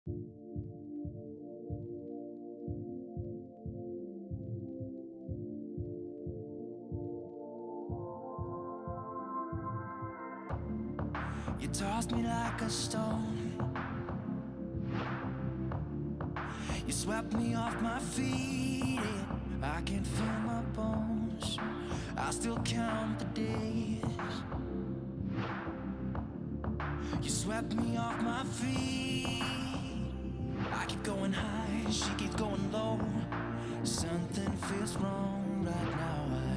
You tossed me like a stone. You swept me off my feet. I can feel my bones. I still count the days. You swept me off my feet. I keep going high, she keeps going low. Something feels wrong right now, I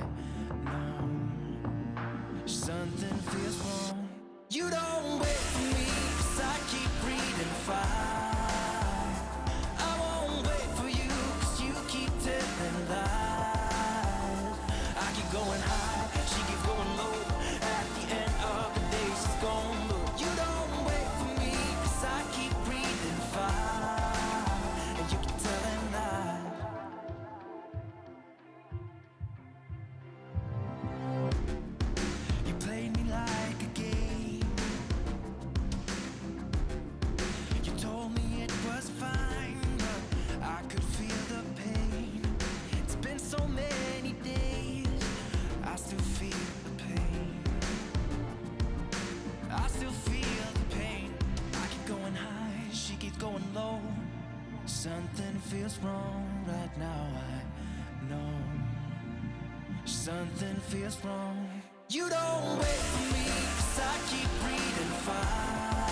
know. Something feels wrong. You don't wait for me, 'cause I keep breathing fire. I won't wait for you, 'cause you keep telling lies. I keep going high, she keeps going low. At the end of the day, she's gone. But you don't wait for me, 'cause I keep breathing fire. And you keep telling lies. You played me like a game. You told me it was fine, but I could feel the pain. It's been so many days, I still feel the pain. I still feel the pain. I keep going high, she keeps going low. Something feels wrong right now, I know. Something feels wrong. You don't wait for me, 'cause I keep breathing fire.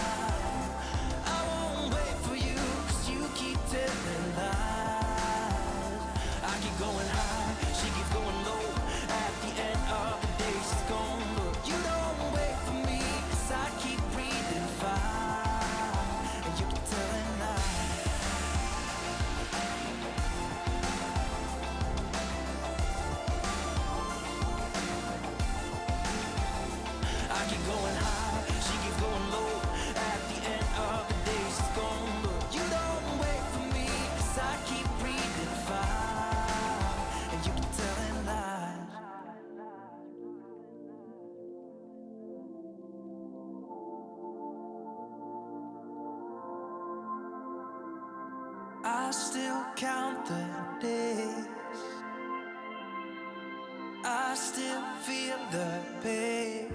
I won't wait for you, 'cause you keep telling lies. I keep going high, she keeps going low. At the end of the day, she's gone. But you don't wait for me, 'cause I keep breathing fire. And you keep telling lies. I keep going high, she keeps going low. At the end of the day, she's gone. But you don't wait for me, 'cause I keep breathing fire. And you keep telling lies. I still count the days. I still feel the pain.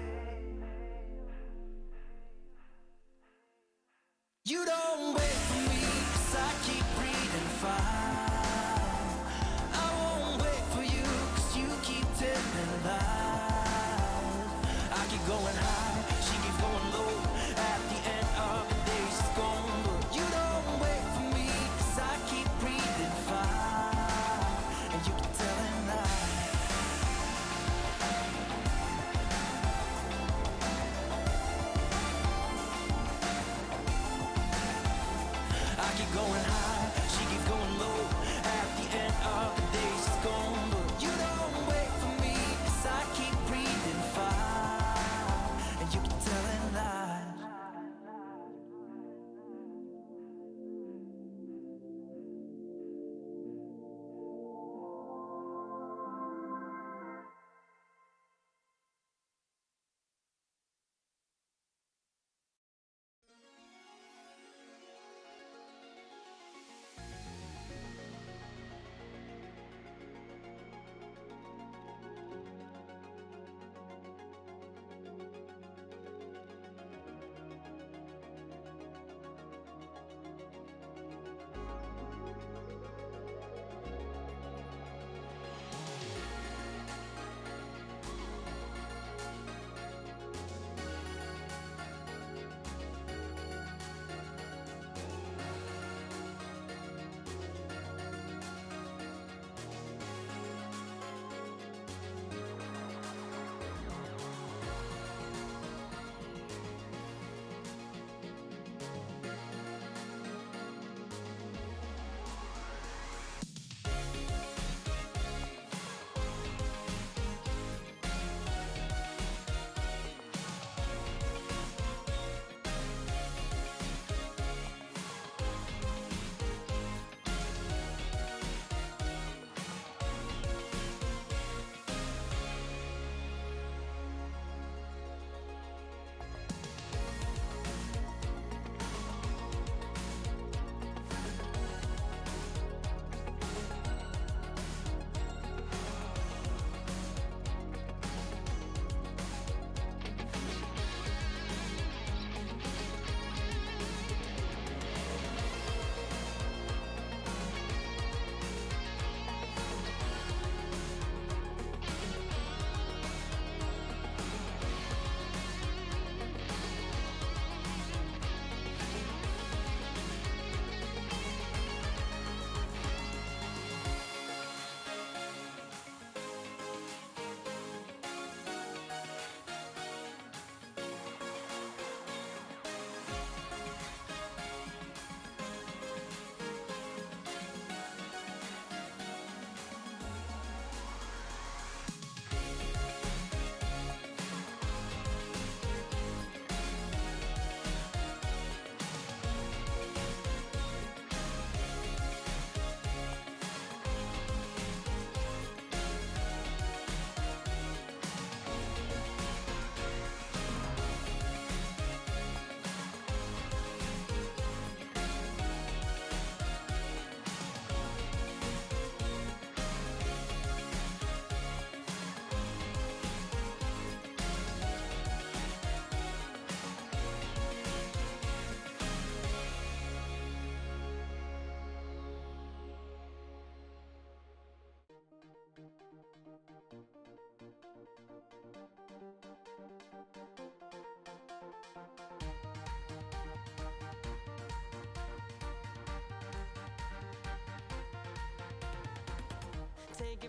You don't wait for me, 'cause I keep breathing fire. I won't wait for you, 'cause you keep telling lies. I keep going high, she keeps going low. At the end of the day, she's gone. But you don't wait for me, 'cause I keep breathing fire. And you keep telling lies. I keep going high, she keeps going low. At the end of the day, she's gone. But you don't wait for me, 'cause I keep breathing fire. And you keep telling lies.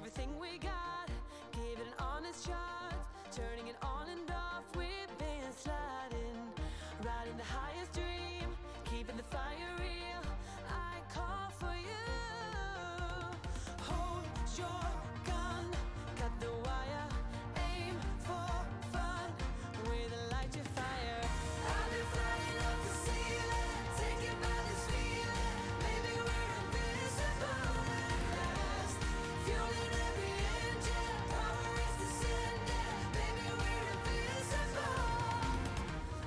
everything we got, give it an honest shot, turning it on and off, we've been sliding, riding the highest dream, keeping the fire real, I call for you. Hold your gun, cut the wire, aim for fun, with a light to fire. I've been flying up the ceiling, taken by this feeling, maybe we're invisible at last, fueling every engine, power is descending, maybe we're invisible.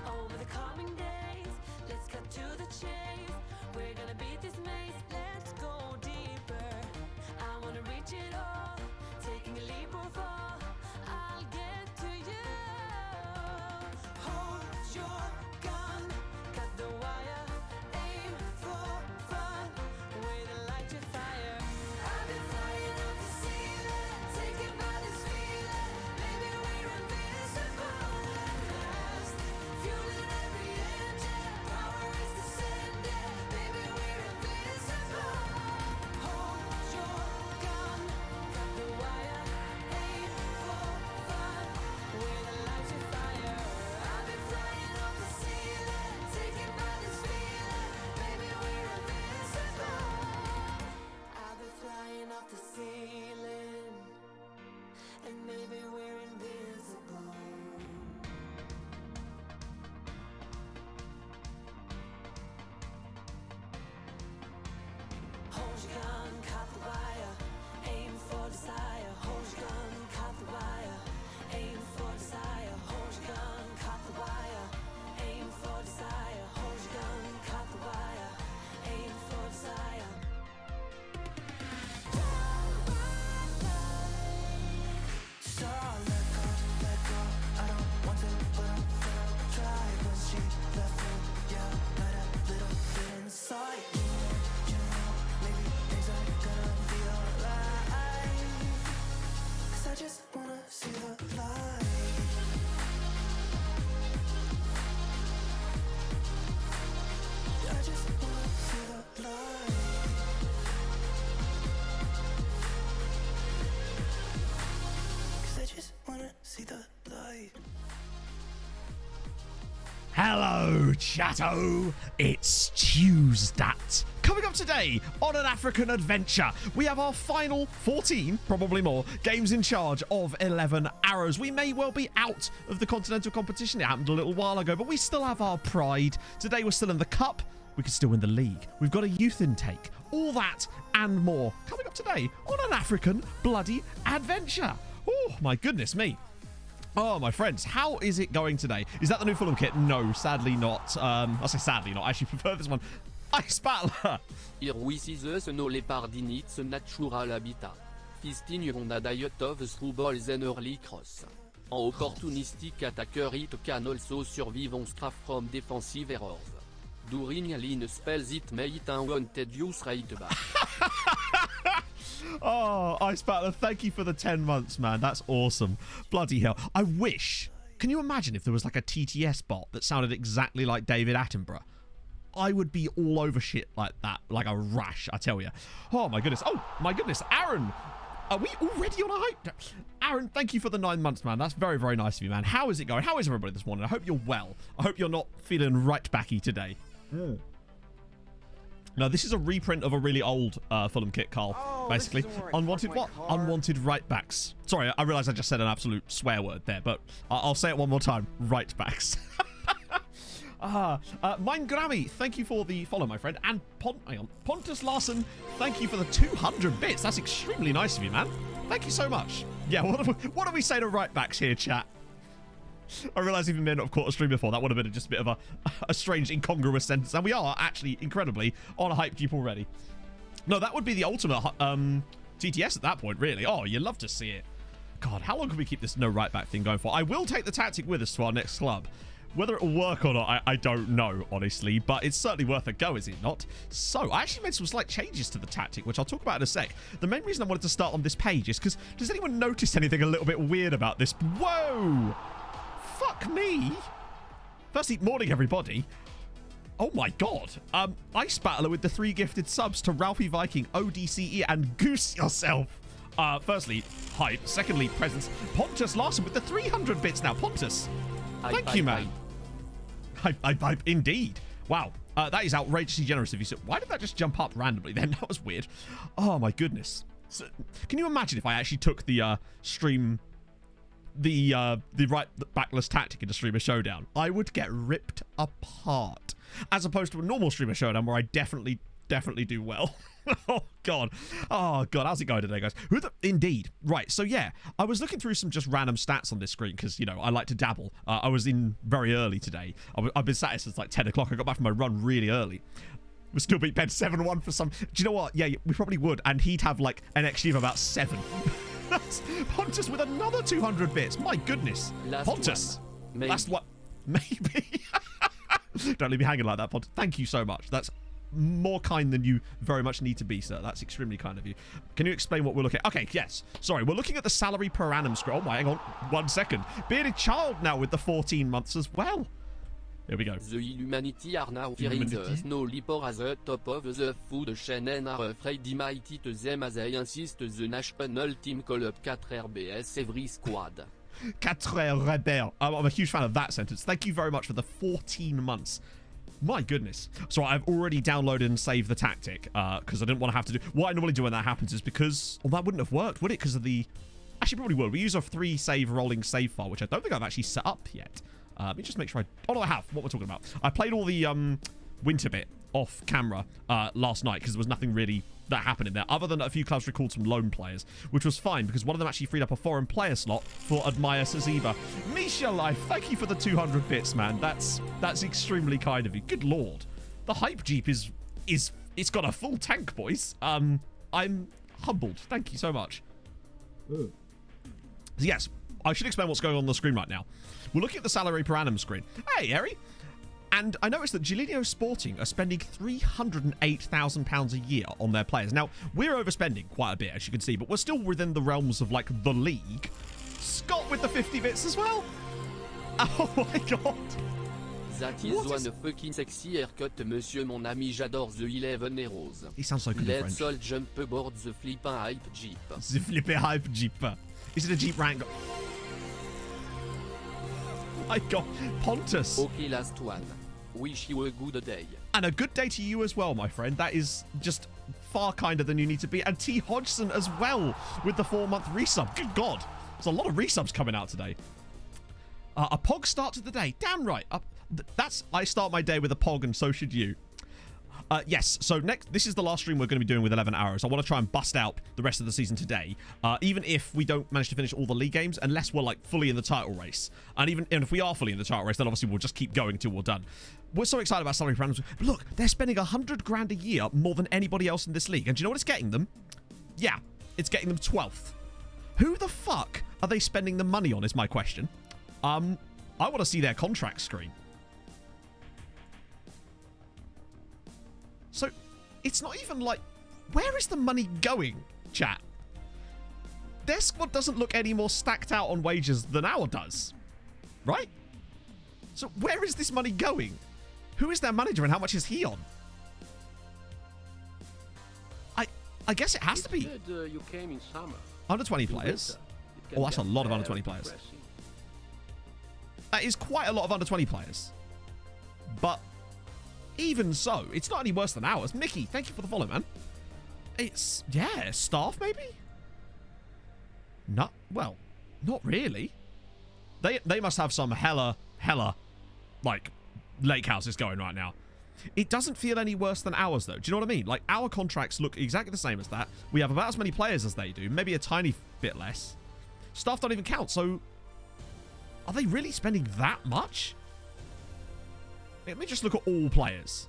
Over the coming days, let's cut to the chase, we're gonna beat this maze, let's go deeper, I wanna reach it all, taking a leap or fall, I'll get to you. Hold your gun, cut the wire, aim for fun, with a light to fire. I've been flying up the ceiling, taken by this feeling, maybe we're invisible at last, fueling every engine, power is descending, maybe we're invisible. Hold your gun, cut the wire, aim for fun, with a light to fire. I've been flying up the ceiling, taken by this feeling, maybe we're invisible. I've been flying off the ceiling, and maybe we're invisible. Hold your gun, cut the wire, aim for desire. Hold your gun, cut the wire, aim for desire. Hold your gun, cut the wire, aim for desire. Hold your gun, cut the wire, aim for desire. So let go, I don't want to, but I'm gonna try. When she left me, yeah, got a little bit inside me. You know, maybe things are gonna be alright, 'cause I just wanna see the light. I just wanna see the light. 'Cause I just wanna see the light. Hello, chatto. It's Tuesday. Coming up today on an African adventure, we have our final 14, probably more, games in charge of 11 arrows. We may well be out of the continental competition. It happened a little while ago, but we still have our pride. Today we're still in the cup. We could still win the league. We've got a youth intake. All that and more coming up today on an African bloody adventure. Oh, my goodness me. Oh, my friends, how is it going today? Is that the new Fulham kit? No, sadly not. I'll say sadly not. I actually prefer this one. Ice Battler. Here we see the snow leopard in its natural habitat. Feasting on a diet of screwballs and early cross. An opportunistic attacker, it can also survive on scrap from defensive errors. During line spells it may it unwanted use right back. Oh, Ice Battler, thank you for the 10 months, man. That's awesome. Bloody hell. I wish... Can you imagine if there was like a TTS bot that sounded exactly like David Attenborough? I would be all over shit like that, like a rash, I tell you. Oh, my goodness. Oh, my goodness. Aaron, are we already on a hype? Aaron, thank you for the 9 months, man. That's very, very nice of you, man. How is it going? How is everybody this morning? I hope you're well. I hope you're not feeling right backy today. No, this is a reprint of a really old Fulham kit, Carl. Basically, unwanted what? Unwanted right backs. Sorry, I realised I just said an absolute swear word there, but I'll say it one more time. Right backs. Mine Grammy, thank you for the follow, my friend. And Pontus Larson, thank you for the 200 bits. That's extremely nice of you, man. Thank you so much. Yeah, what do we say to right backs here, chat? I realise even may not have caught a stream before. That would have been just a bit of a strange, incongruous sentence. And we are actually incredibly on a hype jeep already. No, that would be the ultimate TTS at that point, really. Oh, you love to see it. God, how long can we keep this no right back thing going for? I will take the tactic with us to our next club. Whether it will work or not, I don't know, honestly. But it's certainly worth a go, is it not? So, I actually made some slight changes to the tactic, which I'll talk about in a sec. The main reason I wanted to start on this page is because, does anyone notice anything a little bit weird about this? Whoa! Fuck me. Firstly, morning, everybody. Oh my god. Ice Battler with the 3 gifted subs to Ralphie Viking, ODCE, and Goose Yourself. Firstly, hype. Secondly, presents. Pontus Larson with the 300 bits now. Pontus, thank you, man. Hype, indeed. Wow. That is outrageously generous of you. So why did that just jump up randomly then? That was weird. Oh, my goodness. So, can you imagine if I actually took the stream... the backless tactic into Streamer Showdown? I would get ripped apart. As opposed to a normal Streamer Showdown where I definitely do well. Oh god. How's it going today, guys? Indeed. Right, so yeah, I was looking through some just random stats on this screen because, you know, I like to dabble. I was in very early today. I've been sat here since like 10 o'clock. I got back from my run really early. We still beat Ben 7-1 for some... Do you know what? Yeah, we probably would. And he'd have like an XG of about 7. That's Pontus with another 200 bits. My goodness. Pontus. Last one. Maybe. Don't leave me hanging like that, Pontus. Thank you so much. That's more kind than you very much need to be, sir. That's extremely kind of you. Can you explain what we're looking at? Okay, yes. Sorry, we're looking at the salary per annum scroll. Oh my, hang on 1 second. Bearded Child now with the 14 months as well. Here we go. The humanity are now fearing the snow leopard as the top of the food chain and are afraid they might eat them as they insist the national team call up 4 RBS every squad. 4 RBS. I'm a huge fan of that sentence. Thank you very much for the 14 months. My goodness. So I've already downloaded and saved the tactic because I didn't want to have to do... What I normally do when that happens is because... Well, that wouldn't have worked, would it? Because of the... Actually, probably would. We use a 3-save rolling save file, which I don't think I've actually set up yet. Let me just make sure I... Oh, no, I have. What we're talking about. I played all the winter bit off camera last night because there was nothing really that happened in there other than a few clubs recalled some lone players, which was fine because one of them actually freed up a foreign player slot for Admire Saziba. Misha Life, thank you for the 200 bits, man. That's extremely kind of you. Good lord. The hype jeep is it's got a full tank, boys. I'm humbled. Thank you so much. So yes, I should explain what's going on the screen right now. We're looking at the salary per annum screen. Hey, Harry. And I noticed that Giuliano Sporting are spending £308,000 a year on their players. Now, we're overspending quite a bit, as you can see, but we're still within the realms of, like, the league. Scott with the 50 bits as well. Oh, my God. That is one fucking sexy haircut, monsieur, mon ami, j'adore the 11 heroes. He sounds so good in French. Let's all jump aboard the flippin' hype jeep. The flippin' hype jeep. Is it a jeep rank? My God, Pontus. Okay, last one. Wish you a good day. And a good day to you as well, my friend. That is just far kinder than you need to be. And T. Hodgson as well with the 4-month resub. Good God. There's a lot of resubs coming out today. A POG start to the day. Damn right. I start my day with a POG and so should you. Yes, so this is the last stream we're going to be doing with 11 Arrows. I want to try and bust out the rest of the season today, even if we don't manage to finish all the league games, unless we're like fully in the title race. And even if we are fully in the title race, then obviously we'll just keep going until we're done. We're so excited about salary parameters. But look, they're spending 100 grand a year more than anybody else in this league. And do you know what it's getting them? Yeah, it's getting them 12th. Who the fuck are they spending the money on is my question. I want to see their contract screen. So, it's not even like... Where is the money going, chat? Their squad doesn't look any more stacked out on wages than ours does. Right? So, where is this money going? Who is their manager and how much is he on? I guess it has to be... You came in summer. Under 20 players. Oh, that's a lot of under 20 players. That is quite a lot of under 20 players. But... even so, it's not any worse than ours. Mickey, thank you for the follow, man. It's, yeah, staff maybe? Not, well, not really. They must have some hella, like, lake houses going right now. It doesn't feel any worse than ours, though. Do you know what I mean? Like, our contracts look exactly the same as that. We have about as many players as they do, maybe a tiny bit less. Staff don't even count, so... are they really spending that much? Let me just look at all players.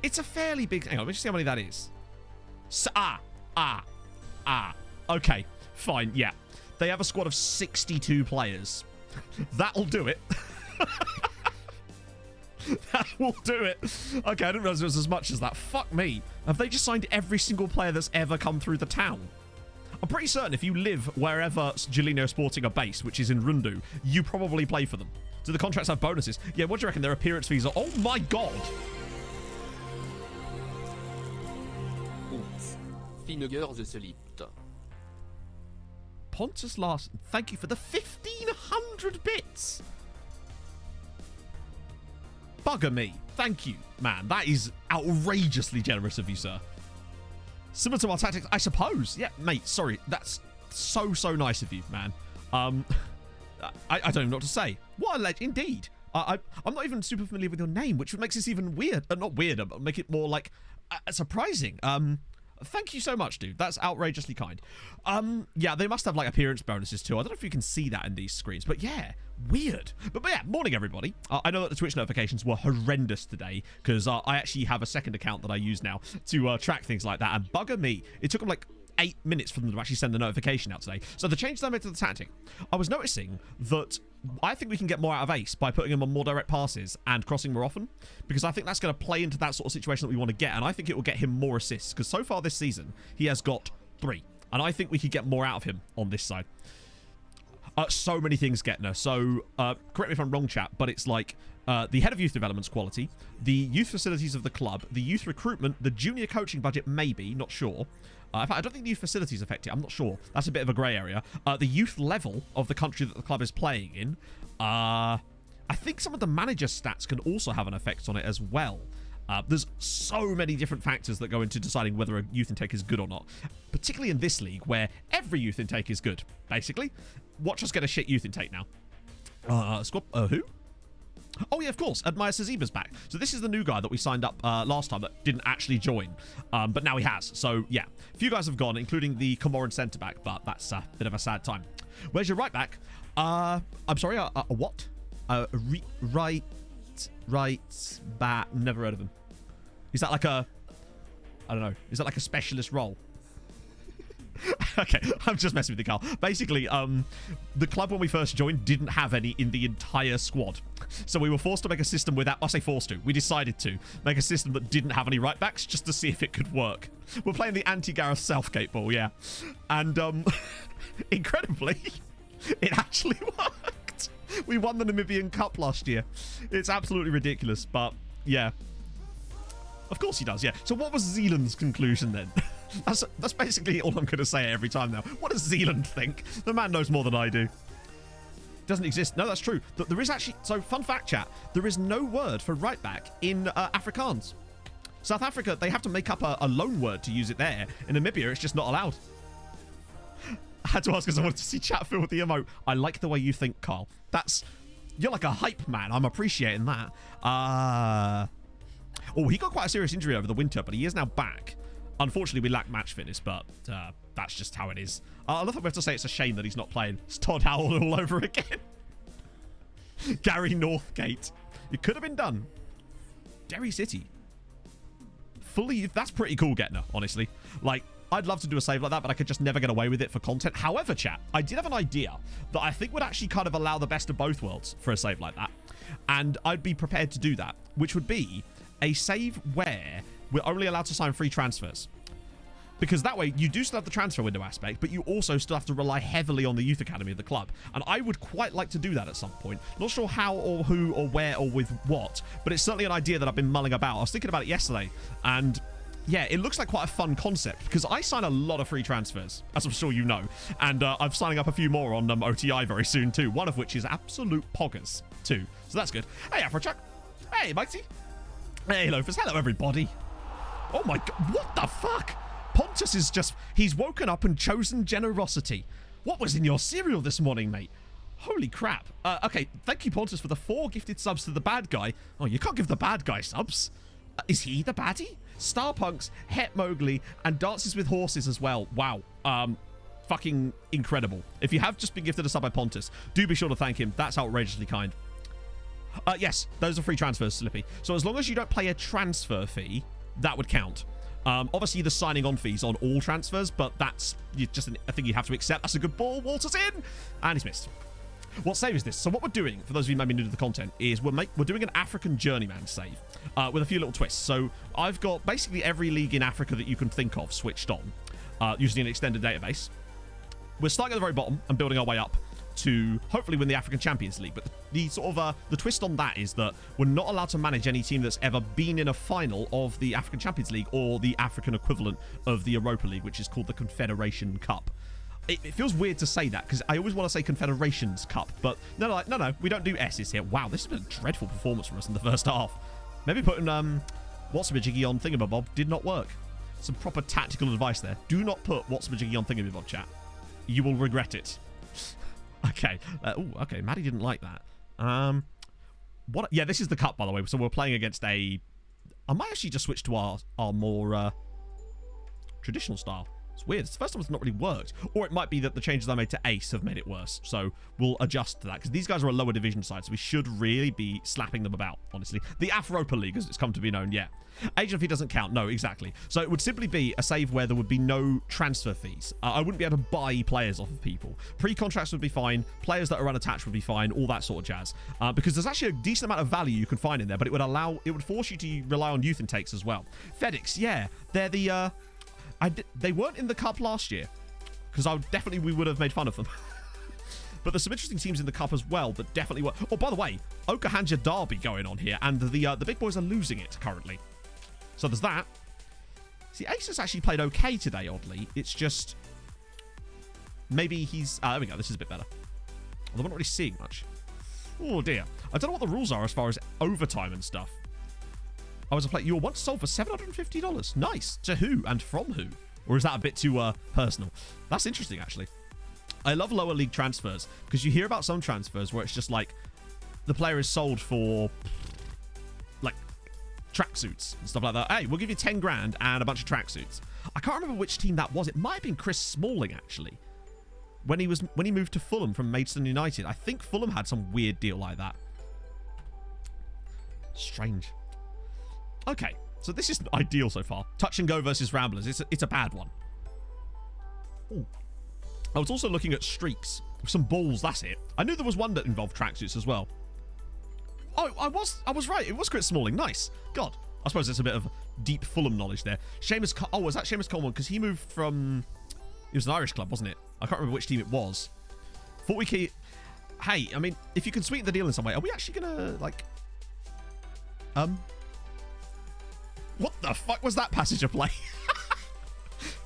It's a fairly big... hang on, let me just see how many that is. Okay, fine, yeah. They have a squad of 62 players. That'll do it. That will do it. Okay, I didn't realize it was as much as that. Fuck me. Have they just signed every single player that's ever come through the town? I'm pretty certain if you live wherever Giuliano Sporting are based, which is in Rundu, you probably play for them. Do the contracts have bonuses? Yeah, what do you reckon? Their appearance fees are... oh my god! Oops. Finger the slipped. Pontus Larson, thank you for the 1,500 bits. Bugger me. Thank you, man. That is outrageously generous of you, sir. Similar to our tactics, I suppose. Yeah, mate, sorry. That's so nice of you, man. I don't even know what to say. What a legend, indeed. I'm not even super familiar with your name, which makes this even weird. Not weirder, but make it more, like, surprising. Thank you so much, dude. That's outrageously kind. Yeah, they must have, like, appearance bonuses, too. I don't know if you can see that in these screens, but yeah, weird. But yeah, morning, everybody. I know that the Twitch notifications were horrendous today, because I actually have a second account that I use now to track things like that, and bugger me, it took them, like, 8 minutes for them to actually send the notification out today. So the change that I made to the tactic, I was noticing that I think we can get more out of Ace by putting him on more direct passes and crossing more often, because I think that's going to play into that sort of situation that we want to get, and I think it will get him more assists, because so far this season he has got 3, and I think we could get more out of him on this side. So many things, Getner. So correct me if I'm wrong, chat, but it's like the head of youth development's quality, the youth facilities of the club, the youth recruitment, the junior coaching budget, maybe, not sure. In fact, I don't think the youth facilities affect it. I'm not sure. That's a bit of a grey area. The youth level of the country that the club is playing in. I think some of the manager stats can also have an effect on it as well. There's so many different factors that go into deciding whether a youth intake is good or not, particularly in this league where every youth intake is good, basically. Watch us get a shit youth intake now. Squad, who? Oh, yeah, of course. Admire Saziba's back. So this is the new guy that we signed up last time that didn't actually join. But now he has. So, yeah. A few guys have gone, including the Comoran centre-back, but that's a bit of a sad time. Where's your right-back? I'm sorry, a what? Right back. Never heard of him. Is that like a... I don't know. Is that like a specialist role? Okay, I'm just messing with you, Carl. Basically, the club when we first joined didn't have any in the entire squad. So we were forced to make a system without... I say forced to. We decided to make a system that didn't have any right backs just to see if it could work. We're playing the anti-Gareth Southgate ball, yeah. And, incredibly, it actually worked. We won the Namibian Cup last year. It's absolutely ridiculous, but, yeah. Of course he does, yeah. So what was Zealand's conclusion then? That's basically all I'm going to say every time now. What does Zealand think? The man knows more than I do. Doesn't exist. No, that's true. There is actually... So, fun fact, chat. There is no word for right back in Afrikaans. South Africa, they have to make up a loan word to use it there. In Namibia, it's just not allowed. I had to ask because I wanted to see chat fill with the emote. I like the way you think, Carl. That's... You're like a hype man. I'm appreciating that. Oh, he got quite a serious injury over the winter, but he is now back. Unfortunately, we lack match fitness, but that's just how it is. I love that we have to say it's a shame that he's not playing. It's Todd Howell all over again. Gary Northgate. It could have been done. Derry City. Fully... That's pretty cool, Getner, honestly. Like, I'd love to do a save like that, but I could just never get away with it for content. However, chat, I did have an idea that I think would actually kind of allow the best of both worlds for a save like that. And I'd be prepared to do that, which would be a save where we're only allowed to sign free transfers. Because that way, you do still have the transfer window aspect, but you also still have to rely heavily on the youth academy of the club. And I would quite like to do that at some point. Not sure how or who or where or with what, but it's certainly an idea that I've been mulling about. I was thinking about it yesterday, and yeah, it looks like quite a fun concept, because I sign a lot of free transfers, as I'm sure you know, and I'm signing up a few more on OTI very soon too, one of which is absolute poggers too. So that's good. Hey, Afrochuck. Hey, Mikey. Hey, Loafers. Hello, everybody. Oh my god, what the fuck? Pontus is just... He's woken up and chosen generosity. What was in your cereal this morning, mate? Holy crap. Okay, thank you, Pontus, for the 4 gifted subs to the bad guy. Oh, you can't give the bad guy subs. Is he the baddie? Starpunks, Het Mowgli, and Dances with Horses as well. Wow. Fucking incredible. If you have just been gifted a sub by Pontus, do be sure to thank him. That's outrageously kind. Yes, those are free transfers, Slippy. So as long as you don't pay a transfer fee, that would count. Obviously, the signing on fees on all transfers, but that's just a thing you have to accept. That's a good ball. Walter's in, and he's missed. What save is this? So what we're doing, for those of you who may be new to the content, is we're doing an African journeyman save with a few little twists. So I've got basically every league in Africa that you can think of switched on using an extended database. We're starting at the very bottom and building our way up to hopefully win the African Champions League. But the sort of the twist on that is that we're not allowed to manage any team that's ever been in a final of the African Champions League or the African equivalent of the Europa League, which is called the Confederation Cup. It feels weird to say that because I always want to say Confederations Cup, but no, we don't do S's here. Wow, this has been a dreadful performance from us in the first half. Maybe putting What's-a-Majiggy on Thingamabob did not work. Some proper tactical advice there. Do not put What's-a-Majiggy on Thingamabob, chat. You will regret it. Okay. Okay. Maddie didn't like that. What? Yeah, this is the cup, by the way. So we're playing against a... I might actually just switch to our more traditional style. It's weird. It's the first time it's not really worked. Or it might be that the changes I made to Ace have made it worse. So we'll adjust to that. Because these guys are a lower division side. So we should really be slapping them about, honestly. The Afropa League, as it's come to be known, yeah. Agent fee doesn't count. No, exactly. So it would simply be a save where there would be no transfer fees. I wouldn't be able to buy players off of people. Pre-contracts would be fine. Players that are unattached would be fine. All that sort of jazz. Because there's actually a decent amount of value you can find in there. But it would force you to rely on youth intakes as well. FedEx, yeah. They're the... they weren't in the cup last year because we would have made fun of them. But there's some interesting teams in the cup as well that definitely were. Oh, by the way, Okahanja Derby going on here, and the big boys are losing it currently. So there's that. See, Ace has actually played okay today, oddly. It's just maybe he's... there we go. This is a bit better. Although we're not really seeing much. Oh, dear. I don't know what the rules are as far as overtime and stuff. I was a player. You were once sold for $750. Nice. To who and from who? Or is that a bit too personal? That's interesting, actually. I love lower league transfers because you hear about some transfers where it's just like the player is sold for like tracksuits and stuff like that. Hey, we'll give you 10 grand and a bunch of tracksuits. I can't remember which team that was. It might have been Chris Smalling, actually. When he moved to Fulham from Maidstone United. I think Fulham had some weird deal like that. Strange. Okay, so this isn't ideal so far. Touch and go versus Ramblers. It's a bad one. Ooh. I was also looking at streaks. Some balls, that's it. I knew there was one that involved tracksuits as well. Oh, I was right. It was Chris Smalling. Nice. God. I suppose it's a bit of deep Fulham knowledge there. Was that Seamus Coleman? Because he moved from... It was an Irish club, wasn't it? I can't remember which team it was. Thought we could... Hey, I mean, if you can sweeten the deal in some way, are we actually going to, like... What the fuck was that passage of play?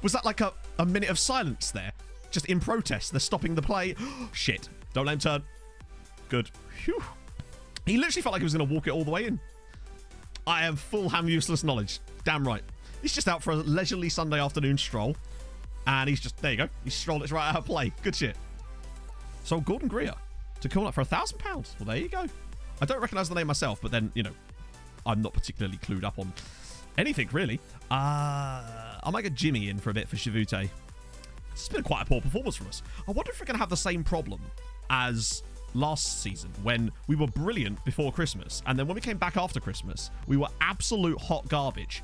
Was that like a minute of silence there? Just in protest. They're stopping the play. Shit. Don't let him turn. Good. Phew. He literally felt like he was going to walk it all the way in. I am full ham useless knowledge. Damn right. He's just out for a leisurely Sunday afternoon stroll. And he's just... There you go. He strolled it right out of play. Good shit. So Gordon Greer to call up for £1,000. Well, there you go. I don't recognise the name myself, but then, you know, I'm not particularly clued up on anything, really. I might get Jimmy in for a bit for Shivute. It's been quite a poor performance from us. I wonder if we're going to have the same problem as last season when we were brilliant before Christmas. And then when we came back after Christmas, we were absolute hot garbage.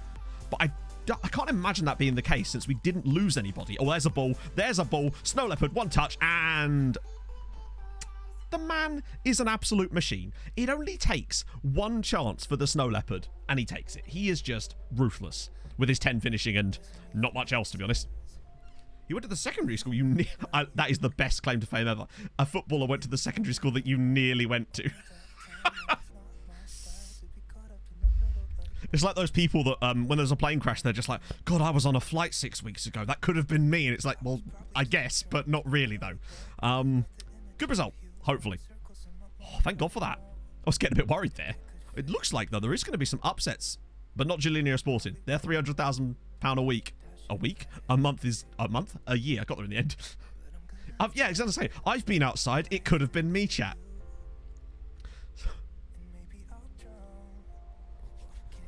But I can't imagine that being the case since we didn't lose anybody. Oh, there's a ball. There's a ball. Snow Leopard, one touch, and... The man is an absolute machine. It only takes one chance for the Snow Leopard, and he takes it. He is just ruthless with his 10 finishing and not much else, to be honest. You went to the secondary school that is the best claim to fame ever. A footballer went to the secondary school that you nearly went to. It's like those people that when there's a plane crash, they're just like, God, I was on a flight 6 weeks ago. That could have been me. And it's like, well, I guess, but not really, though. Good result, hopefully. Oh, thank God for that. I was getting a bit worried there. It looks like, though, there is going to be some upsets, but not Gillinea Sporting. They're £300,000 a week. A week? A month is a month? A year. I got there in the end. Yeah, exactly the same. I've been outside. It could have been me, chat.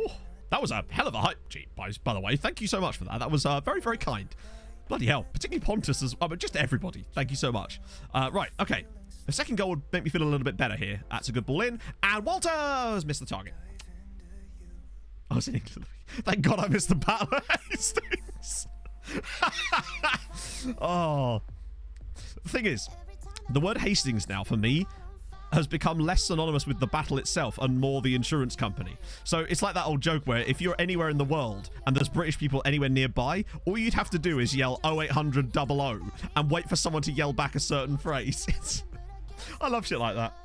Oh, that was a hell of a hype, by the way. Thank you so much for that. That was very, very kind. Bloody hell. Particularly Pontus as well, but just everybody. Thank you so much. Right, okay. The second goal would make me feel a little bit better here. That's a good ball in. And Walters missed the target. I was in England. Thank God I missed the battle of Hastings. Oh. The thing is, the word Hastings now, for me, has become less synonymous with the battle itself and more the insurance company. So it's like that old joke where if you're anywhere in the world and there's British people anywhere nearby, all you'd have to do is yell 0800 00 and wait for someone to yell back a certain phrase. I love shit like that.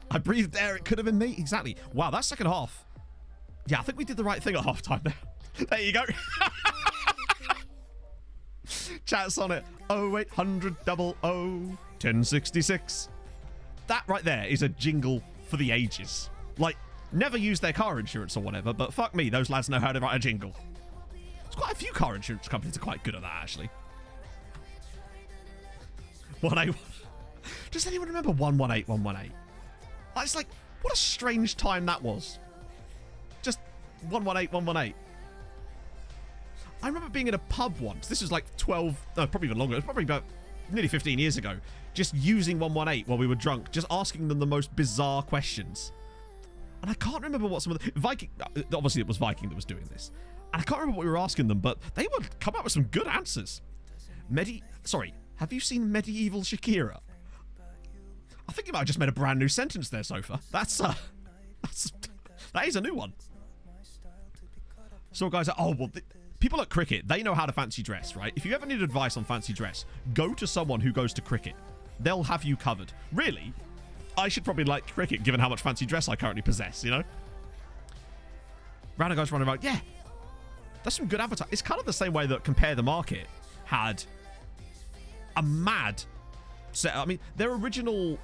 I breathed air. It could have been me. Exactly. Wow, that second half. Yeah, I think we did the right thing at halftime there. There you go. Chat's on it. 0800 00 1066. That right there is a jingle for the ages. Like, never use their car insurance or whatever, but fuck me, those lads know how to write a jingle. There's quite a few car insurance companies are quite good at that, actually. 181. Does anyone remember 118 118? It's like, what a strange time that was. Just 118 118. I remember being in a pub once. This was like 12, no, probably even longer. It was probably about nearly 15 years ago. Just using 118 while we were drunk, just asking them the most bizarre questions. And I can't remember what some of the Viking, obviously it was Viking that was doing this. And I can't remember what we were asking them, but they would come up with some good answers. Sorry, have you seen Medieval Shakira? I think you might have just made a brand new sentence there, Sofa. That is a new one. So guys, people at cricket, they know how to fancy dress, right? If you ever need advice on fancy dress, go to someone who goes to cricket. They'll have you covered. Really, I should probably like cricket given how much fancy dress I currently possess, you know? Random guys running around. Yeah, that's some good advertising. It's kind of the same way that Compare the Market had a mad set. I mean, their original,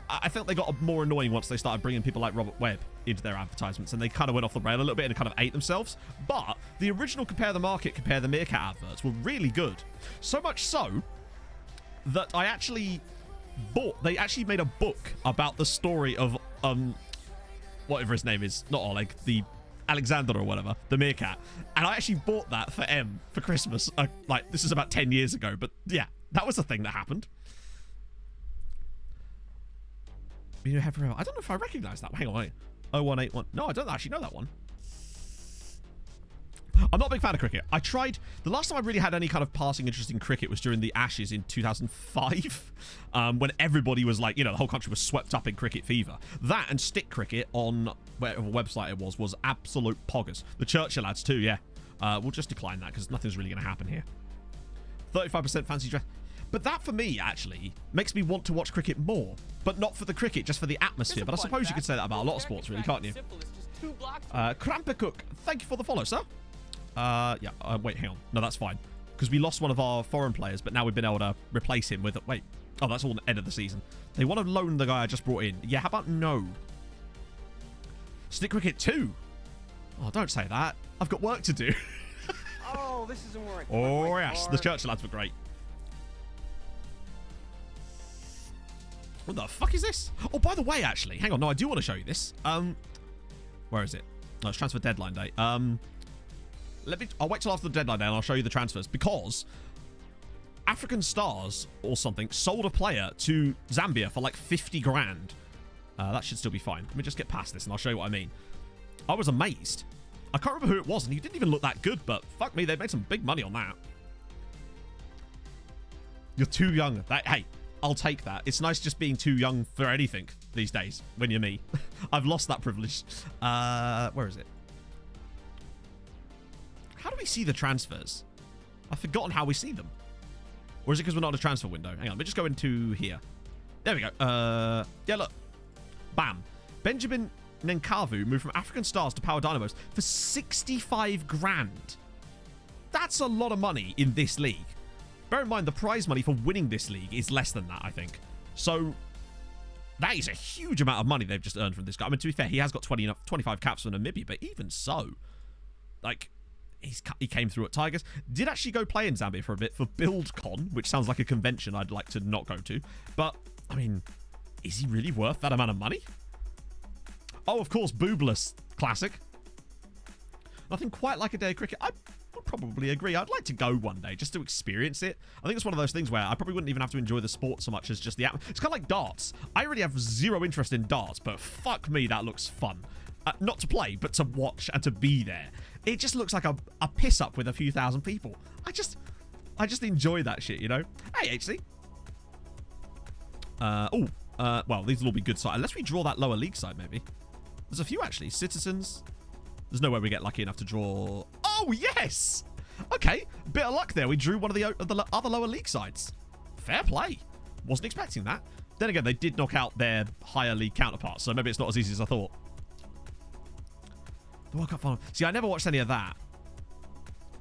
I think they got more annoying once they started bringing people like Robert Webb into their advertisements, and they kind of went off the rail a little bit and kind of ate themselves. But the original Compare the Market, Compare the Meerkat adverts were really good. So much so that I actually they actually made a book about the story of whatever his name is, not Oleg, the Alexander or whatever, the meerkat. And I actually bought that for M for Christmas. Like, this is about 10 years ago, but yeah, that was a thing that happened. I don't know if I recognize that. Hang on, wait. 0181. No, I don't actually know that one. I'm not a big fan of cricket. I tried. The last time I really had any kind of passing interest in cricket was during the Ashes in 2005, when everybody was like, you know, the whole country was swept up in cricket fever. That and stick cricket on whatever website it was absolute poggers. The Churchill lads too, yeah. We'll just decline that because nothing's really going to happen here. 35% fancy dress. But that, for me, actually, makes me want to watch cricket more. But not for the cricket, just for the atmosphere. But I suppose you could say that about a lot of sports, really, can't you? Krampekuk, thank you for the follow, sir. Yeah, wait, hang on. No, that's fine. Because we lost one of our foreign players, but now we've been able to replace him with... Wait. Oh, that's all the end of the season. They want to loan the guy I just brought in. Yeah, how about no? Stick cricket 2. Oh, don't say that. I've got work to do. Oh, this isn't working. Oh, yes. The Churchill lads were great. What the fuck is this? Oh, by the way, actually, hang on. No, I do want to show you this. Where is it? No, it's transfer deadline day. I'll wait till after the deadline day and I'll show you the transfers, because African Stars or something sold a player to Zambia for like 50 grand. That should still be fine. Let me just get past this and I'll show you what I mean. I was amazed. I can't remember who it was, and he didn't even look that good, but fuck me, they made some big money on that. You're too young. Hey, I'll take that. It's nice just being too young for anything these days when you're me. I've lost that privilege. Where is it? How do we see the transfers? I've forgotten how we see them. Or is it because we're not in a transfer window? Hang on, let me just go into here. There we go. Yeah, look. Bam. Benjamin Nenkavu moved from African Stars to Power Dynamos for 65 grand. That's a lot of money in this league. Bear in mind, the prize money for winning this league is less than that, I think. So, that is a huge amount of money they've just earned from this guy. I mean, to be fair, he has got 25 caps for Namibia, but even so, like... He came through at Tigers. Did actually go play in Zambia for a bit for BuildCon, which sounds like a convention I'd like to not go to. But, I mean, is he really worth that amount of money? Oh, of course, Boobless. Classic. Nothing quite like a day of cricket. I would probably agree. I'd like to go one day just to experience it. I think it's one of those things where I probably wouldn't even have to enjoy the sport so much as just the atmosphere. It's kind of like darts. I really have zero interest in darts, but fuck me, that looks fun. Not to play, but to watch and to be there. It just looks like a piss up with a few thousand people. I just enjoy that shit, you know? Hey, HC. Well, these will all be good side. Unless we draw that lower league side, maybe. There's a few, actually. Citizens. There's no way we get lucky enough to draw... Oh, yes! Okay, bit of luck there. We drew one of the other lower league sides. Fair play. Wasn't expecting that. Then again, they did knock out their higher league counterparts, so maybe it's not as easy as I thought. The World Cup final. See, I never watched any of that.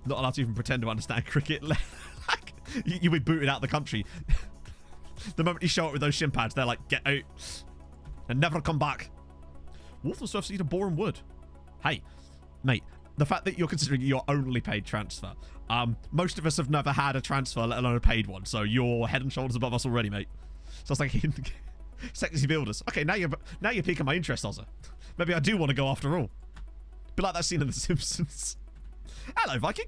Not allowed to even pretend to understand cricket. Like, You'll be booted out of the country. The moment you show up with those shin pads, they're like, get out. And never come back. Walthamstow FC to Boreham Wood. Hey, mate, the fact that you're considering your only paid transfer. Most of us have never had a transfer, let alone a paid one. So you're head and shoulders above us already, mate. So I was like, sexy builders. Okay, now you're piquing my interest, Ozza. Maybe I do want to go after all. Be like that scene in The Simpsons. Hello, Viking.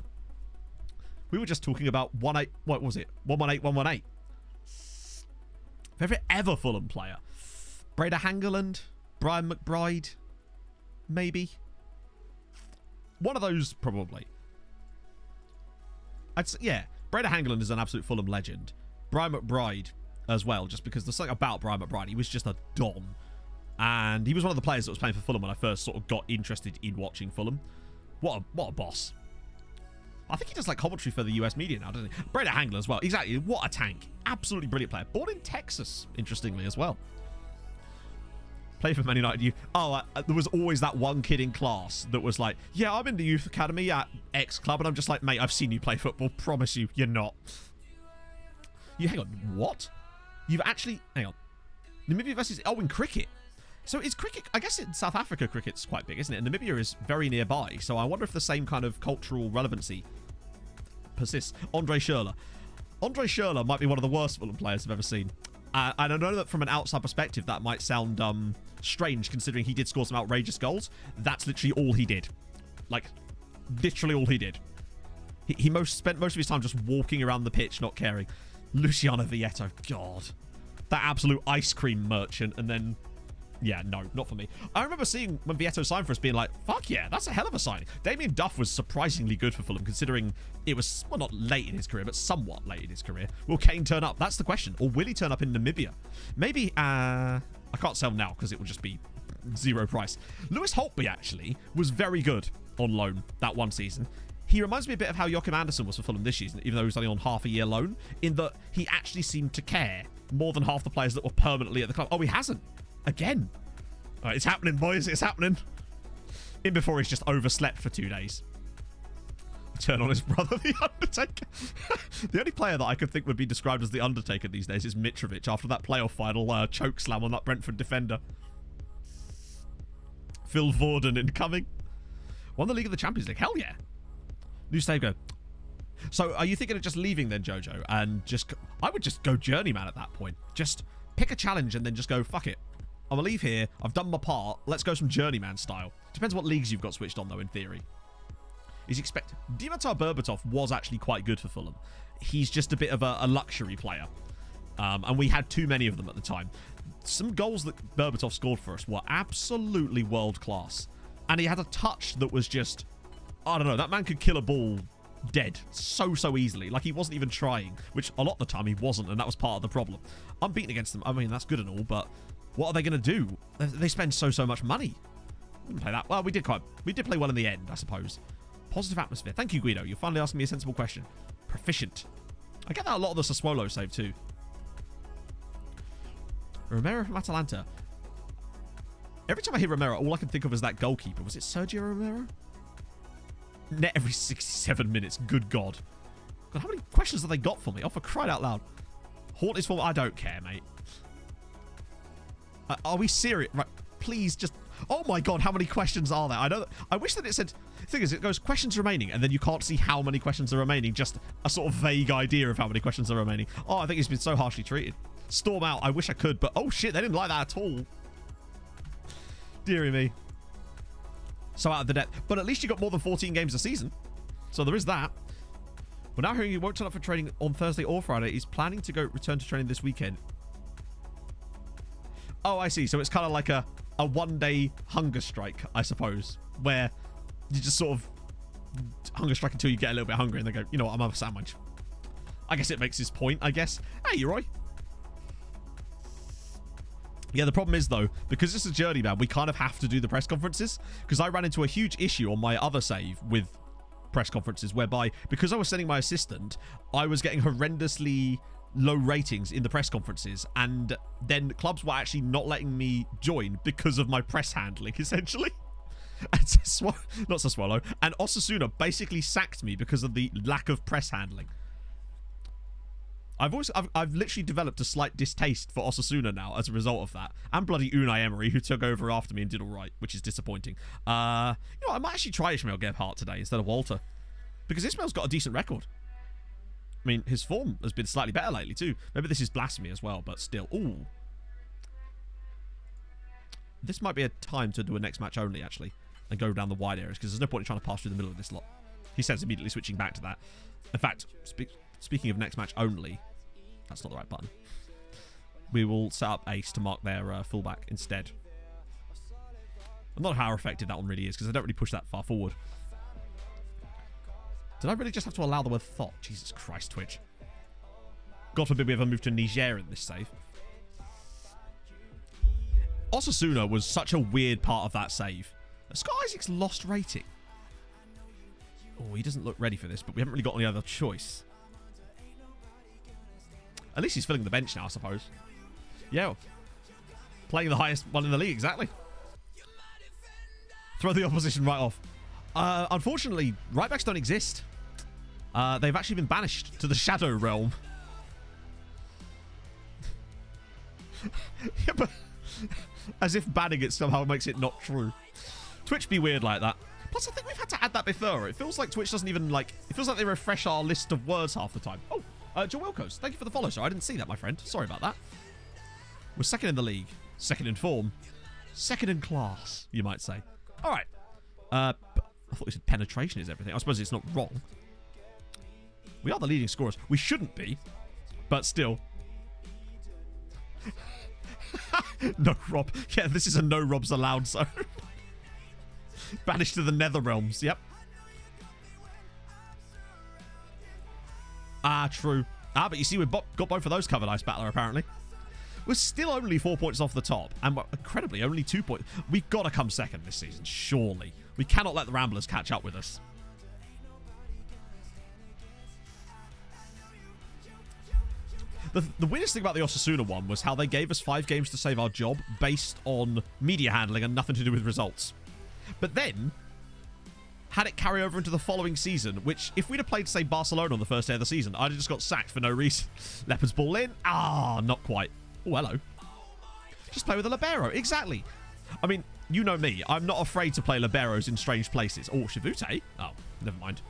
We were just talking about 18. What was it? 118. Favorite ever Fulham player? Breda Hangeland, Brian McBride, maybe. One of those, probably. I'd say, yeah, Breda Hangeland is an absolute Fulham legend. Brian McBride as well, just because there's something about Brian McBride. He was just a don. And he was one of the players that was playing for Fulham when I first sort of got interested in watching Fulham. What a boss. I think he does like commentary for the US media now, doesn't he? Breda Hangler as well. Exactly. What a tank. Absolutely brilliant player. Born in Texas, interestingly, as well. Play for Man United. There was always that one kid in class that was like, yeah, I'm in the youth academy at X club. And I'm just like, mate, I've seen you play football. Promise you, you're not. Hang on. What? You've actually... Hang on. Namibia versus... Oh, in cricket. So is cricket... I guess in South Africa, cricket's quite big, isn't it? And Namibia is very nearby. So I wonder if the same kind of cultural relevancy persists. Andre Schürrle. Andre Schürrle might be one of the worst Fulham players I've ever seen. And I know that from an outside perspective, that might sound strange, considering he did score some outrageous goals. That's literally all he did. Like, literally all he did. He spent most of his time just walking around the pitch, not caring. Luciano Vietto. God. That absolute ice cream merchant. And then... Yeah, no, not for me. I remember seeing when Vietto signed for us being like, fuck yeah, that's a hell of a signing. Damien Duff was surprisingly good for Fulham, considering it was, well, not late in his career, but somewhat late in his career. Will Kane turn up? That's the question. Or will he turn up in Namibia? Maybe, I can't sell him now because it will just be zero price. Lewis Holtby, actually, was very good on loan that one season. He reminds me a bit of how Joachim Andersen was for Fulham this season, even though he was only on half a year loan, in that he actually seemed to care more than half the players that were permanently at the club. Oh, he hasn't. Again. All right, it's happening, boys. It's happening. In before he's just overslept for 2 days. Turn on his brother, The Undertaker. The only player that I could think would be described as The Undertaker these days is Mitrovic after that playoff final choke slam on that Brentford defender. Phil Vorden incoming. Won the League of the Champions League. Hell yeah. New save go. So are you thinking of just leaving then, Jojo? And just... I would just go journeyman at that point. Just pick a challenge and then just go, fuck it. I'm going to leave here. I've done my part. Let's go some journeyman style. Depends what leagues you've got switched on, though, in theory. Dimitar Berbatov was actually quite good for Fulham. He's just a bit of a luxury player. And we had too many of them at the time. Some goals that Berbatov scored for us were absolutely world class. And he had a touch that was just... I don't know. That man could kill a ball dead so easily. Like, he wasn't even trying. Which, a lot of the time, he wasn't. And that was part of the problem. Unbeaten against them. I mean, that's good and all, but... What are they going to do? They spend so much money. Wouldn't play that. Well, we did play well in the end, I suppose. Positive atmosphere. Thank you, Guido. You're finally asking me a sensible question. Proficient. I get that a lot of the Sassuolo save too. Romero from Atalanta. Every time I hear Romero, all I can think of is that goalkeeper. Was it Sergio Romero? Net every 67 minutes. Good God. God, how many questions have they got for me? Oh, for crying out loud. Hort is for... I don't care, mate. Are we serious? Right, please just... Oh my God, how many questions are there? I know. I wish that it said... The thing is, it goes questions remaining, and then you can't see how many questions are remaining. Just a sort of vague idea of how many questions are remaining. Oh, I think he's been so harshly treated. Storm out. I wish I could, but oh shit, they didn't like that at all. Deary me. So out of the depth. But at least you got more than 14 games a season. So there is that. We're now hearing he won't turn up for training on Thursday or Friday. He's planning to return to training this weekend. Oh, I see. So it's kind of like a one-day hunger strike, I suppose, where you just sort of hunger strike until you get a little bit hungry and they go, you know what, I'm have a sandwich. I guess it makes his point, I guess. Hey, Roy. Yeah, the problem is, though, because this is journeyman, we kind of have to do the press conferences, because I ran into a huge issue on my other save with press conferences, whereby, because I was sending my assistant, I was getting horrendously low ratings in the press conferences, and then clubs were actually not letting me join because of my press handling, essentially. And not Sassuolo, and Osasuna basically sacked me because of the lack of press handling. I've literally developed a slight distaste for Osasuna now as a result of that, and bloody Unai Emery, who took over after me and did all right, which is disappointing. You know, I might actually try Ishmael Gebhardt today instead of Walter, because Ishmael's got a decent record. I mean, his form has been slightly better lately too. Maybe this is blasphemy as well, but still. Ooh, this might be a time to do a next match only actually, and go down the wide areas, because there's no point in trying to pass through the middle of this lot. He says immediately switching back to that. In fact, speaking of next match only. That's not the right button. We will set up Ace to mark their fullback instead. I'm not sure how effective that one really is, because I don't really push that far forward. Did I really just have to allow the word thought? Jesus Christ, Twitch. God forbid we ever move to Niger in this save. Osasuna was such a weird part of that save. Scott Isaac's lost rating. Oh, he doesn't look ready for this, but we haven't really got any other choice. At least he's filling the bench now, I suppose. Yeah. Playing the highest one in the league, exactly. Throw the opposition right off. Unfortunately, right backs don't exist. They've actually been banished to the Shadow Realm. Yeah, but as if banning it somehow makes it not true. Twitch be weird like that. Plus, I think we've had to add that before. It feels like Twitch doesn't even, like... It feels like they refresh our list of words half the time. Oh, Joe Wilkos, thank you for the follow, sir. I didn't see that, my friend. Sorry about that. We're second in the league. Second in form. Second in class, you might say. All right. I thought you said penetration is everything. I suppose it's not wrong. We are the leading scorers. We shouldn't be, but still. No Rob. Yeah, this is a no Robs allowed zone. Banished to the Nether Realms. Yep. Ah, true. Ah, but you see, we've got both of those covered, Ice Battler, apparently. We're still only 4 points off the top, and we're incredibly only 2 points. We've got to come second this season, surely. We cannot let the Ramblers catch up with us. The weirdest thing about the Osasuna one was how they gave us 5 games to save our job based on media handling and nothing to do with results. But then had it carry over into the following season, which if we'd have played, say, Barcelona on the first day of the season, I'd have just got sacked for no reason. Leopards ball in. Ah, not quite. Oh, hello. Just play with a libero. Exactly. I mean, you know me. I'm not afraid to play liberos in strange places. Oh, Chivute. Oh, never mind.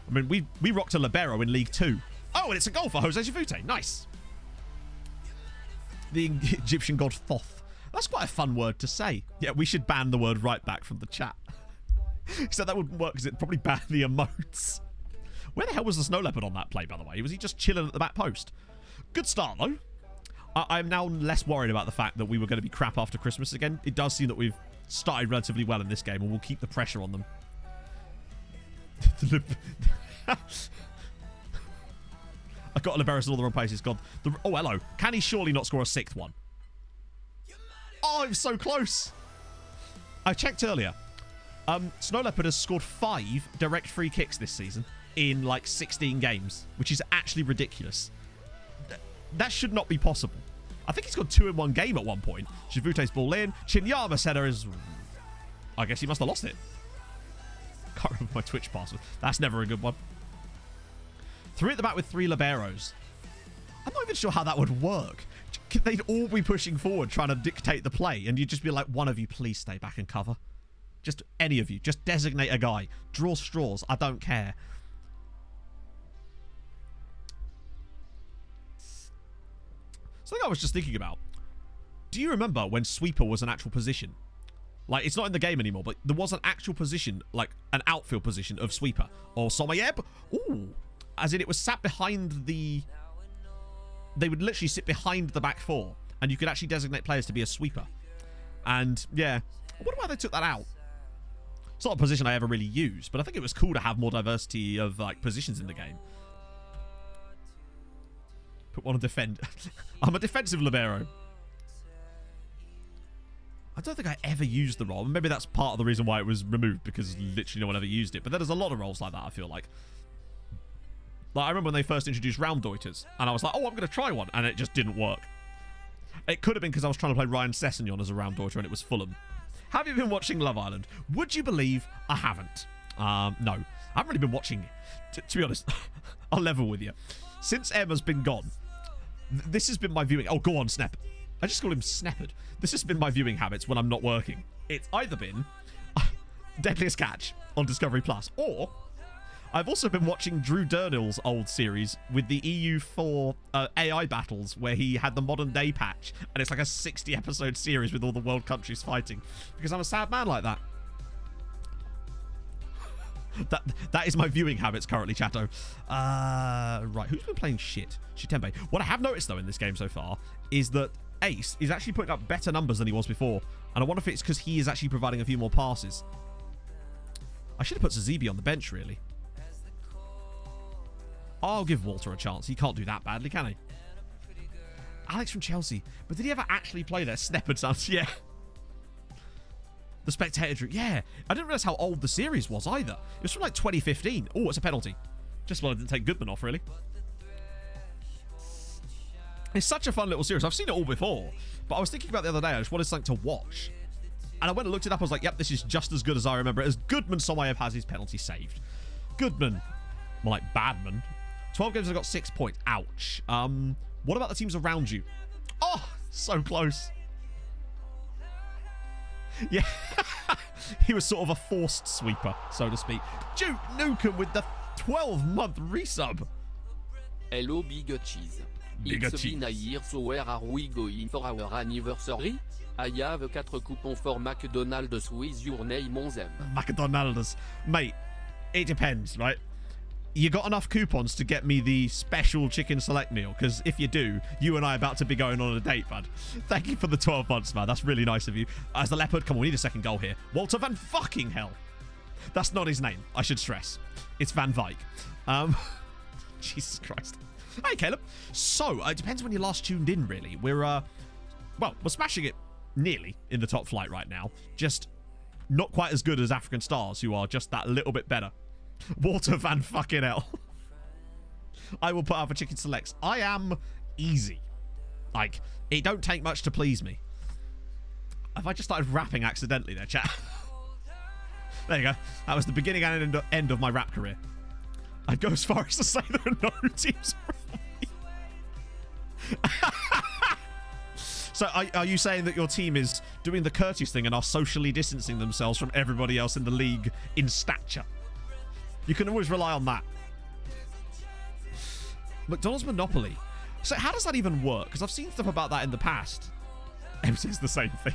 I mean, we rocked a libero in League 2. Oh, and it's a goal for Jose Chivute. Nice. The Egyptian god Thoth. That's quite a fun word to say. Yeah, we should ban the word right back from the chat. Except that wouldn't work because it'd probably ban the emotes. Where the hell was the snow leopard on that play, by the way? Was he just chilling at the back post? Good start, though. I'm now less worried about the fact that we were going to be crap after Christmas again. It does seem that we've started relatively well in this game, and we'll keep the pressure on them. I got Liberos in all the wrong places. God. Oh, hello. Can he surely not score a 6th one? Oh, it was so close. I checked earlier. Snow Leopard has scored 5 direct free kicks this season in like 16 games, which is actually ridiculous. That should not be possible. I think he's got 2 in one game at one point. Chivute's ball in. Chinyama's header is... I guess he must have lost it. Can't remember my Twitch password. That's never a good one. 3 at the back with 3 liberos. I'm not even sure how that would work. They'd all be pushing forward trying to dictate the play, and you'd just be like, one of you, please stay back and cover. Just any of you. Just designate a guy. Draw straws. I don't care. Something I was just thinking about. Do you remember when sweeper was an actual position? Like, it's not in the game anymore, but there was an actual position, like an outfield position of sweeper. Or Somayeb. Ooh. As in, it was sat behind the... They would literally sit behind the back 4, and you could actually designate players to be a sweeper. And, yeah. I wonder why they took that out. It's not a position I ever really used, but I think it was cool to have more diversity of, like, positions in the game. Put one on defend. I'm a defensive libero. I don't think I ever used the role. Maybe that's part of the reason why it was removed, because literally no one ever used it. But there's a lot of roles like that, I feel like. Like, I remember when they first introduced Rounddeuters, and I was like, oh, I'm going to try one, and it just didn't work. It could have been because I was trying to play Ryan Sessegnon as a Rounddeuter, and it was Fulham. Have you been watching Love Island? Would you believe I haven't? No. I haven't really been watching it. To be honest, I'll level with you. Since Emma's been gone, This has been my viewing... Oh, go on, Snap. I just call him Snappard. This has been my viewing habits when I'm not working. It's either been Deadliest Catch on Discovery Plus, or I've also been watching Drew Durnill's old series with the EU4 AI battles, where he had the modern day patch, and it's like a 60-episode series with all the world countries fighting. Because I'm a sad man like that. That is my viewing habits currently, chatto. Right, who's been playing shit? Shitembe. What I have noticed, though, in this game so far is that Ace is actually putting up better numbers than he was before. And I wonder if it's because he is actually providing a few more passes. I should have put Zazibi on the bench, really. I'll give Walter a chance. He can't do that badly, can he? Alex from Chelsea. But did he ever actually play there? Snappard sounds... Yeah. The Spectator. Yeah. I didn't realize how old the series was either. It was from like 2015. Oh, it's a penalty. Just well, I didn't take Goodman off, really. It's such a fun little series. I've seen it all before. But I was thinking about the other day, I just wanted something to watch. And I went and looked it up. I was like, yep, this is just as good as I remember it. As Goodman Somayev has his penalty saved. Goodman. More like Badman. 12 games, I got 6 points. Ouch. What about the teams around you? Oh, so close. Yeah. He was sort of a forced sweeper, so to speak. Duke Nukem with the 12-month resub. Hello, Big Cheese. It's been a year, so where are we going for our anniversary? I have 4 coupons for McDonald's with your name on them. McDonald's. Mate, it depends, right? You got enough coupons to get me the special chicken select meal? Because if you do, you and I are about to be going on a date, bud. Thank you for the 12 months, man. That's really nice of you. As the Leopard, come on, we need a second goal here. Walter Van fucking hell. That's not his name, I should stress. It's Van Vyk. Jesus Christ. Hey, Caleb. So, it depends when you last tuned in, really. We're smashing it nearly in the top flight right now. Just not quite as good as African Stars, who are just that little bit better. Walter Van fucking hell. I will put out for chicken selects. I am easy. Like, it don't take much to please me. Have I just started rapping accidentally there, chat? There you go. That was the beginning and end of my rap career. I'd go as far as to say there are no teams around me. So are you saying that your team is doing the courteous thing and are socially distancing themselves from everybody else in the league in stature? You can always rely on that. McDonald's Monopoly. So how does that even work? Because I've seen stuff about that in the past. MC's the same thing.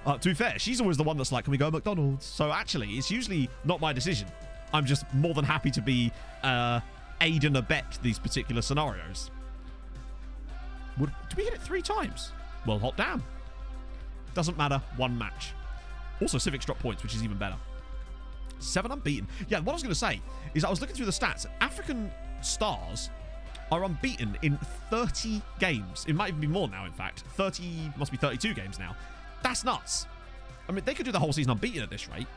To be fair, she's always the one that's like, can we go to McDonald's? So actually, it's usually not my decision. I'm just more than happy to be aid and abet these particular scenarios. Did we hit it 3 times? Well, hot damn. Doesn't matter. 1 match. Also, Civics drop points, which is even better. 7 unbeaten. Yeah, what I was going to say is I was looking through the stats. African Stars are unbeaten in 30 games. It might even be more now, in fact. 30, must be 32 games now. That's nuts. I mean, they could do the whole season unbeaten at this rate.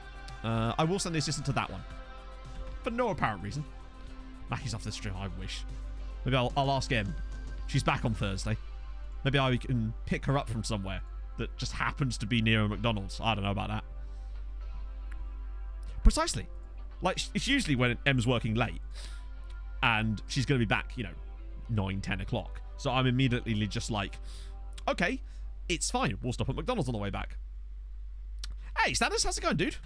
I will send the assistant to that one. For no apparent reason. Mackie's off the stream, I wish. Maybe I'll ask Em. She's back on Thursday. Maybe I can pick her up from somewhere that just happens to be near a McDonald's. I don't know about that. Precisely. Like, it's usually when Em's working late and she's going to be back, 9, 10 o'clock. So I'm immediately just like, okay, it's fine. We'll stop at McDonald's on the way back. Hey, Stannis, how's it going, dude?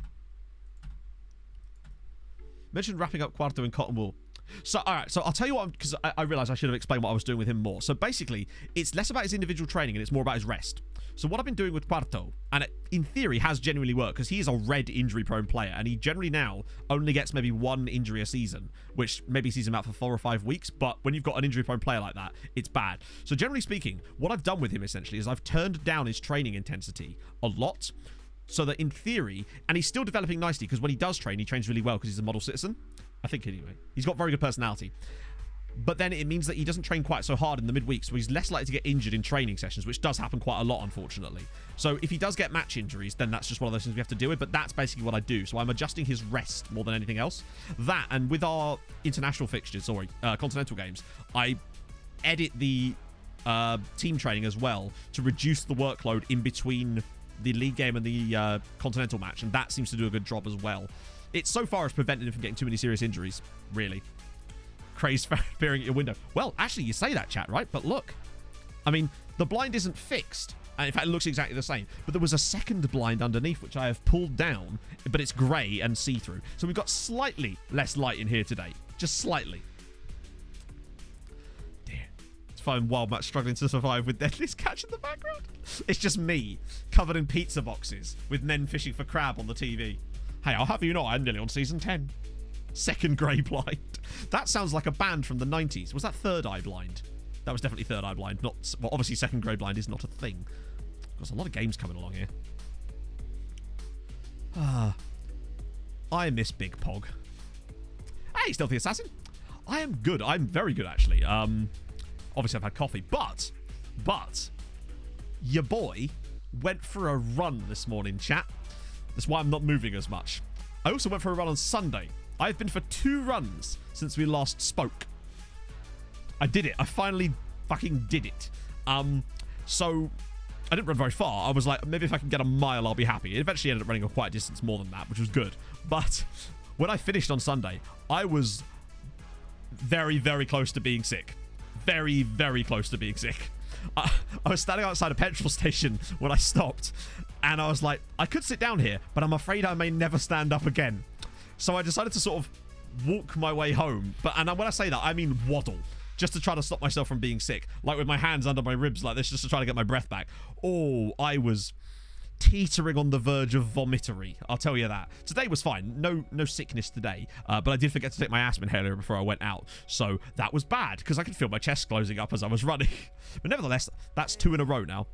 Mentioned wrapping up Quarto in cotton wool. So, all right. So I'll tell you what, because I realized I should have explained what I was doing with him more. So basically, it's less about his individual training and it's more about his rest. So what I've been doing with Quarto, and it, in theory, has genuinely worked, because he is a red injury-prone player, and he generally now only gets maybe 1 injury a season, which maybe sees him out for 4 or 5 weeks, but when you've got an injury-prone player like that, it's bad. So generally speaking, what I've done with him, essentially, is I've turned down his training intensity a lot, so that in theory, and he's still developing nicely, because when he does train, he trains really well, because he's a model citizen. I think, anyway. He's got very good personality. But then it means that he doesn't train quite so hard in the midweek, so he's less likely to get injured in training sessions, which does happen quite a lot, unfortunately. So if he does get match injuries, then that's just one of those things we have to deal with, but that's basically what I do. So I'm adjusting his rest more than anything else. That, and with our international fixtures, continental games, I edit the team training as well to reduce the workload in between the league game and the continental match, and that seems to do a good job as well. It so far has prevented him from getting too many serious injuries, really. crazed peering at your window. Well, actually, you say that, chat, right? But look. I mean, the blind isn't fixed. And in fact, it looks exactly the same. But there was a second blind underneath, which I have pulled down, but it's grey and see-through. So we've got slightly less light in here today. Just slightly. Dear. It's fine, Wild Matt struggling to survive with Deadliest Catch in the background. It's just me, covered in pizza boxes, with men fishing for crab on the TV. Hey, I'll have you know, I'm nearly on season 10. Second grey blind. That sounds like a band from the 90s. Was that Third Eye Blind? That was definitely Third Eye Blind. Not, well, obviously second grey blind is not a thing. There's a lot of games coming along here. I miss Big Pog. Hey, Stealthy Assassin. I am good. I'm very good, actually. Obviously, I've had coffee. But, your boy went for a run this morning, chat. That's why I'm not moving as much. I also went for a run on Sunday. I've been for 2 runs since we last spoke. I did it. I finally fucking did it. So I didn't run very far. I was like, maybe if I can get a mile, I'll be happy. It eventually ended up running a quite distance more than that, which was good. But when I finished on Sunday, I was very, very close to being sick. Very, very close to being sick. I was standing outside a petrol station when I stopped, and I was like, I could sit down here, but I'm afraid I may never stand up again. So I decided to sort of walk my way home. And when I say that, I mean waddle. Just to try to stop myself from being sick. Like with my hands under my ribs like this, just to try to get my breath back. Oh, I was teetering on the verge of vomitery. I'll tell you that. Today was fine. No sickness today. But I did forget to take my asthma inhaler before I went out. So that was bad, because I could feel my chest closing up as I was running. But nevertheless, that's 2 in a row now.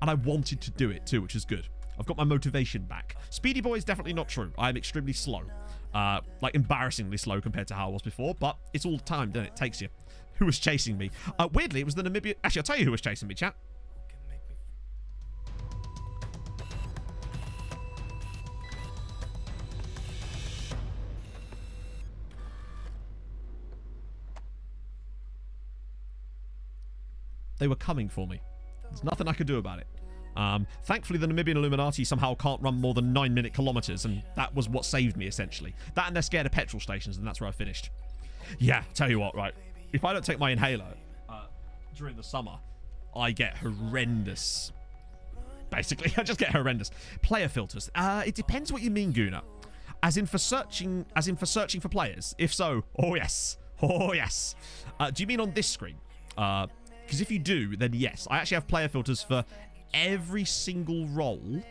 And I wanted to do it too, which is good. I've got my motivation back. Speedy boy is definitely not true. I am extremely slow. Like embarrassingly slow compared to how I was before. But it's all the time, doesn't it? It takes you. Who was chasing me? Weirdly, it was the Namibia... Actually, I'll tell you who was chasing me, chat. They were coming for me. There's nothing I could do about it. Thankfully, the Namibian Illuminati somehow can't run more than 9-minute kilometers, and that was what saved me, essentially. That and they're scared of petrol stations, and that's where I finished. Yeah, tell you what, right. If I don't take my inhaler during the summer, I get horrendous. Basically, I just get horrendous. Player filters. It depends what you mean, Guna. As in for searching for players? If so, oh yes. Oh yes. Do you mean on this screen? Because if you do, then yes. I actually have player filters for every single role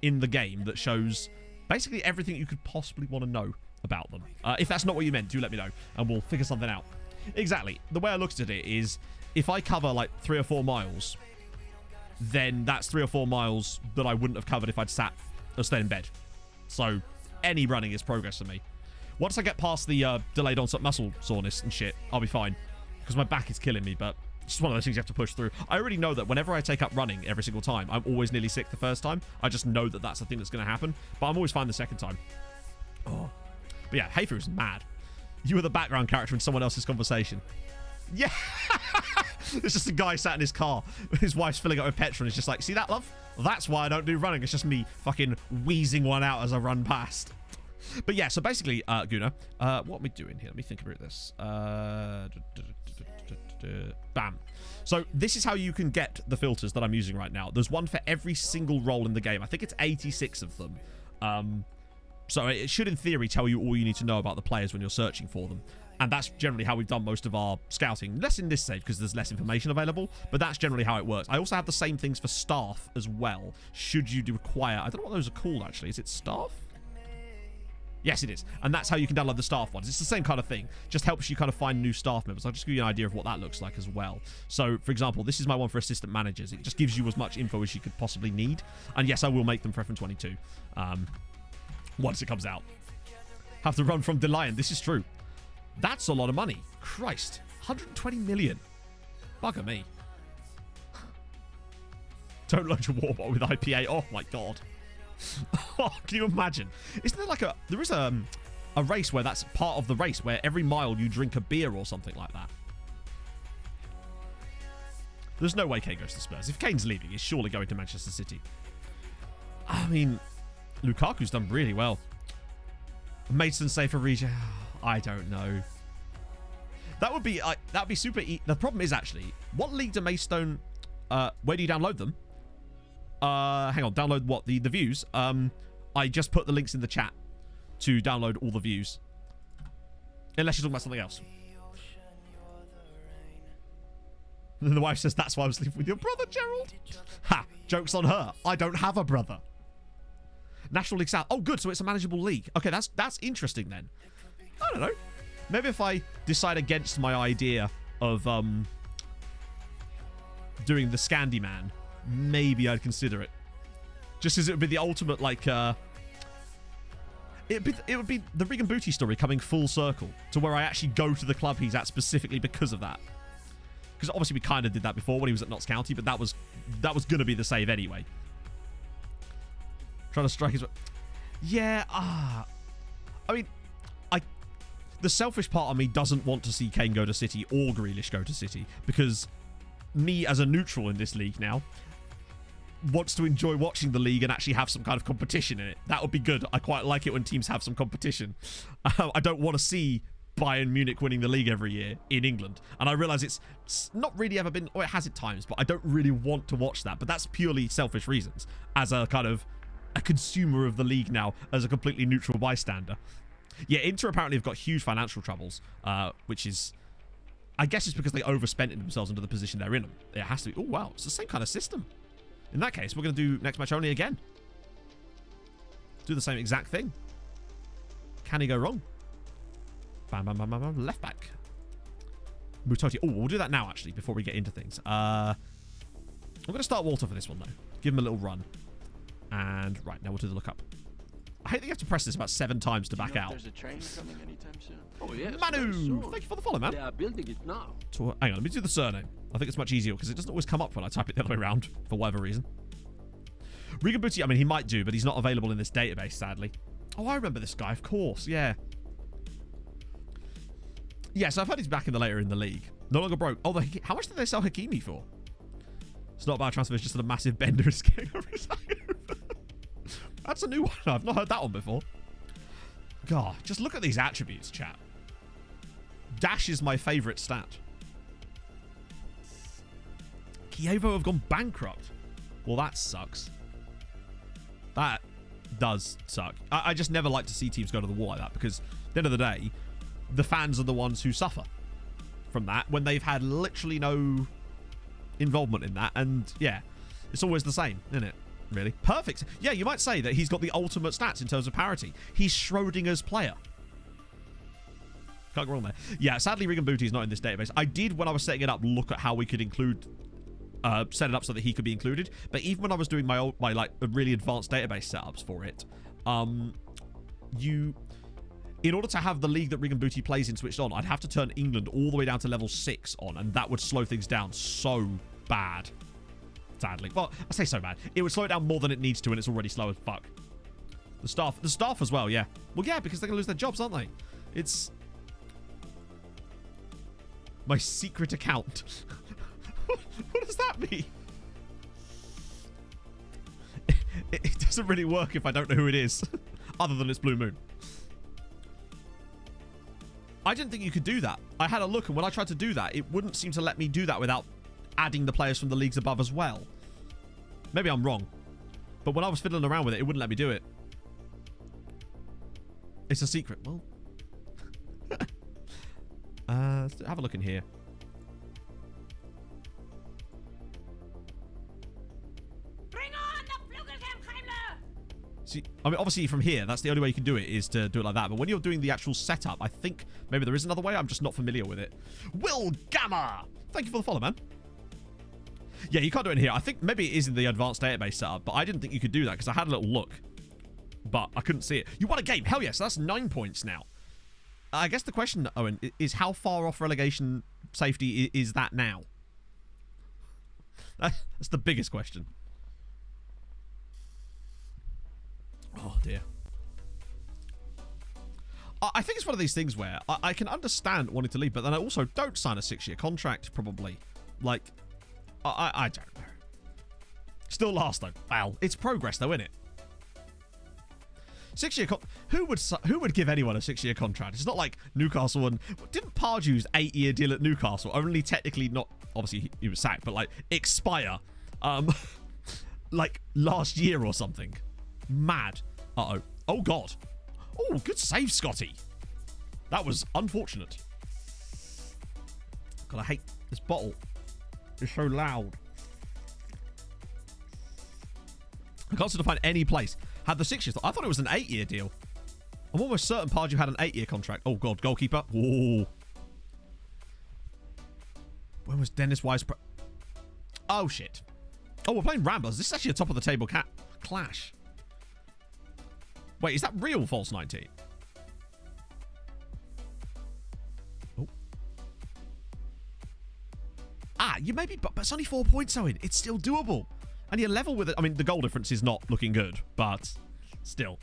in the game that shows basically everything you could possibly want to know about them. If that's not what you meant, do let me know, and we'll figure something out. Exactly. The way I looked at it is, if I cover like 3 or 4 miles, then that's 3 or 4 miles that I wouldn't have covered if I'd sat or stayed in bed. So any running is progress for me. Once I get past the delayed onset muscle soreness and shit, I'll be fine, because my back is killing me, but it's just one of those things you have to push through. I already know that whenever I take up running every single time, I'm always nearly sick the first time. I just know that that's the thing that's going to happen, but I'm always fine the second time. Oh. But yeah, Hayfru's mad. You were the background character in someone else's conversation. Yeah. It's just a guy sat in his car. His wife's filling up with petrol, and it's just like, see that, love? Well, that's why I don't do running. It's just me fucking wheezing one out as I run past. But yeah, so basically, Guna, what are we doing here? Let me think about this. Bam. So this is how you can get the filters that I'm using right now. There's one for every single role in the game. I think it's 86 of them. So it should, in theory, tell you all you need to know about the players when you're searching for them. And that's generally how we've done most of our scouting. Less in this save because there's less information available, but that's generally how it works. I also have the same things for staff as well, should you require... I don't know what those are called, actually. Is it staff? Yes, it is. And that's how you can download the staff ones. It's the same kind of thing. Just helps you kind of find new staff members. I'll just give you an idea of what that looks like as well. So, for example, this is my one for assistant managers. It just gives you as much info as you could possibly need. And yes, I will make them for FM22. Once it comes out. Have to run from Deliant. This is true. That's a lot of money. Christ. 120 million. Bugger me. Don't load your warbot with IPA. Oh my god. Oh, can you imagine? Isn't there like there is a race where that's part of the race, where every mile you drink a beer or something like that? There's no way Kane goes to Spurs. If Kane's leaving, he's surely going to Manchester City. I mean, Lukaku's done really well. Maidstone safe for region. I don't know. That would be super. The problem is actually, what leagues are Maystone? Where do you download them? Hang on, download what? The views. I just put the links in the chat to download all the views. Unless you're talking about something else. And the wife says, that's why I'm sleeping with your brother, Gerald. Ha! Joke's on her. I don't have a brother. National League South. Oh, good. So it's a manageable league. Okay, that's interesting then. I don't know. Maybe if I decide against my idea of doing the Scandyman, maybe I'd consider it. Just as it would be the ultimate, like, it would be the Regan Booty story coming full circle to where I actually go to the club he's at specifically because of that. Because obviously we kind of did that before when he was at Notts County, but that was going to be the save anyway. Trying to strike his... Yeah, I mean, the selfish part of me doesn't want to see Kane go to City or Grealish go to City, because me as a neutral in this league now wants to enjoy watching the league and actually have some kind of competition in it. That would be good. I quite like it when teams have some competition. I don't want to see Bayern Munich winning the league every year in England. And I realise it's not really ever been... Or it has at times, but I don't really want to watch that. But that's purely selfish reasons. As a kind of a consumer of the league now, as a completely neutral bystander. Yeah, Inter apparently have got huge financial troubles, which is... I guess it's because they overspent themselves into the position they're in. It has to be... Oh, wow. It's the same kind of system. In that case, we're going to do next match only again. Do the same exact thing. Can he go wrong? Bam, bam, bam, bam, bam. Left back. Mutoti. Oh, we'll do that now, actually, before we get into things. I'm going to start Walter for this one, though. Give him a little run. And, right, now we'll do the look up. I hate that you have to press this about 7 times to back out. There's a train coming anytime soon. Oh, yes. Manu! Thank you for the follow, man. They are building it now. So, hang on, let me do the surname. I think it's much easier because it doesn't always come up when I type it the other way around, for whatever reason. Regan Booty, I mean, he might do, but he's not available in this database, sadly. Oh, I remember this guy, of course, yeah. Yeah, so I've heard he's back later in the league. No longer broke. Oh, how much did they sell Hakimi for? It's not about transfer, it's just a massive bender is getting over his That's a new one. I've not heard that one before. God, just look at these attributes, chat. Dash is my favourite stat. Kievo have gone bankrupt. Well, that sucks. That does suck. I just never like to see teams go to the wall like that because at the end of the day, the fans are the ones who suffer from that when they've had literally no involvement in that. And yeah, it's always the same, isn't it? Really? Perfect. Yeah, you might say that he's got the ultimate stats in terms of parity. He's Schrodinger's player. Can't go wrong there. Yeah, sadly, Regan Booty is not in this database. I did, when I was setting it up, look at how we could include... set it up so that he could be included. But even when I was doing my like really advanced database setups for it, in order to have the league that Regan Booty plays in switched on, I'd have to turn England all the way down to level 6 on, and that would slow things down so bad. Sadly. Well, I say so bad. It would slow it down more than it needs to, and it's already slow as fuck. The staff as well, yeah. Well, yeah, because they're going to lose their jobs, aren't they? It's... my secret account. What does that mean? It doesn't really work if I don't know who it is. Other than it's Blue Moon. I didn't think you could do that. I had a look, and when I tried to do that, it wouldn't seem to let me do that without adding the players from the leagues above as well. Maybe I'm wrong. But when I was fiddling around with it, it wouldn't let me do it. It's a secret. Well... let's have a look in here. See, I mean, obviously from here, that's the only way you can do it, is to do it like that. But when you're doing the actual setup, I think maybe there is another way. I'm just not familiar with it. Will Gamma! Thank you for the follow, man. Yeah, you can't do it in here. I think maybe it is in the advanced database setup, but I didn't think you could do that because I had a little look. But I couldn't see it. You won a game. Hell yes, so that's 9 points now. I guess the question, Owen, is how far off relegation safety is that now? That's the biggest question. Oh, dear. I think it's one of these things where I can understand wanting to leave, but then I also don't sign a 6-year contract, probably. Like, I don't know. Still last, though. Well, it's progress, though, isn't it? 6-year who would give anyone a 6-year contract? It's not like Newcastle and didn't Pardew's 8-year deal at Newcastle only technically not obviously he was sacked, but like expire like last year or something. Mad. Uh-oh. Oh god. Oh, good save, Scotty. That was unfortunate. God, I hate this bottle. It's so loud. I can't seem to find any place. Had the 6 years. I thought it was an 8-year deal. I'm almost certain Pardew had an 8-year contract. Oh, God. Goalkeeper. Whoa. When was Dennis Wise? Oh, shit. Oh, we're playing Ramblers. This is actually a top of the table clash. Wait, is that real false 19? Oh. Ah, you maybe, but it's only 4 points, Owen. It's still doable. And you're level with it. I mean, the goal difference is not looking good, but still.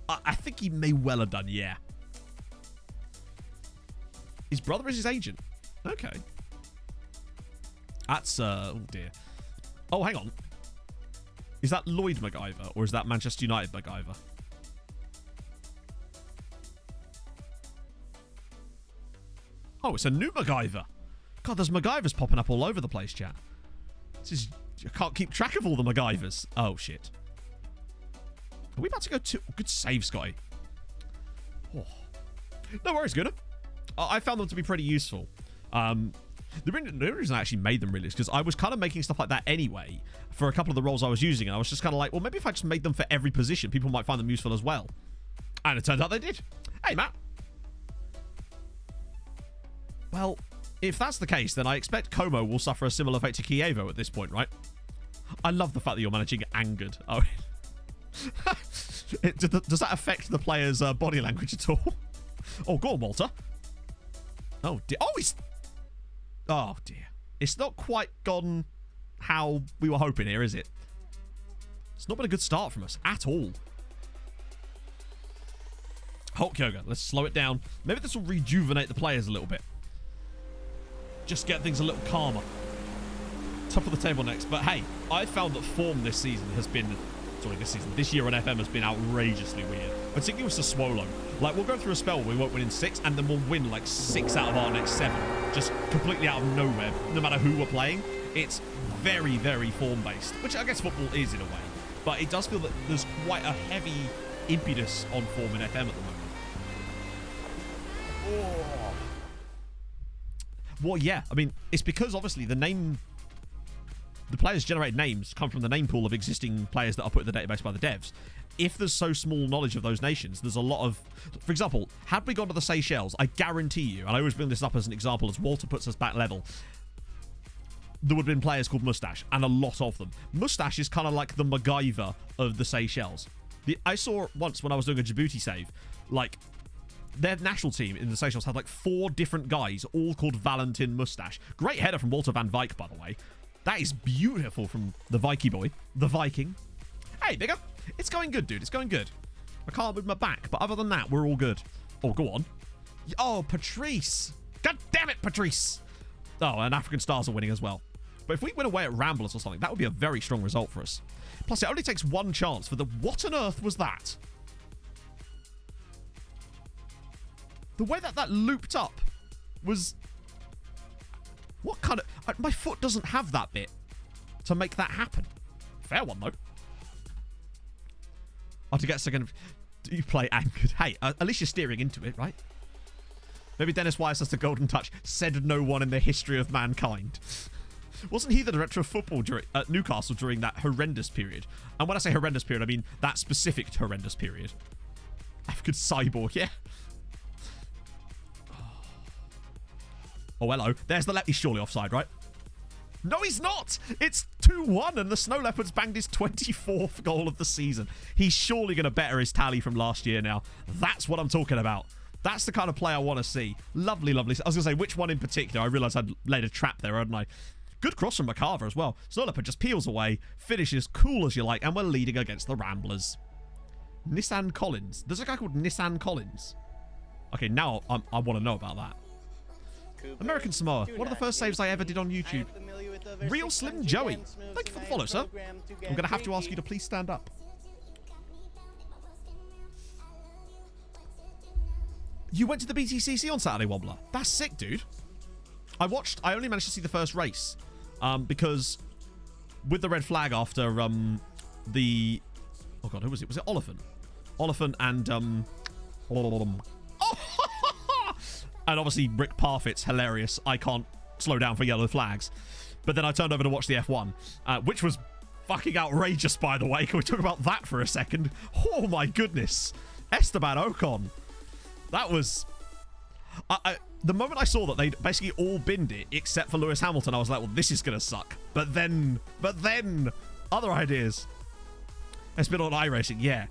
I think he may well have done, yeah. His brother is his agent. Okay. That's, oh dear. Oh, hang on. Is that Lloyd MacGyver, or is that Manchester United MacGyver? Oh, it's a new MacGyver. God, there's MacGyvers popping up all over the place, chat. I can't keep track of all the MacGyvers. Oh, shit. Are we about to go to... Good save, Scotty. Oh. No worries, Gunnar. I found them to be pretty useful. The reason I actually made them really is because I was kind of making stuff like that anyway for a couple of the roles I was using. And I was just kind of like, well, maybe if I just made them for every position, people might find them useful as well. And it turns out they did. Hey, Matt. Well... If that's the case, then I expect Como will suffer a similar fate to Kievo at this point, right? I love the fact that you're managing angered. Oh, does that affect the player's body language at all? Oh, go on, Walter. Oh, dear. Oh, oh, dear. It's not quite gone how we were hoping here, is it? It's not been a good start from us at all. Hulk Yoga. Let's slow it down. Maybe this will rejuvenate the players a little bit. Just get things a little calmer. Top of the table next. But hey, I found that form this season has been... Sorry, this year on FM has been outrageously weird. Particularly with Sassuolo. Like, we'll go through a spell where we won't win in 6, and then we'll win like 6 out of our next 7. Just completely out of nowhere, no matter who we're playing. It's very, very form-based, which I guess football is in a way. But it does feel that there's quite a heavy impetus on form in FM at the moment. Oh. Well, yeah. I mean, it's because obviously the players' generated names come from the name pool of existing players that are put in the database by the devs. If there's so small knowledge of those nations, there's a lot of... For example, had we gone to the Seychelles, I guarantee you, and I always bring this up as an example as Walter puts us back level, there would have been players called Moustache, and a lot of them. Moustache is kind of like the MacGyver of the Seychelles. I saw once when I was doing a Djibouti save, like... Their national team in the Seychelles had like 4 different guys, all called Valentin Moustache. Great header from Walter van Wyk, by the way. That is beautiful from the Viking boy. The Viking. Hey, bigger. It's going good, dude. It's going good. I can't move my back, but other than that, we're all good. Oh, go on. Oh, Patrice. God damn it, Patrice. Oh, and African Stars are winning as well. But if we win away at Ramblers or something, that would be a very strong result for us. Plus, it only takes 1 chance for the... What on earth was that? The way that looped up was... What kind of... My foot doesn't have that bit to make that happen. Fair one, though. Oh, to get second... Do you play anchored? Hey, at least you're steering into it, right? Maybe Dennis Wise has the golden touch. Said no one in the history of mankind. Wasn't he the director of football at Newcastle during that horrendous period? And when I say horrendous period, I mean that specific horrendous period. African Cyborg, yeah. Oh, hello. There's the left. He's surely offside, right? No, he's not. It's 2-1, and the Snow Leopards banged his 24th goal of the season. He's surely going to better his tally from last year now. That's what I'm talking about. That's the kind of play I want to see. Lovely, lovely. I was going to say, which one in particular? I realised I'd laid a trap there, hadn't I? Good cross from McCarver as well. Snow Leopard just peels away, finishes cool as you like, and we're leading against the Ramblers. Nissan Collins. There's a guy called Nissan Collins. Okay, now I want to know about that. American Samoa. One of the first saves I ever did on YouTube. Real Slim Joey. Thank you for the follow, sir. I'm going to have to ask you to please stand up. You went to the BTCC on Saturday, Wobbler. That's sick, dude. I only managed to see the first race because with the red flag after the... Oh, God, who was it? Was it Oliphant? Oliphant and... and obviously Rick Parfitt's hilarious. I can't slow down for yellow flags. But then I turned over to watch the F1, which was fucking outrageous, by the way. Can we talk about that for a second? Oh, my goodness. Esteban Ocon. That was... the moment I saw that they'd basically all binned it, except for Lewis Hamilton, I was like, well, this is going to suck. But then, other ideas. It's been on iRacing, yeah.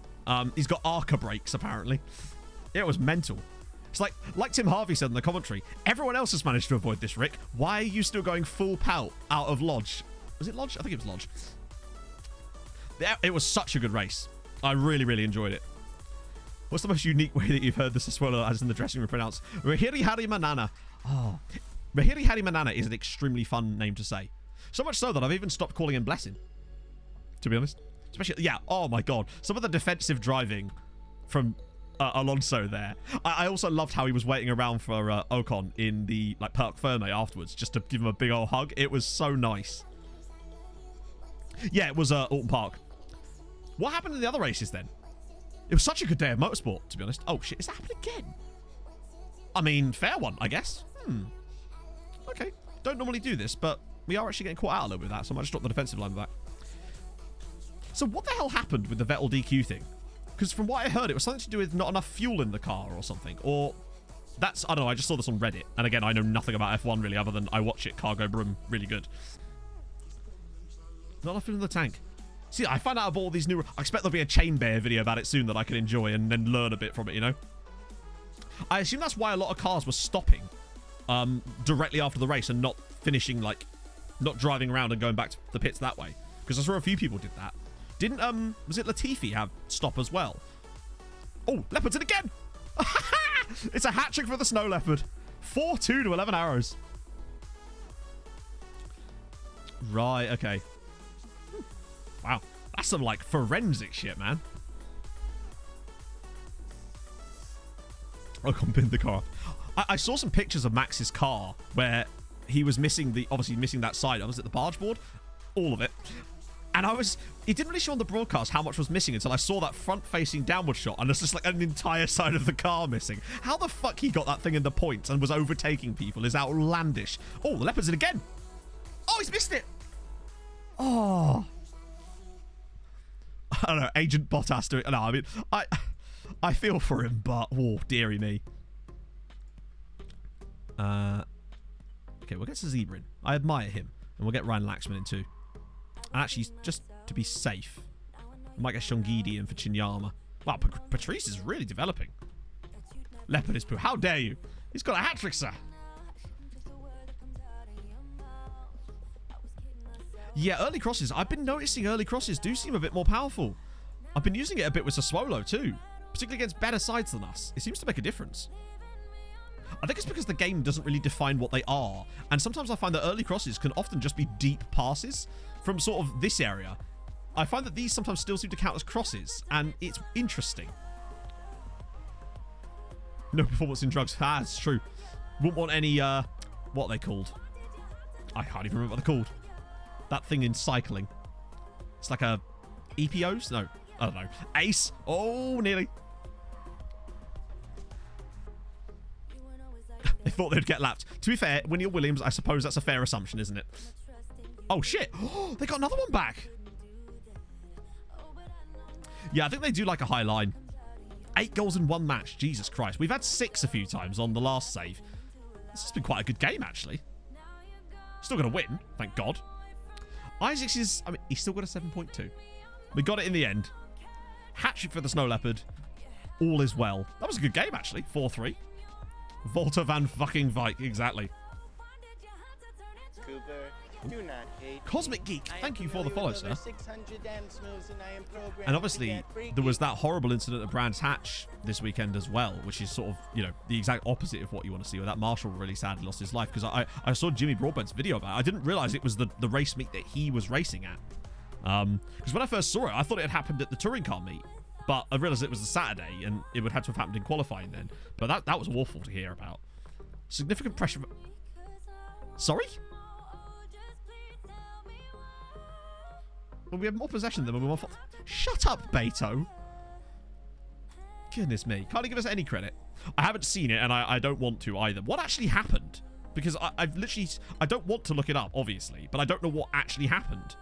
He's got ARCA brakes, apparently. It was mental. It's like Tim Harvey said in the commentary, everyone else has managed to avoid this, Rick. Why are you still going full pout out of Lodge? Was it Lodge? I think it was Lodge. It was such a good race. I really, really enjoyed it. What's the most unique way that you've heard the Sassuolo as in the dressing room pronounced? Rahiri Hari Manana. Oh, Rahiri Hari Manana is an extremely fun name to say. So much so that I've even stopped calling him Blessing. To be honest. Especially, yeah, oh my God. Some of the defensive driving from Alonso there. I also loved how he was waiting around for Ocon in the Parc Ferme afterwards just to give him a big old hug. It was so nice. Yeah, it was Alton Park. What happened in the other races then? It was such a good day of motorsport, to be honest. Oh, shit. Is that happening again? I mean, fair one, I guess. Okay. Don't normally do this, but we are actually getting caught out a little bit of that, so I might just drop the defensive line back. So what the hell happened with the Vettel DQ thing? Because from what I heard, it was something to do with not enough fuel in the car or something. Or that's... I don't know. I just saw this on Reddit. And again, I know nothing about F1 really, other than I watch it. Cargo Broom. Really good. Not enough fuel in the tank. See, I find out about all these new... I expect there'll be a Chain Bear video about it soon that I can enjoy and then learn a bit from it, you know? I assume that's why a lot of cars were stopping directly after the race and not finishing, not driving around and going back to the pits that way. Because I saw a few people did that. Didn't, was it Latifi have stop as well? Oh, Leopard's in again! It's a hat trick for the Snow Leopard. 4-2 to 11 arrows. Right, okay. Wow, that's some forensic shit, man. Ocon pinned the car. I saw some pictures of Max's car where he was missing obviously missing that side. Was it the barge board? All of it. And it didn't really show on the broadcast how much was missing until I saw that front-facing downward shot, and there's just an entire side of the car missing. How the fuck he got that thing in the points and was overtaking people is outlandish. Oh, the Leopard's in again. Oh, he's missed it. Oh. I don't know, Agent Bottas doing... No, I mean, I feel for him, but... Oh, dearie me. Okay, we'll get Zebra in. I admire him. And we'll get Ryan Laxman in too. And actually, just to be safe, we might get Shongidi in for Chinyama. Wow, Patrice is really developing. Leopard is poo. How dare you? He's got a hat-trick, sir. Yeah, early crosses. I've been noticing early crosses do seem a bit more powerful. I've been using it a bit with Sassuolo too, particularly against better sides than us. It seems to make a difference. I think it's because the game doesn't really define what they are, and sometimes I find that early crosses can often just be deep passes from sort of this area. I find that these sometimes still seem to count as crosses, and it's interesting. No performance in drugs. Ah, it's true. Wouldn't want any, what are they called? I can't even remember what they're called. That thing in cycling. It's like a EPOs? No, I don't know. ACE? Oh, nearly. They thought they'd get lapped. To be fair, when you're Williams, I suppose that's a fair assumption, isn't it? Oh, shit. Oh, they got another one back. Yeah, I think they do like a high line. 8 goals in 1 match. Jesus Christ. We've had 6 a few times on the last save. This has been quite a good game, actually. Still going to win, thank God. Isaacs is... I mean, he's still got a 7.2. We got it in the end. Hat-trick for the Snow Leopard. All is well. That was a good game, actually. 4-3. Volta van fucking Vike, exactly. Cooper, do not hate Cosmic Geek, thank you for the follow, sir. 600 dance moves and I am programmed And obviously, to get freaky. there was that horrible incident at Brands Hatch this weekend as well, which is sort of, you know, the exact opposite of what you want to see, where that Marshall really sadly lost his life. Because I saw Jimmy Broadbent's video about it. I didn't realize it was the race meet that he was racing at. Because when I first saw it, I thought it had happened at the touring car meet. But I realised it was a Saturday, and it would have to have happened in qualifying then. But that was awful to hear about. Significant pressure. Sorry? Well, we have more possession than when we won. Shut up, Beto. Goodness me. Can't he give us any credit? I haven't seen it, and I don't want to either. What actually happened? Because I've literally... I don't want to look it up, obviously, but I don't know what actually happened.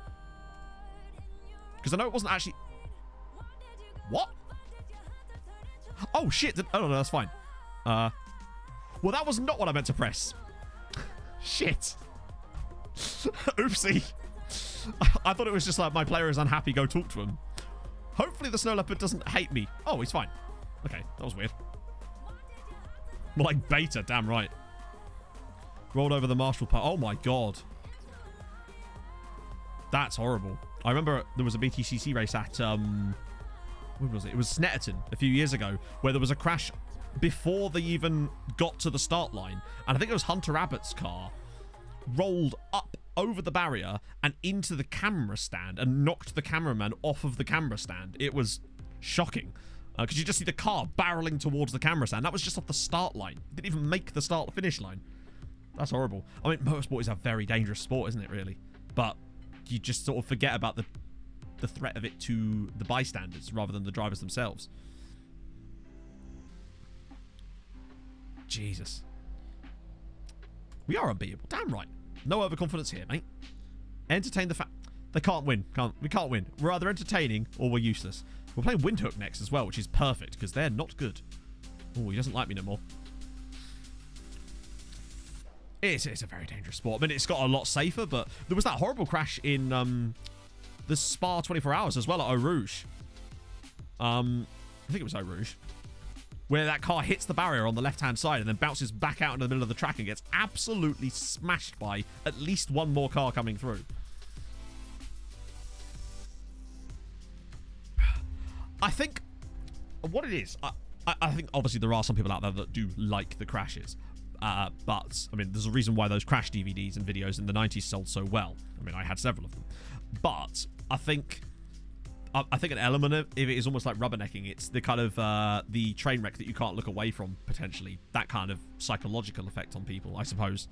Because I know it wasn't actually... What? Oh, shit. Oh, no, that's fine. Well, that was not what I meant to press. Shit. Oopsie. I thought it was just like, my player is unhappy, go talk to him. Hopefully the snow leopard doesn't hate me. Oh, he's fine. Okay, that was weird. More like beta, damn right. Rolled over the Marshall part. Oh my god. That's horrible. I remember there was a BTCC race at, when was it? It was Snetterton a few years ago, where there was a crash before they even got to the start line. And I think it was Hunter Abbott's car rolled up over the barrier and into the camera stand and knocked the cameraman off of the camera stand. It was shocking. Because you just see the car barreling towards the camera stand. That was just off the start line. It didn't even make the start-finish line. That's horrible. I mean, motorsport is a very dangerous sport, isn't it, really? But you just sort of forget about the threat of it to the bystanders rather than the drivers themselves. Jesus. We are unbeatable. Damn right. No overconfidence here, mate. Entertain the fact... They can't win. We can't win. We're either entertaining or we're useless. We're playing Windhoek next as well, which is perfect, because they're not good. Oh, he doesn't like me no more. It's a very dangerous sport. I mean, it's got a lot safer, but there was that horrible crash in the Spa 24 Hours as well at Eau Rouge. I think it was Eau Rouge. Where that car hits the barrier on the left-hand side and then bounces back out into the middle of the track and gets absolutely smashed by at least one more car coming through. I think what it is, I think obviously there are some people out there that do like the crashes. But, I mean, there's a reason why those crash DVDs and videos in the 90s sold so well. I mean, I had several of them. But I think an element of it is almost like rubbernecking. It's the kind of the train wreck that you can't look away from, potentially. That kind of psychological effect on people, I suppose.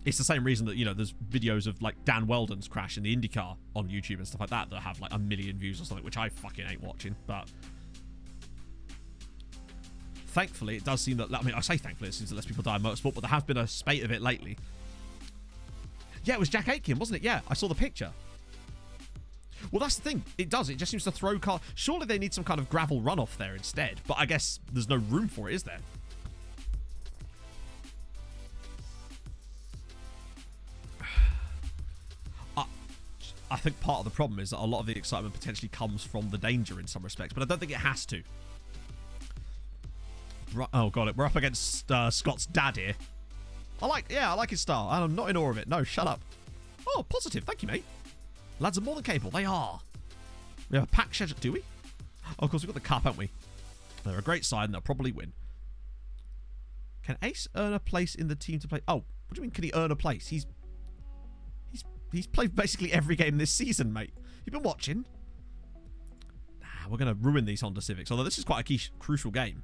It's the same reason that, you know, there's videos of, like, Dan Weldon's crash in the IndyCar on YouTube and stuff like that that have, like, 1 million views or something, which I fucking ain't watching, but... Thankfully, it does seem that... I mean, I say thankfully, it seems that less people die in motorsport, but there has been a spate of it lately. Yeah, it was Jack Aitken, wasn't it? Yeah, I saw the picture. Well, that's the thing. It does. It just seems to throw cars... Surely they need some kind of gravel runoff there instead, but I guess there's no room for it, is there? I think part of the problem is that a lot of the excitement potentially comes from the danger in some respects, but I don't think it has to. Oh, got it. We're up against Scott's dad here. I like his style, and I'm not in awe of it. No, shut up. Oh, positive. Thank you, mate. Lads are more than capable. They are. We have a pack schedule. Do we? Oh, of course, we've got the cup, haven't we? They're a great side, and they'll probably win. Can Ace earn a place in the team to play? Oh, what do you mean, can he earn a place? He's played basically every game this season, mate. You've been watching? Nah, we're going to ruin these Honda Civics, although this is quite a crucial game.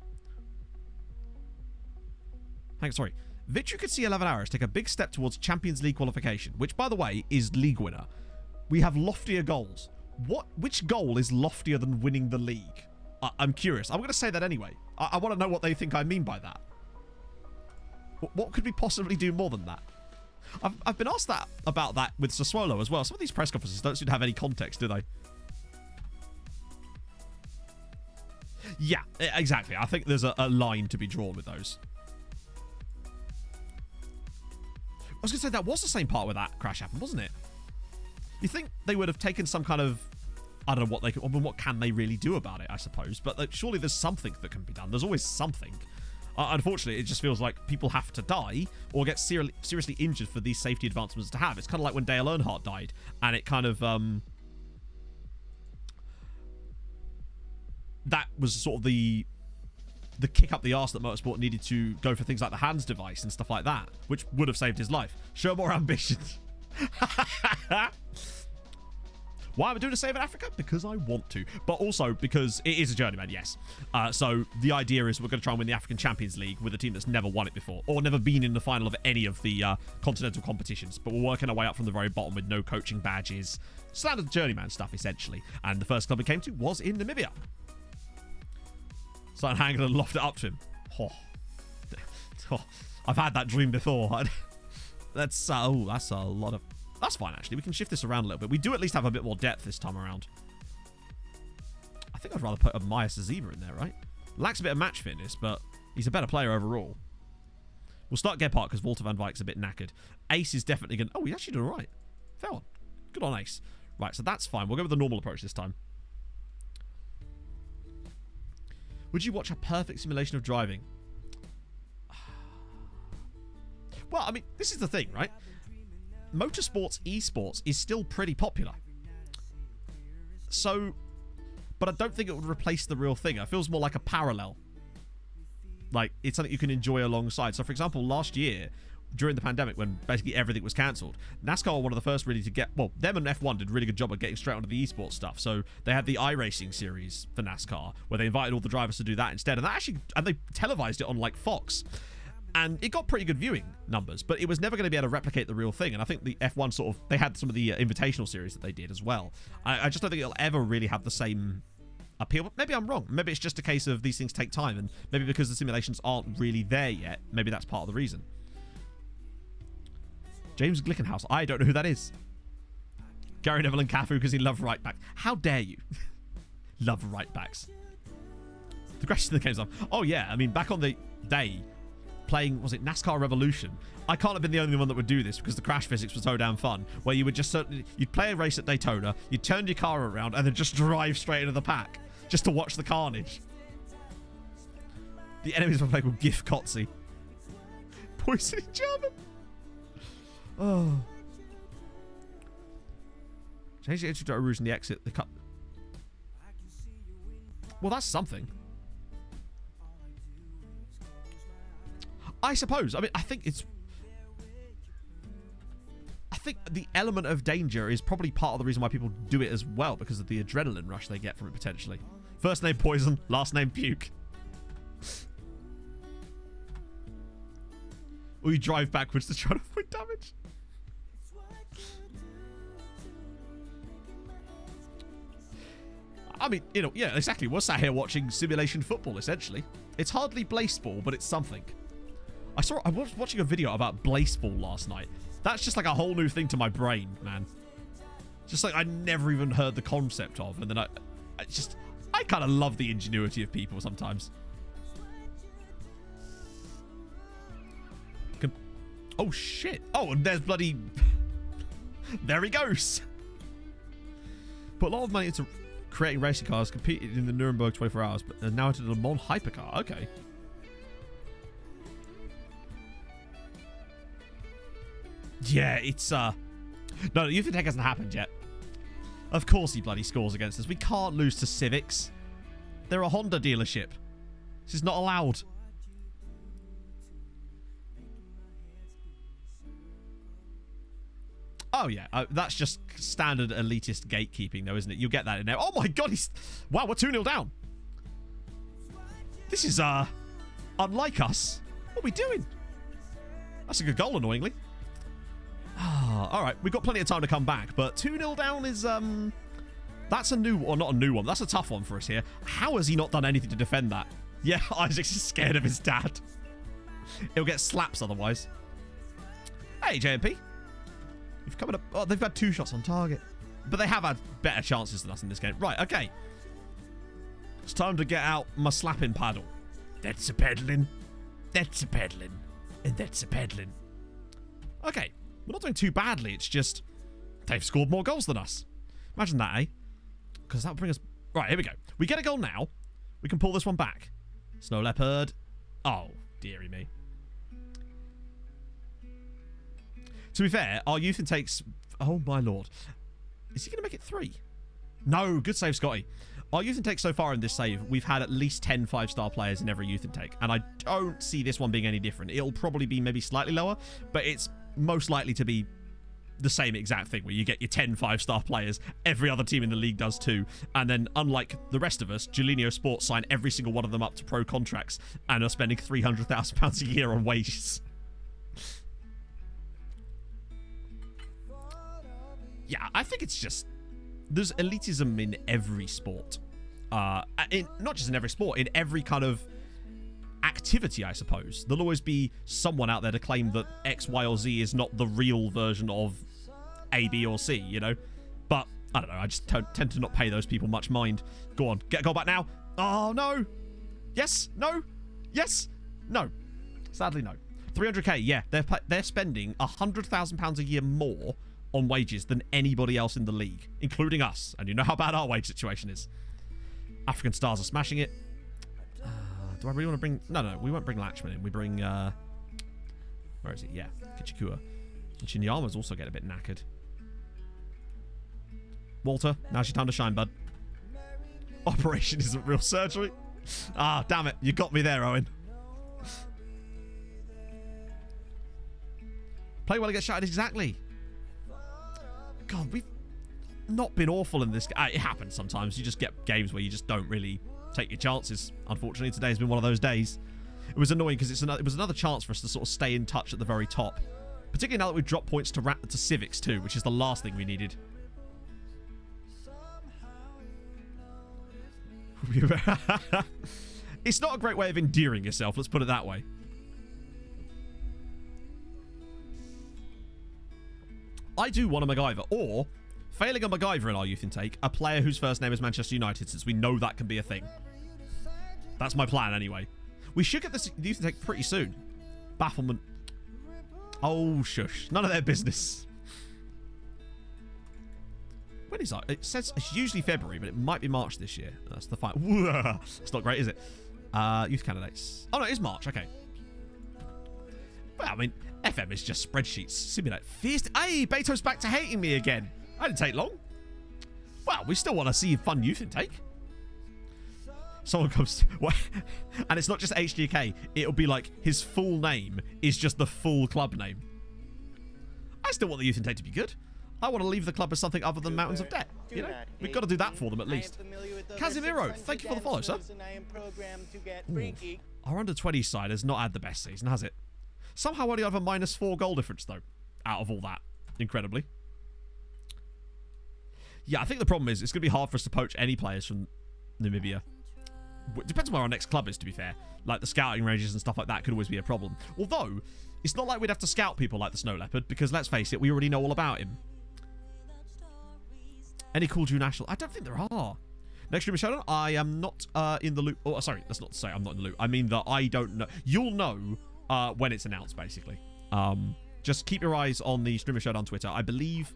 Sorry. Victory could see 11 Hours take a big step towards Champions League qualification, which, by the way, is league winner. We have loftier goals. Which goal is loftier than winning the league? I'm curious. I'm going to say that anyway. I want to know what they think I mean by that. What could we possibly do more than that? I've been asked about that with Sassuolo as well. Some of these press conferences don't seem to have any context, do they? Yeah, exactly. I think there's a line to be drawn with those. I was going to say, that was the same part where that crash happened, wasn't it? You think they would have taken some kind of... I don't know what can they really do about it, I suppose. But surely there's something that can be done. There's always something. Unfortunately, it just feels like people have to die or get seriously injured for these safety advancements to have. It's kind of like when Dale Earnhardt died, and it kind of... that was sort of the kick up the arse that motorsport needed to go for things like the hands device and stuff like that, which would have saved his life. Show more ambition. Why am I doing a save in Africa? Because I want to. But also because it is a journeyman, yes. So the idea is we're going to try and win the African Champions League with a team that's never won it before. Or never been in the final of any of the continental competitions. But we're working our way up from the very bottom with no coaching badges. Standard journeyman stuff, essentially. And the first club we came to was in Namibia. So I'm hanging and loft it up to him. Oh. Oh. I've had that dream before. That's a lot of... That's fine, actually. We can shift this around a little bit. We do at least have a bit more depth this time around. I think I'd rather put a Maya Saziva in there, right? Lacks a bit of match fitness, but he's a better player overall. We'll start Gephardt because Walter van Dijk's a bit knackered. Ace is definitely going to... Oh, he's actually doing all right. Fair one. Good on Ace. Right, so that's fine. We'll go with the normal approach this time. Would you watch a perfect simulation of driving? Well, I mean, this is the thing, right? Motorsports esports is still pretty popular. So, but I don't think it would replace the real thing. It feels more like a parallel. Like, it's something you can enjoy alongside. So, for example, last year, during the pandemic, when basically everything was cancelled, NASCAR were one of the first really to get... Well, them and F1 did a really good job of getting straight onto the esports stuff. So, they had the iRacing series for NASCAR, where they invited all the drivers to do that instead. And they televised it on, like, Fox. And it got pretty good viewing numbers, but it was never going to be able to replicate the real thing. And I think the F1 sort of... They had some of the invitational series that they did as well. I just don't think it'll ever really have the same appeal. But maybe I'm wrong. Maybe it's just a case of these things take time. And maybe because the simulations aren't really there yet, maybe that's part of the reason. James Glickenhaus. I don't know who that is. Gary Neville and Cafu because he loved right backs. How dare you? Love right backs. The question in the game's on. Oh, yeah. I mean, back on the day... playing, was it NASCAR Revolution? I can't have been the only one that would do this because the crash physics was so damn fun. Where you would just you'd play a race at Daytona, you'd turn your car around and then just drive straight into the pack just to watch the carnage. The enemies were playing with Gif Kotze. Poison in German. Oh. Change the entry to Rouge and the exit. The cut. Well, that's something. I suppose. I mean, I think the element of danger is probably part of the reason why people do it as well, because of the adrenaline rush they get from it, potentially. First name Poison, last name Puke. Or you drive backwards to try to avoid damage. I mean, you know, yeah, exactly. We're sat here watching simulation football, essentially. It's hardly baseball, but it's something. I was watching a video about baseball last night. That's just like a whole new thing to my brain, man. Just like I never even heard the concept of. And then I kind of love the ingenuity of people sometimes. Oh, shit. Oh, and there's bloody... There he goes. Put a lot of money into creating racing cars, competed in the Nuremberg 24 hours, but now into the Le Mans hypercar. Okay. Yeah, it's, No, the Youth Tech hasn't happened yet. Of course he bloody scores against us. We can't lose to Civics. They're a Honda dealership. This is not allowed. Oh, yeah. That's just standard elitist gatekeeping, though, isn't it? You'll get that in there. Oh, my God. Wow, we're 2-0 down. This is, unlike us. What are we doing? That's a good goal, annoyingly. All right, we've got plenty of time to come back, but 2-0 down is, that's a new, or not a new one. That's a tough one for us here. How has he not done anything to defend that? Yeah, Isaac's just scared of his dad. He'll get slaps otherwise. Hey, JMP. You've come up. Oh, they've had 2 shots on target, but they have had better chances than us in this game. Right, okay. It's time to get out my slapping paddle. That's a peddling. That's a peddling. And that's a peddling. Okay. We're not doing too badly. It's just they've scored more goals than us. Imagine that, eh? Because that will bring us... Right, here we go. We get a goal now. We can pull this one back. Snow Leopard. Oh, dearie me. To be fair, our youth intakes... Oh, my lord. Is he going to make it 3? No, good save, Scotty. Our youth intake so far in this save, we've had at least 10 5-star players in every youth intake. And I don't see this one being any different. It'll probably be maybe slightly lower, but it's... most likely to be the same exact thing where you get your 10 5-star players, every other team in the league does too, and then unlike the rest of us, Julinho Sports sign every single one of them up to pro contracts and are spending £300,000 a year on wages. Yeah, I think it's just there's elitism in every sport. Not just in every sport, in every kind of activity, I suppose. There'll always be someone out there to claim that X, Y, or Z is not the real version of A, B, or C, you know? But, I don't know, I just tend to not pay those people much mind. Go on, get a goal back now. Oh, no. Yes, no, yes, no. Sadly, no. 300k, yeah, they're spending £100,000 a year more on wages than anybody else in the league, including us. And you know how bad our wage situation is. African Stars are smashing it. Do I really want to bring... No, we won't bring Latchman in. We bring... Where is he? Yeah, Kichikua. And Chinyama's also getting a bit knackered. Walter, now's your time to shine, bud. Operation isn't real surgery. Ah, damn it. You got me there, Owen. Play well and get shouted, exactly. God, we've not been awful in this. It happens sometimes. You just get games where you just don't really take your chances. Unfortunately, today's been one of those days. It was annoying because it was another chance for us to sort of stay in touch at the very top. Particularly now that we've dropped points to Civics too, which is the last thing we needed. It's not a great way of endearing yourself, let's put it that way. I do want a MacGyver, or, failing a MacGyver in our youth intake, a player whose first name is Manchester United, since we know that can be a thing. That's my plan, anyway. We should get this youth intake pretty soon. Bafflement. Oh, shush. None of their business. When is that? It says it's usually February, but it might be March this year. That's the fight. It's not great, is it? Youth candidates. Oh, no, it is March. Okay. Well, I mean, FM is just spreadsheets. Simulate. Hey, Beto's back to hating me again. I didn't take long. Well, we still want to see fun youth intake. Someone comes to, and it's not just HGK. It'll be like his full name is just the full club name. I still want the youth intake to be good. I want to leave the club as something other than Mountains of Debt. You know, we've got to do that for them at least. Casimiro, thank you for the follow, sir. Our under-20 side has not had the best season, has it? Somehow only have a -4 goal difference, though, out of all that, incredibly. Yeah, I think the problem is it's going to be hard for us to poach any players from Namibia. It depends on where our next club is, to be fair. Like, the scouting ranges and stuff like that could always be a problem. Although, it's not like we'd have to scout people like the Snow Leopard, because, let's face it, we already know all about him. Any cool Jew national? I don't think there are. Next stream showdown, I am not in the loop. Oh, sorry, that's not to say I'm not in the loop. I mean that I don't know. You'll know when it's announced, basically. Just keep your eyes on the Streamer Showdown Twitter. I believe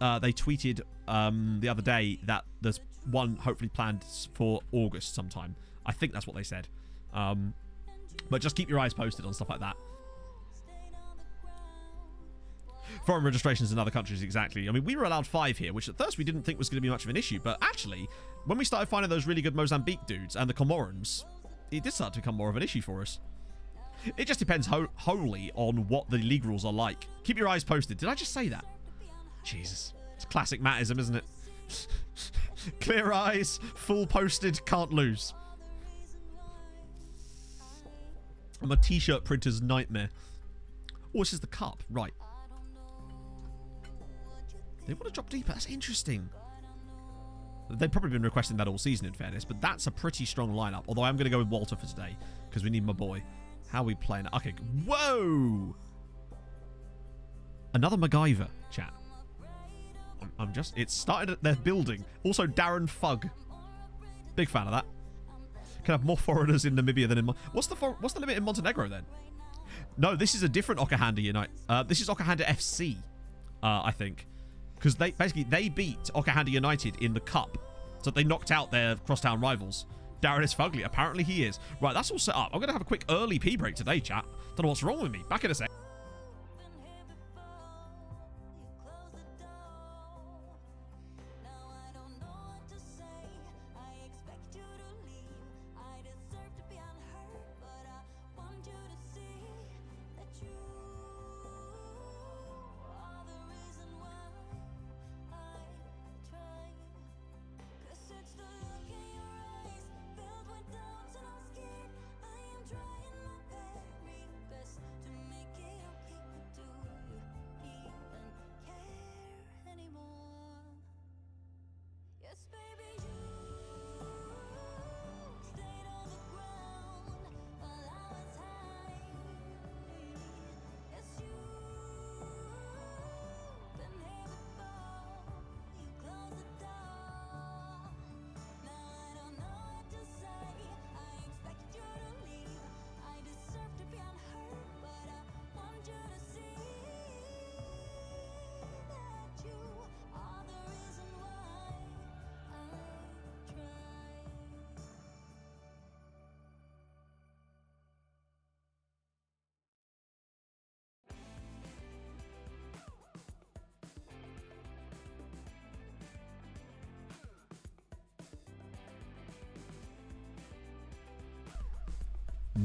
they tweeted the other day that there's one hopefully planned for August sometime. I think that's what they said. But just keep your eyes posted on stuff like that. Foreign registrations in other countries, exactly. I mean, we were allowed 5 here, which at first we didn't think was going to be much of an issue. But actually, when we started finding those really good Mozambique dudes and the Comorans, it did start to become more of an issue for us. It just depends wholly on what the league rules are like. Keep your eyes posted. Did I just say that? Jesus. It's classic Mattism, isn't it? Clear eyes, full posted, can't lose. I'm a t-shirt printer's nightmare. Oh, this is the cup. Right. They want to drop deeper. That's interesting. They've probably been requesting that all season, in fairness, but that's a pretty strong lineup. Although I'm going to go with Walter for today because we need my boy. How are we playing? Okay. Whoa! Another MacGyver, chat. I'm just... It's started at their building. Also, Darren Fugg. Big fan of that. Can have more foreigners in Namibia than in... What's the limit in Montenegro, then? No, this is a different Okahanda Unite. This is Okahanda FC, I think. Because they beat Okahanda United in the Cup. So they knocked out their crosstown rivals. Darren is fugly. Apparently he is. Right, that's all set up. I'm going to have a quick early pee break today, chat. Don't know what's wrong with me. Back in a sec.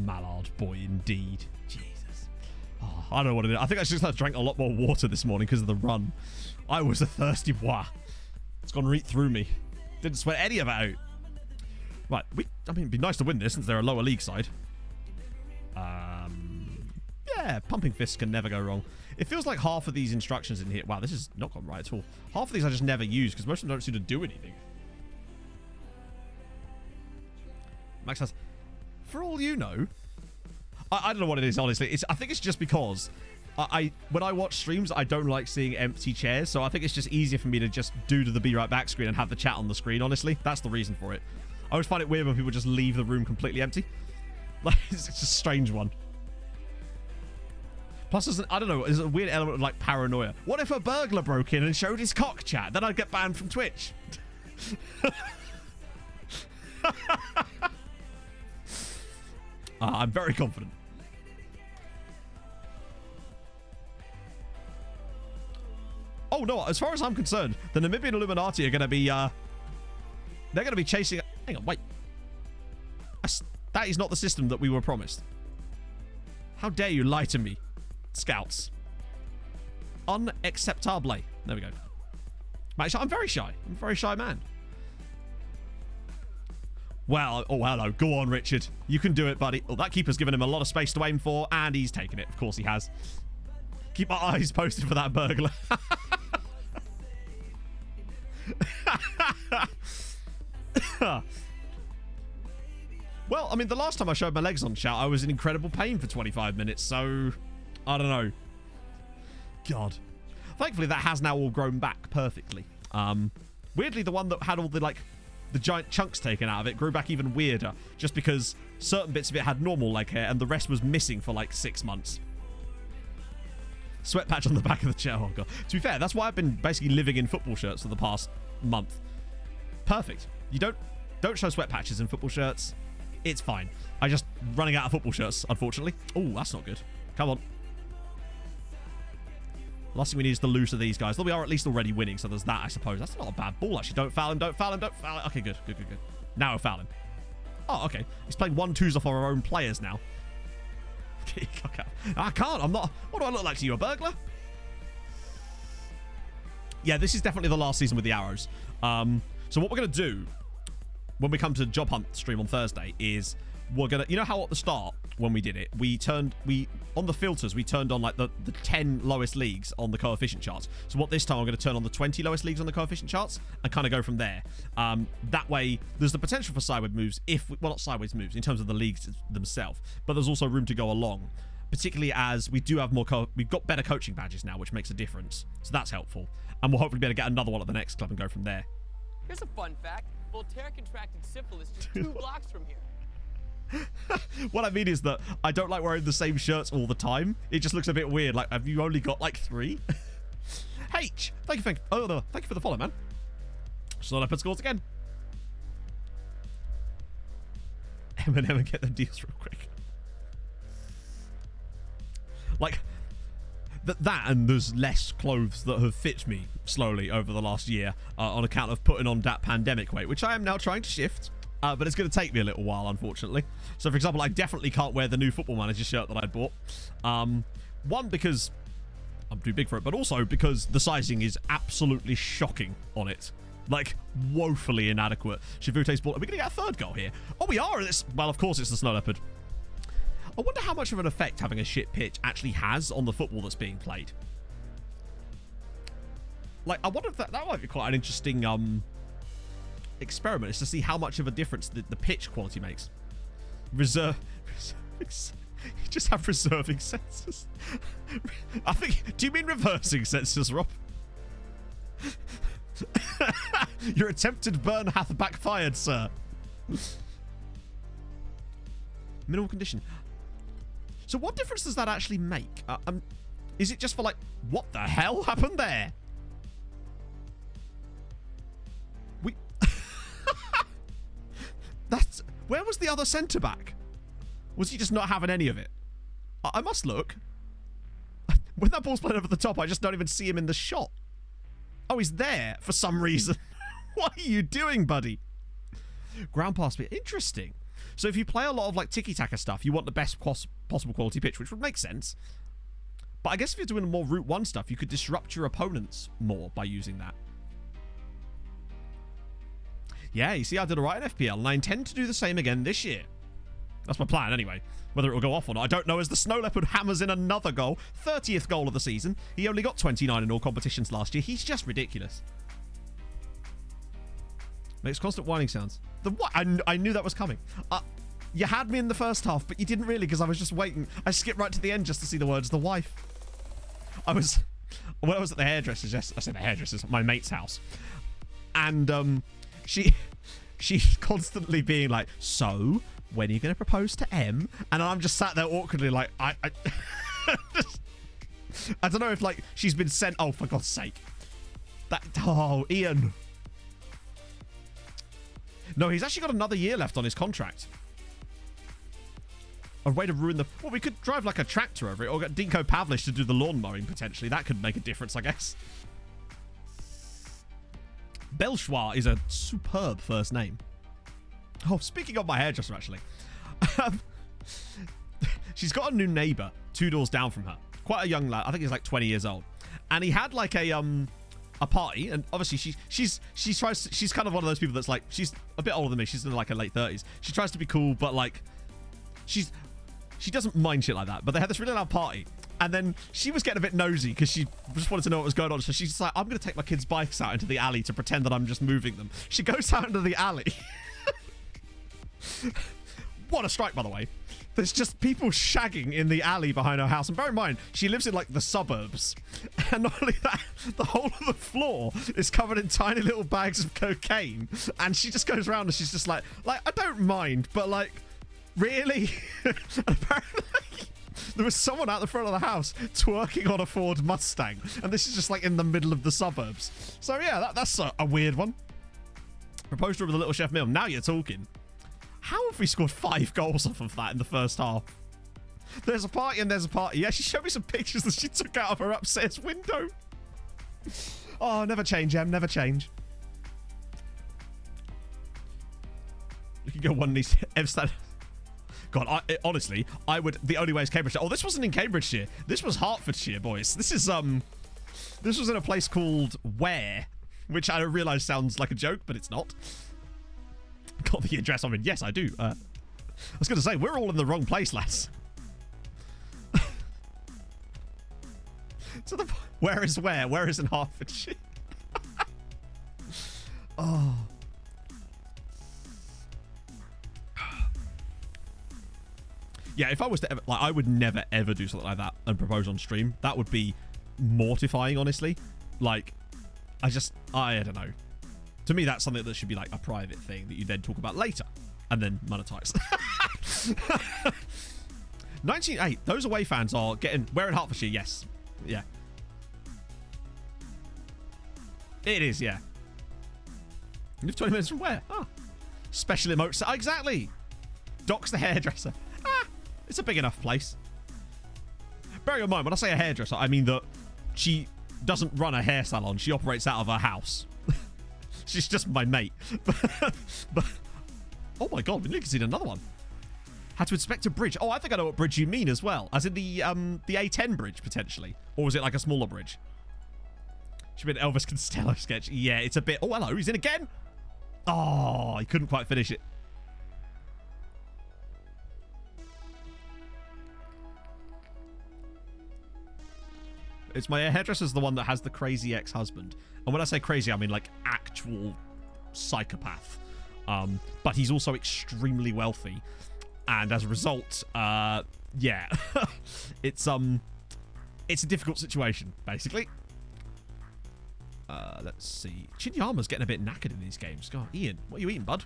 Mallard boy, indeed. Jesus. Oh, I don't know what it is. I think I just drank a lot more water this morning because of the run. I was a thirsty boy. It's gone right through me. Didn't sweat any of it out. Right, I mean, it'd be nice to win this since they're a lower league side. Yeah, pumping fists can never go wrong. It feels like half of these instructions in here... Wow, this has not gone right at all. Half of these I just never use because most of them don't seem to do anything. Max says, for all you know... I don't know what it is, honestly. I think it's just because... when I watch streams, I don't like seeing empty chairs, so I think it's just easier for me to just do to the be right back screen and have the chat on the screen, honestly. That's the reason for it. I always find it weird when people just leave the room completely empty. Like, it's just a strange one. Plus, I don't know, there's a weird element of, like, paranoia. What if a burglar broke in and showed his cock, chat? Then I'd get banned from Twitch. I'm very confident. Oh, no, as far as I'm concerned, the Namibian Illuminati are going to be, they're going to be chasing... Hang on, wait. That is not the system that we were promised. How dare you lie to me, scouts. Unacceptable. There we go. I'm very shy. I'm a very shy man. Well, oh, hello. Go on, Richard. You can do it, buddy. Oh, that keeper's given him a lot of space to aim for, and he's taken it. Of course he has. Keep our eyes posted for that burglar. Well, I mean, the last time I showed my legs on chat, I was in incredible pain for 25 minutes, so I don't know. God. Thankfully, that has now all grown back perfectly. Weirdly, the one that had all the, like, the giant chunks taken out of it grew back even weirder, just because certain bits of it had normal leg hair and the rest was missing for, like, 6 months. Sweat patch on the back of the chair. Oh, God. To be fair, that's why I've been basically living in football shirts for the past month. Perfect. You don't show sweat patches in football shirts. It's fine. I'm just running out of football shirts, unfortunately. Oh, that's not good. Come on. Last thing we need is the loose of these guys. Though we are at least already winning, so there's that, I suppose. That's not a bad ball, actually. Don't foul him, don't foul him, don't foul him. Okay, good. Now we'll foul him. Oh, okay. He's playing 1-2s off our own players now. I can't. I'm not. What do I look like to you, a burglar? Yeah, this is definitely the last season with the arrows. So what we're going to do when we come to Job Hunt stream on Thursday is we're going to... You know how at the start, when we did it, on the filters, we turned on like the 10 lowest leagues on the coefficient charts. So what this time, I'm going to turn on the 20 lowest leagues on the coefficient charts and kind of go from there. That way, there's the potential for sideways moves well, not sideways moves in terms of the leagues themselves, but there's also room to go along, particularly as we do have more... We've got better coaching badges now, which makes a difference. So that's helpful. And we'll hopefully be able to get another one at the next club and go from there. Here's a fun fact. Voltaire contracted syphilis just 2 blocks from here. What I mean is that I don't like wearing the same shirts all the time. It just looks a bit weird. Like, have you only got like 3? H, thank you for the follow, man. So Leopard scores again. Eminem and get them deals real quick. Like that, and there's less clothes that have fit me slowly over the last year on account of putting on that pandemic weight, which I am now trying to shift. But it's going to take me a little while, unfortunately. So, for example, I definitely can't wear the new Football Manager shirt that I bought. One, because I'm too big for it, but also because the sizing is absolutely shocking on it. Like, woefully inadequate. Chivute's ball. Are we going to get a third goal here? Oh, we are! Well, of course it's the Snow Leopard. I wonder how much of an effect having a shit pitch actually has on the football that's being played. Like, I wonder if that might be quite an interesting... experiment is to see how much of a difference the pitch quality makes. You just have reserving sensors. I think... Do you mean reversing sensors, Rob? Your attempted burn hath backfired, sir. Minimal condition. So what difference does that actually make? Is it just for like... What the hell happened there? Where was the other centre-back? Was he just not having any of it? I must look. When that ball's playing over the top, I just don't even see him in the shot. Oh, he's there for some reason. What are you doing, buddy? Ground pass speed. Interesting. So if you play a lot of like tiki-taka stuff, you want the best possible quality pitch, which would make sense. But I guess if you're doing more Route 1 stuff, you could disrupt your opponents more by using that. Yeah, you see, I did alright in FPL, and I intend to do the same again this year. That's my plan, anyway. Whether it will go off or not, I don't know, as the Snow Leopard hammers in another goal. 30th goal of the season. He only got 29 in all competitions last year. He's just ridiculous. Makes constant whining sounds. The what? I knew that was coming. You had me in the first half, but you didn't really, because I was just waiting. I skipped right to the end just to see the words, the wife. When I was at the hairdresser's, yes, I said the hairdresser's, my mate's house. And, she's constantly being like, so, when are you going to propose to M? And I'm just sat there awkwardly like, I don't know if, like, she's been sent, oh, for God's sake. Oh, Ian. No, he's actually got another year left on his contract. A way to ruin the... Well, we could drive like a tractor over it, or get Dinko Pavlish to do the lawn mowing, potentially. That could make a difference, I guess. Belchoir is a superb first name. Oh, speaking of my hairdresser, actually. She's got a new neighbour 2 doors down from her. Quite a young lad. I think he's like 20 years old. And he had like a party, and obviously she's kind of one of those people that's like, she's a bit older than me. She's in like her late 30s. She tries to be cool, but like she doesn't mind shit like that. But they had this really loud party, and then she was getting a bit nosy because she just wanted to know what was going on. So she's just like, I'm going to take my kids' bikes out into the alley to pretend that I'm just moving them. She goes out into the alley. What a strike, by the way. There's just people shagging in the alley behind her house. And bear in mind, she lives in like the suburbs. And not only that, the whole of the floor is covered in tiny little bags of cocaine. And she just goes around and she's just like, I don't mind, but like, really? And apparently there was someone out the front of the house twerking on a Ford Mustang. And this is just like in the middle of the suburbs. So yeah, that's a weird one. Proposed her with a little chef meal. Now you're talking. How have we scored 5 goals off of that in the first half? There's a party and there's a party. Yeah, she showed me some pictures that she took out of her upstairs window. Oh, never change, Em. Never change. You can go one of these. God, honestly, I would. The only way is Cambridgeshire. Oh, this wasn't in Cambridgeshire. This was Hertfordshire, boys. This was in a place called Ware, which I realise sounds like a joke, but it's not. Got the address on me. Yes, I do. I was going to say, we're all in the wrong place, lads. So where is where? Where is in Hertfordshire? Oh. Yeah, if I was to ever, like, I would never ever do something like that and propose on stream. That would be mortifying, honestly. Like, I don't know. To me, that's something that should be like a private thing that you then talk about later and then monetize. 19.8. Those away fans are getting... We're in Hertfordshire, yes. Yeah. It is, yeah. You live 20 minutes from where? Oh. Special emotes. Exactly. Doc's the hairdresser. It's a big enough place. Bear in mind, when I say a hairdresser, I mean that she doesn't run a hair salon. She operates out of her house. She's just my mate. but oh my god, we need to see another one. Had to inspect a bridge. Oh, I think I know what bridge you mean as well. As in the A10 bridge, potentially. Or was it like a smaller bridge? Should be an Elvis Costello sketch. Yeah, it's a bit... Oh, hello, he's in again. Oh, he couldn't quite finish it. It's my hairdresser's the one that has the crazy ex-husband. And when I say crazy, I mean like actual psychopath. But he's also extremely wealthy. And as a result, yeah. It's a difficult situation, basically. Let's see. Chinyama's getting a bit knackered in these games. God, Ian, what are you eating, bud?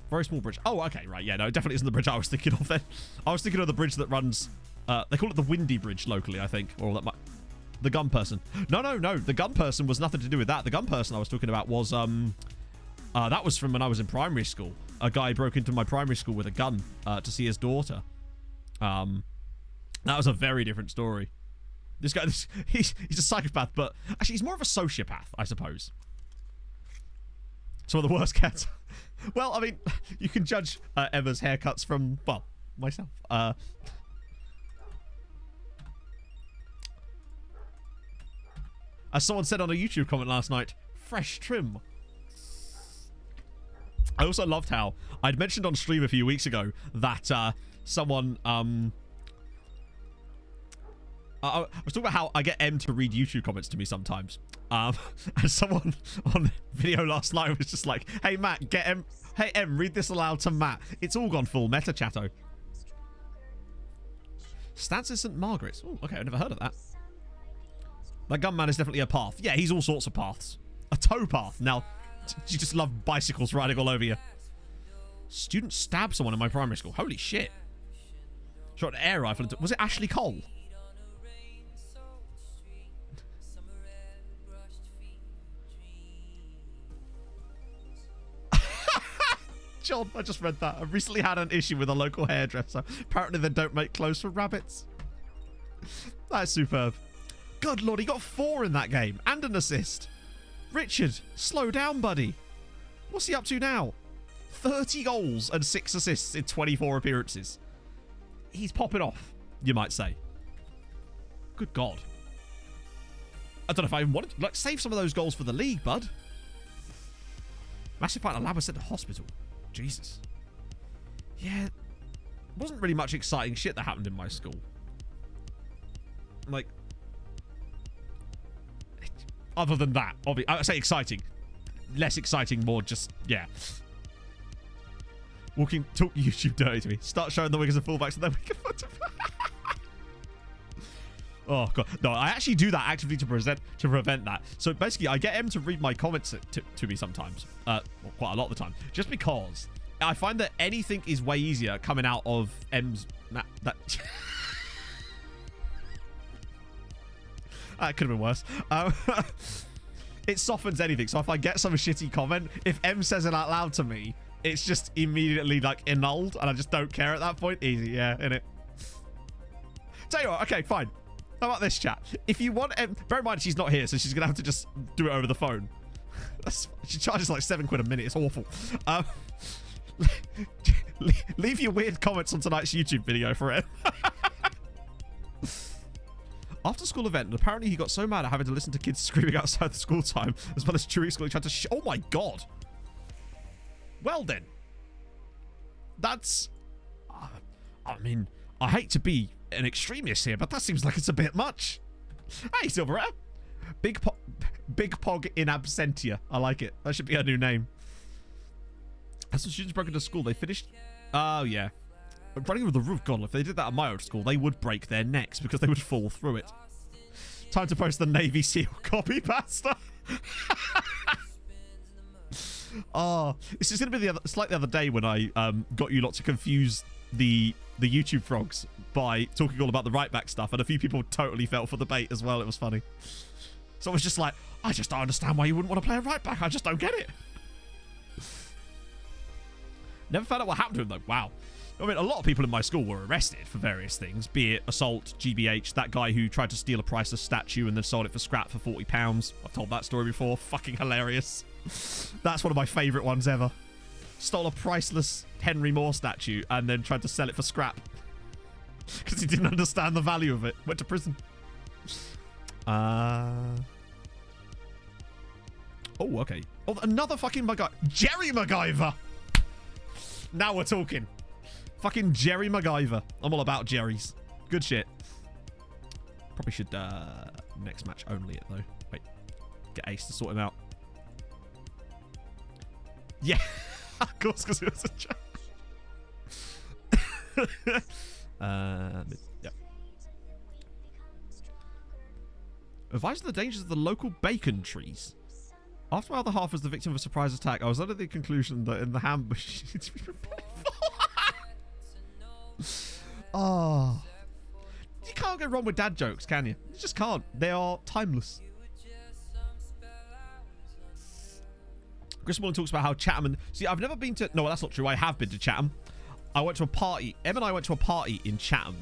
Very small bridge. Oh, okay, right. Yeah, no, it definitely isn't the bridge I was thinking of then. I was thinking of the bridge that runs... they call it the Windy Bridge locally, I think. Or that might... The gun person. No. The gun person was nothing to do with that. The gun person I was talking about was... that was from when I was in primary school. A guy broke into my primary school with a gun to see his daughter. That was a very different story. This guy, he's a psychopath, but actually he's more of a sociopath, I suppose. Some of the worst cats. Well, I mean, you can judge Emma's haircuts from, well, myself. As someone said on a YouTube comment last night, fresh trim. I also loved how I'd mentioned on stream a few weeks ago that someone I was talking about how I get M to read YouTube comments to me sometimes. And someone on the video last night was just like, hey Matt, get M, hey M, read this aloud to Matt. It's all gone full meta chatto. Stats in St. Margaret's. Oh, okay, I've never heard of that. That gunman is definitely a path. Yeah, he's all sorts of paths. A towpath. Now, you just love bicycles riding all over you. Student stabbed someone in my primary school. Holy shit. Shot an air rifle into... Was it Ashley Cole? John, I just read that. I recently had an issue with a local hairdresser. Apparently they don't make clothes for rabbits. That's superb. Good lord, he got 4 in that game. And an assist. Richard, slow down, buddy. What's he up to now? 30 goals and 6 assists in 24 appearances. He's popping off, you might say. Good God. I don't know if I wanted to, like, save some of those goals for the league, bud. Massive fight in a lab was sent to hospital. Jesus. Yeah. Wasn't really much exciting shit that happened in my school. Like, other than that, I say exciting. Less exciting, more just, yeah. Talk YouTube dirty to me. Start showing the wingers and fullbacks and then we can put Oh god. No, I actually do that actively to prevent that. So basically I get him to read my comments to me sometimes. Well, quite a lot of the time. Just because I find that anything is way easier coming out of M's that that could have been worse. It softens anything. So if I get some shitty comment, if M says it out loud to me, it's just immediately like annulled and I just don't care at that point. Easy, yeah, innit? Tell you what, okay, fine. How about this, chat? If you want M, bear in mind she's not here, so she's gonna have to just do it over the phone. She charges like £7 a minute. It's awful. Leave your weird comments on tonight's YouTube video for it. After school event, and apparently he got so mad at having to listen to kids screaming outside the school time, as well as during school, he tried to oh my god. Well then. That's... I mean, I hate to be an extremist here, but that seems like it's a bit much. Hey, Silverette. Big Pog in absentia. I like it. That should be our new name. As the students broke into school, they finished... Oh, yeah. Running with the roof, God, if they did that at my old school, they would break their necks because they would fall through it. Time to post the Navy SEAL copy pasta. Oh, this is going to be it's like the other day when I got you lot to confuse the YouTube frogs by talking all about the right back stuff, and a few people totally fell for the bait as well. It was funny. So I was just like, I just don't understand why you wouldn't want to play a right back. I just don't get it. Never found out what happened to him though. Wow. I mean, a lot of people in my school were arrested for various things, be it assault, GBH, that guy who tried to steal a priceless statue and then sold it for scrap for £40. I've told that story before. Fucking hilarious. That's one of my favourite ones ever. Stole a priceless Henry Moore statue and then tried to sell it for scrap. Because he didn't understand the value of it. Went to prison. Oh, okay. Oh, another fucking MacGyver. Jerry MacGyver! Now we're talking. Fucking Jerry MacGyver. I'm all about Jerry's. Good shit. Probably should next match only it though. Wait. Get Ace to sort him out. Yeah. Of course, because it was a joke. Yep. Advise of the dangers of the local bacon trees. After my other half was the victim of a surprise attack, I was under the conclusion that in the ambush she needs to be prepared for. Oh. You can't go wrong with dad jokes, can you? You just can't. They are timeless. Chris Mullen talks about how Chatham... See, I've never been to... No, that's not true. I have been to Chatham. I went to a party. Em and I went to a party in Chatham.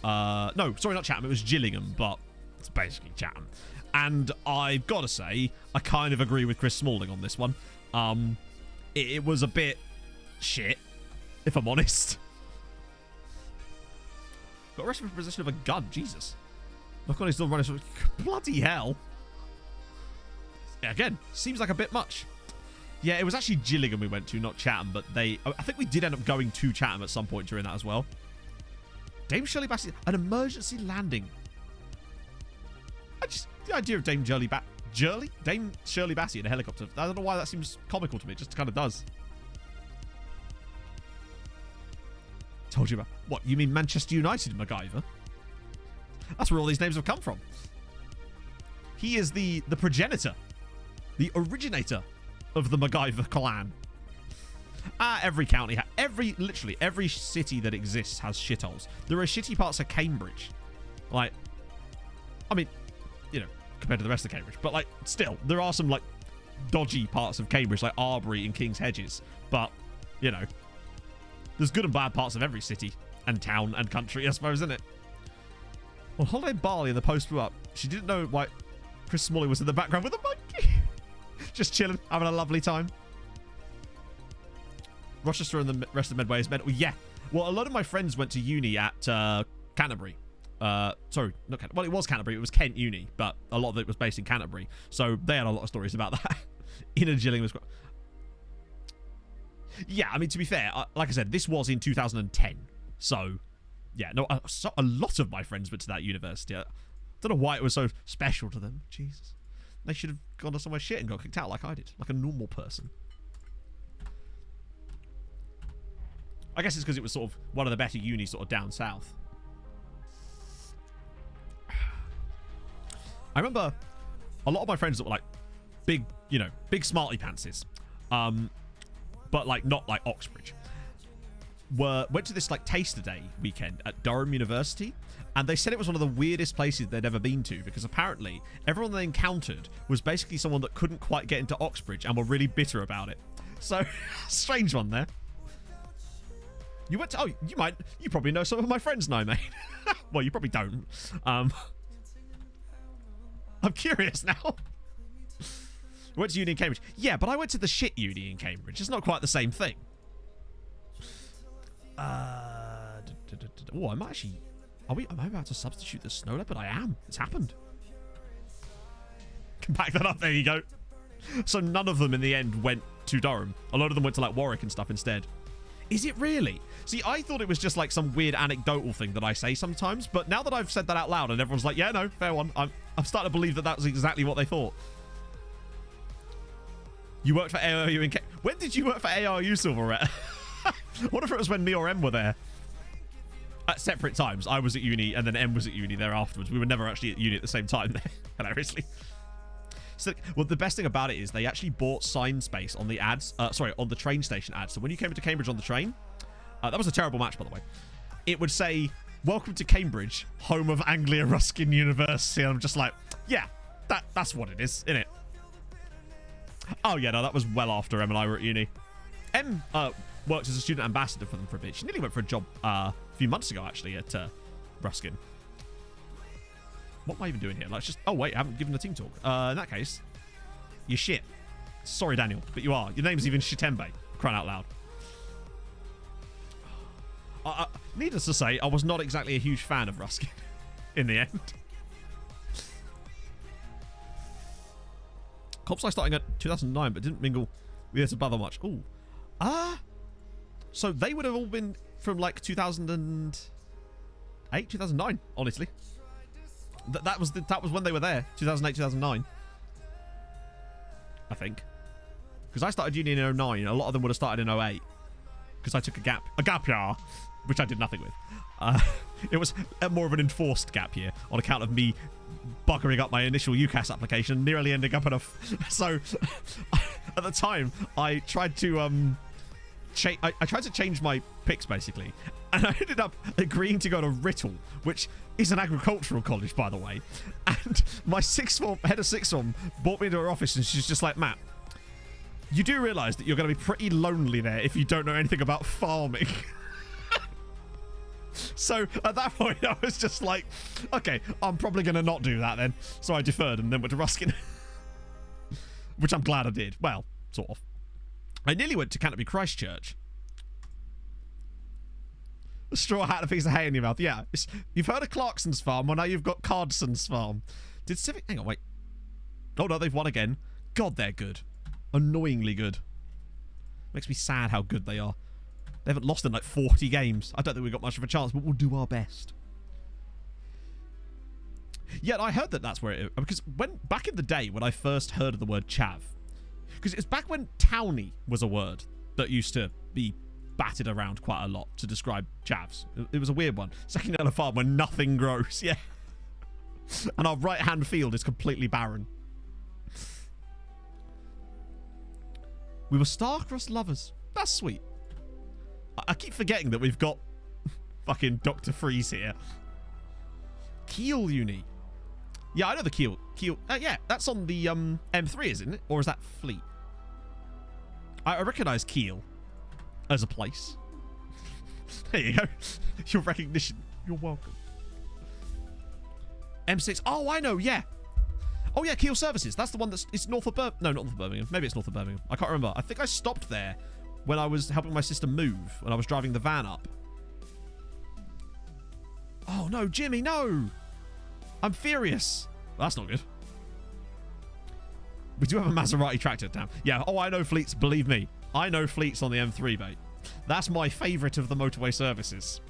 No, sorry, not Chatham. It was Gillingham, but it's basically Chatham. And I've got to say, I kind of agree with Chris Smalling on this one. it was a bit shit, if I'm honest. Got arrested for possession of a gun. Jesus. Look on his door running. Bloody hell. Yeah, again, seems like a bit much. Yeah, it was actually Gillingham we went to, not Chatham, but I think we did end up going to Chatham at some point during that as well. Dame Shirley Bassey, an emergency landing. The idea of Dame Shirley Bassey in a helicopter, I don't know why that seems comical to me. It just kind of does. Told you about. What, you mean Manchester United MacGyver? That's where all these names have come from. He is the progenitor, the originator of the MacGyver clan. Every county, literally every city that exists has shitholes. There are shitty parts of Cambridge. Like, I mean, you know, compared to the rest of Cambridge. But, like, still, there are some, like, dodgy parts of Cambridge, like Arbury and King's Hedges. But, you know, there's good and bad parts of every city and town and country, I suppose, isn't it? On holiday in Bali and the post blew up. She didn't know why Chris Smalley was in the background with a monkey. Just chilling, having a lovely time. Rochester and the rest of Medway is mental. Yeah. Well, a lot of my friends went to uni at Canterbury. Sorry, not Canterbury. Well, it was Canterbury. It was Kent Uni, but a lot of it was based in Canterbury. So they had a lot of stories about that. Inner Gillingham was... Yeah, I mean, to be fair, like I said, this was in 2010. So, yeah, no, a lot of my friends went to that university. I don't know why it was so special to them. Jesus. They should have gone to somewhere shit and got kicked out like I did. Like a normal person. I guess it's because it was sort of one of the better unis sort of down south. I remember a lot of my friends that were like big, you know, big smarty pantses. But like not like Oxbridge. Went to this like taster day weekend at Durham University, and they said it was one of the weirdest places they'd ever been to, because apparently everyone they encountered was basically someone that couldn't quite get into Oxbridge and were really bitter about it. So, strange one there. You went to, oh, you probably know some of my friends now, mate. Well, you probably don't. I'm curious now. Went to uni in Cambridge. Yeah, but I went to the shit uni in Cambridge. It's not quite the same thing. Oh, I'm actually... Am I about to substitute the snow leopard? I am. It's happened. Can back that up. There you go. So none of them in the end went to Durham. A lot of them went to like Warwick and stuff instead. Is it really? See, I thought it was just like some weird anecdotal thing that I say sometimes, but now that I've said that out loud and everyone's like, yeah, no, fair one, I'm starting to believe that that was exactly what they thought. You worked for ARU in... When did you work for ARU, Silverette? What if it was when me or M were there? At separate times. I was at uni and then M was at uni there afterwards. We were never actually at uni at the same time there, hilariously. So, well, the best thing about it is they actually bought sign space on the ads. On the train station ads. So when you came into Cambridge on the train, that was a terrible match, by the way. It would say, "Welcome to Cambridge, home of Anglia Ruskin University." And I'm just like, yeah, that's what it is, isn't it? Oh yeah, no, that was well after M and I were at uni. M worked as a student ambassador for them for a bit. She nearly went for a job a few months ago, actually, at Ruskin. What am I even doing here? Like, just... Oh, wait, I haven't given a team talk. In that case, you're shit. Sorry, Daniel, but you are. Your name's even Shitembe, crying out loud. Needless to say, I was not exactly a huge fan of Ruskin in the end. Cops I starting at 2009, but didn't mingle with us above much. Ooh. So they would have all been from like 2008, 2009, honestly. That was when they were there, 2008, 2009. I think. Because I started uni in 09. A lot of them would have started in 08. Because I took a gap year, which I did nothing with. It was more of an enforced gap year on account of me buggering up my initial UCAS application, nearly ending up at a... So, at the time, I tried to... I tried to change my picks, basically. And I ended up agreeing to go to Writtle, which is an agricultural college, by the way. And my head of sixth form brought me into her office, and she's just like, "Matt, you do realise that you're going to be pretty lonely there if you don't know anything about farming." So at that point, I was just like, okay, I'm probably going to not do that then. So I deferred and then went to Ruskin. Which I'm glad I did. Well, sort of. I nearly went to Canterbury Christchurch. A straw hat and a piece of hay in your mouth. Yeah, you've heard of Clarkson's Farm. Well, now you've got Cardson's Farm. Did Civic... Hang on, wait. Oh, no, they've won again. God, they're good. Annoyingly good. Makes me sad how good they are. They haven't lost in like 40 games. I don't think we've got much of a chance, but we'll do our best. Yeah, I heard that that's where it is. Because back in the day when I first heard of the word chav, because it's back when townie was a word that used to be batted around quite a lot to describe chavs. It was a weird one. Second yellow farm where nothing grows. Yeah. And our right-hand field is completely barren. We were star-crossed lovers. That's sweet. I keep forgetting that we've got fucking Dr. Freeze here. Kiel Uni. Yeah, I know the Kiel. Yeah, that's on the M3, isn't it? Or is that Fleet? I recognise Kiel as a place. There you go. Your recognition. You're welcome. M6. Oh, I know. Yeah. Oh, yeah. Kiel Services. That's the one that's... It's north of Birmingham. No, not north of Birmingham. Maybe it's north of Birmingham. I can't remember. I think I stopped there when I was helping my sister move. When I was driving the van up. Oh, no. Jimmy, no. I'm furious. Well, that's not good. We do have a Maserati tractor. Damn. Yeah. Oh, I know fleets. Believe me. I know fleets on the M3, mate. That's my favourite of the motorway services.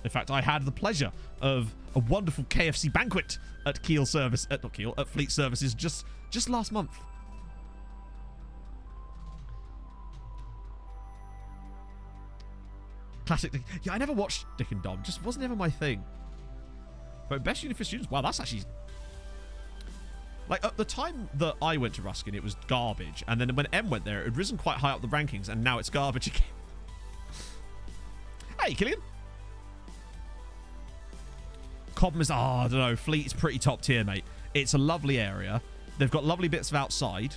In fact, I had the pleasure of a wonderful KFC banquet at Kiel Service, not Kiel, at Fleet Services just last month. Classic Dick. Yeah, I never watched Dick and Dom. Just wasn't ever my thing. But best uni for students. Wow, that's actually... Like, at the time that I went to Ruskin, it was garbage. And then when M went there, it had risen quite high up the rankings, and now it's garbage again. Hey, Killian. Cobham is... Oh, I don't know. Fleet is pretty top tier, mate. It's a lovely area. They've got lovely bits of outside.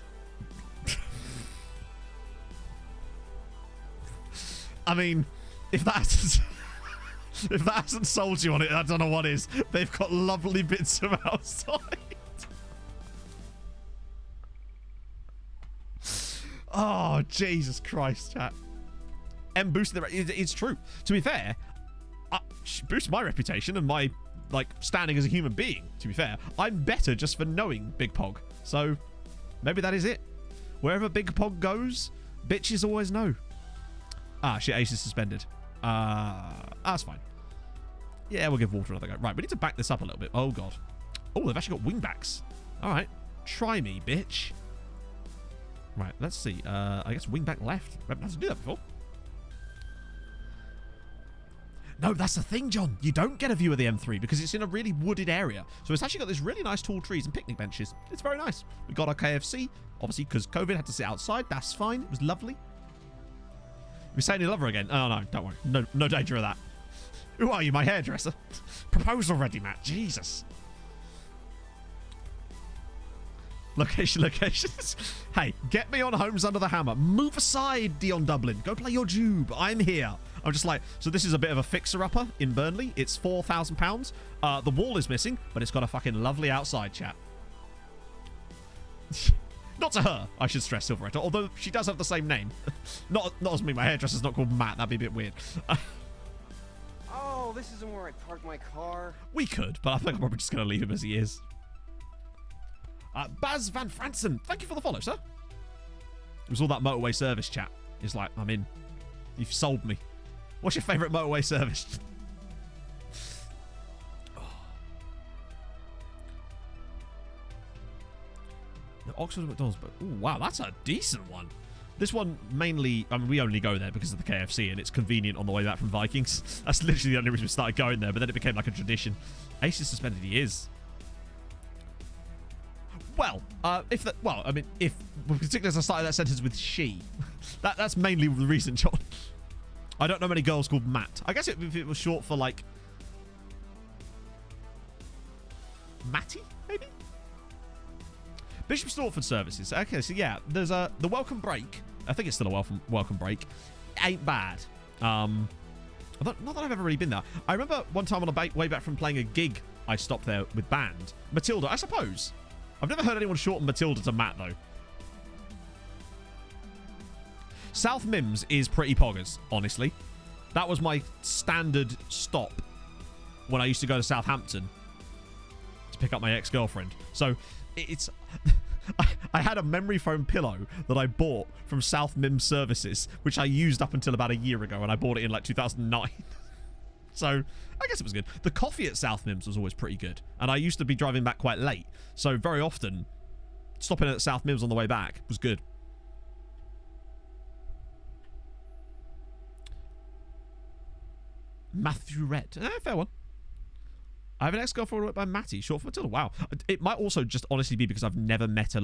I mean, if that hasn't sold you on it, I don't know what is. They've got lovely bits of outside. Oh, Jesus Christ, chat. M boosted the... It's true. To be fair, boosted my reputation and my, like, standing as a human being, to be fair. I'm better just for knowing Big Pog. So, maybe that is it. Wherever Big Pog goes, bitches always know. Ah, shit, Ace is suspended. That's fine. Yeah, we'll give Walter another go. Right, we need to back this up a little bit. Oh, God. Oh, they've actually got wingbacks. All right. Try me, bitch. Right, let's see. I guess wingback left. I haven't had to do that before. No, that's the thing, John. You don't get a view of the M3 because it's in a really wooded area. So it's actually got this really nice tall trees and picnic benches. It's very nice. We got our KFC, obviously, because COVID had to sit outside. That's fine. It was lovely. We're saying you love her again. Oh, no, don't worry. No danger of that. Who are you, my hairdresser? Proposal ready, Matt. Jesus. Locations. Hey, get me on Homes Under the Hammer. Move aside, Dion Dublin. Go play your jube. I'm here. I'm just like, so this is a bit of a fixer-upper in Burnley. It's £4,000. The wall is missing, but it's got a fucking lovely outside, chat. Not to her, I should stress, Silveretta, although she does have the same name. Not as me. My hairdresser's not called Matt. That'd be a bit weird. Oh, this isn't where I parked my car. We could, but I think I'm probably just going to leave him as he is. Baz Van Fransen, thank you for the follow, sir. It was all that motorway service chat. It's like, I'm in. You've sold me. What's your favourite motorway service? Oh. The Oxford and McDonald's, but oh wow, that's a decent one. This one mainly, I mean, we only go there because of the KFC and it's convenient on the way back from Vikings. That's literally the only reason we started going there, but then it became like a tradition. Ace is suspended, he is. Well, I mean, if particularly as I started that sentence with she, that's mainly the reason, John. I don't know many girls called Matt. I guess if it was short for like Matty, maybe. Bishop Stortford Services. Okay, so yeah, there's the welcome break. I think it's still a welcome break. Ain't bad. Not that I've ever really been there. I remember one time on a way back from playing a gig, I stopped there with band. Matilda, I suppose. I've never heard anyone shorten Matilda to Matt, though. South Mims is pretty poggers, honestly. That was my standard stop when I used to go to Southampton to pick up my ex-girlfriend. So it's... I had a memory foam pillow that I bought from South Mims Services, which I used up until about a year ago, and I bought it in like 2009. So I guess it was good. The coffee at South Mims was always pretty good, and I used to be driving back quite late, so very often stopping at South Mims on the way back was good. Matthew Red. Fair one. I have an ex-girlfriend by Matty, short for Matilda. Wow. It might also just honestly be because I've never met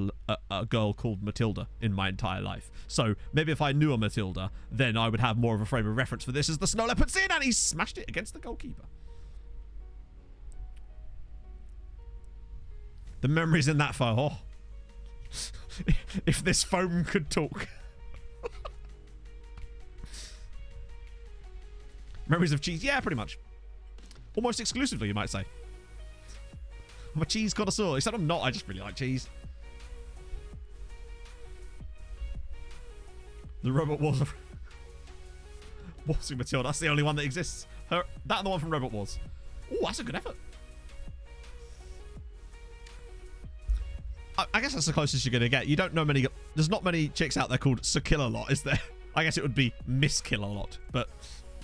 a girl called Matilda in my entire life. So maybe if I knew a Matilda, then I would have more of a frame of reference for this as the Snow Leopard's in, and he smashed it against the goalkeeper. The memories in that phone. Oh. If this foam could talk. Memories of cheese. Yeah, pretty much. Almost exclusively, you might say. I'm a cheese connoisseur. Except I'm not. I just really like cheese. The Robot Wars. Waltzing Matilda. That's the only one that exists. That and the one from Robot Wars. Oh, that's a good effort. I guess that's the closest you're going to get. You don't know many... There's not many chicks out there called Sir Kill-A-Lot, is there? I guess it would be Miss Kill-A-Lot. But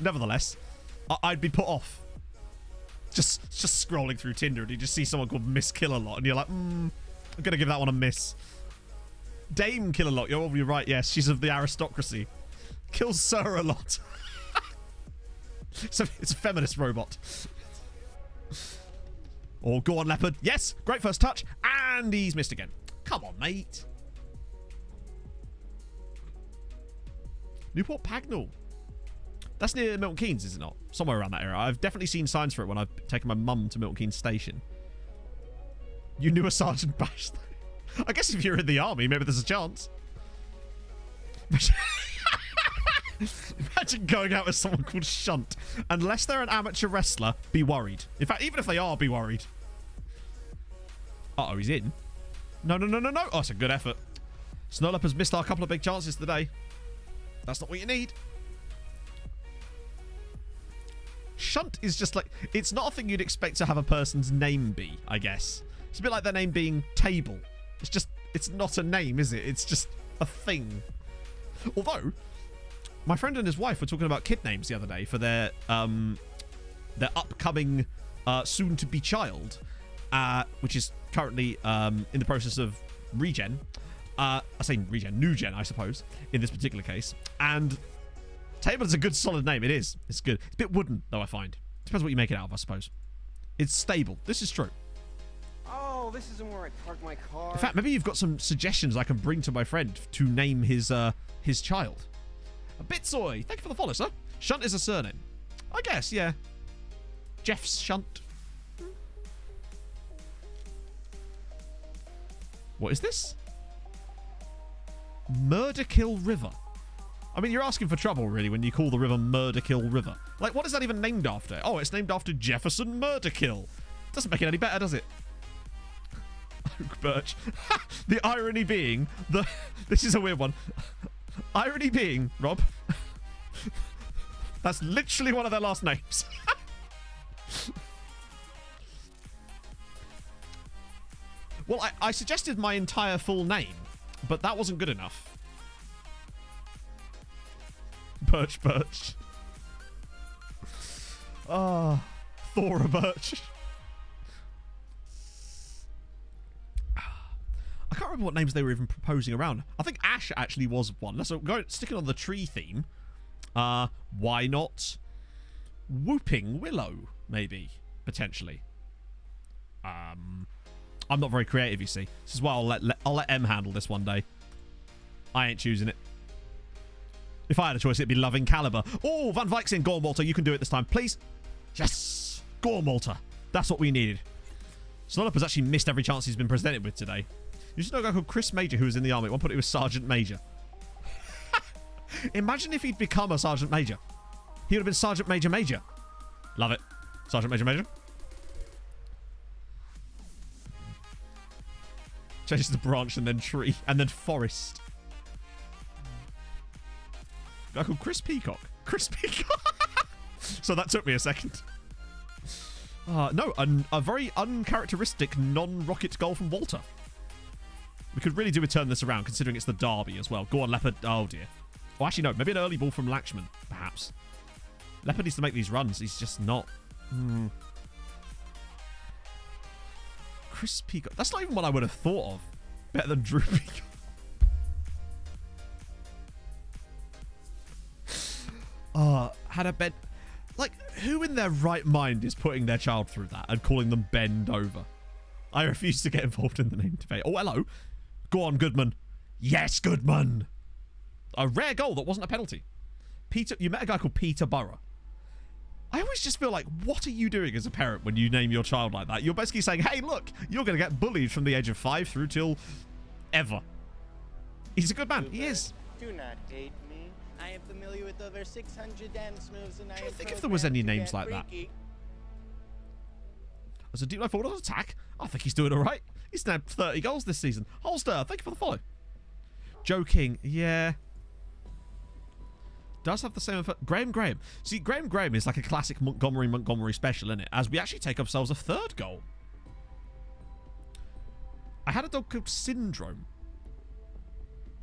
nevertheless, I'd be put off. Just scrolling through Tinder and you just see someone called Miss Kill-A-Lot and you're like, I'm going to give that one a miss. Dame Kill-A-Lot, you're probably right, yes. She's of the aristocracy. Kills Sir a lot. So it's a feminist robot. Oh, go on, Leopard. Yes, great first touch. And he's missed again. Come on, mate. Newport Pagnell. That's near Milton Keynes, is it not? Somewhere around that area. I've definitely seen signs for it when I've taken my mum to Milton Keynes Station. You knew a Sergeant Bash, though. I guess if you're in the army, maybe there's a chance. Imagine going out with someone called Shunt. Unless they're an amateur wrestler, be worried. In fact, even if they are, be worried. Uh-oh, he's in. No. Oh, it's a good effort. Snow Leopard's missed our couple of big chances today. That's not what you need. Shunt is just like... It's not a thing you'd expect to have a person's name be, I guess. It's a bit like their name being Table. It's just... It's not a name, is it? It's just a thing. Although... My friend and his wife were talking about kid names the other day for their upcoming soon-to-be child, which is currently in the process of regen. I say regen, new gen, I suppose, in this particular case. And Table is a good, solid name. It is. It's good. It's a bit wooden, though, I find. Depends what you make it out of, I suppose. It's stable. This is true. Oh, this isn't where I parked my car. In fact, maybe you've got some suggestions I can bring to my friend to name his child. A Bitsoy. Thank you for the follow, sir. Shunt is a surname. I guess, yeah. Jeff's Shunt. What is this? Murderkill River. I mean, you're asking for trouble, really, when you call the river Murderkill River. Like, what is that even named after? Oh, it's named after Jefferson Murderkill. Doesn't make it any better, does it? Oak Birch. The irony being... This is a weird one. Irony being, Rob, that's literally one of their last names. Well, I suggested my entire full name, but that wasn't good enough. Birch. Ah, Thora Birch. I can't remember what names they were even proposing around. I think Ash actually was one. So sticking on the tree theme. Why not Whooping Willow, maybe, potentially. I'm not very creative, you see. This is why I'll let M handle this one day. I ain't choosing it. If I had a choice, it'd be Loving Caliber. Oh, Van Vik's in. Go on, Walter. You can do it this time, please. Yes. Go on, Walter. That's what we needed. Snow Leopard's actually missed every chance he's been presented with today. You just know a guy called Chris Major who was in the army. At one point, he was Sergeant Major. Imagine if he'd become a Sergeant Major. He would have been Sergeant Major Major. Love it. Sergeant Major Major. Changes to branch and then tree and then forest. guy called Chris Peacock. Chris Peacock. So that took me a second. No, a very uncharacteristic non-rocket goal from Walter. We could really do with turning this around, considering it's the derby as well. Go on, Leopard. Oh, dear. Well, actually, no. Maybe an early ball from Lakshman, perhaps. Leopard needs to make these runs. He's just not. Chris Peacock. That's not even what I would have thought of. Better than Drew Peacock. Had a bed. Like, who in their right mind is putting their child through that and calling them bend over? I refuse to get involved in the name debate. Oh, hello. Go on, Goodman. Yes, Goodman. A rare goal that wasn't a penalty. Peter, you met a guy called Peter Burrow. I always just feel like, what are you doing as a parent when you name your child like that? You're basically saying, hey, look, you're going to get bullied from the age of 5 through till ever. He's a good man. He is. Do not hate me. I am familiar with over 600 dance moves, and I am think if there was any programmed to names get like that. freaky. As a deep left forward on attack, I think he's doing all right. He's snapped 30 goals this season. Holster, thank you for the follow. Joe King, yeah. Does have the same effect. Graham. See, Graham is like a classic Montgomery special, isn't it? As we actually take ourselves a 3rd goal. I had a dog called Syndrome.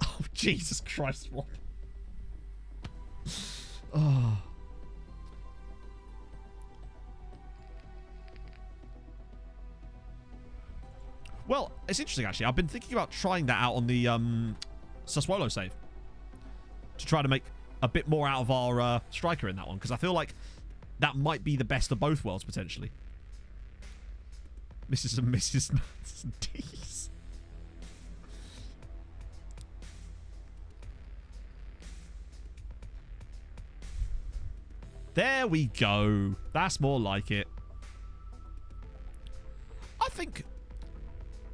Oh, Jesus Christ, what? Oh. Well, it's interesting, actually. I've been thinking about trying that out on the Sassuolo save. To try to make a bit more out of our striker in that one. Because I feel like that might be the best of both worlds, potentially. Mrs. and Mrs. D's. There we go. That's more like it. I think...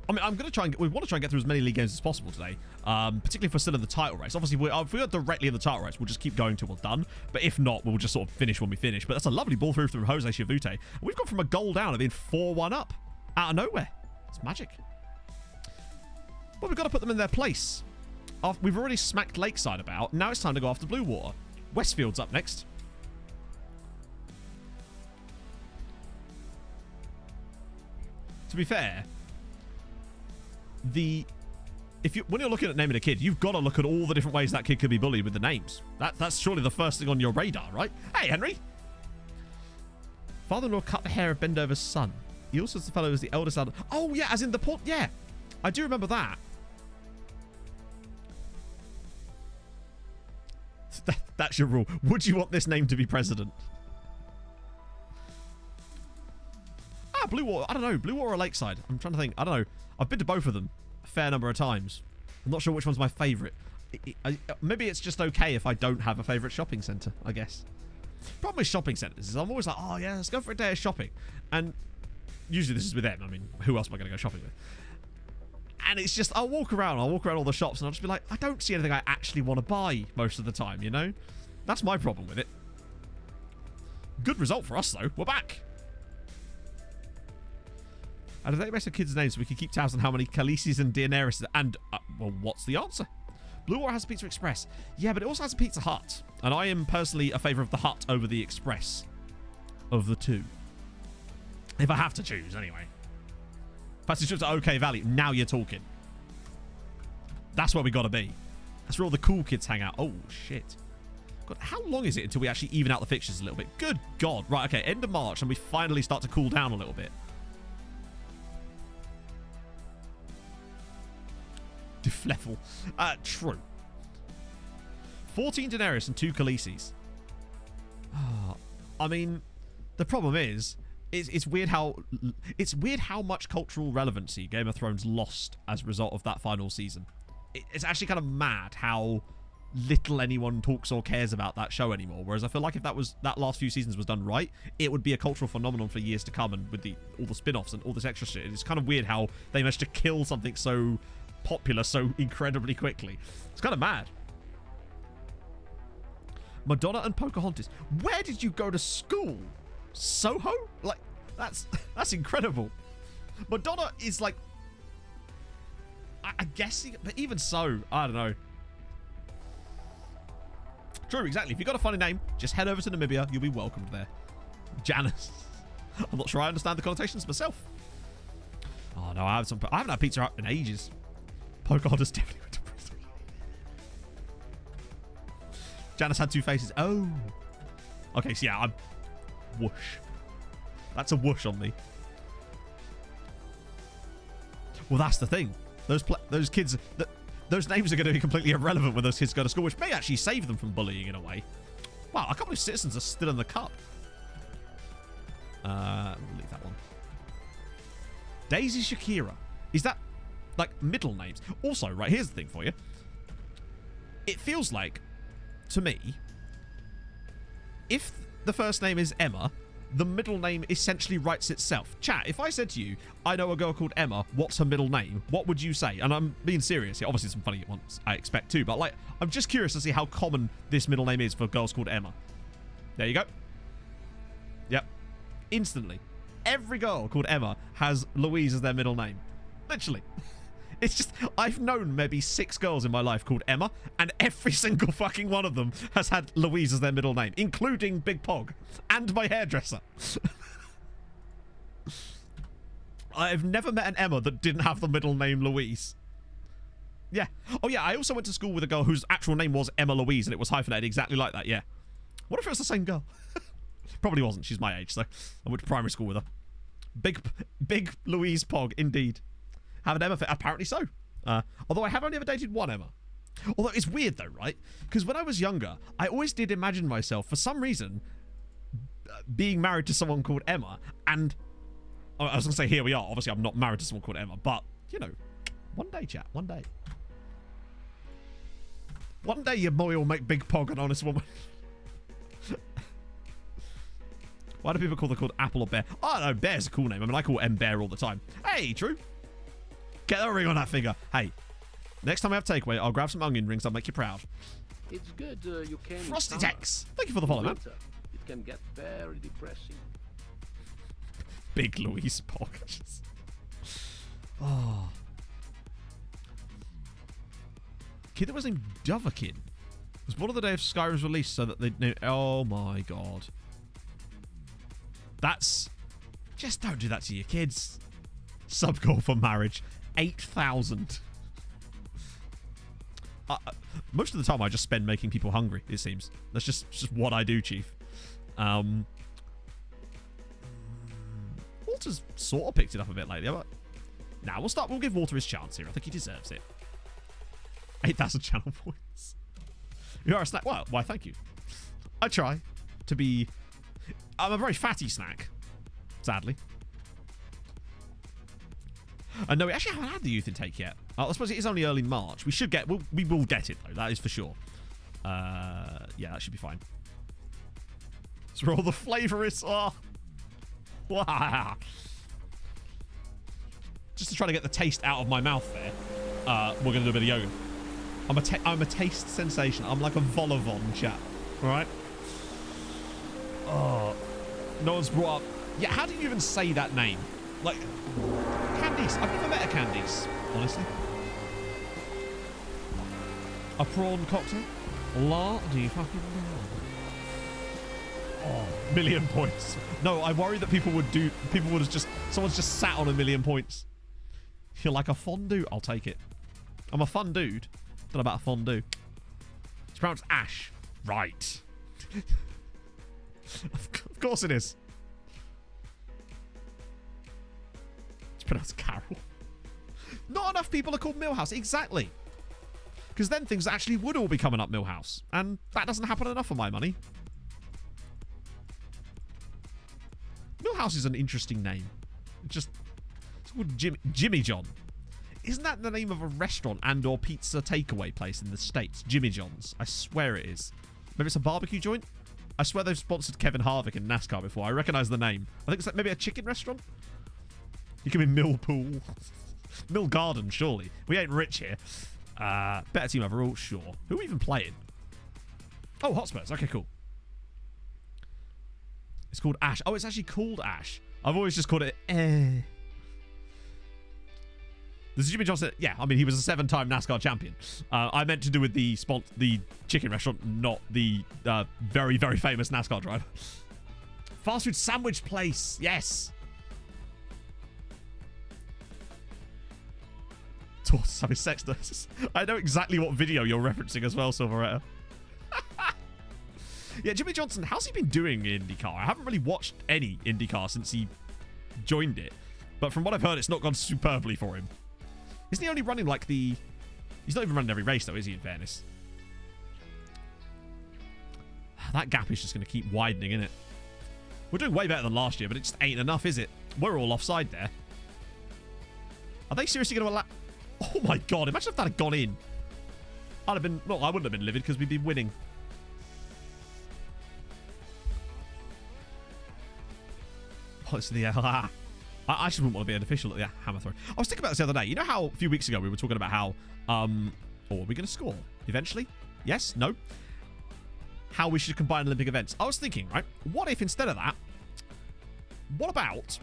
I mean, I'm going to try and... We want to try and get through as many league games as possible today. Particularly if we're still in the title race. Obviously, if we are directly in the title race, we'll just keep going till we're done. But if not, we'll just sort of finish when we finish. But that's a lovely ball through from Jose Chavute. We've gone from a goal down and been 4-1 up. Out of nowhere. It's magic. But we've got to put them in their place. We've already smacked Lakeside about. Now it's time to go after Blue Water. Westfield's up next. To be fair... when you're looking at naming a kid, you've got to look at all the different ways that kid could be bullied with the names. That's surely the first thing on your radar, right? Hey, Henry. Father-in-law cut the hair of Bendover's son. He also is the fellow who's the eldest son. Oh, yeah, as in the port. Yeah, I do remember that. That's your rule. Would you want this name to be president? Blue Water. I don't know. Blue Water or Lakeside? I'm trying to think. I don't know. I've been to both of them a fair number of times. I'm not sure which one's my favourite. Maybe it's just okay if I don't have a favourite shopping centre, I guess. Problem with shopping centres is I'm always like, oh yeah, let's go for a day of shopping. And usually this is with them. I mean, who else am I going to go shopping with? And it's just, I'll walk around all the shops and I'll just be like, I don't see anything I actually want to buy most of the time, you know? That's my problem with it. Good result for us, though. We're back. And a database of kids' names so we can keep tabs on how many Khaleesi's and Daenerys and, well, what's the answer? Blue Water has a Pizza Express. Yeah, but it also has a Pizza Hut. And I am personally a favour of the Hut over the Express. Of the two. If I have to choose, anyway. Passage trips at OK Valley. Now you're talking. That's where we got to be. That's where all the cool kids hang out. Oh, shit. God, how long is it until we actually even out the fixtures a little bit? Good God. Right, okay, end of March and we finally start to cool down a little bit. Defleffel. True. 14 Daenerys and 2 Khaleesi's. I mean, the problem is, it's weird how much cultural relevancy Game of Thrones lost as a result of that final season. It's actually kind of mad how little anyone talks or cares about that show anymore. Whereas I feel like if that last few seasons was done right, it would be a cultural phenomenon for years to come. And with all the spin-offs and all this extra shit, it's kind of weird how they managed to kill something so popular so incredibly quickly. It's kind of mad. Madonna and Pocahontas. Where did you go to school? Soho? Like, that's incredible. Madonna is like, I guess, but even so, I don't know. True, exactly. If you've got a funny name, just head over to Namibia. You'll be welcomed there. Janice. I'm not sure I understand the connotations myself. Oh, no, I haven't had Pizza Hut in ages. Pocahontas definitely went to prison. Janice had two faces. Oh. Okay, so yeah, I'm... Whoosh. That's a whoosh on me. Well, that's the thing. Those kids... Those names are going to be completely irrelevant when those kids go to school, which may actually save them from bullying in a way. Wow, a couple of citizens are still in the cup. We'll leave that one. Daisy Shakira. Is that, like, middle names? Also, right, here's the thing for you. It feels like, to me, if the first name is Emma, the middle name essentially writes itself. Chat, if I said to you, I know a girl called Emma, what's her middle name? What would you say? And I'm being serious here. Obviously, some funny ones I expect too, but, like, I'm just curious to see how common this middle name is for girls called Emma. There you go. Yep. Instantly. Every girl called Emma has Louise as their middle name. Literally. It's just, I've known maybe 6 girls in my life called Emma, and every single fucking one of them has had Louise as their middle name, including Big Pog and my hairdresser. I've never met an Emma that didn't have the middle name Louise. Yeah. Oh, yeah, I also went to school with a girl whose actual name was Emma Louise, and it was hyphenated exactly like that, yeah. What if it was the same girl? Probably wasn't. She's my age, so I went to primary school with her. Big Louise Pog, indeed. Have an Emma fit? Apparently so. Although I have only ever dated one Emma. Although it's weird though, right? Because when I was younger, I always did imagine myself, for some reason, being married to someone called Emma. And I was going to say, here we are. Obviously, I'm not married to someone called Emma. But, you know, one day, chat. One day. One day your boy will make Big Pog an honest woman. Why do people call Apple or Bear? Oh, no, Bear's a cool name. I mean, I call M Bear all the time. Hey, true. Get that ring on that finger. Hey, next time I have takeaway, I'll grab some onion rings. I'll make you proud. It's good you came. Frosty Tex. Thank you for the follow, man. It can get very depressing. Big Louise Pog. Oh. Kid that was named Doverkin. It was one of the day of Skyrim's release so that they knew. Oh my god. That's... Just don't do that to your kids. Sub goal for marriage. 8,000. Most of the time I just spend making people hungry, it seems. That's just what I do, Chief. Walter's sort of picked it up a bit lately, but... Nah, we'll give Walter his chance here. I think he deserves it. 8,000 channel points. You are a snack. Well, why, thank you. I try to be... I'm a very fatty snack, sadly. No, we actually haven't had the youth intake yet. I suppose it is only early March. We should get... We will get it, though. That is for sure. Yeah, that should be fine. That's where all the flavorists are. Wow. Just to try to get the taste out of my mouth there, we're going to do a bit of yoga. I'm a taste sensation. I'm like a vol-au-vent, chat. All right? Oh. No one's brought up... Yeah, how do you even say that name? Like... Candice. I've never met a Candice, honestly. A prawn cocktail? Do you fucking know? Oh, 1,000,000 points. No, I worry that people would have just... Someone's just sat on 1,000,000 points. You're like a fondue? I'll take it. I'm a fun dude. Don't know about a fondue. It's pronounced Ash. Right. Of course it is. It's pronounced Carol. Not enough people are called Millhouse. Exactly. Because then things actually would all be coming up Millhouse. And that doesn't happen enough for my money. Millhouse is an interesting name. It's called Jimmy John. Isn't that the name of a restaurant and or pizza takeaway place in the States? Jimmy John's. I swear it is. Maybe it's a barbecue joint? I swear they've sponsored Kevin Harvick in NASCAR before. I recognise the name. I think it's like maybe a chicken restaurant? You can be Millpool. Mill Garden, surely. We ain't rich here. Better team overall, sure. Who are we even playing? Oh, Hotspurs. Okay, cool. It's called Ash. Oh, it's actually called Ash. I've always just called it The Does Jimmy Johnson? Yeah, I mean, he was a 7-time NASCAR champion. I meant to do with the chicken restaurant, not the very, very famous NASCAR driver. Fast food sandwich place. Yes. Tortoise having sex nurses. I know exactly what video you're referencing as well, Silveretta. Yeah, Jimmy Johnson, how's he been doing in IndyCar? I haven't really watched any IndyCar since he joined it. But from what I've heard, it's not gone superbly for him. Isn't he only running like the... He's not even running every race, though, is he, in fairness? That gap is just going to keep widening, isn't it? We're doing way better than last year, but it just ain't enough, is it? We're all offside there. Are they seriously going to allow... Oh, my God. Imagine if that had gone in. I'd have been... Well, I wouldn't have been livid because we'd been winning. Oh, it's the... I actually wouldn't want to be an official at the hammer throw. I was thinking about this the other day. You know how a few weeks ago we were talking about how... Oh, are we going to score eventually? Yes? No? How we should combine Olympic events. I was thinking, right? What if instead of that... What about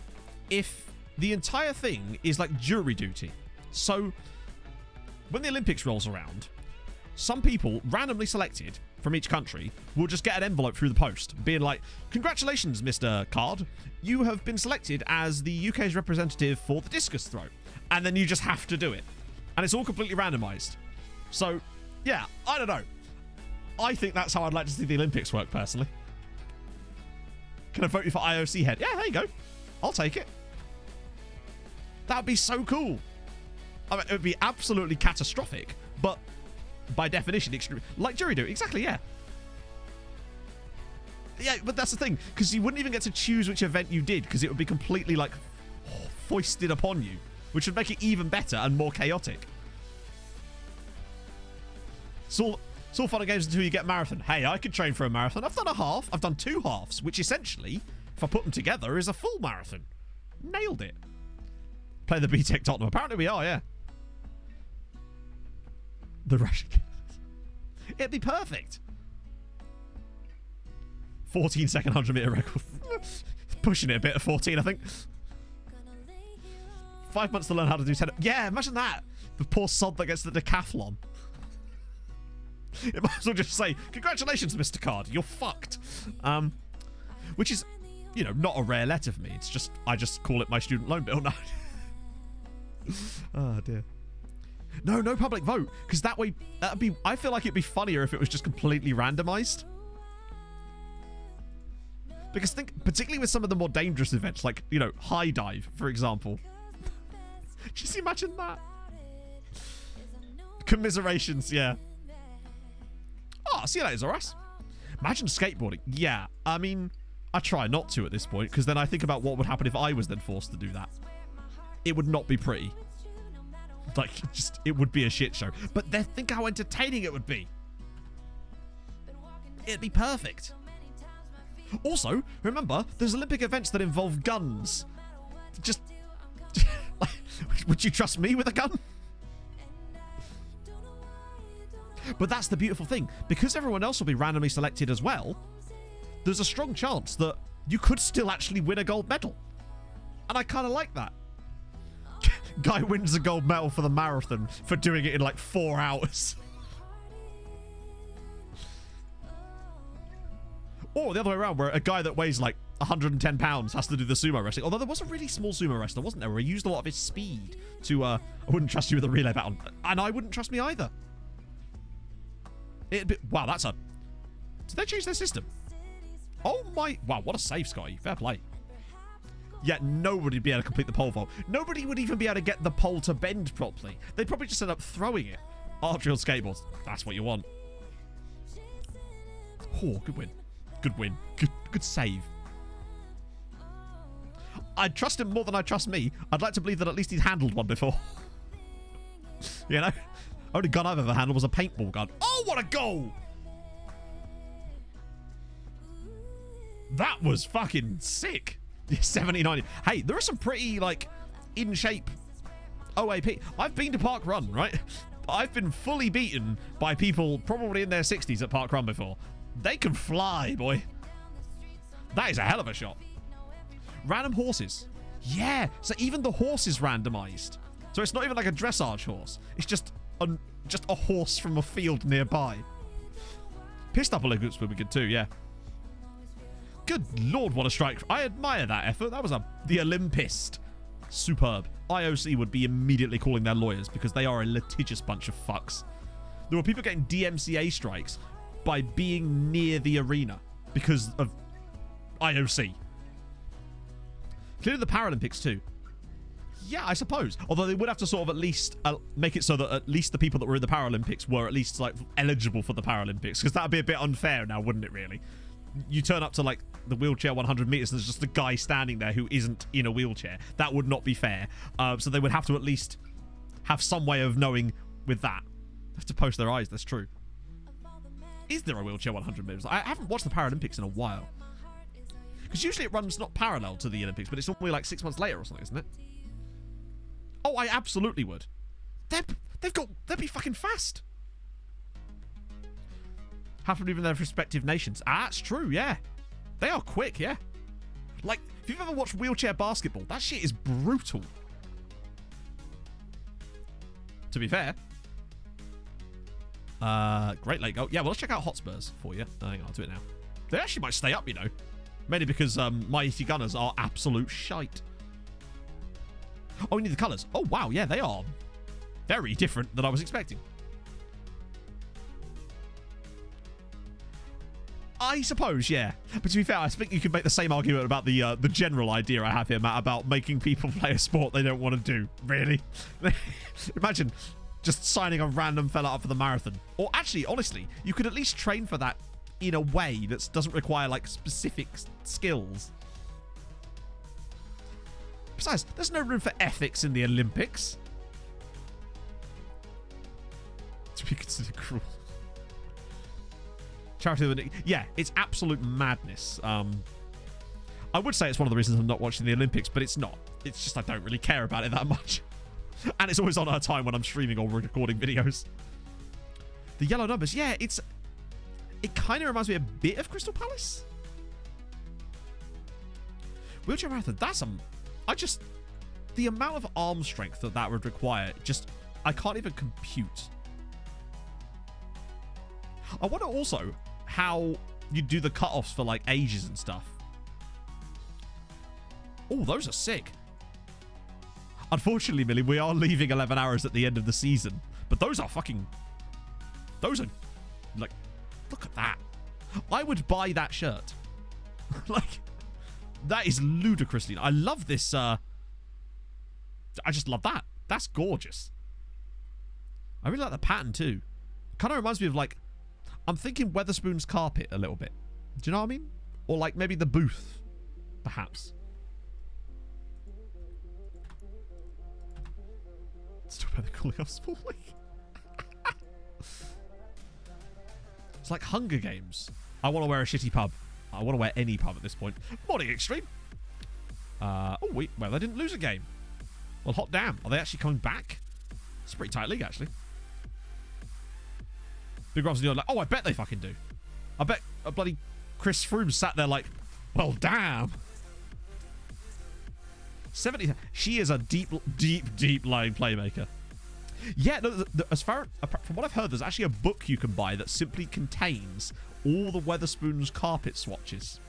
if the entire thing is like jury duty? So, when the Olympics rolls around, some people randomly selected from each country will just get an envelope through the post being like, congratulations, Mr. Card. You have been selected as the UK's representative for the discus throw. And then you just have to do it. And it's all completely randomized. So, yeah, I don't know. I think that's how I'd like to see the Olympics work, personally. Can I vote you for IOC head? Yeah, there you go. I'll take it. That would be so cool. I mean, it would be absolutely catastrophic, but by definition, extreme. Like jury do. Exactly, yeah. Yeah, but that's the thing, because you wouldn't even get to choose which event you did, because it would be completely, like, foisted upon you, which would make it even better and more chaotic. It's all fun and games until you get marathon. Hey, I could train for a marathon. I've done a half. I've done 2 halves, which essentially, if I put them together, is a full marathon. Nailed it. Play the BTEC Tottenham. Apparently we are, yeah. The Russian. It'd be perfect. 14-second 100-meter record. Pushing it a bit at 14, I think. 5 months to learn how to do 10. Yeah, imagine that. The poor sod that gets the decathlon. It might as well just say, congratulations, Mr. Card. You're fucked. Which is, you know, not a rare letter for me. It's just, I just call it my student loan bill now. Oh, dear. No public vote. Because that way, that'd be, I feel like it'd be funnier if it was just completely randomized. Because think, particularly with some of the more dangerous events, like, you know, high dive, for example. Just imagine that. Commiserations, yeah. Oh, see you later, Zoras. Imagine skateboarding. Yeah, I mean, I try not to at this point, because then I think about what would happen if I was then forced to do that. It would not be pretty. Like, just, it would be a shit show. But then think how entertaining it would be. It'd be perfect. Also, remember, there's Olympic events that involve guns. Just, would you trust me with a gun? But that's the beautiful thing. Because everyone else will be randomly selected as well, there's a strong chance that you could still actually win a gold medal. And I kind of like that. Guy wins a gold medal for the marathon for doing it in like 4 hours. Or the other way around, where a guy that weighs like 110 pounds has to do the sumo wrestling. Although there was a really small sumo wrestler, wasn't there, where he used a lot of his speed to, I wouldn't trust you with a relay battle. And I wouldn't trust me either. It'd be, wow, that's a... Did they change their system? Oh my... Wow, what a save, Scotty. Fair play. Yet nobody would be able to complete the pole vault. Nobody would even be able to get the pole to bend properly. They'd probably just end up throwing it. Archery on skateboards. That's what you want. Oh, good win. Good win. Good save. I'd trust him more than I trust me. I'd like to believe that at least he's handled one before. You know? Only gun I've ever handled was a paintball gun. Oh, what a goal! That was fucking sick. 70-90. Hey, there are some pretty, like, in-shape OAP. I've been to Park Run, right? I've been fully beaten by people probably in their 60s at Park Run before. They can fly, boy. That is a hell of a shot. Random horses. Yeah, so even the horse is randomized. So it's not even like a dressage horse. It's just a horse from a field nearby. Pissed up Olympics would be good too, yeah. Good lord, what a strike. I admire that effort. That was the Olympist. Superb. IOC would be immediately calling their lawyers because they are a litigious bunch of fucks. There were people getting DMCA strikes by being near the arena because of IOC. Clearly the Paralympics too. Yeah, I suppose. Although they would have to sort of at least make it so that at least the people that were in the Paralympics were at least like eligible for the Paralympics, because that would be a bit unfair now, wouldn't it really? You turn up to like the wheelchair 100 meters and there's just a guy standing there who isn't in a wheelchair. That would not be fair. So they would have to at least have some way of knowing with that. They have to post their eyes, that's true. Is there a wheelchair 100 meters? I haven't watched the Paralympics in a while. Because usually it runs not parallel to the Olympics, but it's normally like 6 months later or something, isn't it? Oh, I absolutely would. They'd be fucking fast. Half of even their respective nations. Ah, that's true, yeah. They are quick, yeah. Like, if you've ever watched wheelchair basketball, that shit is brutal. To be fair. Great Lake goal. Yeah, well, let's check out Hotspurs for you. Hang on, I'll do it now. They actually might stay up, you know. Mainly because Mighty Gunners are absolute shite. Oh, we need the colours. Oh, wow, yeah, they are very different than I was expecting. I suppose, yeah. But to be fair, I think you could make the same argument about the general idea I have here, Matt, about making people play a sport they don't want to do. Really? Imagine just signing a random fella up for the marathon. Or actually, honestly, you could at least train for that in a way that doesn't require, like, specific skills. Besides, there's no room for ethics in the Olympics. To be considered cruel. Charity, yeah, it's absolute madness. I would say it's one of the reasons I'm not watching the Olympics, but it's not. It's just I don't really care about it that much. And it's always on at a time when I'm streaming or recording videos. The yellow numbers, yeah, it kind of reminds me a bit of Crystal Palace. Wheelchair marathon, that's the amount of arm strength that would require, I can't even compute. I wonder also how you do the cut-offs for like ages and stuff. Oh, those are sick. Unfortunately, Millie, we are leaving 11 hours at the end of the season, but those are like, look at that. I would buy that shirt. Like, that is ludicrously. I love this. I just love that. That's gorgeous. I really like the pattern too. Kind of reminds me of like, I'm thinking Weatherspoon's carpet a little bit. Do you know what I mean? Or like maybe the booth, perhaps. Let's talk about the calling off Small League. It's like Hunger Games. I want to wear a shitty pub. I want to wear any pub at this point. Morning, Extreme. Oh, wait. Well, they didn't lose a game. Well, hot damn. Are they actually coming back? It's a pretty tight league, actually. Big Rob's like, oh, I bet they fucking do. I bet a bloody Chris Froome sat there like, well, damn. 70. She is a deep line playmaker. Yeah, no, from what I've heard, there's actually a book you can buy that simply contains all the Weatherspoon's carpet swatches.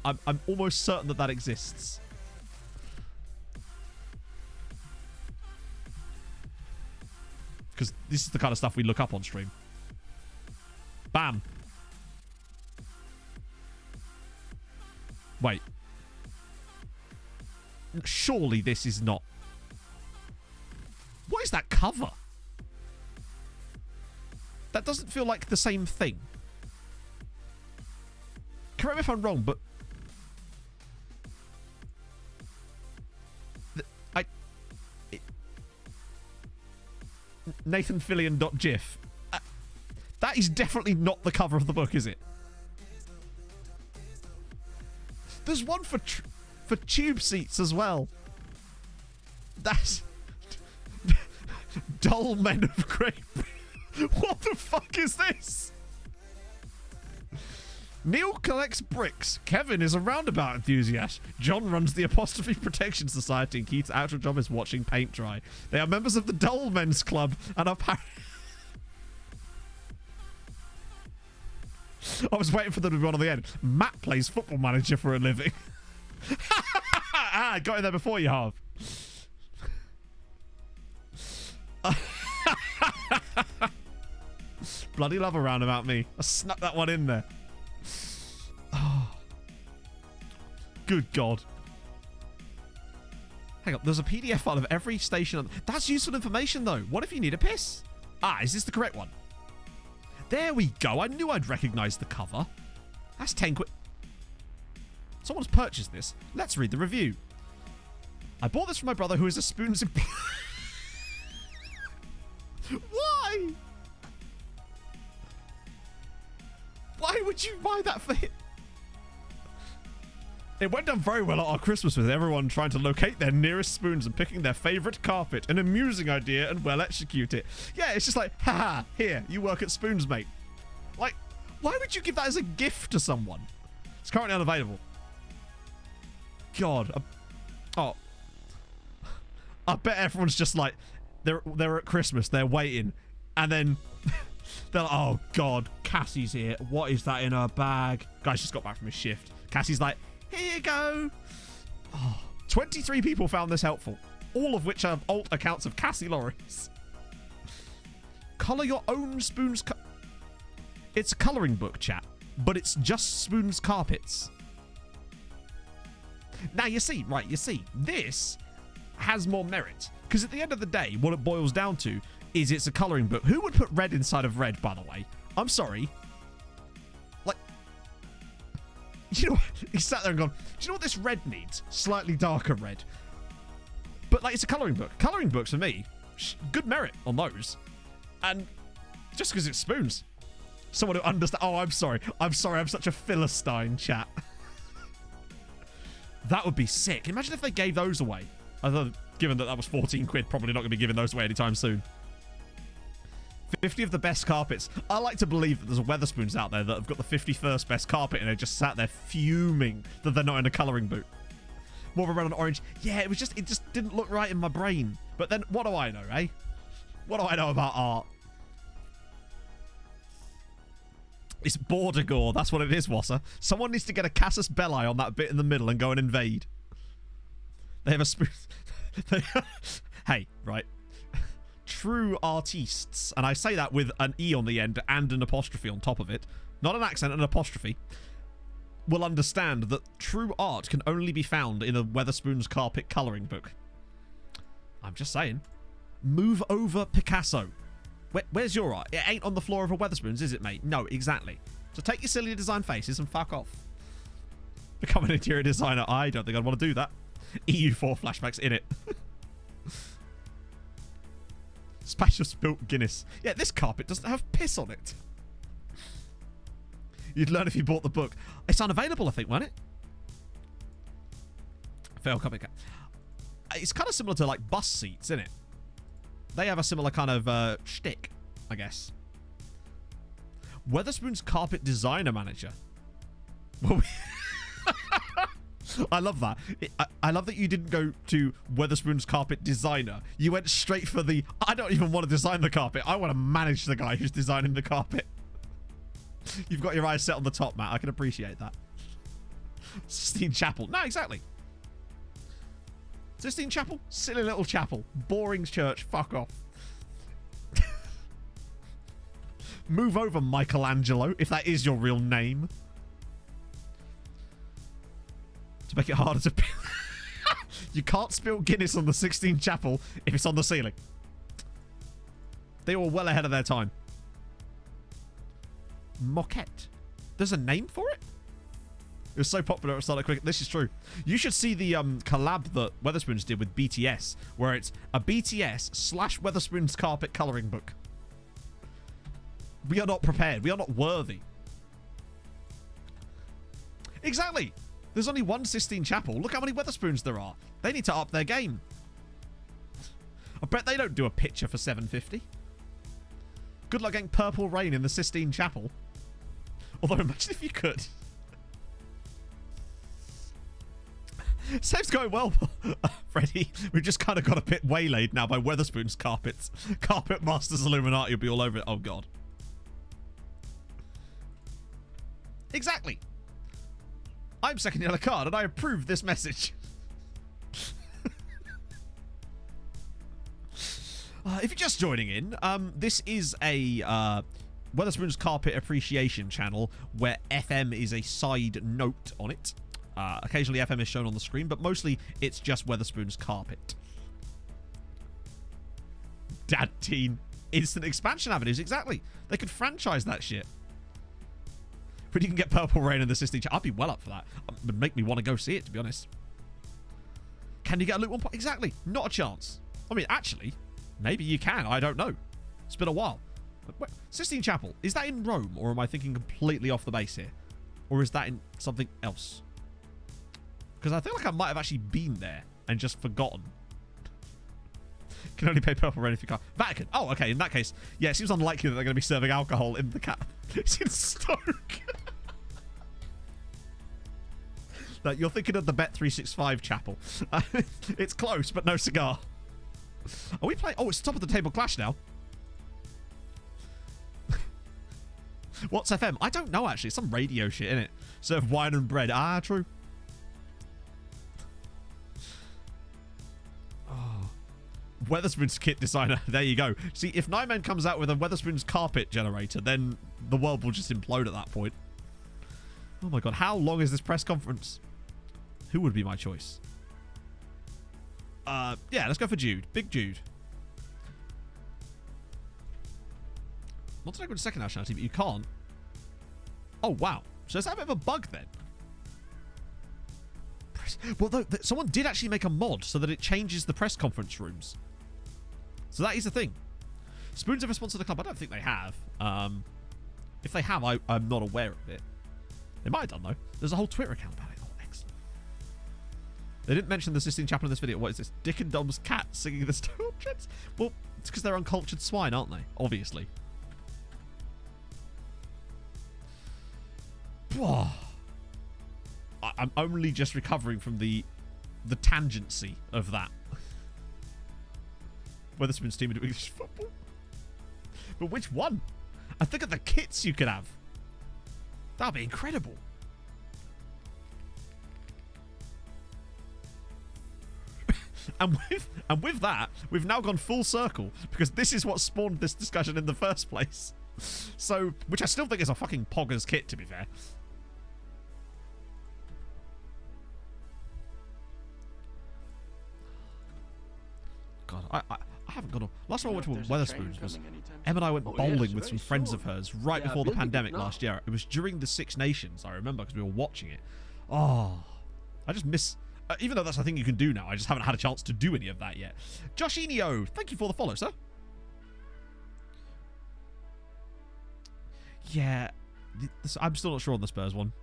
I'm almost certain that exists. Because this is the kind of stuff we look up on stream. Bam. Wait. Surely this is not... What is that cover? That doesn't feel like the same thing. Correct me if I'm wrong, but... NathanFillion.gif. That is definitely not the cover of the book, is it? There's one for tube seats as well. That's... Dull Men of Great Britain. What the fuck is this? Neil collects bricks. Kevin is a roundabout enthusiast. John runs the Apostrophe Protection Society, and Keith's actual job is watching paint dry. They are members of the Dull Men's Club and are I was waiting for them to be one on the end. Matt plays Football Manager for a living. Got in there before you, Harv. Bloody love a roundabout me. I snuck that one in there. Oh. Good God. Hang on, there's a PDF file of every station. That's useful information, though. What if you need a piss? Is this the correct one? There we go. I knew I'd recognize the cover. That's 10 quid. Someone's purchased this. Let's read the review. I bought this from my brother, who is a Spoons employee. Why? Why would you buy that for him? It went down very well at our Christmas with everyone trying to locate their nearest spoons and picking their favorite carpet. An amusing idea and well executed. Yeah, it's just like, haha, here, you work at Spoons, mate. Like, why would you give that as a gift to someone? It's currently unavailable. God. I bet everyone's just like, they're at Christmas, they're waiting, and then they're like, oh God, Cassie's here. What is that in her bag? Guy's just got back from his shift. Cassie's like, here you go. 23 people found this helpful, all of which are alt accounts of Cassie Lorries. Color your own spoons. It's a coloring book, chat, but it's just Spoons carpets. Now you see, this has more merit, because at the end of the day, what it boils down to is it's a coloring book. Who would put red inside of red, by the way? I'm sorry. Like, you know, he sat there and gone, do you know what this red needs? Slightly darker red. But, like, it's a coloring book. Coloring books, for me, good merit on those. And just because it's Spoons. Someone who understands... Oh, I'm sorry. I'm such a Philistine, chat. That would be sick. Imagine if they gave those away. Although, given that was 14 quid, probably not going to be giving those away anytime soon. 50 of the best carpets. I like to believe that there's a Wetherspoons out there that have got the 51st best carpet and they just sat there fuming that they're not in a colouring book. More of a red and orange. Yeah, it just didn't look right in my brain. But then, what do I know, eh? What do I know about art? It's border gore. That's what it is, Wasser. Someone needs to get a casus belli on that bit in the middle and go and invade. They have a spoon. Hey, right. True artistes, and I say that with an E on the end and an apostrophe on top of it, not an accent, an apostrophe, will understand that true art can only be found in a Wetherspoons carpet colouring book. I'm just saying. Move over, Picasso. Where's your art? It ain't on the floor of a Wetherspoons, is it, mate? No, exactly. So take your silly design faces and fuck off. Become an interior designer. I don't think I'd want to do that. EU4 flashbacks in it. Special spilt Guinness. Yeah, this carpet doesn't have piss on it. You'd learn if you bought the book. It's unavailable, I think, wasn't it? Fail copycat. It's kind of similar to, like, bus seats, isn't it? They have a similar kind of shtick, I guess. Wetherspoons carpet designer manager. I love that. I love that you didn't go to Wetherspoons carpet designer. You went straight for the, I don't even want to design the carpet. I want to manage the guy who's designing the carpet. You've got your eyes set on the top, Matt. I can appreciate that. Sistine Chapel. No, exactly. Sistine Chapel? Silly little chapel. Boring church. Fuck off. Move over, Michelangelo, if that is your real name. To make it harder to... You can't spill Guinness on the Sistine Chapel if it's on the ceiling. They were well ahead of their time. Moquette. There's a name for it? It was so popular it started quick. This is true. You should see the collab that Wetherspoons did with BTS, where it's a BTS / Wetherspoons carpet colouring book. We are not prepared. We are not worthy. Exactly. There's only one Sistine Chapel. Look how many Wetherspoons there are. They need to up their game. I bet they don't do a picture for $7.50. Good luck getting Purple Rain in the Sistine Chapel. Although, imagine if you could. Save's going well, Freddie. We've just kind of got a bit waylaid now by Weatherspoon's carpets. Carpet Masters Illuminati will be all over it. Oh, God. Exactly. I'm SecondYellowCard, and I approve this message. If you're just joining in, this is a Weatherspoon's Carpet Appreciation channel where FM is a side note on it. Occasionally FM is shown on the screen, but mostly it's just Weatherspoon's Carpet. Dad Teen. Instant expansion avenues, exactly. They could franchise that shit. But you can get Purple Rain in the Sistine Chapel. I'd be well up for that. It would make me want to go see it, to be honest. Can you get a loot 1 point? Exactly. Not a chance. I mean, actually, maybe you can. I don't know. It's been a while. Sistine Chapel, is that in Rome, or am I thinking completely off the base here? Or is that in something else? Because I feel like I might have actually been there and just forgotten. Can only pay Purple Rain if you can't. Vatican. Oh, okay. In that case, yeah, it seems unlikely that they're going to be serving alcohol in the cap. It's in Stoke. Like, you're thinking of the Bet365 chapel. It's close, but no cigar. Are we playing? Oh, it's top of the table clash now. What's FM? I don't know, actually. It's some radio shit, innit? Serve wine and bread. Ah, true. Oh. Weatherspoon's kit designer. There you go. See, if Nightman comes out with a Weatherspoon's carpet generator, then the world will just implode at that point. Oh my god. How long is this press conference? Who would be my choice? Yeah, let's go for Jude. Big Jude. Not to go to second nationality, but you can't. Oh, wow. So is that a bit of a bug then? Well, though, someone did actually make a mod so that it changes the press conference rooms. So that is a thing. Spoons ever sponsored the club? I don't think they have. If they have, I'm not aware of it. They might have done, though. There's a whole Twitter account about it. Oh, excellent. They didn't mention the Sistine Chapel in this video. What is this? Dick and Dom's cat singing the Stone Chants? Well, it's because they're uncultured swine, aren't they? Obviously. Whoa. I'm only just recovering from the tangency of that. Weatherspoon's team into English football. But which one? I think of the kits you could have. That'd be incredible. and with that, we've now gone full circle because this is what spawned this discussion in the first place. So, which I still think is a fucking poggers kit, to be fair. God, I haven't gone on. Last time I went to Weatherspoons was Em and I went bowling with some friends of hers right before the pandemic last year. It was during the Six Nations, I remember, because we were watching it. Oh, I just miss... even though that's a thing you can do now, I just haven't had a chance to do any of that yet. Joshinio, thank you for the follow, sir. Yeah, I'm still not sure on the Spurs one.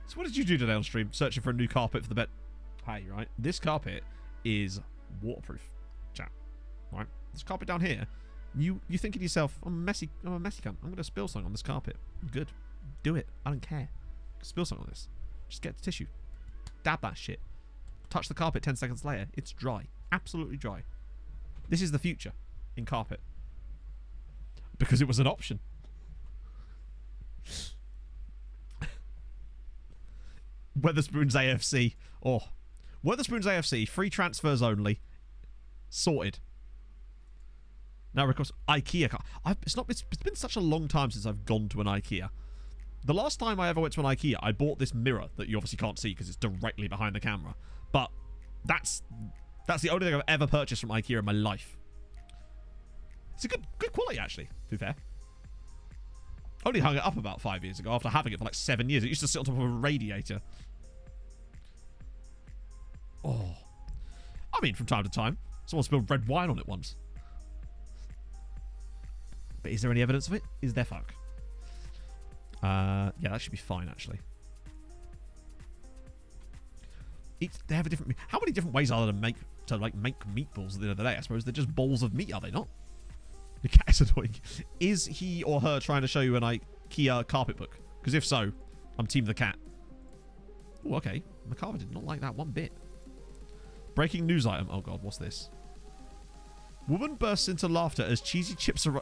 So what did you do today on stream? Searching for a new carpet for the bed. Hey, right? This carpet is waterproof, chat. Right? This carpet down here, you think to yourself, I'm a messy cunt. I'm going to spill something on this carpet. Good. Do it. I don't care. Spill something on this. Just get the tissue. Dab that shit. Touch the carpet 10 seconds later. It's dry. Absolutely dry. This is the future in carpet. Because it was an option. Weatherspoon's AFC. Oh. Weatherspoon's AFC. Free transfers only. Sorted. Now, of course, IKEA. It's been such a long time since I've gone to an IKEA. The last time I ever went to an IKEA, I bought this mirror that you obviously can't see because it's directly behind the camera. But that's the only thing I've ever purchased from IKEA in my life. It's a good quality, actually, to be fair. Only hung it up about 5 years ago after having it for like 7 years. It used to sit on top of a radiator. Oh. I mean, from time to time. Someone spilled red wine on it once. But is there any evidence of it? Is there fuck? Yeah, that should be fine, actually. They have a different... How many different ways are there to make meatballs at the end of the day? I suppose they're just balls of meat, are they not? Your cat is annoying. Is he or her trying to show you an IKEA carpet book? Because if so, I'm team the cat. Oh, okay. Macabre did not like that one bit. Breaking news item. Oh, God. What's this? Woman bursts into laughter as cheesy chips are...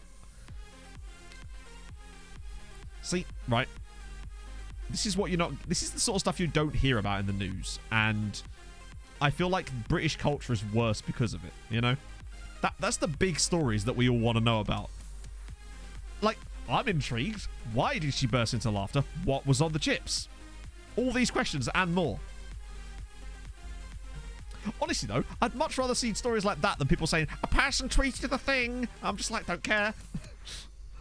See? Right. This is what you're not... This is the sort of stuff you don't hear about in the news. And I feel like British culture is worse because of it. You know? That's the big stories that we all want to know about. Like, I'm intrigued. Why did she burst into laughter? What was on the chips? All these questions and more. Honestly, though, I'd much rather see stories like that than people saying, a person tweeted the thing. I'm just like, don't care.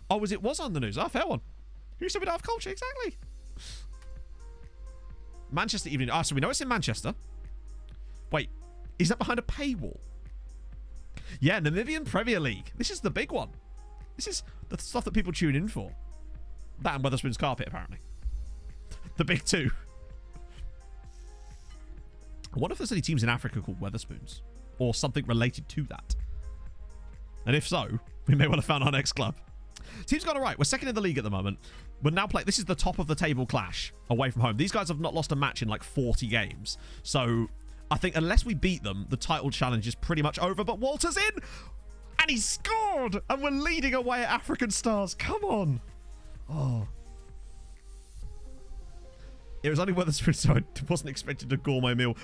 Oh, it was on the news. Oh, fair one. Who said we don't have culture? Exactly. Manchester Evening. Ah, so we know it's in Manchester. Wait, is that behind a paywall? Yeah, Namibian Premier League. This is the big one. This is the stuff that people tune in for. That and Wetherspoon's Carpet, apparently. The big two. I wonder if there's any teams in Africa called Wetherspoons. Or something related to that. And if so, we may well have found our next club. Team's gone all right. We're second in the league at the moment. We're now playing... This is the top of the table clash away from home. These guys have not lost a match in like 40 games. So I think unless we beat them, the title challenge is pretty much over. But Walter's in! And he scored! And we're leading away at African Stars. Come on. Oh. It was only Wetherspoon, so I wasn't expecting a gourmet meal.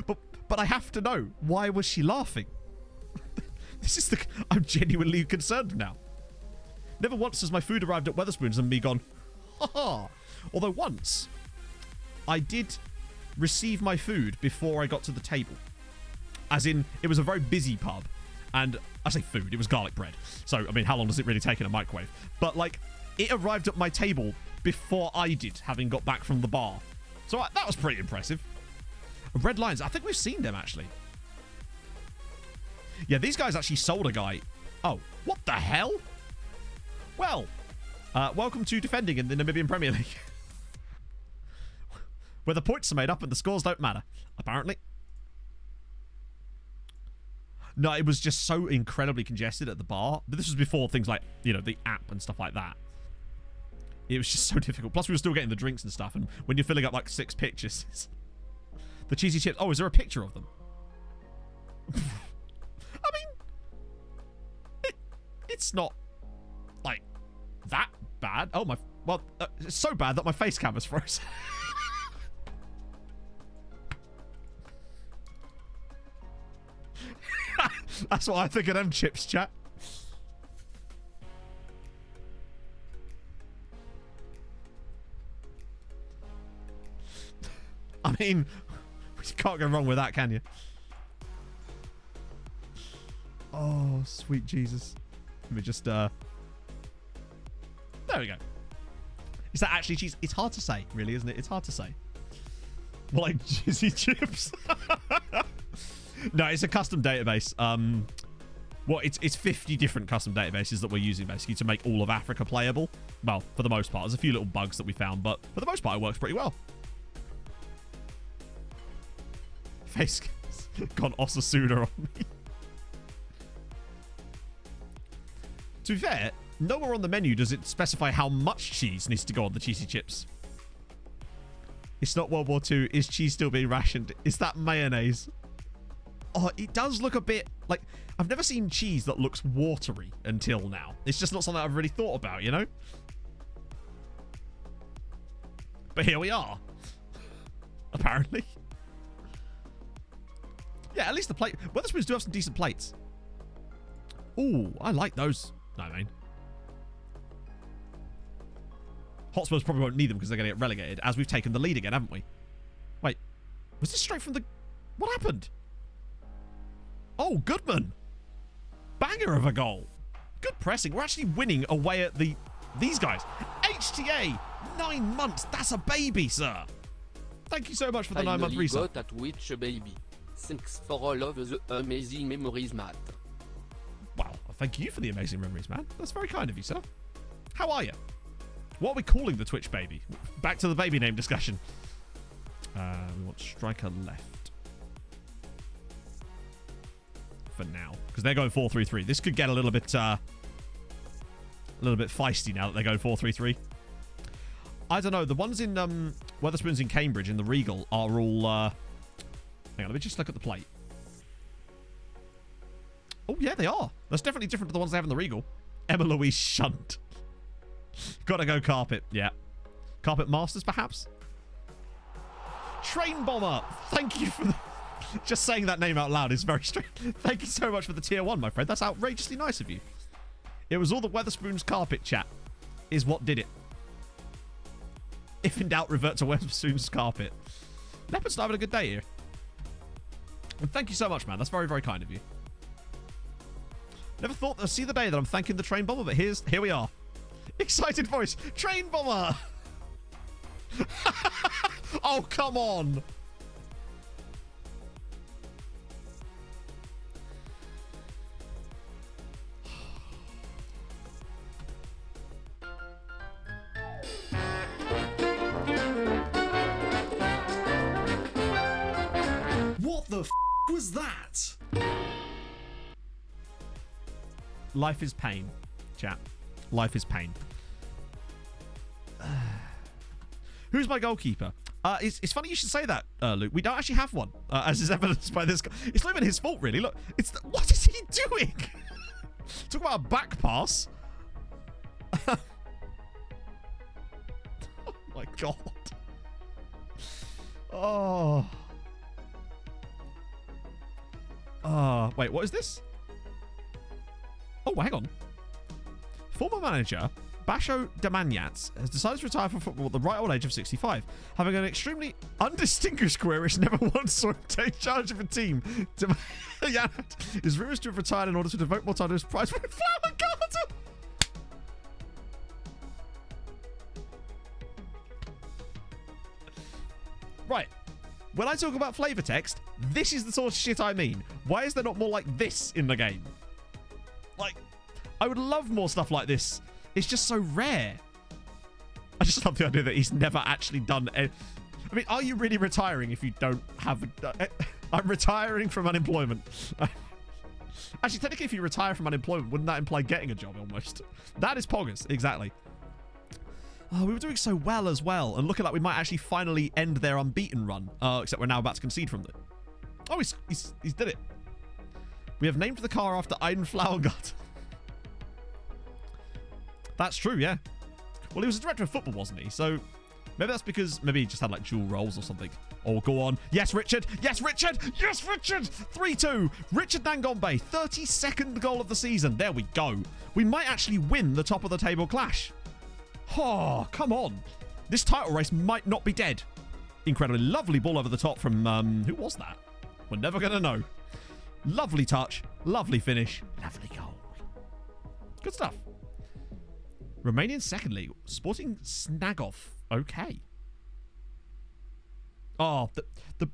But I have to know, why was she laughing? This is the... I'm genuinely concerned now. Never once has my food arrived at Wetherspoons and me gone, ha ha. Although once, I did receive my food before I got to the table. As in, it was a very busy pub. And I say food, it was garlic bread. So, I mean, how long does it really take in a microwave? But, like, it arrived at my table before I did, having got back from the bar. So that was pretty impressive. Red Lions, I think we've seen them, actually. Yeah, these guys actually sold a guy. Oh, what the hell? Well, welcome to defending in the Namibian Premier League. Where the points are made up and the scores don't matter, apparently. No, it was just so incredibly congested at the bar. But this was before things like, you know, the app and stuff like that. It was just so difficult. Plus, we were still getting the drinks and stuff. And when you're filling up like 6 pictures... The cheesy chips... Oh, is there a picture of them? I mean... It's not... like... that bad. Oh, my... Well, it's so bad that my face cam is frozen. That's what I think of them chips, chat. I mean, you can't go wrong with that, can you? Oh, sweet Jesus. Let me just, there we go. Is that actually cheese? It's hard to say, really, isn't it? It's hard to say. More like cheesy chips. No, it's a custom database. Well, it's 50 different custom databases that we're using, basically, to make all of Africa playable. Well, for the most part. There's a few little bugs that we found, but for the most part, it works pretty well. Face gone Osasuna on me. To be fair, nowhere on the menu does it specify how much cheese needs to go on the cheesy chips. It's not World War II. Is cheese still being rationed? Is that mayonnaise? Oh, it does look a bit like... I've never seen cheese that looks watery until now. It's just not something I've really thought about, you know? But here we are. Apparently. Yeah, at least the plate... Wetherspoons do have some decent plates. Ooh, I like those. No, I mean. Hotspurs probably won't need them because they're going to get relegated, as we've taken the lead again, haven't we? Wait. Was this straight from the... What happened? Oh, Goodman. Banger of a goal. Good pressing. We're actually winning away at these guys. HTA, 9 months. That's a baby, sir. Thank you so much for the 9-month resub. Got at Witch baby. Thanks for all of the amazing memories, Matt. Wow, thank you for the amazing memories, man. That's very kind of you, sir. How are you? What are we calling the Twitch baby? Back to the baby name discussion. We want striker left. For now. Because they're going 4-3-3. This could get a little bit little bit feisty now that they're going 4-3-3. I don't know. The ones in Wetherspoons in Cambridge in the Regal are all... hang on, let me just look at the plate. Oh, yeah, they are. That's definitely different to the ones they have in the Regal. Emma Louise Shunt. Gotta go carpet. Yeah. Carpet Masters, perhaps? Train Bomber. Thank you for the... Just saying that name out loud is very strange. Thank you so much for the tier 1, my friend. That's outrageously nice of you. It was all the Wetherspoons carpet chat is what did it. If in doubt, revert to Wetherspoons carpet. Leopard's having a good day here. And thank you so much, man. That's very, very kind of you. Never thought I'd see the day that I'm thanking the Train Bomber, but here we are. Excited voice. Train Bomber! Oh, come on. What the f was that? Life is pain, chat. Life is pain. Who's my goalkeeper? It's funny you should say that, Luke. We don't actually have one, as is evidenced by this guy. It's not even his fault, really. Look, what is he doing? Talk about a back pass. Oh my god. Oh. Wait, what is this? Oh, hang on. Former manager Basho Damanyats has decided to retire from football at the right old age of 65. Having an extremely undistinguished career which never once saw him take charge of a team, Damanyats is rumoured to have retired in order to devote more time to his prize flower garden. Right. When I talk about flavour text, this is the sort of shit I mean. Why is there not more like this in the game? Like, I would love more stuff like this. It's just so rare. I just love the idea that he's never actually done I mean, are you really retiring if you don't have... I'm retiring from unemployment. Actually, technically, if you retire from unemployment, wouldn't that imply getting a job almost? That is poggers, exactly. Oh, we were doing so well as well. And look at that, we might actually finally end their unbeaten run. Except we're now about to concede from them. Oh, he's did it. We have named the car after Iden Flowergut. That's true, yeah. Well, he was a director of football, wasn't he? So maybe that's because maybe he just had like dual roles or something. Oh, go on. Yes, Richard. Yes, Richard. Yes, Richard. 3-2. Richard Nangombe, 32nd goal of the season. There we go. We might actually win the top of the table clash. Oh, come on. This title race might not be dead. Incredibly lovely ball over the top from, who was that? We're never going to know. Lovely touch. Lovely finish. Lovely goal. Good stuff. Romanian second league. Sporting Snagov. Okay. Oh, the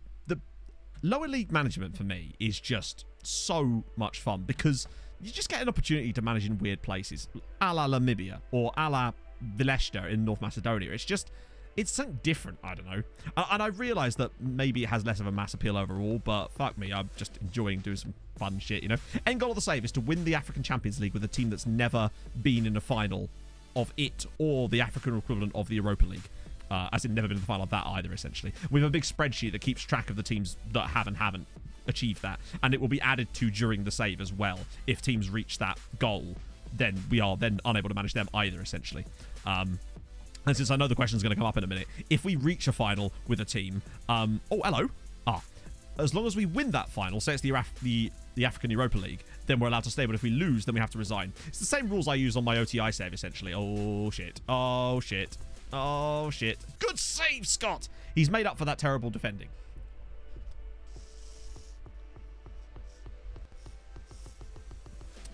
lower league management for me is just so much fun because you just get an opportunity to manage in weird places, a la Namibia or a la Vileshta in North Macedonia. It's something different, I don't know. And I realise that maybe it has less of a mass appeal overall, but fuck me, I'm just enjoying doing some fun shit, you know? End goal of the save is to win the African Champions League with a team that's never been in a final of it or the African equivalent of the Europa League. As in never been in the final of that either, essentially. We have a big spreadsheet that keeps track of the teams that have and haven't achieved that. And it will be added to during the save as well. If teams reach that goal, then we are then unable to manage them either, essentially. And since I know the question is going to come up in a minute, if we reach a final with a team... oh, hello. As long as we win that final, say it's the African Europa League, then we're allowed to stay. But if we lose, then we have to resign. It's the same rules I use on my OTI save, essentially. Oh, shit. Oh, shit. Oh, shit. Good save, Scott! He's made up for that terrible defending.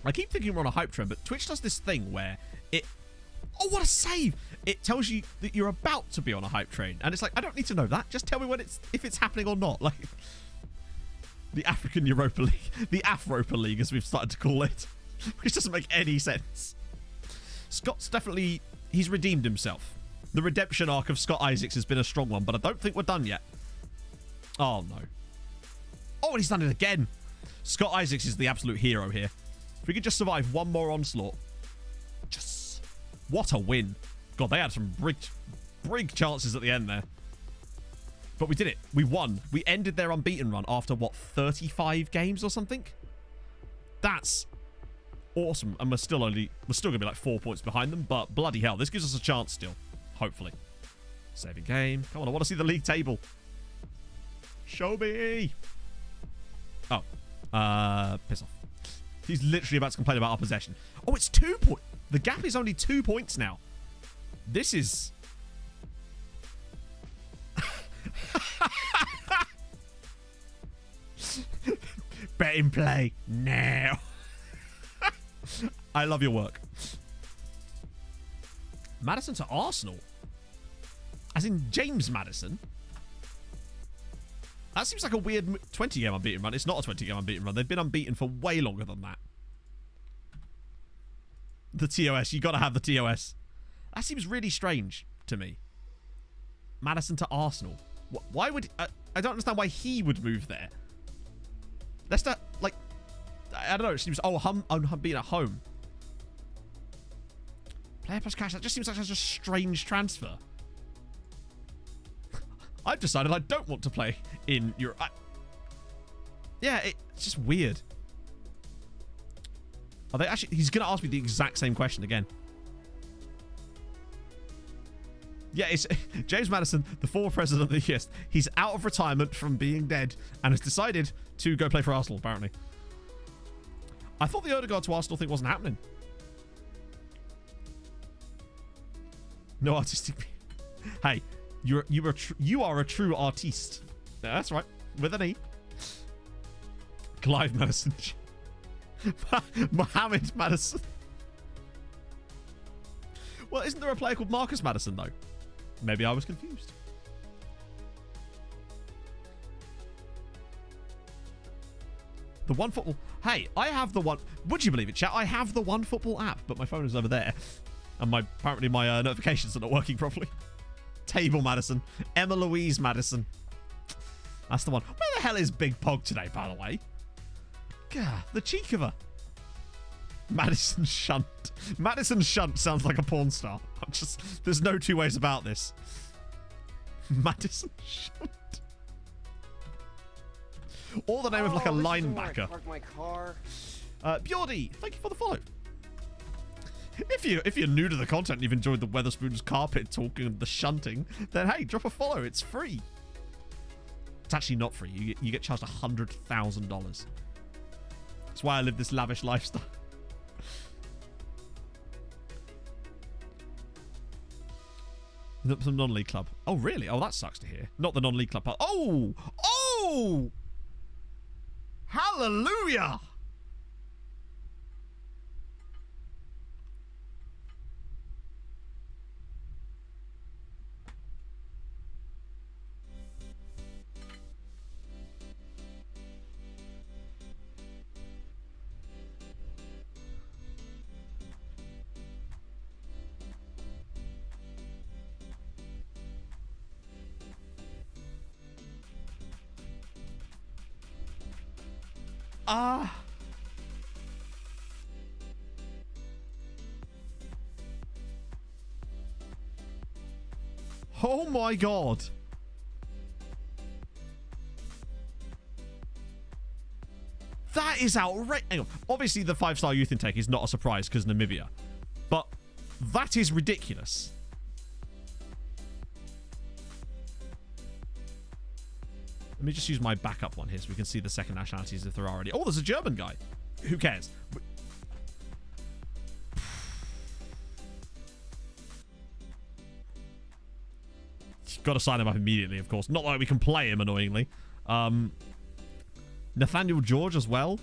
I keep thinking we're on a hype trend, but Twitch does this thing where it... Oh, what a save! It tells you that you're about to be on a hype train. And it's like, I don't need to know that. Just tell me when if it's happening or not. Like, the African Europa League. The Afropa League, as we've started to call it. Which doesn't make any sense. Scott's definitely... He's redeemed himself. The redemption arc of Scott Isaacs has been a strong one, but I don't think we're done yet. Oh, no. Oh, and he's done it again. Scott Isaacs is the absolute hero here. If we could just survive one more onslaught. Just... What a win. God, they had some big chances at the end there. But we did it. We won. We ended their unbeaten run after, what, 35 games or something? That's awesome. And we're still going to be like 4 points behind them. But bloody hell, this gives us a chance still. Hopefully. Saving game. Come on, I want to see the league table. Show me. Oh. Piss off. He's literally about to complain about our possession. Oh, it's 2 points. The gap is only 2 points now. This is... Bet in play now. I love your work. Madison to Arsenal. As in James Madison. That seems like a weird 20-game unbeaten run. It's not a 20-game unbeaten run. They've been unbeaten for way longer than that. The TOS. You got to have the TOS. That seems really strange to me. Madison to Arsenal. Why would... I don't understand why he would move there. Leicester, like... I don't know. It seems... Oh, being at home. Player plus cash. That just seems like such a strange transfer. I've decided I don't want to play in Europe. Yeah, it's just weird. Are they actually... He's going to ask me the exact same question again. Yeah, it's James Madison, the former president of the ES. He's out of retirement from being dead and has decided to go play for Arsenal, apparently. I thought the Odegaard to Arsenal thing wasn't happening. No artistic... Hey, you are a true artiste. Yeah, that's right. With an E. Clive Madison. Mohammed Madison. Well, isn't there a player called Marcus Madison, though? Maybe I was confused. The One Football... Hey, I have the one... Would you believe it, chat? I have the One Football app, but my phone is over there. And apparently my notifications are not working properly. Table Madison. Emma Louise Madison. That's the one. Where the hell is Big Pog today, by the way? God, the cheek of her. Madison Shunt. Madison Shunt sounds like a porn star. There's no two ways about this. Madison Shunt. Or the name of like a linebacker. Park my car. Bjordy, thank you for the follow. If you're new to the content and you've enjoyed the Weatherspoon's carpet talking and the shunting, then hey, drop a follow. It's free. It's actually not free. You get charged $100,000. That's why I live this lavish lifestyle. Some non-league club. Oh, really? Oh, that sucks to hear. Not the non-league club. Oh! Oh! Hallelujah! Oh my god. That is outrageous. Hang on. Obviously, the 5-star youth intake is not a surprise because Namibia. But that is ridiculous. Let me just use my backup one here so we can see the second nationalities if there are already. Oh, there's a German guy. Who cares? Got to sign him up immediately, of course. Not like we can play him, annoyingly. Nathaniel George as well.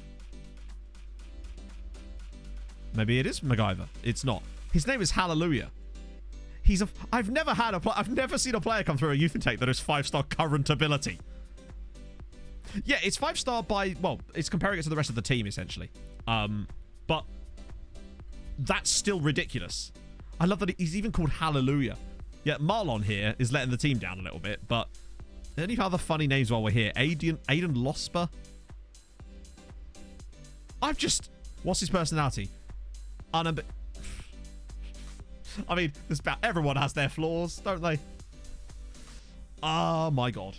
Maybe it is MacGyver. It's not. His name is Hallelujah. I've never seen a player come through a youth intake that is 5-star current ability. Yeah, it's 5-star by... Well, it's comparing it to the rest of the team, essentially. But that's still ridiculous. I love that he's even called Hallelujah. Yeah, Marlon here is letting the team down a little bit, but any other funny names while we're here? Aiden Losper. What's his personality? I mean, there's about everyone has their flaws, don't they? Oh my god.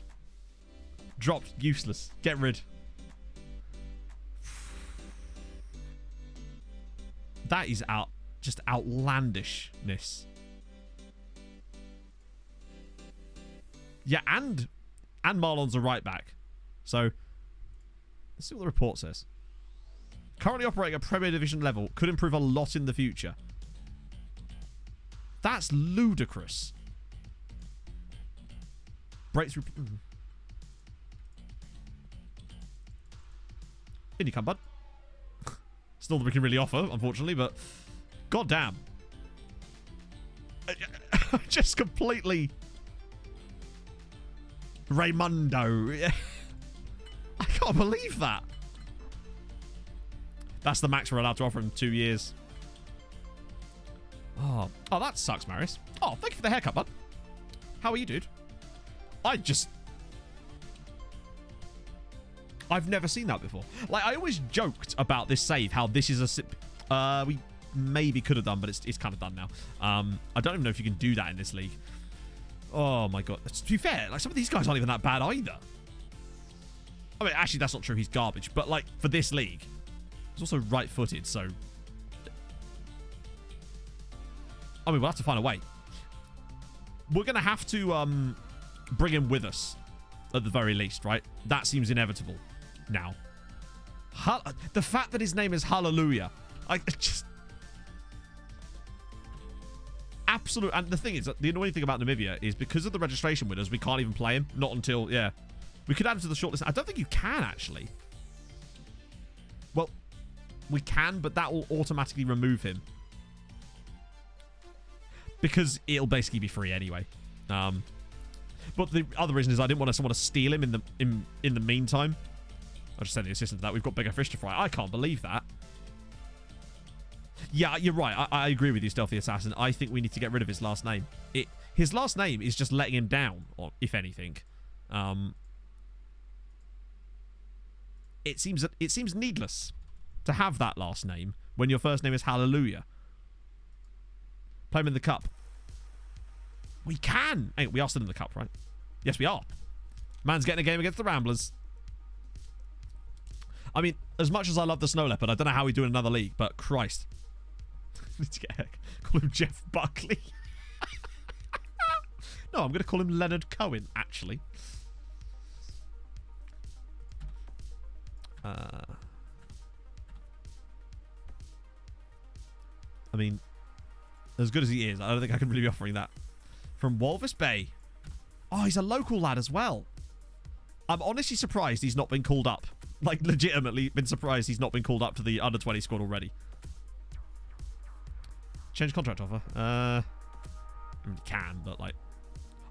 Dropped. Useless. Get rid. That is just outlandishness. Yeah, and Marlon's a right back. So, let's see what the report says. Currently operating at Premier Division level. Could improve a lot in the future. That's ludicrous. Breakthrough. In you come, bud. It's not that we can really offer, unfortunately, but goddamn. Just completely Raimundo. I can't believe that. That's the max we're allowed to offer him, 2 years. Oh, that sucks, Marius. Oh, thank you for the haircut, bud. How are you, dude? I've never seen that before. Like, I always joked about this save, how this is a... we maybe could have done, but it's kind of done now. I don't even know if you can do that in this league. Oh, my God. To be fair, like, some of these guys aren't even that bad either. I mean, actually, that's not true. He's garbage. But, like, for this league, he's also right-footed, so... I mean, we'll have to find a way. We're going to have to bring him with us, at the very least, right? That seems inevitable now. The fact that his name is Hallelujah. I just... Absolute. And the thing is, the annoying thing about Namibia is because of the registration winners, we can't even play him. Not until, yeah. We could add him to the shortlist. I don't think you can, actually. Well, we can, but that will automatically remove him. Because it'll basically be free anyway. But the other reason is I didn't want someone to steal him in the meantime. I'll just send the assistant to that. We've got bigger fish to fry. I can't believe that. Yeah, you're right. I agree with you, Stealthy Assassin. I think we need to get rid of his last name. His last name is just letting him down, or if anything. It seems needless to have that last name when your first name is Hallelujah. Play him in the cup. We can. Hey, we are still in the cup, right? Yes, we are. Man's getting a game against the Ramblers. I mean, as much as I love the Snow Leopard, I don't know how we do in another league, but Christ. Need to get call him Jeff Buckley. No, I'm going to call him Leonard Cohen, actually. I mean, as good as he is, I don't think I can really be offering that. From Walvis Bay. Oh, he's a local lad as well. I'm honestly surprised he's not been called up. Like, legitimately been surprised he's not been called up to the under-20 squad already. Change contract offer. I mean, can, but, like,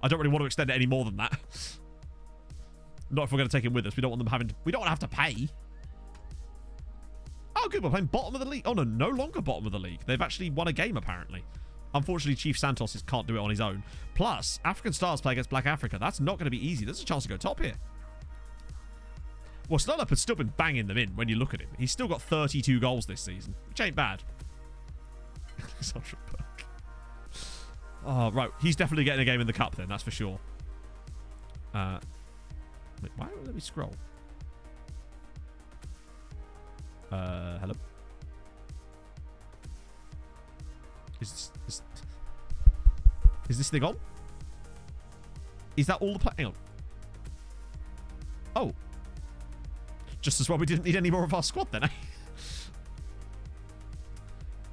I don't really want to extend it any more than that. Not if we're going to take him with us. We don't want them having to... We don't want to have to pay. Oh, good. We're playing bottom of the league. Oh, no. No longer bottom of the league. They've actually won a game, apparently. Unfortunately, Chief Santos can't do it on his own. Plus, African Stars play against Black Africa. That's not going to be easy. There's a chance to go top here. Well, Snow Leopard's still been banging them in when you look at him. He's still got 32 goals this season, which ain't bad. Oh, right. He's definitely getting a game in the cup then, that's for sure. Wait, why don't let me scroll? Hello? Is this thing on? Is that all the play? Hang on. Oh. Just as well we didn't need any more of our squad then, eh?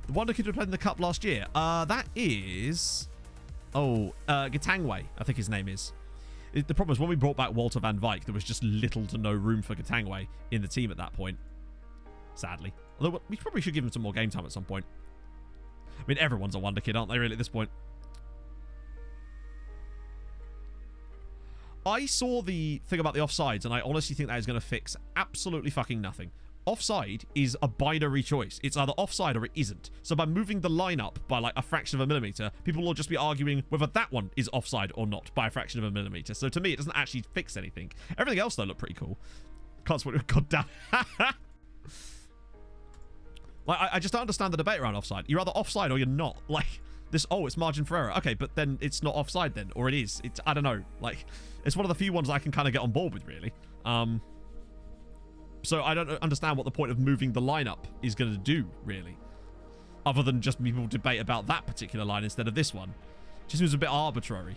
The Wonder Kid who played in the cup last year. That is... Oh, Gatangwe, I think his name is. The problem is when we brought back Walter van Wyk, there was just little to no room for Gatangwe in the team at that point. Sadly. Although we probably should give him some more game time at some point. I mean, everyone's a Wonder Kid, aren't they, really, at this point? I saw the thing about the offsides, and I honestly think that is going to fix absolutely fucking nothing. Offside is a binary choice. It's either offside or it isn't. So by moving the line up by like a fraction of a millimeter, people will just be arguing whether that one is offside or not by a fraction of a millimeter. So to me, it doesn't actually fix anything. Everything else, though, looked pretty cool. Can't swear. God damn. Like, I just don't understand the debate around offside. You're either offside or you're not. Like, This, oh, it's margin for error. Okay, but then it's not offside then, or it is. It's, I don't know. Like, it's one of the few ones I can kind of get on board with, really. So I don't understand what the point of moving the lineup is going to do, really. Other than just people debate about that particular line instead of this one. Just seems a bit arbitrary.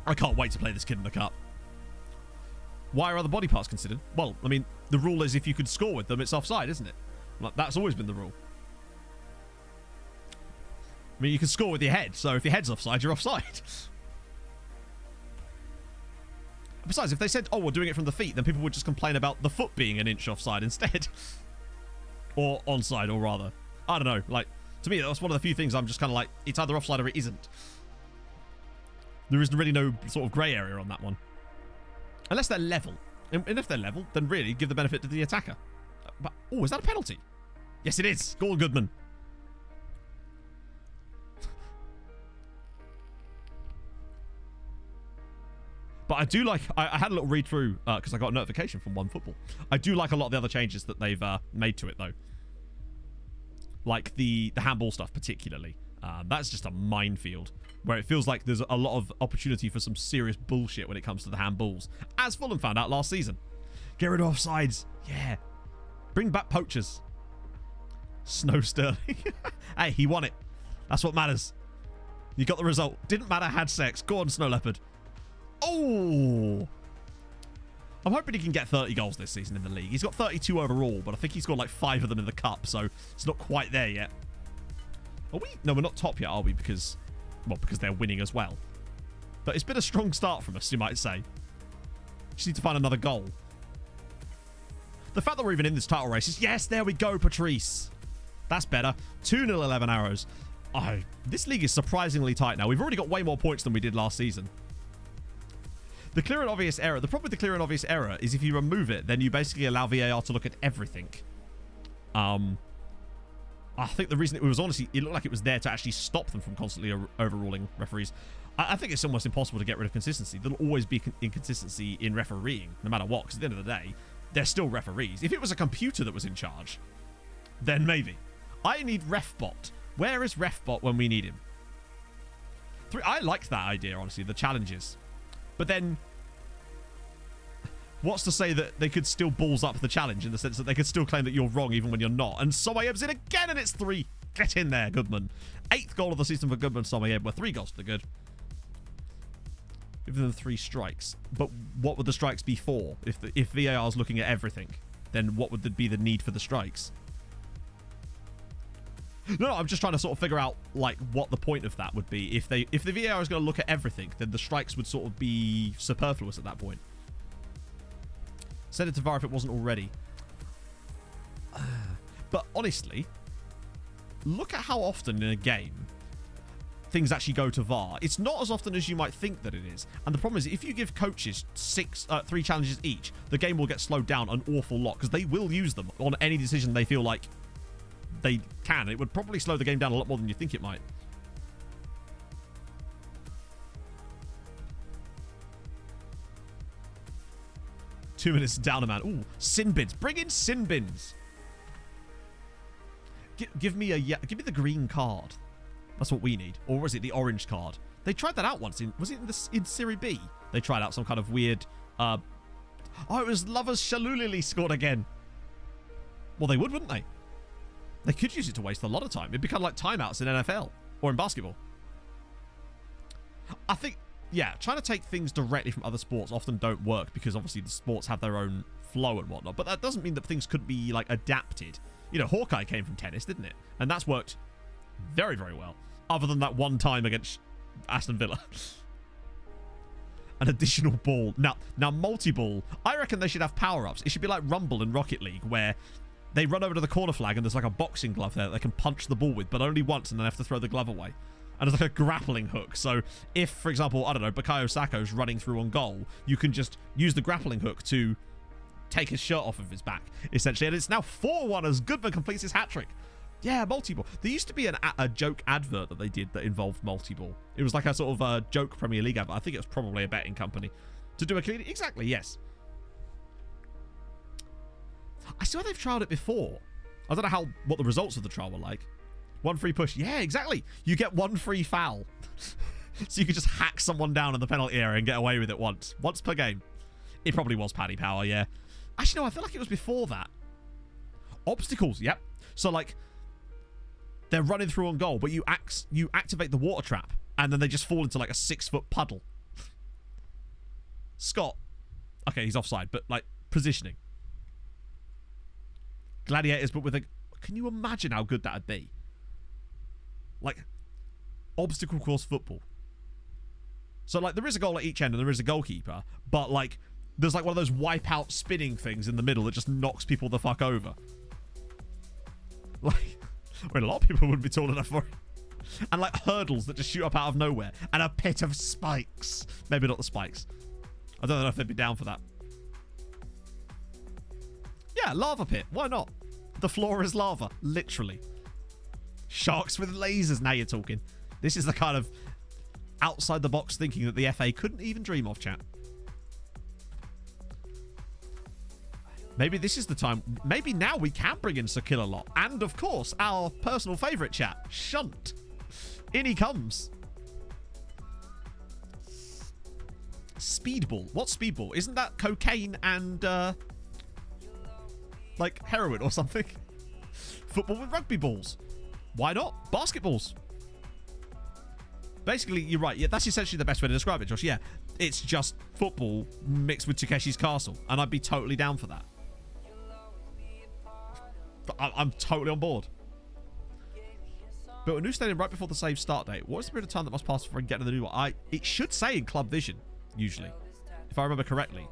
I can't wait to play this kid in the cup. Why are other body parts considered? Well, I mean, the rule is if you could score with them, it's offside, isn't it? Like, that's always been the rule. I mean, you can score with your head, so if your head's offside, you're offside. Besides, if they said, oh, we're doing it from the feet, then people would just complain about the foot being an inch offside instead. Or onside, or rather. I don't know. Like, to me, that's one of the few things I'm just kind of like, it's either offside or it isn't. There isn't really no sort of grey area on that one. Unless they're level. And if they're level, then really give the benefit to the attacker. But, oh, is that a penalty? Yes, it is. Go on, Goodman. But I do like, I had a little read through because I got a notification from OneFootball. I do like a lot of the other changes that they've made to it, though. Like the handball stuff, particularly. That's just a minefield where it feels like there's a lot of opportunity for some serious bullshit when it comes to the handballs. As Fulham found out last season. Get rid of offsides. Yeah. Bring back poachers. Snow Sterling. Hey, he won it. That's what matters. You got the result. Didn't matter, had sex. Go on, Snow Leopard. Oh! I'm hoping he can get 30 goals this season in the league. He's got 32 overall, but I think he's got like 5 of them in the cup, so it's not quite there yet. Are we? No, we're not top yet, are we? Because, well, because they're winning as well. But it's been a strong start from us, you might say. Just need to find another goal. The fact that we're even in this title race is, yes, there we go, Patrice. That's better. 2-0, 11 arrows. Oh, this league is surprisingly tight now. We've already got way more points than we did last season. The clear and obvious error. The problem with the clear and obvious error is if you remove it, then you basically allow VAR to look at everything. I think the reason it was honestly, it looked like it was there to actually stop them from constantly overruling referees. I think it's almost impossible to get rid of consistency. There'll always be inconsistency in refereeing, no matter what, because at the end of the day, they're still referees. If it was a computer that was in charge, then maybe. I need RefBot. Where is RefBot when we need him? I liked that idea, honestly, the challenges. But then, what's to say that they could still balls up the challenge in the sense that they could still claim that you're wrong even when you're not? And Somayeb's in again, and it's 3. Get in there, Goodman. 8th goal of the season for Goodman Somayeb. Well, 3 goals to the good. Give them 3 strikes. But what would the strikes be for? If VAR is looking at everything, then what would be the need for the strikes? No, I'm just trying to sort of figure out like what the point of that would be. If the VAR is going to look at everything, then the strikes would sort of be superfluous at that point. Send it to VAR if it wasn't already. But honestly, look at how often in a game things actually go to VAR. It's not as often as you might think that it is. And the problem is, if you give coaches 3 challenges each, the game will get slowed down an awful lot because they will use them on any decision they feel like they can. It would probably slow the game down a lot more than you think it might. Two minutes down a man. Ooh, sin bins. Bring in sin bins. Give me the green card. That's what we need. Or was it the orange card? They tried that out once. Was it in Serie B? They tried out some kind of weird... oh, it was Lovers Shalulili scored again. Well, they would, wouldn't they? They could use it to waste a lot of time. It'd become like timeouts in NFL or in basketball. I think, yeah, trying to take things directly from other sports often don't work because obviously the sports have their own flow and whatnot. But that doesn't mean that things couldn't be like adapted. You know, Hawkeye came from tennis, didn't it? And that's worked very, very well. Other than that one time against Aston Villa. An additional ball. Now multi-ball. I reckon they should have power-ups. It should be like Rumble in Rocket League where they run over to the corner flag and there's like a boxing glove there that they can punch the ball with, but only once and then have to throw the glove away. And there's like a grappling hook. So if, for example, I don't know, Bukayo Saka's running through on goal, you can just use the grappling hook to take his shirt off of his back, essentially. And it's now 4-1 as Goodman completes his hat-trick. Yeah, multi-ball. There used to be a joke advert that they did that involved multi-ball. It was like a sort of a joke Premier League advert. I think it was probably a betting company. To do a clean... Exactly, yes. I swear they've tried it before. I don't know what the results of the trial were like. 1 free push. Yeah, exactly. You get 1 free foul. So you could just hack someone down in the penalty area and get away with it once. Once per game. It probably was Paddy Power, yeah. Actually, no, I feel like it was before that. Obstacles, yep. So, like, they're running through on goal, but you activate the water trap, and then they just fall into, like, a 6-foot puddle. Scott. Okay, he's offside, but, like, positioning. Gladiators, but with a... Can you imagine how good that would be? Like, obstacle course football. So, like, there is a goal at each end and there is a goalkeeper, but, like, there's, like, one of those wipeout spinning things in the middle that just knocks people the fuck over. Like, I mean, a lot of people wouldn't be tall enough for it. And, like, hurdles that just shoot up out of nowhere. And a pit of spikes. Maybe not the spikes. I don't know if they'd be down for that. Yeah, lava pit. Why not? The floor is lava. Literally. Sharks with lasers. Now you're talking. This is the kind of outside the box thinking that the FA couldn't even dream of, chat. Maybe this is the time. Maybe now we can bring in Sir Kill-A-Lot. And, of course, our personal favourite chat, Shunt. In he comes. Speedball. What's speedball? Isn't that cocaine and, like, heroin or something? Football with rugby balls. Why not? Basketballs. Basically, you're right. Yeah, that's essentially the best way to describe it, Josh. Yeah, it's just football mixed with Takeshi's Castle. And I'd be totally down for that. I'm totally on board. But a new stadium right before the save start date. What is the period of time that must pass before I can get to the new one? It should say in Club Vision, usually, if I remember correctly.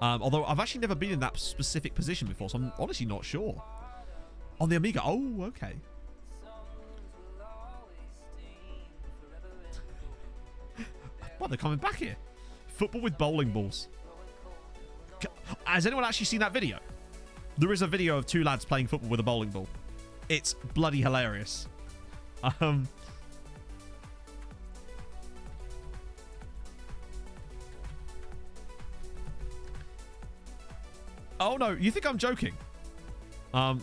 Although I've actually never been in that specific position before, so I'm honestly not sure. On the Amiga. Oh, okay. Well, they're coming back here. Football with bowling balls. Has anyone actually seen that video? There is a video of 2 lads playing football with a bowling ball. It's bloody hilarious. Oh no, you think I'm joking? I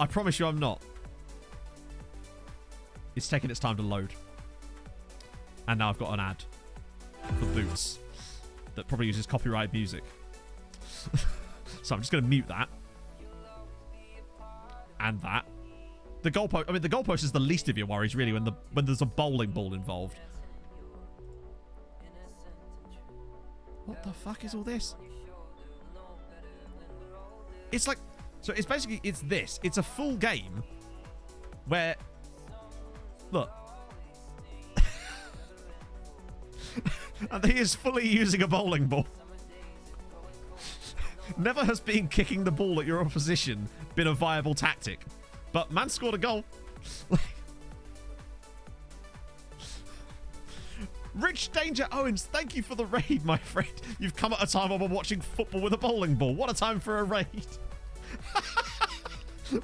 promise you I'm not. It's taking its time to load. And now I've got an ad for Boots that probably uses copyright music. So I'm just going to mute that. And that. The goalpost, I mean, the goalpost is the least of your worries, really, when there's a bowling ball involved. What the fuck is all this? It's like... So it's basically... It's this. It's a full game where... Look. And he is fully using a bowling ball. Never has been kicking the ball at your opposition been a viable tactic. But man scored a goal. Rich Danger Owens, thank you for the raid, my friend. You've come at a time when we're watching football with a bowling ball. What a time for a raid.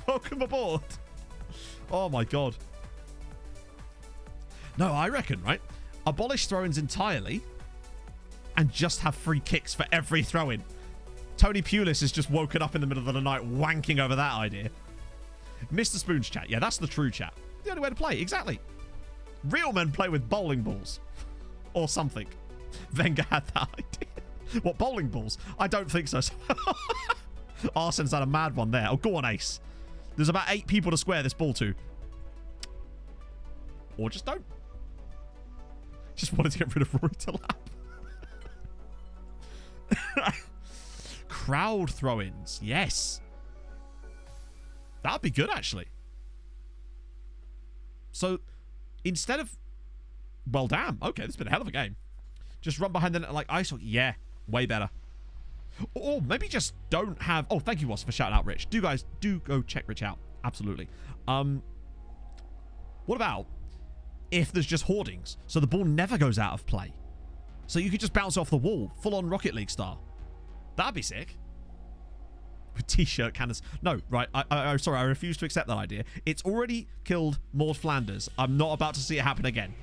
Welcome aboard. Oh my god. No, I reckon, right? Abolish throw-ins entirely and just have free kicks for every throw-in. Tony Pulis has just woken up in the middle of the night wanking over that idea. Mr. Spoon's chat. Yeah, that's the true chat. The only way to play. Exactly. Real men play with bowling balls. Or something. Wenger had that idea. What, bowling balls? I don't think so. Arsen's had a mad one there. Oh, go on, Ace. There's about 8 people to square this ball to. Or just don't. Just wanted to get rid of Rory Delap. Crowd throw-ins. Yes. That'd be good, actually. So, instead of... Well, damn. Okay, this has been a hell of a game. Just run behind the net like ice hockey. Yeah, way better. Or maybe just don't have... Oh, thank you, Ross, for shouting out Rich. Guys, do go check Rich out. Absolutely. What about if there's just hoardings, so the ball never goes out of play? So you could just bounce off the wall, full-on Rocket League style. That'd be sick. With t-shirt cannons. No, right. I'm sorry, I refuse to accept that idea. It's already killed Maud Flanders. I'm not about to see it happen again.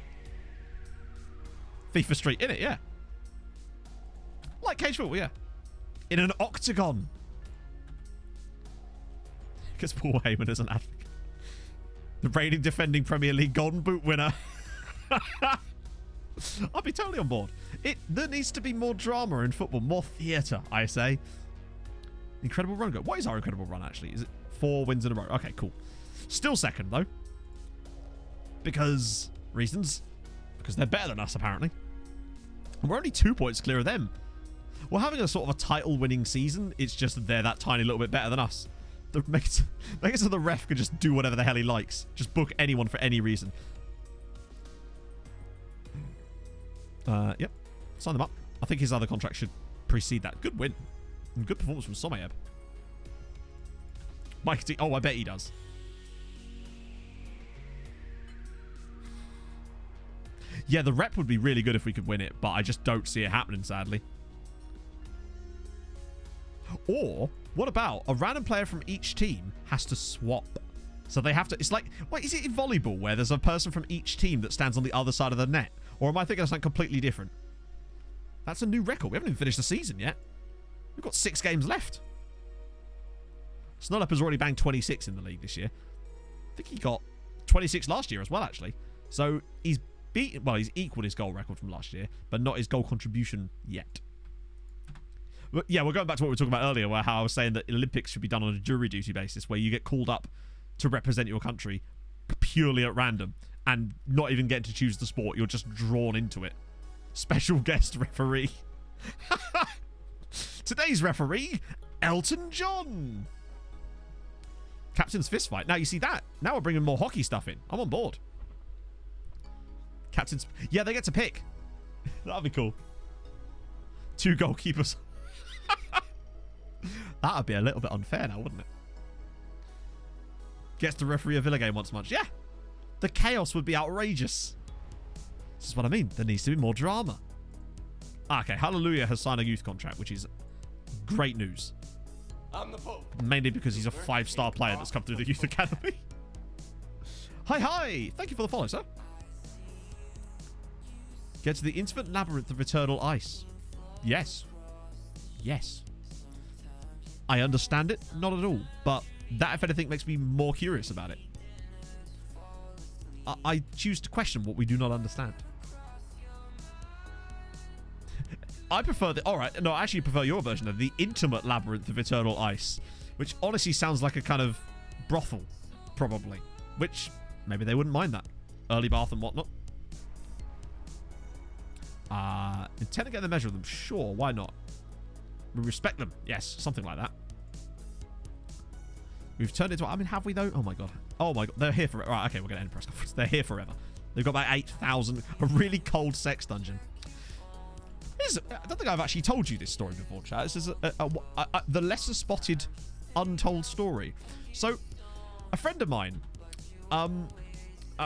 FIFA Street, in it, yeah. Like cage football, yeah. In an octagon. Because Paul Heyman is an advocate. The reigning defending Premier League Golden Boot winner. I'll be totally on board. There needs to be more drama in football, more theatre, I say. Incredible run. What is our incredible run, actually? Is it 4 wins in a row? Okay, cool. Still second, though. Because... reasons. Because they're better than us, apparently. And we're only 2 points clear of them. We're having a sort of a title-winning season. It's just they're that tiny little bit better than us. Makes it so the ref can just do whatever the hell he likes. Just book anyone for any reason. Yep. Sign them up. I think his other contract should precede that. Good win. And good performance from Somayeb. Mike T. Oh, I bet he does. Yeah, the rep would be really good if we could win it, but I just don't see it happening, sadly. Or, what about a random player from each team has to swap? So they have to... It's like... Wait, is it in volleyball where there's a person from each team that stands on the other side of the net? Or am I thinking of something completely different? That's a new record. We haven't even finished the season yet. We've got 6 games left. Snolep has already banged 26 in the league this year. I think he got 26 last year as well, actually. So he's beaten... Well, he's equaled his goal record from last year, but not his goal contribution yet. But yeah, we're going back to what we were talking about earlier, where how I was saying that Olympics should be done on a jury duty basis, where you get called up to represent your country purely at random and not even getting to choose the sport. You're just drawn into it. Special guest referee. Today's referee, Elton John. Captain's fist fight. Now you see that. Now we're bringing more hockey stuff in. I'm on board. Captain's... Yeah, they get to pick. That'd be cool. 2 goalkeepers. That would be a little bit unfair now, wouldn't it? Gets to referee a Villa game once a month. Yeah. The chaos would be outrageous. This is what I mean. There needs to be more drama. Okay, Hallelujah has signed a youth contract, which is great news. I'm the Pope. Mainly because he's a 5-star player that's come through the youth academy. Hi. Thank you for the follow, sir. Get to the infinite labyrinth of eternal ice. Yes. Yes. I understand it. Not at all. But that, if anything, makes me more curious about it. I choose to question what we do not understand. I prefer the... Alright, no, I actually prefer your version of the intimate labyrinth of eternal ice. Which honestly sounds like a kind of brothel. Probably. Which, maybe they wouldn't mind that. Early bath and whatnot. Intend to get the measure of them. Sure, why not? We respect them. Yes, something like that. We've turned into... I mean, have we, though? Oh, my God. Oh, my God. They're here forever. Right, okay, we're going to end press conference. They're here forever. They've got about 8,000... A really cold sex dungeon. I don't think I've actually told you this story before, chat. This is the lesser-spotted, untold story. So, a friend of mine... I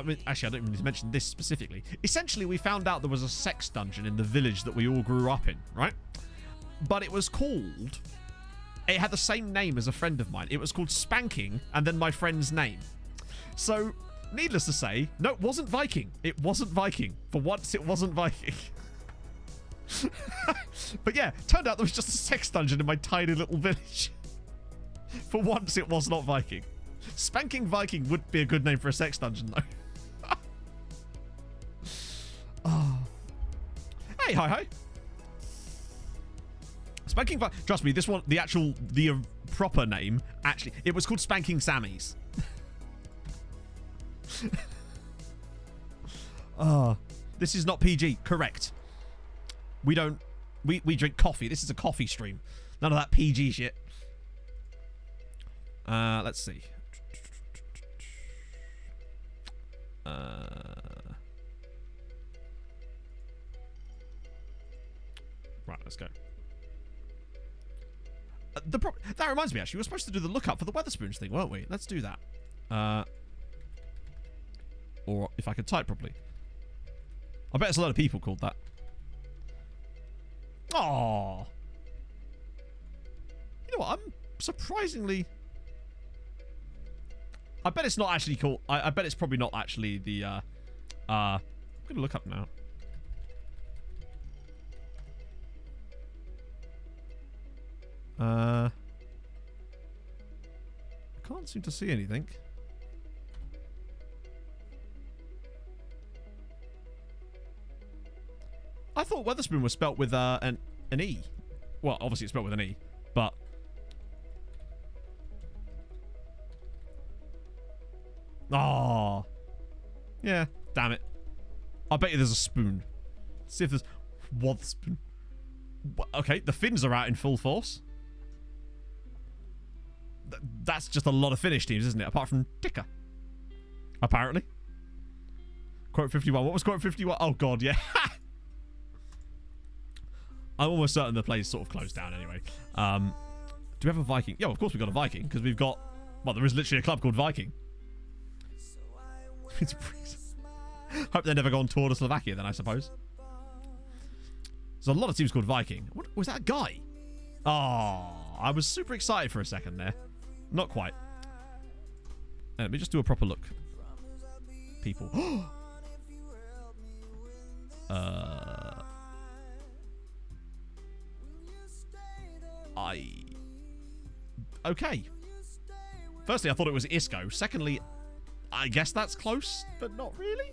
mean, actually, I don't even need to mention this specifically. Essentially, we found out there was a sex dungeon in the village that we all grew up in, right? But it was called... It had the same name as a friend of mine. It was called Spanking, and then my friend's name. So, needless to say, no, it wasn't Viking. It wasn't Viking. For once, it wasn't Viking. But yeah, turned out there was just a sex dungeon in my tiny little village. For once, it was not Viking. Spanking Viking would be a good name for a sex dungeon, though. Oh. Hey, hi. Spanking Viking. Trust me, this one, the proper name, actually, it was called Spanking Sammy's. This is not PG. Correct. We don't... We drink coffee. This is a coffee stream. None of that PG shit. Let's see. Right, let's go. That reminds me, actually. We were supposed to do the lookup for the Weatherspoons thing, weren't we? Let's do that. Or if I could type properly. I bet there's a lot of people called that. Aww. You know what? I'm surprisingly... I bet it's not actually called... I bet it's probably not actually the... I'm going to look up now. I can't Can't seem to see anything. I thought Weatherspoon was spelt with an E. Well, obviously it's spelt with an E, but... Oh. Yeah, damn it. I bet you there's a spoon. See if there's... Watherspoon. Okay, the Finns are out in full force. That's just a lot of Finnish teams, isn't it? Apart from Tikka. Apparently. Quote 51. What was quote 51? Oh, God, yeah. I'm almost certain the play's sort of closed down anyway. Do we have a Viking? Yeah, of course we've got a Viking, because we've got... Well, there is literally a club called Viking. It's hope they never go on tour to Slovakia then, I suppose. There's a lot of teams called Viking. What was that guy? Oh, I was super excited for a second there. Not quite. Let me just do a proper look. People. Okay. Firstly, I thought it was Isco. Secondly, I guess that's close, but not really.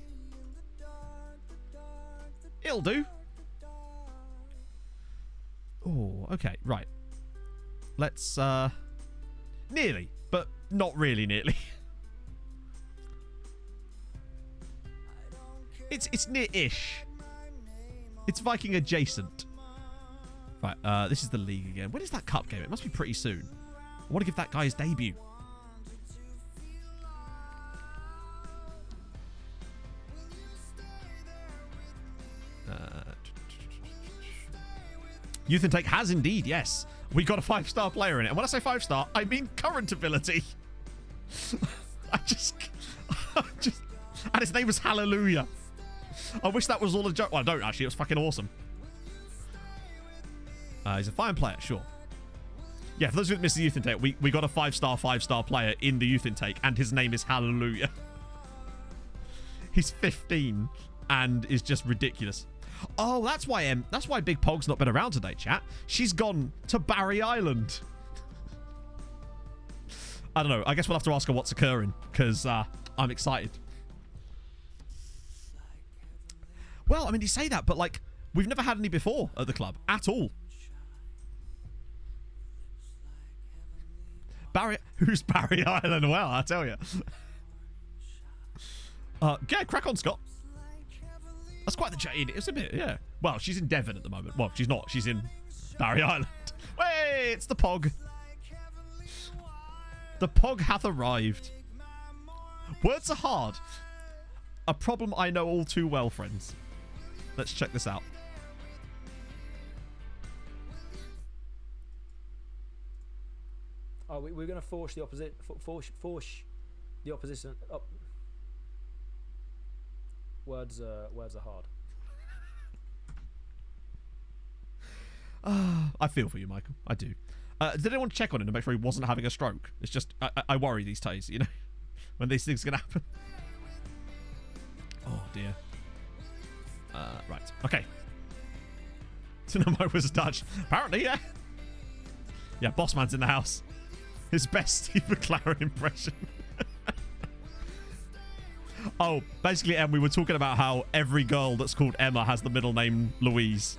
It'll do. Oh, okay, right. Let's, nearly, but not really nearly. It's near-ish. It's Viking adjacent. Right, this is the league again. When is that cup game? It must be pretty soon. I want to give that guy his debut. Youth Intake has indeed, yes. We got a 5-star player in it. And when I say 5-star, I mean current ability. I just... And his name was Hallelujah. I wish that was all a joke. Well, I don't actually. It was fucking awesome. He's a fine player, sure. Yeah, for those who missed the Youth Intake, we got a 5-star player in the Youth Intake, and his name is Hallelujah. He's 15 and is just ridiculous. Oh, that's why Big Pog's not been around today, chat. She's gone to Barry Island. I don't know. I guess we'll have to ask her what's occurring, because I'm excited. Well, I mean, you say that, but, like, we've never had any before at the club. At all. Who's Barry Island? Well, I tell you. Yeah, crack on, Scott. That's quite the change. It's a bit, yeah. Well, she's in Devon at the moment. Well, she's not. She's in Barry Island. Wait, it's the Pog. The Pog hath arrived. Words are hard. A problem I know all too well, friends. Let's check this out. Oh, we're going to force the opposite. Force the opposition. Oh. Words are hard. I feel for you, Michael. I do. Did anyone check on him to make sure he wasn't having a stroke? It's just I worry these days, you know, when these things can happen. Oh dear. Right. Okay. Tsunami was Dutch. Apparently, yeah. Yeah, Bossman's in the house. His best Steve McLaren impression. Oh, basically, Em, we were talking about how every girl that's called Emma has the middle name Louise.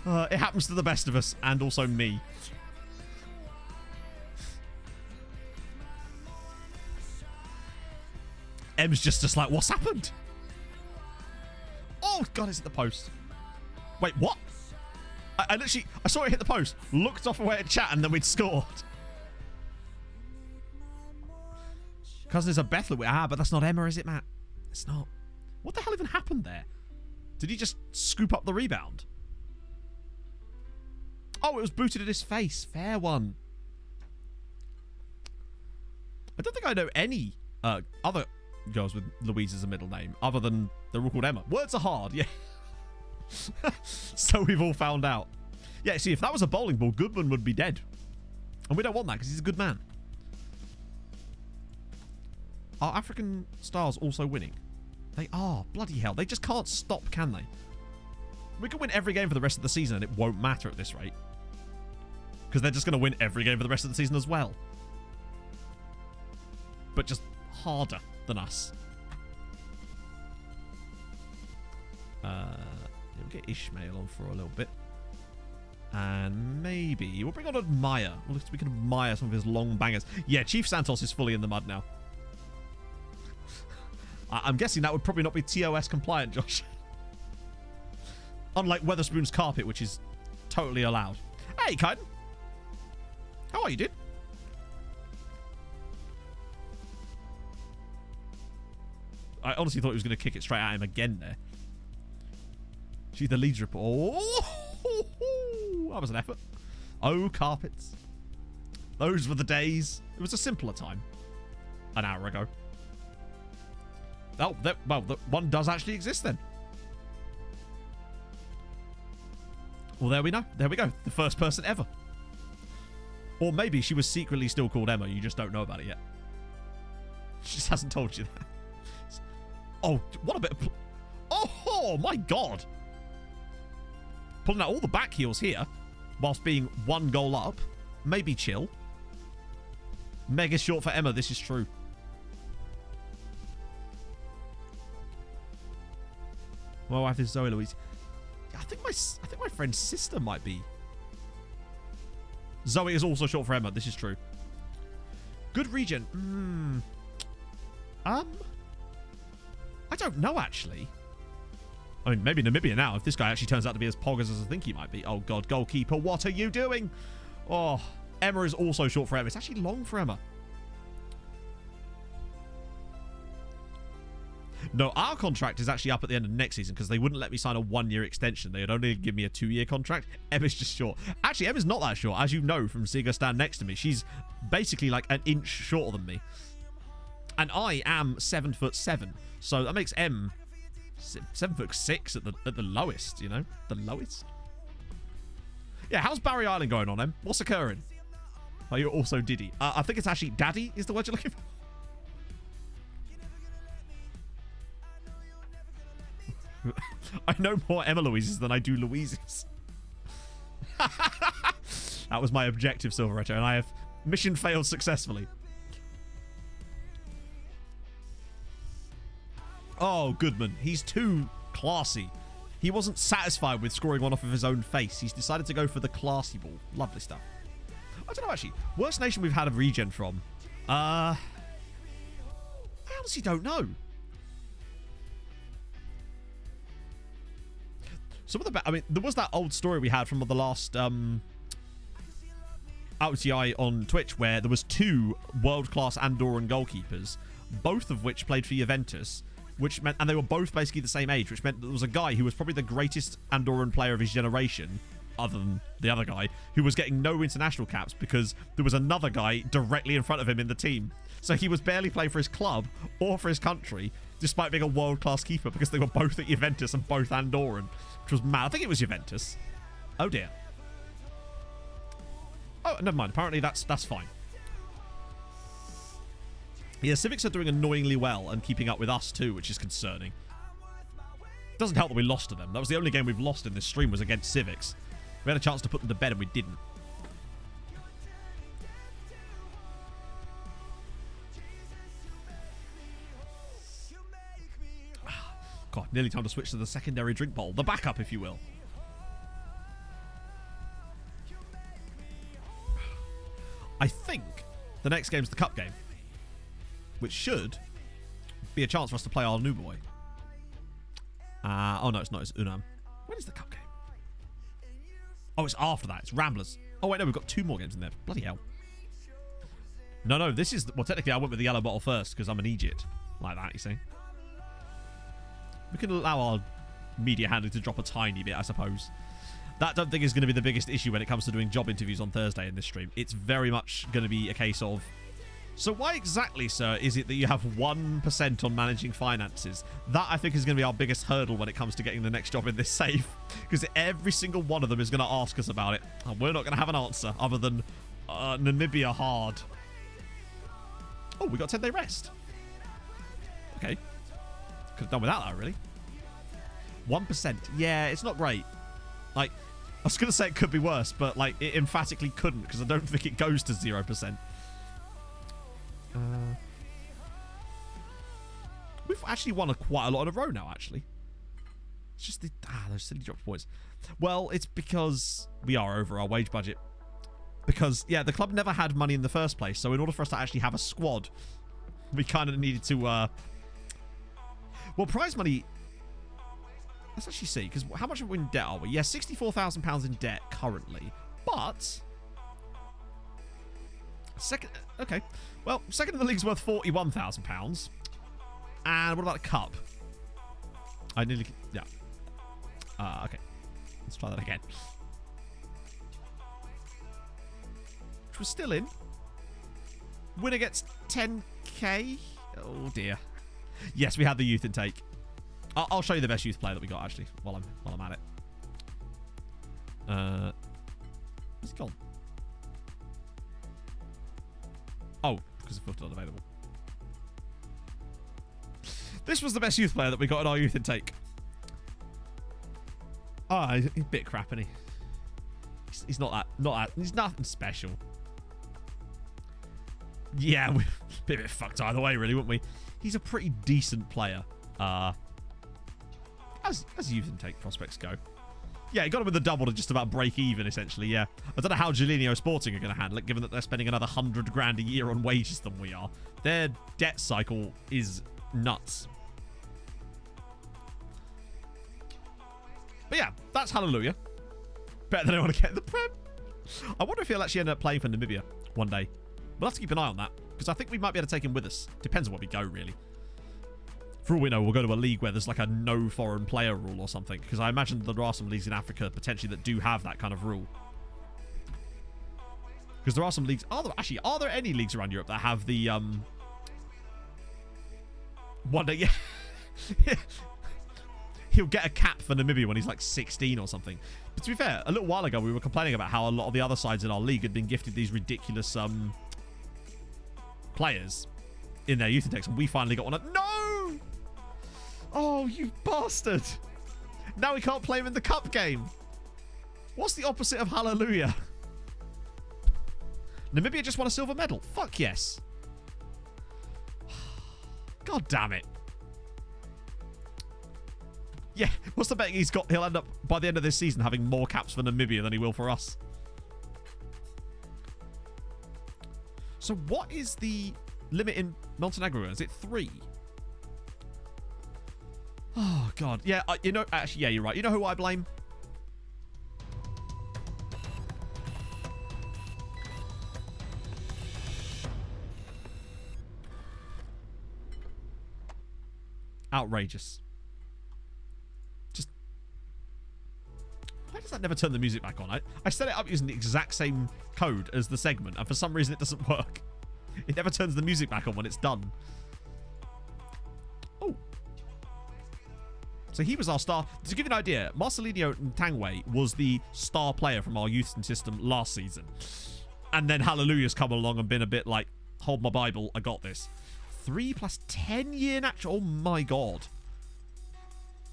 It happens to the best of us, and also me. Em's just like, what's happened? Oh, God, it's at the post. Wait, what? I literally, I saw it hit the post, looked off away at chat, and then we'd scored. Cousin is a Bethlehem. Ah, but that's not Emma, is it, Matt? It's not. What the hell even happened there? Did he just scoop up the rebound? Oh, it was booted at his face. Fair one. I don't think I know any other girls with Louise as a middle name, other than they're all called Emma. Words are hard, yeah. So we've all found out. Yeah, see, if that was a bowling ball, Goodman would be dead. And we don't want that, because he's a good man. Are African stars also winning? They are. Bloody hell. They just can't stop, can they? We can win every game for the rest of the season and it won't matter at this rate. Because they're just going to win every game for the rest of the season as well. But just harder than us. We'll get Ishmael on for a little bit. And maybe we'll bring on Admire. We can admire some of his long bangers. Yeah, Chief Santos is fully in the mud now. I'm guessing that would probably not be TOS compliant, Josh. Unlike Weatherspoon's carpet, which is totally allowed. Hey, Kaiden. How are you, dude? I honestly thought he was going to kick it straight at him again there. She's the leads report. Oh, that was an effort. Oh, carpets. Those were the days. It was a simpler time. An hour ago. Oh, well, that one does actually exist then. Well, there we know. There we go. The first person ever. Or maybe she was secretly still called Emma. You just don't know about it yet. She just hasn't told you that. Oh, what a bit of... Oh, my God. Pulling out all the back heels here whilst being 1 goal up. Maybe chill. Mega short for Emma. This is true. My wife is Zoe Louise. I think my friend's sister might be. Zoe is also short for Emma. This is true. Good region. I don't know, actually. I mean, maybe Namibia now, if this guy actually turns out to be as poggers as I think he might be. Oh, God, goalkeeper, what are you doing? Oh, Emma is also short for Emma. It's actually long for Emma. No, our contract is actually up at the end of next season because they wouldn't let me sign a 1-year extension. They would only give me a 2-year contract. Emma's just short. Actually, Emma's not that short. As you know from seeing her stand next to me, she's basically like an inch shorter than me. And I am 7'7". So that makes Em 7'6" at the lowest, you know? The lowest. Yeah, how's Barry Island going on, Em? What's occurring? Are you also Diddy? I think it's actually Daddy is the word you're looking for. I know more Emma Louises than I do Louises. That was my objective, Silveretto, and I have mission failed successfully. Oh, Goodman. He's too classy. He wasn't satisfied with scoring one off of his own face. He's decided to go for the classy ball. Lovely stuff. I don't know, actually. Worst nation we've had a regen from. I honestly don't know. Some of the... I mean, there was that old story we had from the last OTI on Twitch where there was 2 world-class Andorran goalkeepers, both of which played for Juventus, which meant... And they were both basically the same age, which meant there was a guy who was probably the greatest Andorran player of his generation, other than the other guy, who was getting no international caps because there was another guy directly in front of him in the team. So he was barely playing for his club or for his country, despite being a world-class keeper, because they were both at Juventus and both Andorran, which was mad. I think it was Juventus. Oh, dear. Oh, never mind. Apparently that's fine. Yeah, Civics are doing annoyingly well and keeping up with us too, which is concerning. Doesn't help that we lost to them. That was the only game we've lost in this stream was against Civics. We had a chance to put them to bed and we didn't. God, nearly time to switch to the secondary drink bowl. The backup, if you will. I think the next game's the cup game, which should be a chance for us to play our new boy. Oh, no, it's not. It's Unam. When is the cup game? Oh, it's after that. It's Ramblers. Oh, wait, no, we've got 2 more games in there. Bloody hell. No, this is... Well, technically, I went with the yellow bottle first because I'm an idiot. Like that, you see. We can allow our media handling to drop a tiny bit, I suppose. That I don't think is going to be the biggest issue when it comes to doing job interviews on Thursday in this stream. It's very much going to be a case of... So why exactly, sir, is it that you have 1% on managing finances? That, I think, is going to be our biggest hurdle when it comes to getting the next job in this safe. Because every single one of them is going to ask us about it. And we're not going to have an answer other than Namibia hard. Oh, we got 10-day rest. Okay. Could have done without that, really. 1%. Yeah, it's not great. Like, I was going to say it could be worse, but, like, it emphatically couldn't because I don't think it goes to 0%. We've actually won quite a lot in a row now, actually. It's just those silly drop points. Well, it's because we are over our wage budget. Because, yeah, the club never had money in the first place, so in order for us to actually have a squad, we kind of needed to, well, prize money... Let's actually see, because how much in debt are we? Yeah, £64,000 in debt currently. But... Okay. Well, second in the league's worth £41,000. And what about a cup? I nearly... Yeah. Okay. Let's try that again. Which we're still in. Winner gets 10k. Oh, dear. Yes, we had the youth intake. I'll show you the best youth player that we got, actually, while I'm at it. Where's he gone? Oh, because the filter not available. This was the best youth player that we got in our youth intake. He's a bit crap, isn't he? He's not that. He's nothing special. Yeah, we'd be a bit fucked either way, really, wouldn't we? He's a pretty decent player. As youth intake prospects go. Yeah, he got him with the double to just about break even, essentially, yeah. I don't know how Gelinio Sporting are going to handle it, given that they're spending another 100 grand a year on wages than we are. Their debt cycle is nuts. But yeah, that's Hallelujah. Better than I want to get in the Prem. I wonder if he'll actually end up playing for Namibia one day. We'll have to keep an eye on that, because I think we might be able to take him with us. Depends on where we go, really. For all we know, we'll go to a league where there's like a no foreign player rule or something, because I imagine there are some leagues in Africa potentially that do have that kind of rule. Because there are some leagues... Are there any leagues around Europe that have the... One day, yeah. He'll get a cap for Namibia when he's like 16 or something. But to be fair, a little while ago we were complaining about how a lot of the other sides in our league had been gifted these ridiculous players in their youth index, and we finally got one. No! Oh, you bastard! Now we can't play him in the cup game. What's the opposite of Hallelujah? Namibia just won a silver medal. Fuck yes. God damn it. Yeah, what's the betting he'll end up, by the end of this season, having more caps for Namibia than he will for us. So what is the limit in Montenegro? Is it 3? Oh, God. Yeah, you know, actually, yeah, you're right. You know who I blame? Outrageous. Why does that never turn the music back on? I set it up using the exact same code as the segment, and for some reason it doesn't work. It never turns the music back on when it's done. Oh. So he was our star. To give you an idea, Marcelinho Ntangwe was the star player from our youth system last season. And then Hallelujah's come along and been a bit like, hold my Bible, I got this. 3 plus 10 year natural. Oh my God.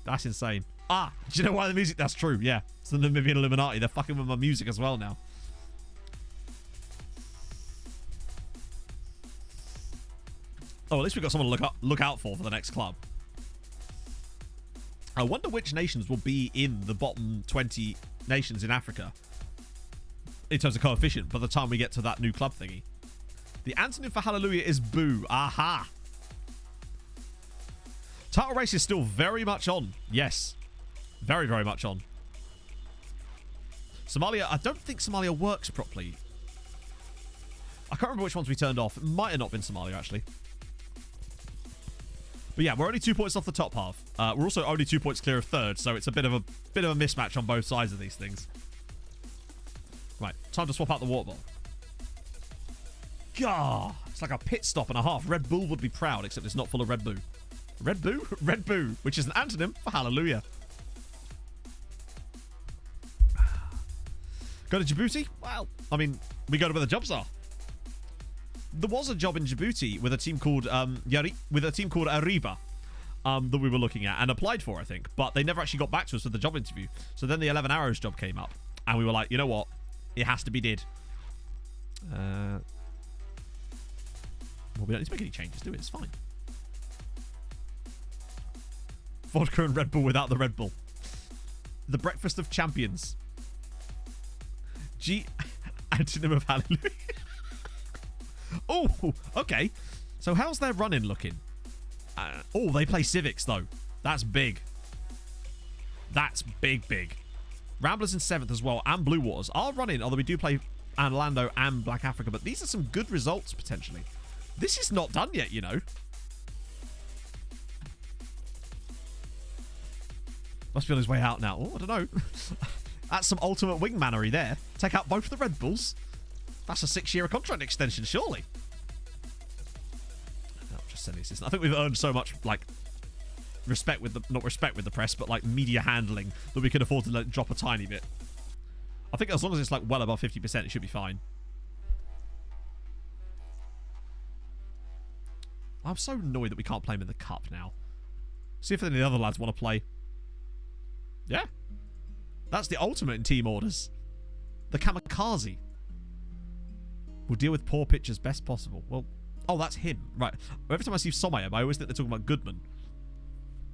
That's insane. Ah, do you know why the music? That's true, yeah. It's the Namibian Illuminati. They're fucking with my music as well now. Oh, at least we've got someone to look out for the next club. I wonder which nations will be in the bottom 20 nations in Africa in terms of coefficient by the time we get to that new club thingy. The antonym for Hallelujah is boo. Aha. Title race is still very much on. Yes. Very, very much on. Somalia, I don't think Somalia works properly. I can't remember which ones we turned off. It might have not been Somalia, actually. But yeah, we're only 2 points off the top half. We're also only 2 points clear of third, so it's a bit of a mismatch on both sides of these things. Right, time to swap out the water bottle. Gah! It's like a pit stop and a half. Red Bull would be proud, except it's not full of Red Boo. Red Boo? Red Boo, which is an antonym for Hallelujah. Go to Djibouti? Well, I mean, we go to where the jobs are. There was a job in Djibouti with a team called Ariba. that we were looking at and applied for, I think. But they never actually got back to us with the job interview. So then the 11 Arrows job came up. And we were like, you know what? It has to be did. Well, we don't need to make any changes, do we? It's fine. Vodka and Red Bull without the Red Bull. The breakfast of champions. Antonym of hallelujah. Oh, okay. So how's their running looking? Oh, they play Civics, though. That's big. That's big. Ramblers in 7th as well, and Blue Waters are running, although we do play Orlando and Black Africa, but these are some good results, potentially. This is not done yet, you know. Must be on his way out now. Oh, I don't know. That's some ultimate wingmanery there. Take out both the Red Bulls. That's a 6-year contract extension, surely. No, just sending this. I think we've earned so much, like, respect with the, not respect with the press, but like media handling that we can afford to let it drop a tiny bit. I think as long as it's like well above 50%, it should be fine. I'm so annoyed that we can't play him in the cup now. See if any of the other lads want to play. Yeah. That's the ultimate in team orders. The kamikaze. We'll deal with poor pitchers best possible. Well, oh, that's him. Right. Every time I see Somayam, I always think they're talking about Goodman.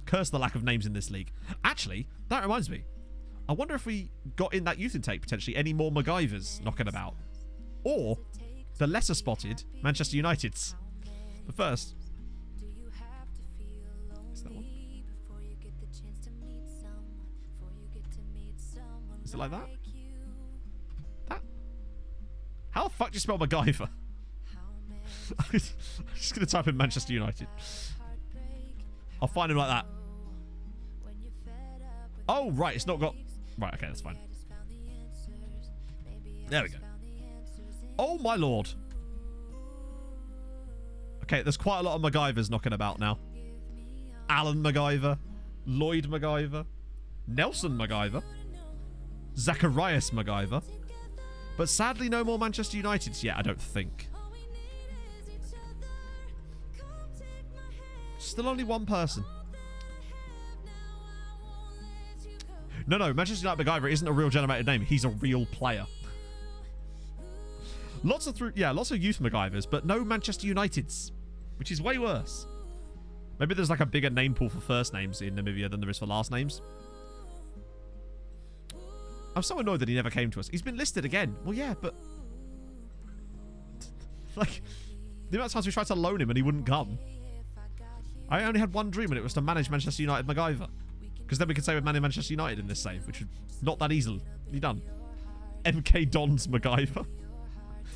Curse the lack of names in this league. Actually, that reminds me. I wonder if we got in that youth intake, potentially, any more MacGyvers knocking about. Or the lesser spotted Manchester Uniteds. But first... Is that one? Is it like that? That? How the fuck do you spell MacGyver? I'm just going to type in Manchester United. I'll find him like that. Oh, right. It's not got... Right, okay, that's fine. There we go. Oh, my lord. Okay, there's quite a lot of MacGyvers knocking about now. Alan MacGyver. Lloyd MacGyver. Nelson MacGyver. Zacharias MacGyver. But sadly, no more Manchester Uniteds yet, I don't think. Still only one person. No, Manchester United MacGyver isn't a real generated name. He's a real player. Lots of youth MacGyvers, but no Manchester Uniteds, which is way worse. Maybe there's like a bigger name pool for first names in Namibia than there is for last names. I'm so annoyed that he never came to us. He's been listed again. Well, yeah, but... like, the amount of times we tried to loan him and he wouldn't come. I only had one dream, and it was to manage Manchester United MacGyver. Because then we could say we're managing Manchester United in this save, which is not that easily done. MK Dons MacGyver.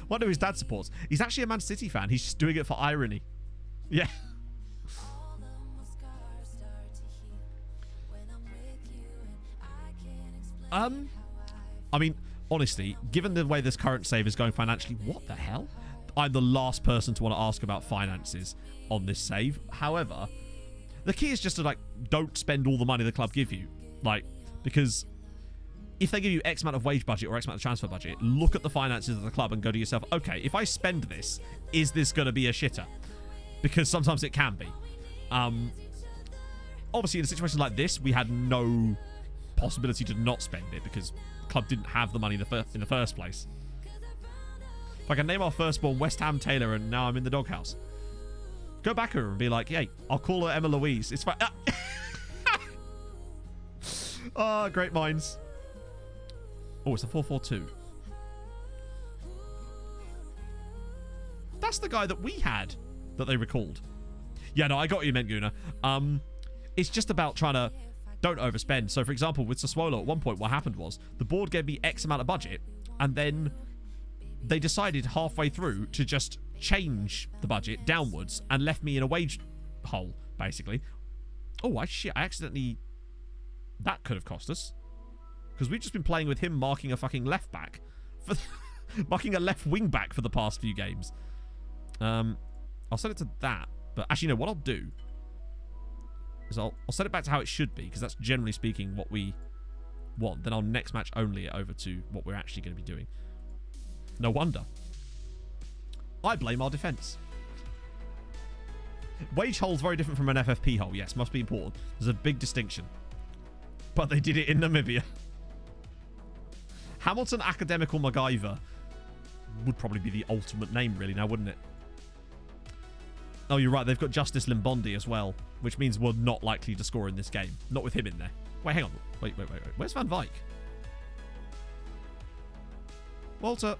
Wonder who his dad supports. He's actually a Man City fan. He's just doing it for irony. Yeah. I mean, honestly, given the way this current save is going financially, what the hell? I'm the last person to want to ask about finances on this save. However, the key is just to, like, don't spend all the money the club give you. Like, because if they give you X amount of wage budget or X amount of transfer budget, look at the finances of the club and go to yourself, okay, if I spend this, is this going to be a shitter? Because sometimes it can be. Obviously, in a situation like this, we had no possibility to not spend it because the club didn't have the money in the first place. If I can name our firstborn West Ham Taylor and now I'm in the doghouse. Go back to her and be like, hey, I'll call her Emma Louise. It's fine. Oh, great minds. Oh, it's a 4-4-2. That's the guy that we had that they recalled. Yeah, no, I got you, meant Guna. It's just about trying to don't overspend. So, for example, with Sassuolo, at one point, what happened was the board gave me X amount of budget, and then they decided halfway through to just change the budget downwards and left me in a wage hole, basically. Oh, shit, I accidentally... That could have cost us. Because we've just been playing with him marking a fucking left back. Marking a left wing back for the past few games. I'll set it to that. But actually, no, what I'll do is I'll set it back to how it should be, because that's generally speaking what we want. Then I'll next match only it over to what we're actually going to be doing. No wonder. I blame our defence. Wage hole's very different from an FFP hole. Yes, must be important. There's a big distinction. But they did it in Namibia. Hamilton Academical MacGyver would probably be the ultimate name, really, now, wouldn't it? Oh, you're right. They've got Justice Limbondi as well, which means we're not likely to score in this game. Not with him in there. Wait, hang on. Wait. Where's Van Wyk? Walter,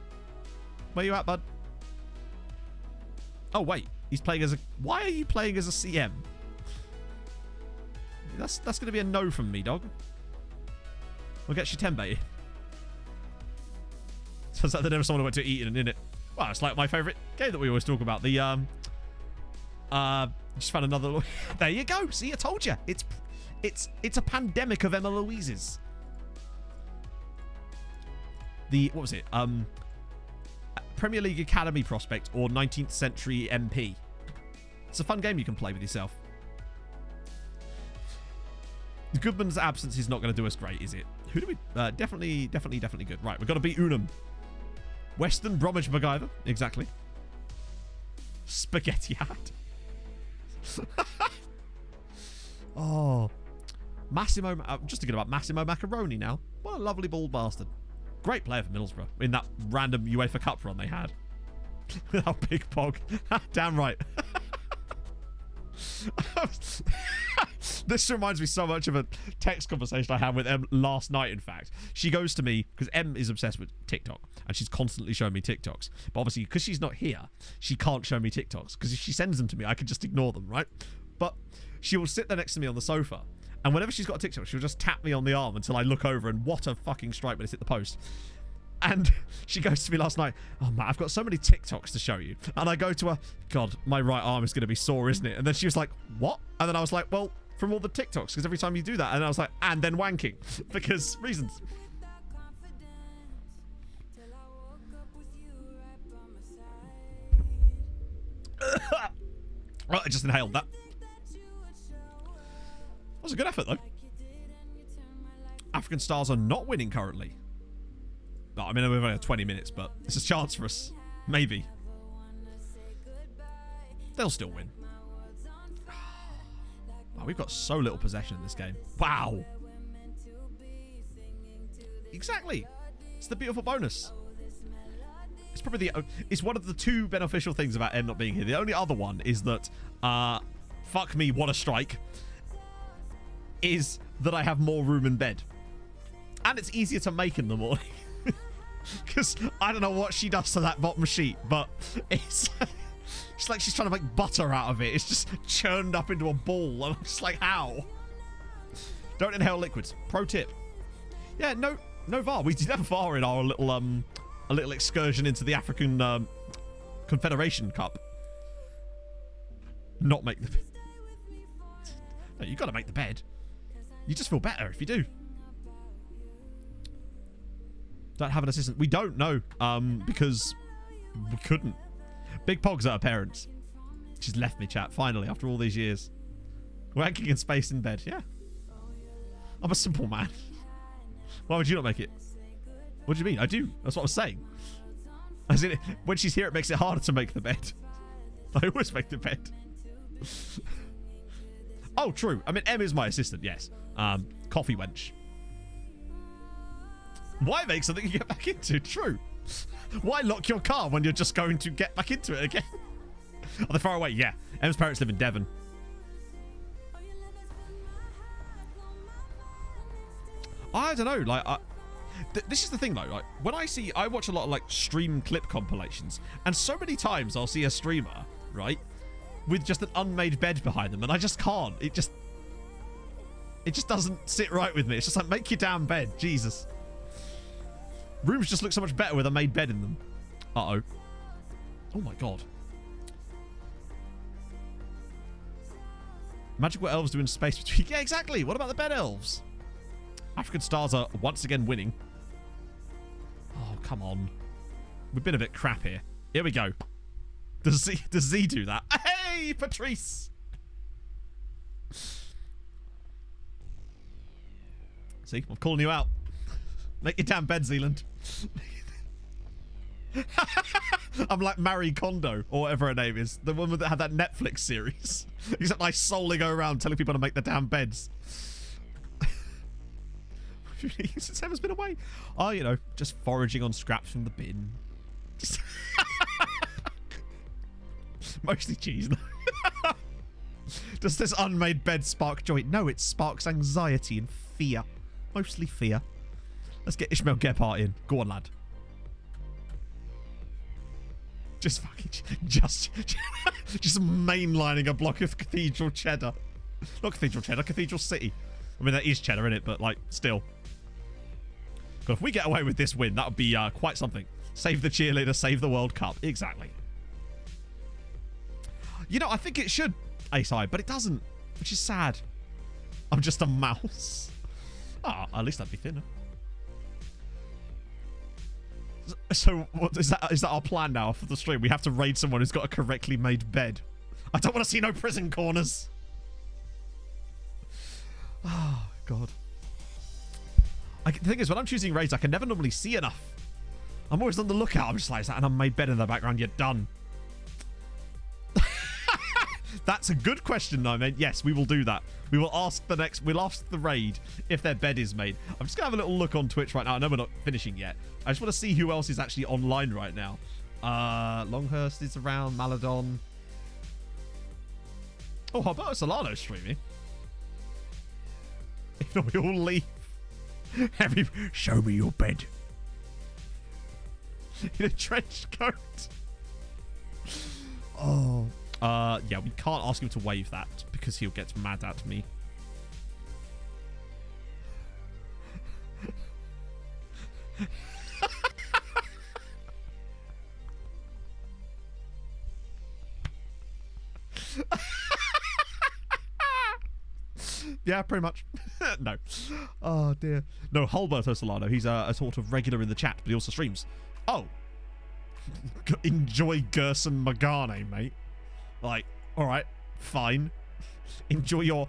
where you at, bud? Oh, wait. He's playing as a... Why are you playing as a CM? That's going to be a no from me, dog. We'll get Shitembe. Sounds like there's never someone who went to Eton, innit? Well, it's like my favourite game that we always talk about. The, just found another... There you go. See, I told you. It's a pandemic of Emma Louise's. The... What was it? Premier League Academy Prospect or 19th Century MP. It's a fun game you can play with yourself. Goodman's absence is not going to do us great, is it? Who do we... definitely good. Right, we've got to beat Unum. Western Bromwich MacGyver. Exactly. Spaghetti hat. Oh. Massimo... just thinking about Massimo Macaroni now. What a lovely bald bastard. Great player for Middlesbrough in that random UEFA Cup run they had. How big pog. Damn right. This reminds me so much of a text conversation I had with Em last night, in fact. She goes to me, because Em is obsessed with TikTok, and she's constantly showing me TikToks. But obviously, because she's not here, she can't show me TikToks, because if she sends them to me, I can just ignore them, right? But she will sit there next to me on the sofa, and whenever she's got a TikTok, she'll just tap me on the arm until I look over, and what a fucking strike when it's hit the post. And she goes to me last night, oh man, I've got so many TikToks to show you. And I go to her, God, my right arm is going to be sore, isn't it? And then she was like, what? And then I was like, well, from all the TikToks, because every time you do that. And I was like, and then wanking, because reasons. Right, I just inhaled that. That was a good effort, though. African Stars are not winning currently. No, I mean, we've only had 20 minutes, but it's a chance for us. Maybe. They'll still win. Wow, we've got so little possession in this game. Wow. Exactly. It's the beautiful bonus. It's probably it's one of the two beneficial things about Em not being here. The only other one is that, fuck me, what a strike, is that I have more room in bed. And it's easier to make in the morning. Because I don't know what she does to that bottom sheet, but it's like she's trying to make butter out of it. It's just churned up into a ball. And I'm just like, how? Don't inhale liquids. Pro tip. Yeah, no VAR. We did have VAR in our little a little excursion into the African Confederation Cup. Not make the... No, you got to make the bed. You just feel better if you do. Don't have an assistant. We don't know, because we couldn't. Big Pog's at her parents. She's left me, chat, finally, after all these years. Wanking in space in bed, yeah. I'm a simple man. Why would you not make it? What do you mean? I do. That's what I was saying. As in, when she's here, it makes it harder to make the bed. I always make the bed. Oh, true. I mean, Em is my assistant, yes. Coffee wench. Why make something you get back into? True. Why lock your car when you're just going to get back into it again? Are they far away? Yeah. Em's parents live in Devon. I don't know. Like, this is the thing, though. Like, when I watch a lot of like stream clip compilations, and so many times I'll see a streamer, right, with just an unmade bed behind them, and I just can't. It just doesn't sit right with me. It's just like, make your damn bed, Jesus. Rooms just look so much better with a made bed in them. Uh-oh. Oh my god. Imagine what elves do in space between... Yeah, exactly. What about the bed elves? African Stars are once again winning. Oh, come on. We've been a bit crap here. Here we go. Does Z do that? Hey, Patrice! See, I'm calling you out. Make your damn bed, Zealand. I'm like Marie Kondo, or whatever her name is. The woman that had that Netflix series. Except I solely go around telling people to make their damn beds. Since Emma's been away. Oh, you know, just foraging on scraps from the bin. Just mostly cheese. Does this unmade bed spark joy? No, it sparks anxiety and fear. Mostly fear. Let's get Ishmael Gephardt in. Go on, lad. Just fucking... Just mainlining a block of cathedral cheddar. Not cathedral cheddar, cathedral city. I mean, that is cheddar, innit? But, like, still. But if we get away with this win, that would be quite something. Save the cheerleader, save the World Cup. Exactly. You know, I think it should, Ace-Eye, but it doesn't, which is sad. I'm just a mouse. Ah, at least I'd be thinner. So, what is that? Is that our plan now for the stream? We have to raid someone who's got a correctly made bed. I don't want to see no prison corners. Oh, God. The thing is, when I'm choosing raids, I can never normally see enough. I'm always on the lookout. I'm just like, is that an unmade bed in the background? You're done. That's a good question, though, mate. Yes, we will do that. We will ask the next... We'll ask the raid if their bed is made. I'm just going to have a little look on Twitch right now. I know we're not finishing yet. I just want to see who else is actually online right now. Longhurst is around. Maladon. Oh, Alberto Solano's streaming. If not, we all leave. Show me your bed. In a trench coat. Oh... yeah, we can't ask him to wave that because he'll get mad at me. Yeah, pretty much. No. Oh, dear. No, Alberto Solano. He's a sort of regular in the chat, but he also streams. Oh. Enjoy Gerson Magane, mate. Like, alright, fine. Enjoy your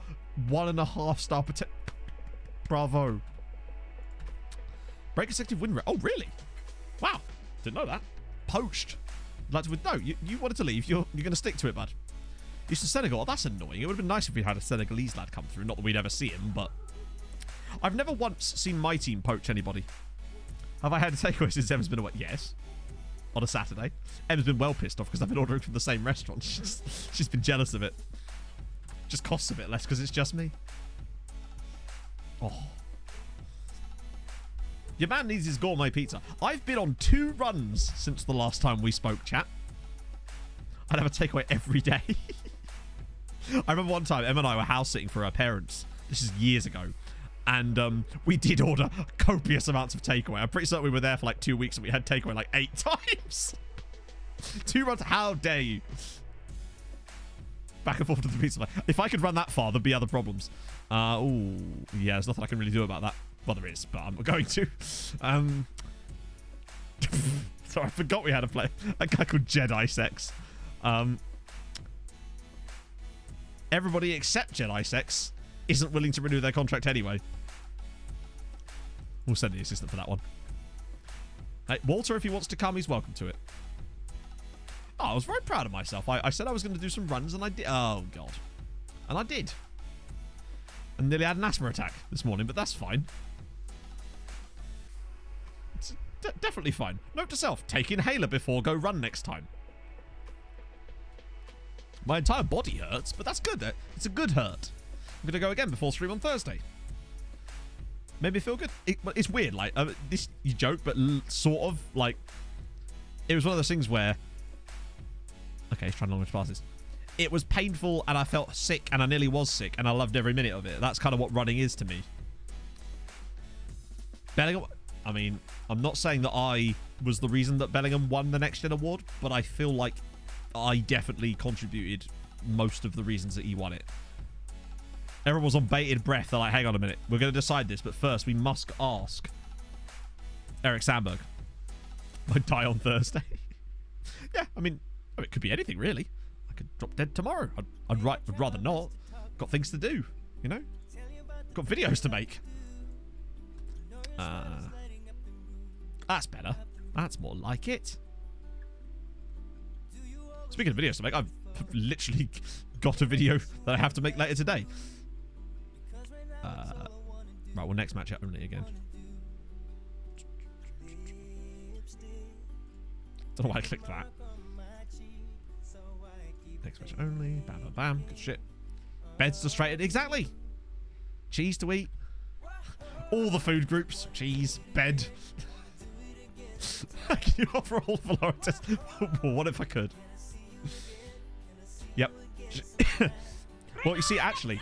1.5 star potato. Bravo. Break consecutive win rate. Oh, really? Wow. Didn't know that. Poached. Like, no, you wanted to leave. You're going to stick to it, bud. Used to Senegal. Oh, that's annoying. It would have been nice if we had a Senegalese lad come through. Not that we'd ever see him, but... I've never once seen my team poach anybody. Have I had a takeaway since Emma's been away? Yes. On a Saturday. Emma's been well pissed off because I've been ordering from the same restaurant. She's been jealous of it. Just costs a bit less because it's just me. Oh. Your man needs his gourmet pizza. I've been on 2 runs since the last time we spoke, chat. I'd have a takeaway every day. I remember one time Emma and I were house sitting for our parents. This is years ago. And we did order copious amounts of takeaway. I'm pretty certain we were there for like 2 weeks and we had takeaway like 8 times. 2 runs. How dare you? Back and forth to the pizza. If I could run that far, there'd be other problems. Oh, yeah, there's nothing I can really do about that. Well, there is, but I'm going to. Sorry, I forgot we had a guy called Jedi Sex. Everybody except Jedi Sex isn't willing to renew their contract anyway. We'll send the assistant for that one. Hey, Walter, if he wants to come, he's welcome to it. Oh, I was very proud of myself. I said I was going to do some runs, and I did. Oh, God. And I did. And nearly had an asthma attack this morning, but that's fine. It's definitely fine. Note to self, take inhaler before go run next time. My entire body hurts, but that's good. It's a good hurt. I'm going to go again before stream on Thursday. Made me feel good. It's weird. Like, this, you joke, but sort of, like, it was one of those things where, okay, he's trying to long past this. It was painful, and I felt sick, and I nearly was sick, and I loved every minute of it. That's kind of what running is to me. Bellingham, I mean, I'm not saying that I was the reason that Bellingham won the Next Gen Award, but I feel like I definitely contributed most of the reasons that he won it. Everyone was on bated breath. They're like, hang on a minute. We're going to decide this, but first we must ask Eric Sandberg. Might die on Thursday. Yeah, I mean, it could be anything, really. I could drop dead tomorrow. I'd rather not. Got things to do, you know? Got videos to make. That's better. That's more like it. Speaking of videos to make, I've literally got a video that I have to make later today. Right, well, next match only again. Don't know why I clicked that. Next match only. Bam, bam, bam. Good shit. Beds to straighten. Exactly. Cheese to eat. All the food groups. Cheese. Bed. Can you offer all Valora tests? Well, what if I could? Yep. Well, you see, actually,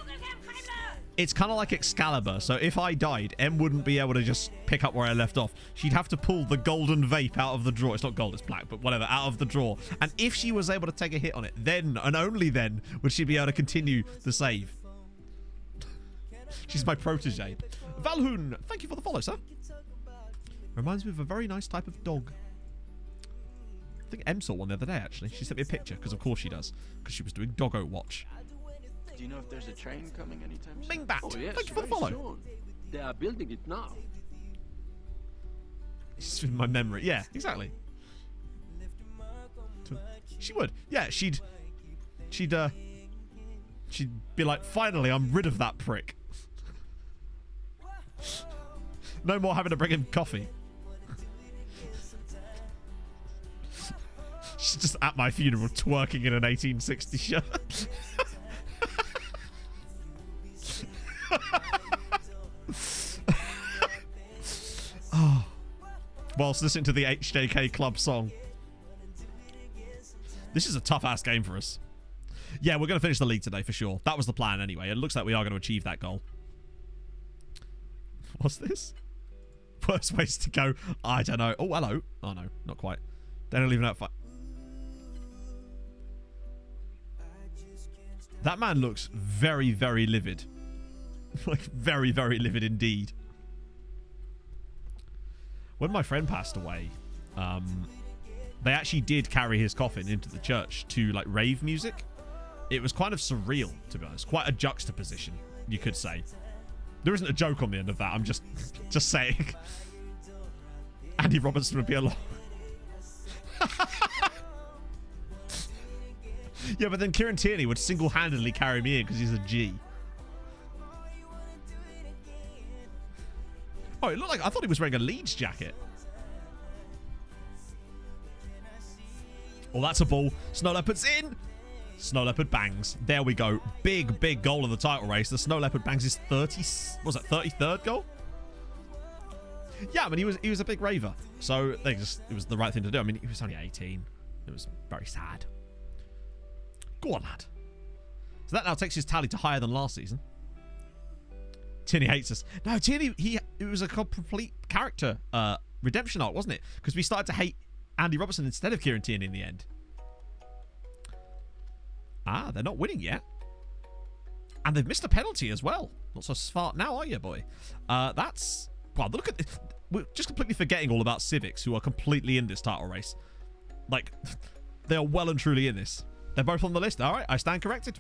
it's kind of like Excalibur. So if I died, Em wouldn't be able to just pick up where I left off. She'd have to pull the golden vape out of the drawer. It's not gold, it's black, but whatever, out of the drawer. And if she was able to take a hit on it, then, and only then, would she be able to continue the save. She's my protege. Valhoon, thank you for the follow, sir. Reminds me of a very nice type of dog. I think Em saw one the other day, actually. She sent me a picture, because of course she does. Because she was doing Doggo Watch. Do you know if there's a train coming anytime soon? Bing Bat, Oh, yes, thank you for the very follow. soon. They are building it now. It's just in my memory. Yeah, exactly. She would. Yeah, she'd be like, finally, I'm rid of that prick. No more having to bring him coffee. She's just at my funeral twerking in an 1860 shirt. Oh. Whilst listening to the HJK Club song. This is a tough-ass game for us. Yeah, we're going to finish the league today for sure. That was the plan anyway. It looks like we are going to achieve that goal. What's this? Worst ways to go. I don't know. Oh, hello. Oh, no. Not quite. They don't even know if I... That man looks very, very livid. Like, very, very livid indeed. When my friend passed away, they actually did carry his coffin into the church to, like, rave music. It was kind of surreal, to be honest. Quite a juxtaposition, you could say. There isn't a joke on the end of that. I'm just saying. Andy Robertson would be a lot. Yeah, but then Kieran Tierney would single-handedly carry me in because he's a G. Oh, it looked like... I thought he was wearing a Leeds jacket. Oh, that's a ball. Snow Leopard's in. Snow Leopard bangs. There we go. Big, big goal in the title race. The Snow Leopard bangs his 33rd goal? Yeah, I mean, he was a big raver. So it was the right thing to do. I mean, he was only 18. It was very sad. Go on, lad. So that now takes his tally to higher than last season. Tierney hates us. No, Tierney, it was a complete character redemption arc, wasn't it? Because we started to hate Andy Robertson instead of Kieran Tierney in the end. Ah, they're not winning yet. And they've missed a penalty as well. Not so smart now, are you, boy? That's... Well, look at this. We're just completely forgetting all about Civics, who are completely in this title race. Like, they are well and truly in this. They're both on the list. All right, I stand corrected.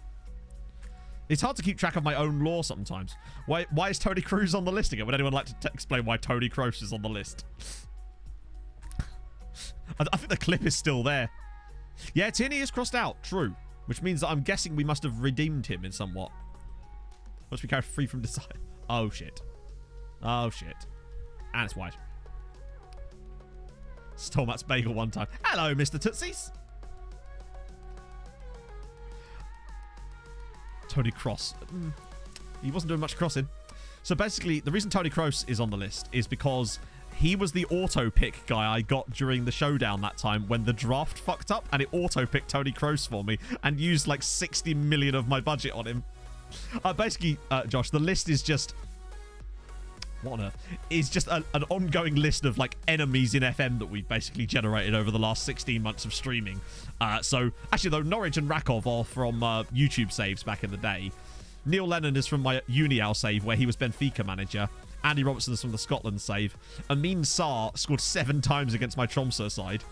It's hard to keep track of my own lore sometimes. Why is Tony Cruz on the list again? Would anyone like to explain why Tony Cruz is on the list? I think the clip is still there. Yeah, Tierney is crossed out. True. Which means that I'm guessing we must have redeemed him in somewhat. Once we carry free from desire. Oh, shit. Oh, shit. And it's wide. Stole Matt's bagel one time. Hello, Mr. Tootsies. Tony Cross. He wasn't doing much crossing. So basically, the reason Tony Kroos is on the list is because he was the auto-pick guy I got during the showdown that time when the draft fucked up, and it auto-picked Tony Kroos for me and used like 60 million of my budget on him. Basically, Josh, the list is just... What on earth? It's just an ongoing list of like enemies in FM that we've basically generated over the last 16 months of streaming. So actually, though, Norwich and Rakov are from YouTube saves back in the day. Neil Lennon is from my Unial save where he was Benfica manager. Andy Robertson is from the Scotland save. Amin Sarr scored 7 times against my Tromsø side.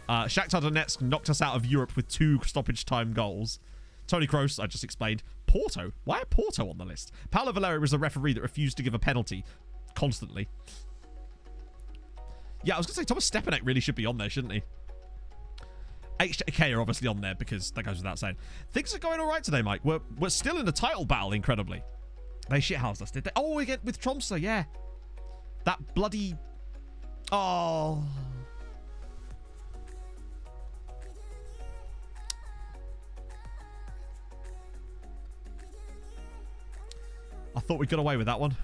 Shakhtar Donetsk knocked us out of Europe with 2 stoppage time goals. Tony Kroos, I just explained. Porto? Why are Porto on the list? Paolo Valeri was a referee that refused to give a penalty constantly. Yeah, I was going to say Thomas Stepanek really should be on there, shouldn't he? HJK are obviously on there because that goes without saying. Things are going all right today, Mike. We're still in the title battle, incredibly. They shithoused us, did they? Oh, we get with Tromsø, yeah. That bloody... Oh... I thought we got away with that one.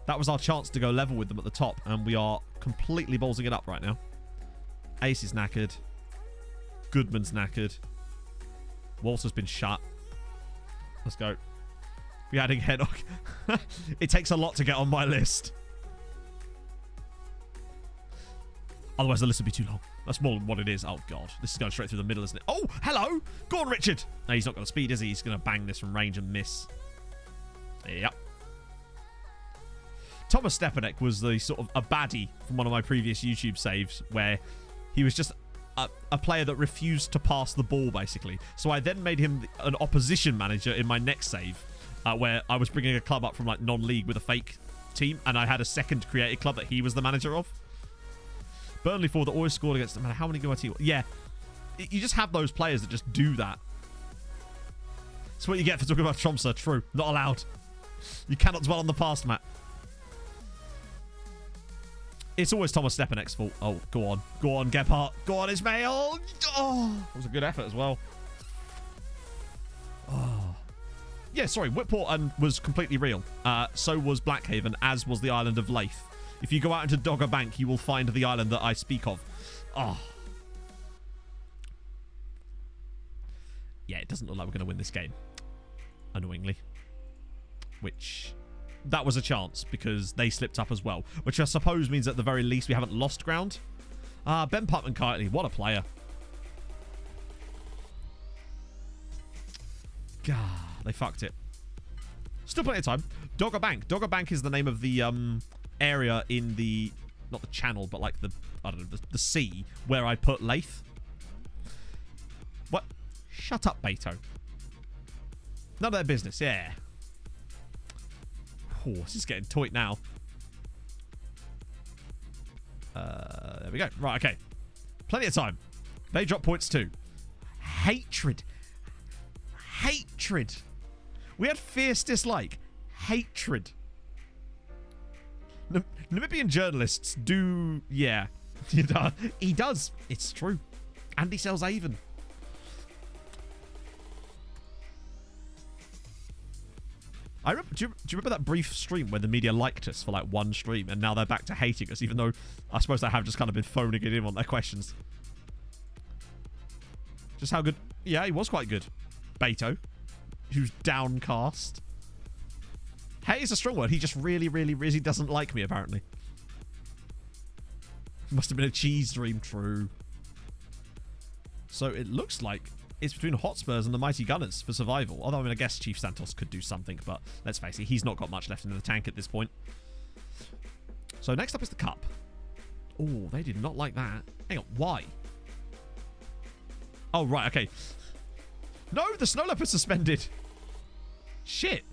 That was our chance to go level with them at the top, and we are completely ballsing it up right now. Ace is knackered. Goodman's knackered. Walter's been shut. Let's go. We're adding Hedok. It takes a lot to get on my list. Otherwise, the list would be too long. That's more than what it is. Oh, God. This is going straight through the middle, isn't it? Oh, hello. Go on, Richard. No, he's not going to speed, is he? He's going to bang this from range and miss. Yep. Thomas Stepanek was the sort of a baddie from one of my previous YouTube saves where he was just a player that refused to pass the ball, basically. So I then made him an opposition manager in my next save where I was bringing a club up from like non-league with a fake team, and I had a second created club that he was the manager of. Burnley forward that always scored against, no matter how many go team. Yeah, you just have those players that just do that. That's what you get for talking about Tromsø. True. Not allowed. You cannot dwell on the past, Matt. It's always Thomas Stepanek's fault. Oh, go on. Go on, Gebhardt. Go on, Ismail. Oh, that was a good effort as well. Oh. Yeah, sorry. Whitport was completely real. So was Blackhaven, as was the island of Leith. If you go out into Dogger Bank, you will find the island that I speak of. Oh. Yeah, it doesn't look like we're going to win this game. Annoyingly. Which... that was a chance because they slipped up as well. Which I suppose means at the very least we haven't lost ground. Ben Putman-Kitely, what a player. God, they fucked it. Still plenty of time. Dogger Bank. Dogger Bank is the name of the area in the... not the channel, but like the... I don't know, the sea where I put Leith. What? Shut up, Beto. None of their business, yeah. Oh, this is getting tight now. There we go. Right, okay. Plenty of time. They drop points too. Hatred. Hatred. We had fierce dislike. Hatred. Namibian journalists do... yeah. He does. It's true. And he sells Avon. I remember, do you remember that brief stream where the media liked us for like one stream and now they're back to hating us, even though I suppose they have just kind of been phoning it in on their questions. Just how good... yeah, he was quite good. Beto, who's downcast. Hey is a strong word. He just really, really, really doesn't like me, apparently. Must have been a cheese dream. True. So it looks like it's between Hotspurs and the Mighty Gunners for survival. Although, I mean, I guess Chief Santos could do something, but let's face it, he's not got much left in the tank at this point. So next up is the Cup. Oh, they did not like that. Hang on, why? Oh, right, okay. No, the Snow Leopard's suspended. Shit.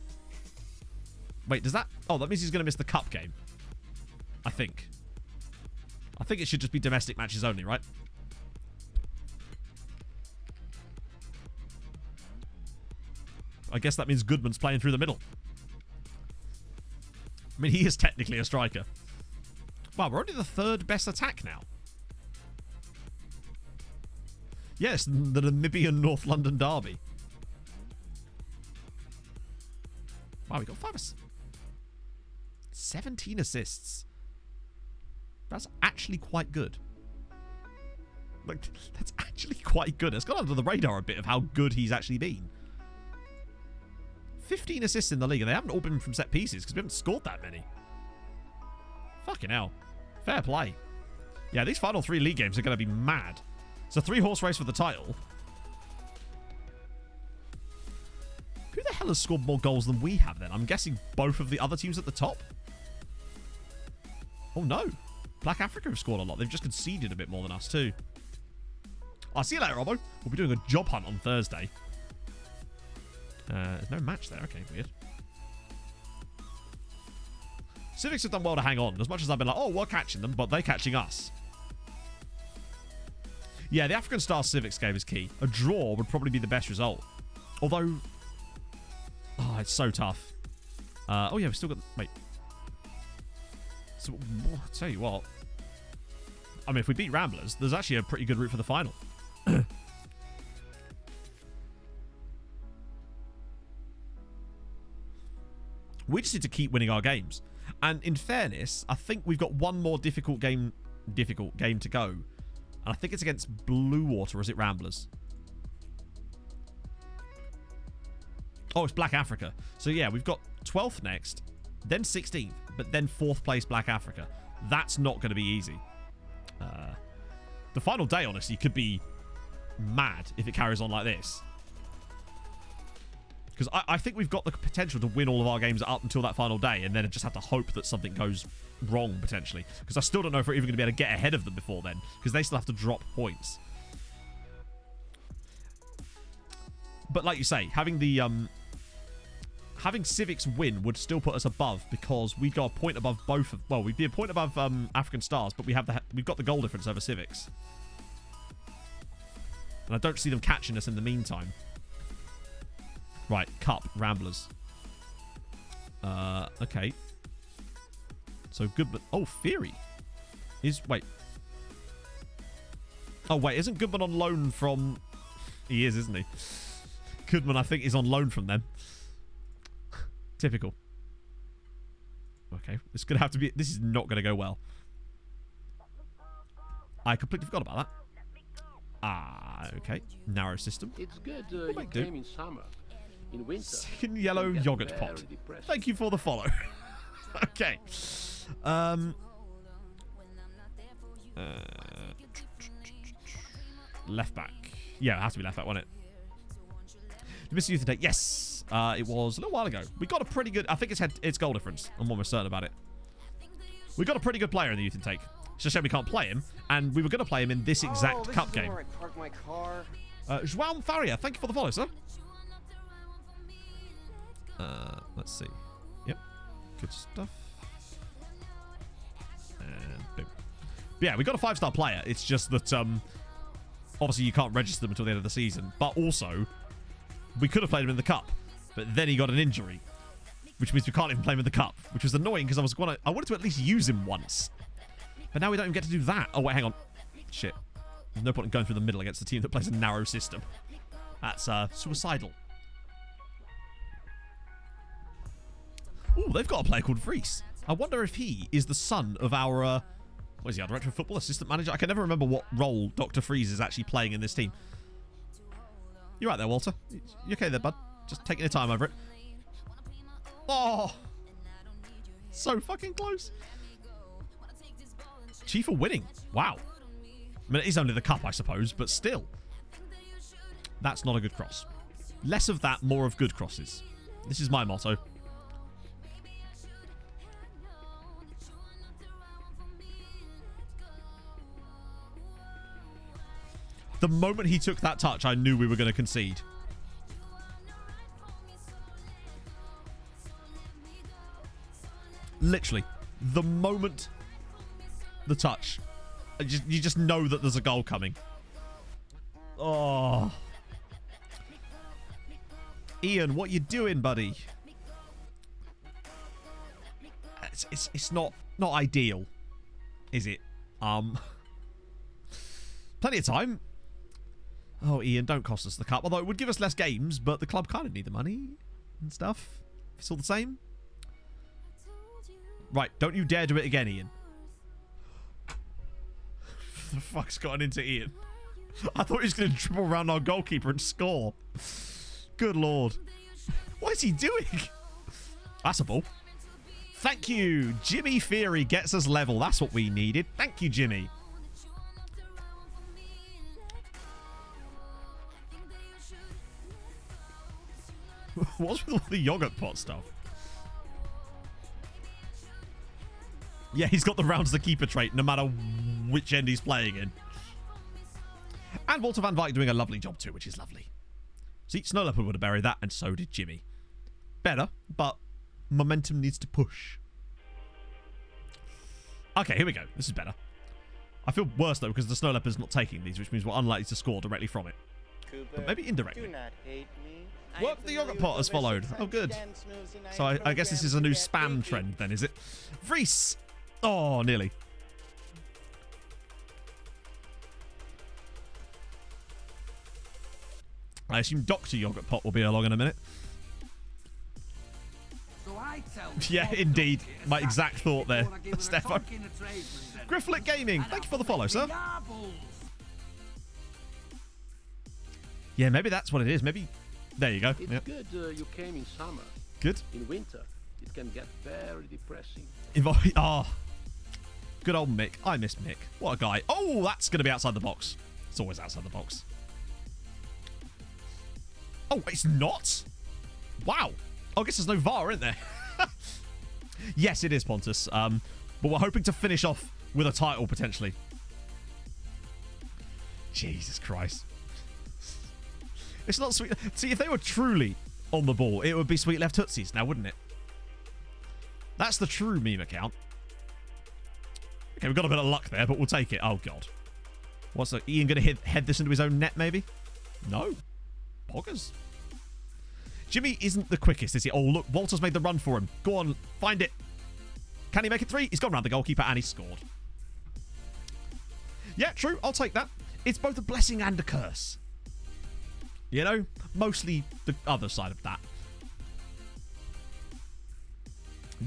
Wait, does that... oh, that means he's going to miss the Cup game. I think it should just be domestic matches only, right? I guess that means Goodman's playing through the middle. I mean, he is technically a striker. Wow, we're only the third best attack now. Yes, the Namibian North London derby. Wow, we got 17 assists. That's actually quite good. Like, that's actually quite good. It's gone under the radar a bit of how good he's actually been. 15 assists in the league, and they haven't all been from set pieces because we haven't scored that many. Fucking hell. Fair play. Yeah, these final 3 league games are going to be mad. It's a 3-horse race for the title. Who the hell has scored more goals than we have then? I'm guessing both of the other teams at the top? Oh no. Black Africa have scored a lot. They've just conceded a bit more than us too. I'll see you later, Robbo. We'll be doing a job hunt on Thursday. There's no match there. Okay, weird. Civics have done well to hang on. As much as I've been like, oh, we're catching them, but they're catching us. Yeah, the African Star Civics game is key. A draw would probably be the best result. Although... Oh, it's so tough. Oh, yeah, we've still got... Wait. So, I'll tell you what. I mean, if we beat Ramblers, there's actually a pretty good route for the final. We just need to keep winning our games. And in fairness, I think we've got one more difficult game to go. And I think it's against Blue Water, or is it Ramblers? Oh, it's Black Africa. So yeah, we've got 12th next, then 16th, but then 4th place Black Africa. That's not going to be easy. The final day, honestly, could be mad if it carries on like this. Because I think we've got the potential to win all of our games up until that final day, and then just have to hope that something goes wrong, potentially. Because I still don't know if we're even going to be able to get ahead of them before then, because they still have to drop points. But like you say, having the having Civics win would still put us above, because we'd go a point above both of... Well, we'd be a point above African Stars, but we've got the goal difference over Civics. And I don't see them catching us in the meantime. Right, Cup, Ramblers. Okay. So Goodman... Oh, Theory. Wait. Oh, wait, isn't Goodman on loan from... He is, isn't he? Goodman, I think, is on loan from them. Typical. Okay, it's going to have to be... This is not going to go well. I completely forgot about that. Ah, okay. Narrow system. It's good you came in summer. In winter. Second Yellow Yogurt Pot. Thank you for the follow. Okay. Left back. Yeah, it has to be left back, won't it? The Mr. Youth Intake. Yes. It was a little while ago. We got a pretty good... I think it's goal difference. I'm almost certain about it. We got a pretty good player in the Youth Intake. It's just a shame we can't play him. And we were going to play him in this exact cup game. João Faria, thank you for the follow, sir. Let's see. Yep. Good stuff. And boom. But yeah, we got a 5-star player. It's just that, obviously you can't register them until the end of the season. But also, we could have played him in the cup. But then he got an injury. Which means we can't even play him in the cup. Which was annoying because I wanted to at least use him once. But now we don't even get to do that. Oh, wait, hang on. Shit. There's no point in going through the middle against a team that plays a narrow system. That's suicidal. Ooh, they've got a player called Vries. I wonder if he is the son of our... what is he, our director of football, assistant manager? I can never remember what role Dr. Freeze is actually playing in this team. You right there, Walter? You okay there, bud? Just taking your time over it. Oh! So fucking close. Chief are winning. Wow. I mean, it is only the cup, I suppose, but still. That's not a good cross. Less of that, more of good crosses. This is my motto. The moment he took that touch, I knew we were going to concede. Literally. The moment the touch. You just know that there's a goal coming. Oh. Ian, what you doing, buddy? It's not ideal, is it? Plenty of time. Oh, Ian, don't cost us the cup. Although it would give us less games, but the club kind of need the money and stuff. It's all the same. Right, don't you dare do it again, Ian. The fuck's gotten into Ian? I thought he was going to dribble around our goalkeeper and score. Good lord. What is he doing? That's a ball. Thank you. Jimmy Theory gets us level. That's what we needed. Thank you, Jimmy. What's with all the yogurt pot stuff? Yeah, he's got the rounds the keeper trait no matter which end he's playing in. And Walter van Wyk doing a lovely job too, which is lovely. See, Snow Leopard would have buried that, and so did Jimmy. Better, but momentum needs to push. Okay, here we go. This is better. I feel worse, though, because the snow leopard's not taking these, which means we're unlikely to score directly from it. Cooper, But maybe indirectly. do not hate me. What? The yogurt pot has followed. Oh, good. So I guess this is a new spam trend, then, is it? Vries! Oh, nearly. I assume Dr. Yogurt Pot will be along in a minute. Yeah, indeed. My exact thought there, Stefan. Grifflet Gaming, thank you for the follow, sir. Yeah, maybe that's what it is. Maybe... There you go. It's yep. good you came in summer. Good. In winter, it can get very depressing. Good old Mick. I miss Mick. What a guy. Oh, that's going to be outside the box. It's always outside the box. Oh, it's not? Wow. Oh, I guess there's no VAR, isn't there? Yes, it is, Pontus. But we're hoping to finish off with a title, potentially. Jesus Christ. It's not sweet. See, if they were truly on the ball, it would be Sweet Left Tootsies now, wouldn't it? That's the true meme account. Okay, we've got a bit of luck there, but we'll take it. Oh, God. What's the... Ian going to head this into his own net, maybe? No. Poggers. Jimmy isn't the quickest, is he? Oh, look, Walter's made the run for him. Go on, find it. Can he make it 3? He's gone round the goalkeeper and he's scored. Yeah, true. I'll take that. It's both a blessing and a curse. You know? Mostly the other side of that.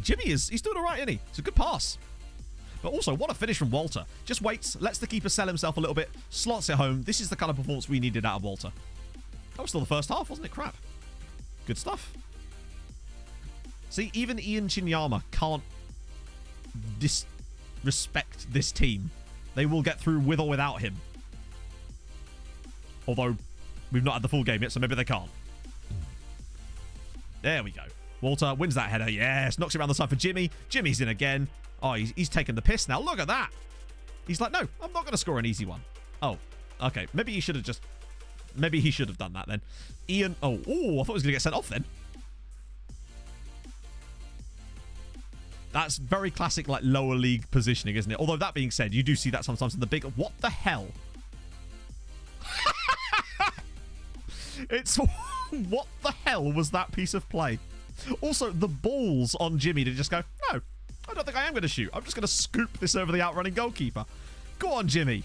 Jimmy he's doing all right, isn't he? It's a good pass. But also, what a finish from Walter. Just waits, lets the keeper sell himself a little bit, slots it home. This is the kind of performance we needed out of Walter. That was still the first half, wasn't it? Crap. Good stuff. See, even Ian Chinyama can't disrespect this team. They will get through with or without him. Although, we've not had the full game yet, so maybe they can't. There we go. Walter wins that header. Yes, knocks it around the side for Jimmy. Jimmy's in again. Oh, he's taking the piss now. Look at that. He's like, no, I'm not going to score an easy one. Oh, okay. Maybe he should have just... Maybe he should have done that then. Ian... Oh, I thought he was going to get sent off then. That's very classic, like, lower league positioning, isn't it? Although, that being said, you do see that sometimes in the big... What the hell? It's... What the hell was that piece of play? Also, the balls on Jimmy to just go, no, I don't think I am going to shoot. I'm just going to scoop this over the outrunning goalkeeper. Go on, Jimmy.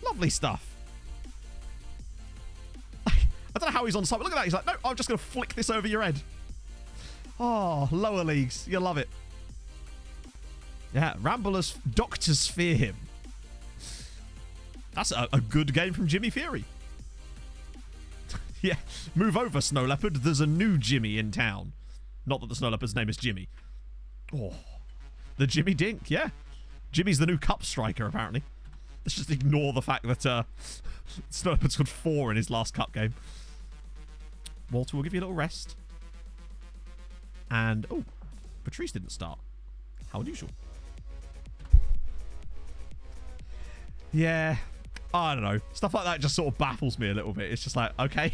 Lovely stuff. I don't know how he's on side, but look at that. He's like, no, I'm just going to flick this over your head. Oh, lower leagues. You love it. Yeah, Ramblers doctors fear him. That's a good game from Jimmy Fury. Yeah, move over, Snow Leopard. There's a new Jimmy in town. Not that the Snow Leopard's name is Jimmy. Oh, the Jimmy Dink, yeah. Jimmy's the new cup striker, apparently. Let's just ignore the fact that Snow Leopard scored 4 in his last cup game. Walter will give you a little rest. And, oh, Patrice didn't start. How unusual. Yeah, I don't know. Stuff like that just sort of baffles me a little bit. It's just like, okay.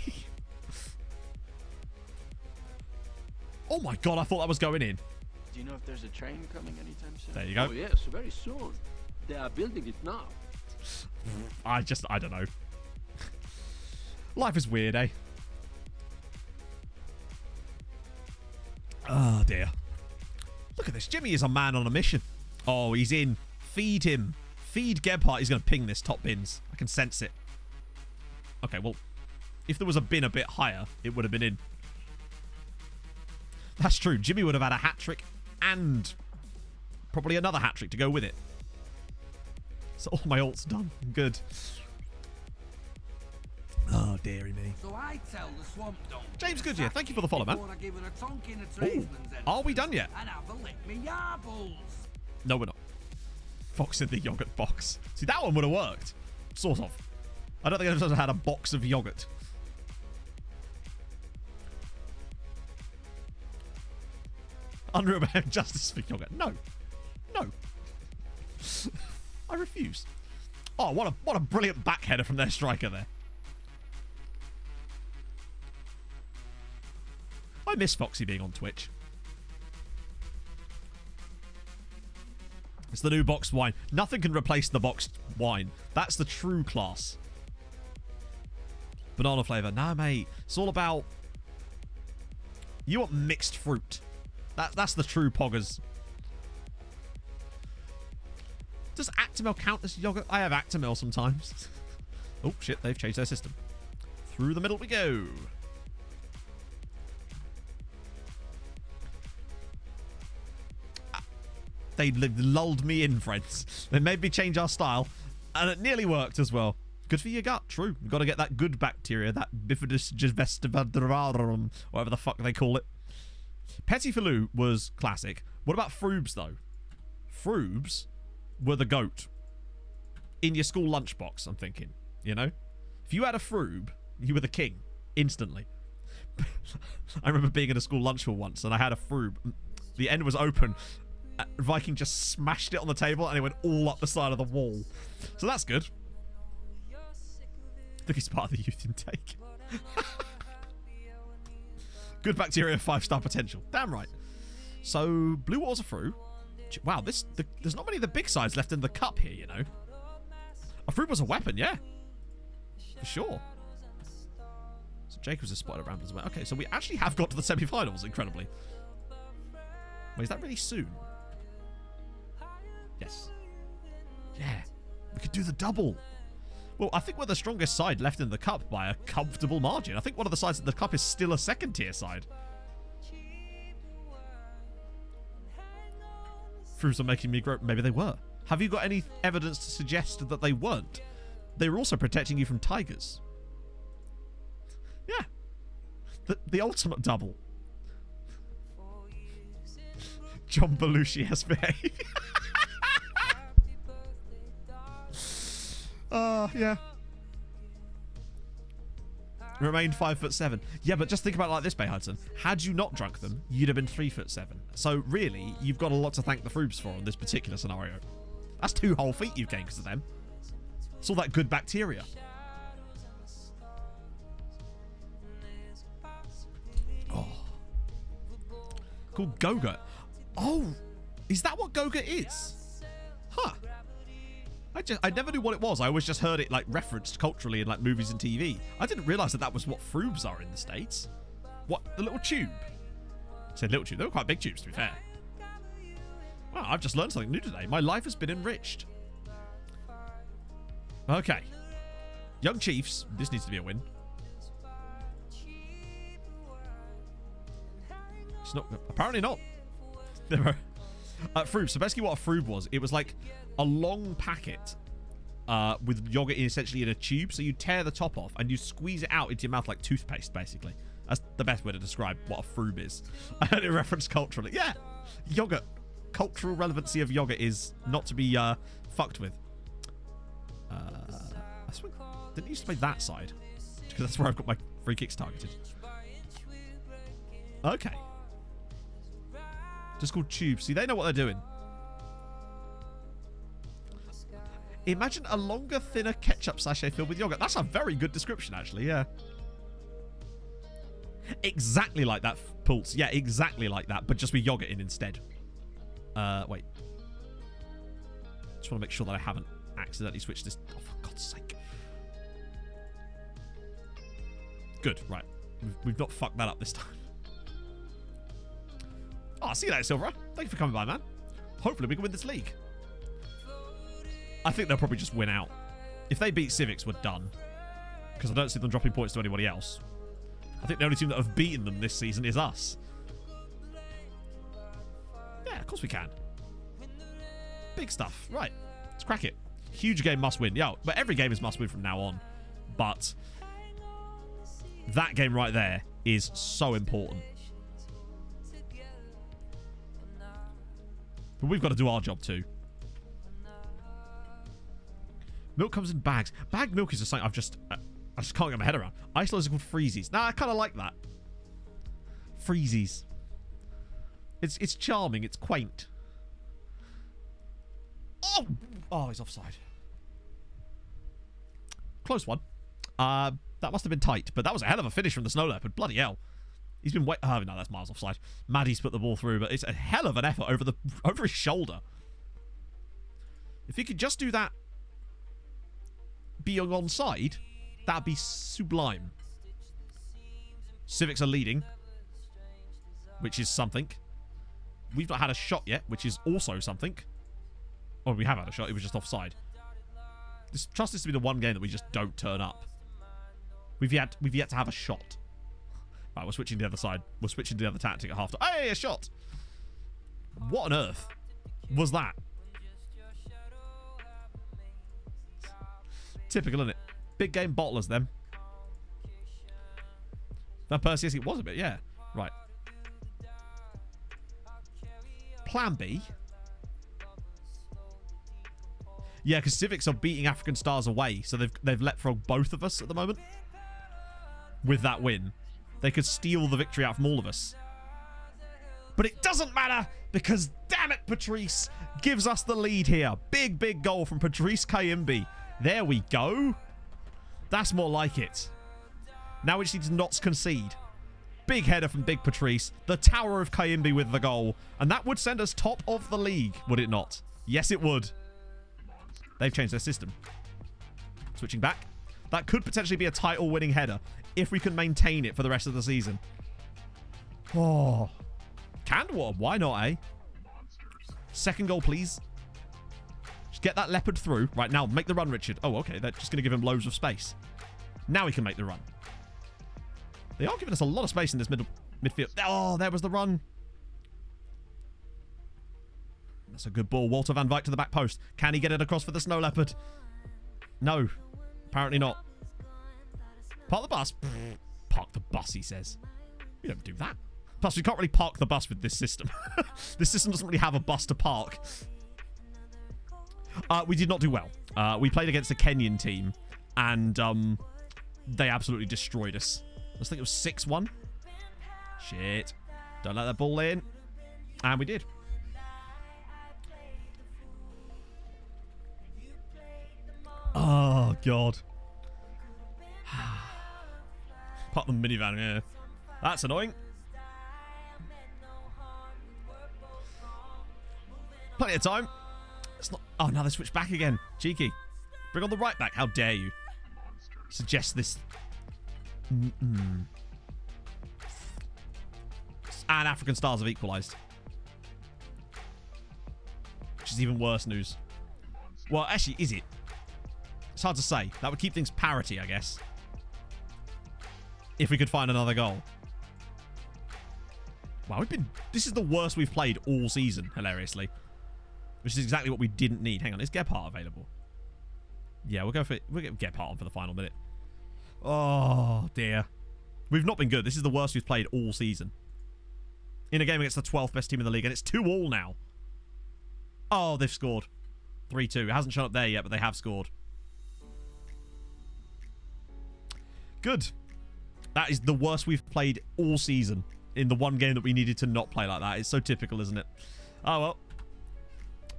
Oh my God, I thought that was going in. Do you know if there's a train coming anytime soon? There you go. Oh yes, very soon. They are building it now. I don't know. Life is weird, eh? Oh dear. Look at this. Jimmy is a man on a mission. Oh, he's in. Feed him. Feed Gebhardt. He's going to ping this top bins. I can sense it. Okay, well, if there was a bin a bit higher, it would have been in. That's true. Jimmy would have had a hat-trick and probably another hat-trick to go with it. So all my ult's done. Good. Oh, dearie me. So I tell the swamp dog. James Goodyear, thank you for the follow, man. Ooh, are we done yet? And have a lick me yarbles. No, we're not. Fox in the yogurt box. See, that one would have worked. Sort of. I don't think I've ever had a box of yogurt. Unreal justice for yogurt. No. No. I refuse. Oh, what a brilliant backheader from their striker there. I miss Foxy being on Twitch. It's the new boxed wine. Nothing can replace the boxed wine. That's the true class. Banana flavour. Nah, mate. It's all about... You want mixed fruit. That's the true poggers. Does Actimel count as yogurt? I have Actimel sometimes. Oh, shit. They've changed their system. Through the middle we go. They lulled me in, friends. They made me change our style. And it nearly worked as well. Good for your gut, true. You've got to get that good bacteria, that bifidus gevestivarum, whatever the fuck they call it. Petit Filou was classic. What about Froobs, though? Froobs were the goat. In your school lunchbox, I'm thinking. You know? If you had a Froob, you were the king. Instantly. I remember being in a school lunch hall once, and I had a Froob. The end was open. Viking just smashed it on the table, and it went all up the side of the wall. So that's good. I think he's part of the youth intake. Good bacteria, 5-star potential. Damn right. So, blue water's a fruit. Wow, there's not many of the big size left in the cup here, you know. A fruit was a weapon, yeah. For sure. So Jacobs has spotted around as well. Okay, so we actually have got to the semi-finals, incredibly. Wait, is that really soon? Yes. Yeah. We could do the double. Well, I think we're the strongest side left in the cup by a comfortable margin. I think one of the sides of the cup is still a second-tier side. Fruits are making me grow. Maybe they were. Have you got any evidence to suggest that they weren't? They were also protecting you from tigers. Yeah. The ultimate double. John Belushi has behaved. Yeah. Remained 5'7". Yeah, but just think about it like this, Bay Hudson. Had you not drunk them, you'd have been 3'7". So really, you've got a lot to thank the Froobs for on this particular scenario. That's 2 whole feet you've gained because of them. It's all that good bacteria. Oh. Called Goga. Oh, is that what Goga is? Huh. I never knew what it was. I always just heard it like referenced culturally in like movies and TV. I didn't realise that was what Froobs are in the States. What, the little tube? I said little tube. They were quite big tubes, to be fair. Wow, I've just learned something new today. My life has been enriched. Okay. Young Chiefs. This needs to be a win. It's not. Apparently not. Froob. So basically what a Froob was, it was like a long packet with yogurt essentially in a tube. So you tear the top off and you squeeze it out into your mouth like toothpaste, basically. That's the best way to describe what a Froob is. I heard it referenced culturally. Yeah, yogurt. Cultural relevancy of yogurt is not to be fucked with. I swear, didn't used to play that side because that's where I've got my free kicks targeted. Okay. Just called tubes. See, they know what they're doing. Imagine a longer, thinner ketchup sachet filled with yogurt. That's a very good description, actually, yeah. Exactly like that, Pulse. Yeah, exactly like that, but just with yogurt in instead. Wait. Just want to make sure that I haven't accidentally switched this. Oh, for God's sake. Good, right. We've not fucked that up this time. Oh, see you later, Silver. Thank you for coming by, man. Hopefully we can win this league. I think they'll probably just win out. If they beat Civics, we're done. Because I don't see them dropping points to anybody else. I think the only team that have beaten them this season is us. Yeah, of course we can. Big stuff. Right. Let's crack it. Huge game must win. Yeah, but every game is must win from now on. But that game right there is so important. But we've got to do our job too. Milk comes in bags. Bagged milk is just something I just can't get my head around. Iceland's are called freezies. Nah, I kind of like that. Freezies. It's charming. It's quaint. Oh, he's offside. Close one. That must have been tight, but that was a hell of a finish from the Snow Leopard. Bloody hell. He's been oh no, that's miles offside. Maddie's put the ball through, but it's a hell of an effort over his shoulder. If he could just do that being onside, that'd be sublime. Civics are leading, which is something. We've not had a shot yet, which is also something. Or we have had a shot, it was just offside. Trust this to be the one game that we just don't turn up. We've yet to have a shot. Right, we're switching to the other side. We're switching to the other tactic at half time. Hey, a shot! What on earth was that? Typical, isn't it? Big game bottlers, them. Van Persie, yes, it was a bit, yeah. Right. Plan B. Yeah, because Civics are beating African Stars away, so they've leapfrogged both of us at the moment. With that win, they could steal the victory out from all of us. But it doesn't matter, because damn it, Patrice gives us the lead here. Big, big goal from Patrice Kayimbi. There we go. That's more like it. Now we just need to not concede. Big header from Big Patrice. The Tower of Kayimbi with the goal. And that would send us top of the league, would it not? Yes, it would. They've changed their system. Switching back. That could potentially be a title-winning header if we can maintain it for the rest of the season. Oh. Candwater, why not, eh? Second goal, please. Just get that leopard through. Right, now, make the run, Richard. Oh, okay. They're just going to give him loads of space. Now he can make the run. They are giving us a lot of space in this midfield. Oh, there was the run. That's a good ball. Walter van Wijk to the back post. Can he get it across for the snow leopard? No. Apparently not. Park the bus. Park the bus, he says. We don't do that. Plus, we can't really park the bus with this system. This system doesn't really have a bus to park. We did not do well. We played against a Kenyan team, and they absolutely destroyed us. I think it was 6-1. Shit. Don't let that ball in. And we did. Oh, God. Park the minivan, yeah. That's annoying. Plenty of time. It's not. Oh, now they switch back again. Cheeky. Bring on the right back. How dare you suggest this. And African Stars have equalised. Which is even worse news. Well, actually, is it? It's hard to say. That would keep things parity, I guess. If we could find another goal. Wow, this is the worst we've played all season, hilariously. Which is exactly what we didn't need. Hang on, is Gebhardt available? Yeah, we'll go for it. We'll get Gebhardt on for the final minute. Oh, dear. We've not been good. This is the worst we've played all season. In a game against the 12th best team in the league, and it's 2-2 now. Oh, they've scored. 3-2. It hasn't shown up there yet, but they have scored. Good. That is the worst we've played all season in the one game that we needed to not play like that. It's so typical, isn't it? Oh, well.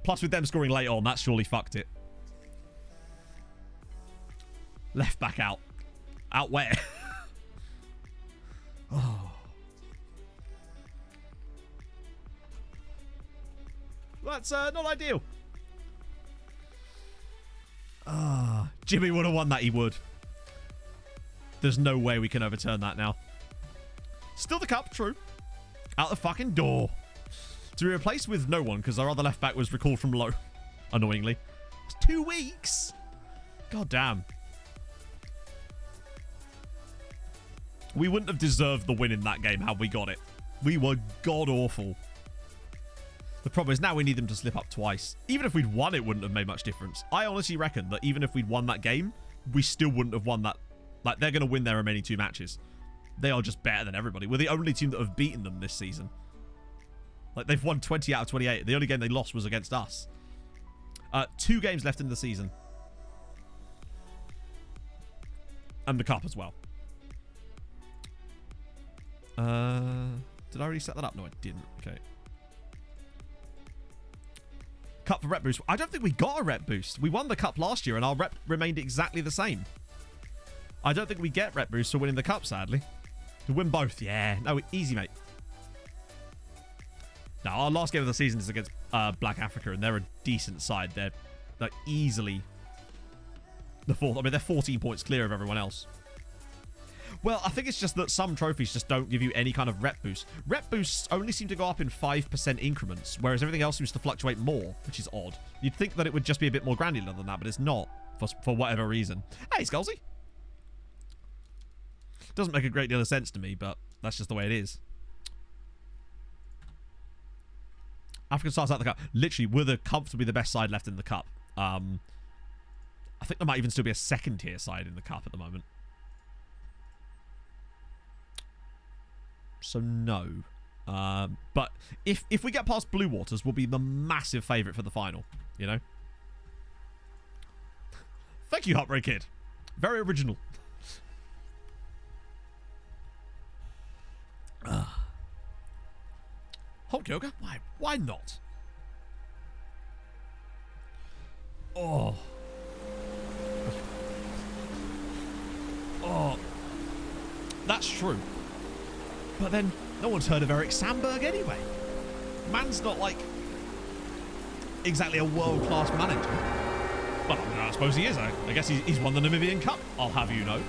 Plus, with them scoring late on, that surely fucked it. Left back out. Out where? Oh. That's not ideal. Jimmy would have won that, he would. There's no way we can overturn that now. Still the cup, true. Out the fucking door. To be replaced with no one, because our other left back was recalled from low. Annoyingly. It's 2 weeks. God damn. We wouldn't have deserved the win in that game had we got it. We were god-awful. The problem is now we need them to slip up twice. Even if we'd won, it wouldn't have made much difference. I honestly reckon that even if we'd won that game, we still wouldn't have won that. Like, they're going to win their remaining 2 matches. They are just better than everybody. We're the only team that have beaten them this season. Like, they've won 20 out of 28. The only game they lost was against us. 2 games left in the season. And the cup as well. Did I already set that up? No, I didn't. Okay. Cup for rep boost. I don't think we got a rep boost. We won the cup last year and our rep remained exactly the same. I don't think we get rep boost for winning the cup, sadly. To win both. Yeah. No, easy, mate. Now, our last game of the season is against Black Africa, and they're a decent side. They're like easily the fourth. I mean, they're 14 points clear of everyone else. Well, I think it's just that some trophies just don't give you any kind of rep boost. Rep boosts only seem to go up in 5% increments, whereas everything else seems to fluctuate more, which is odd. You'd think that it would just be a bit more granular than that, but it's not, for whatever reason. Hey, Skullsy! Doesn't make a great deal of sense to me, but that's just the way it is. African starts out the cup. Literally, we're comfortably the best side left in the cup. I think there might even still be a second-tier side in the cup at the moment. So no. But if we get past Blue Waters, we'll be the massive favourite for the final, you know? Thank you, Heartbreak Kid. Very original. Hulk Yoga? Why not? Oh. Oh. That's true. But then, no one's heard of Eric Sandberg anyway. Man's not, like, exactly a world-class manager. Well, I mean, I suppose he is. I guess he's won the Namibian Cup, I'll have you know. You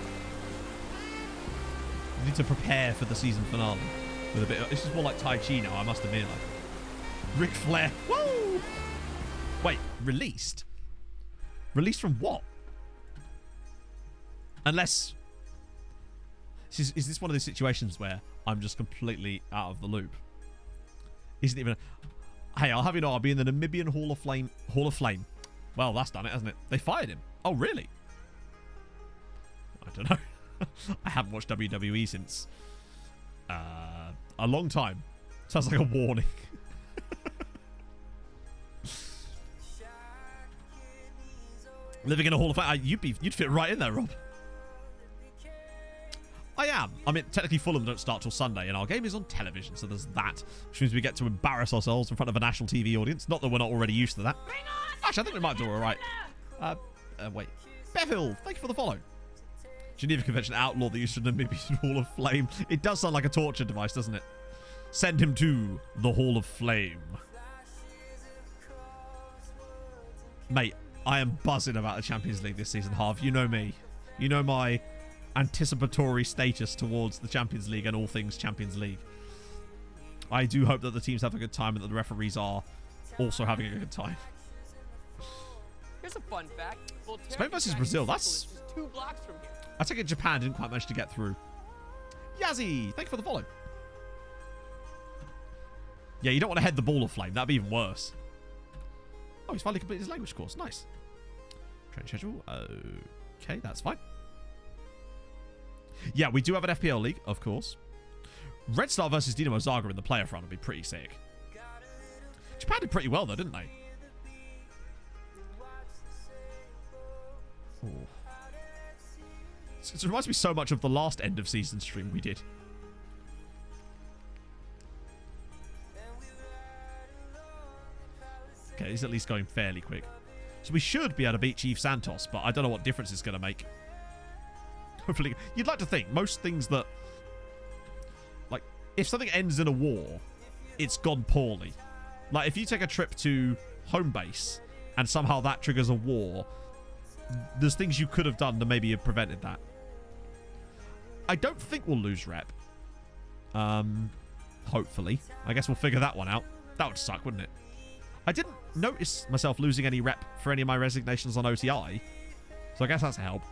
need to prepare for the season finale. With a bit of, this is more like Tai Chi now, I must admit. Like, Ric Flair. Woo! Wait, released? Released from what? Unless... Is this one of those situations where I'm just completely out of the loop? Isn't even... Hey, I'll have you know, I'll be in the Namibian Hall of Flame. Well, that's done it, hasn't it? They fired him. Oh, really? I don't know. I haven't watched WWE since a long time. Sounds like a warning. Living in a Hall of Fame. You'd fit right in there, Rob. I am. I mean, technically Fulham don't start till Sunday, and our game is on television, so there's that. Which means we get to embarrass ourselves in front of a national TV audience. Not that we're not already used to that. Actually, I think we might do all right. Wait. Bevill, thank you for the follow. Geneva Convention outlaw the use of the Namibian Hall of Flame. It does sound like a torture device, doesn't it? Send him to the Hall of Flame. Mate, I am buzzing about the Champions League this season, Harv. You know me. You know my anticipatory status towards the Champions League and all things Champions League. I do hope that the teams have a good time and that the referees are also having a good time. Here's a fun fact. Spain versus Brazil, that's... 2 blocks from here. I take it Japan didn't quite manage to get through. Yazzie, thank you for the follow. Yeah, you don't want to head the ball of flame. That'd be even worse. Oh, he's finally completed his language course. Nice. Training schedule. Okay, that's fine. Yeah, we do have an FPL league, of course. Red Star versus Dinamo Zagreb in the player front would be pretty sick. Japan did pretty well, though, didn't they? Ooh. It reminds me so much of the last end of season stream we did. Okay, he's at least going fairly quick. So we should be able to beat Chief Santos, but I don't know what difference it's going to make. Hopefully, you'd like to think most things that... Like, if something ends in a war, it's gone poorly. Like, if you take a trip to home base and somehow that triggers a war, there's things you could have done to maybe have prevented that. I don't think we'll lose rep. Hopefully. I guess we'll figure that one out. That would suck, wouldn't it? I didn't notice myself losing any rep for any of my resignations on OTI. So I guess that's a help.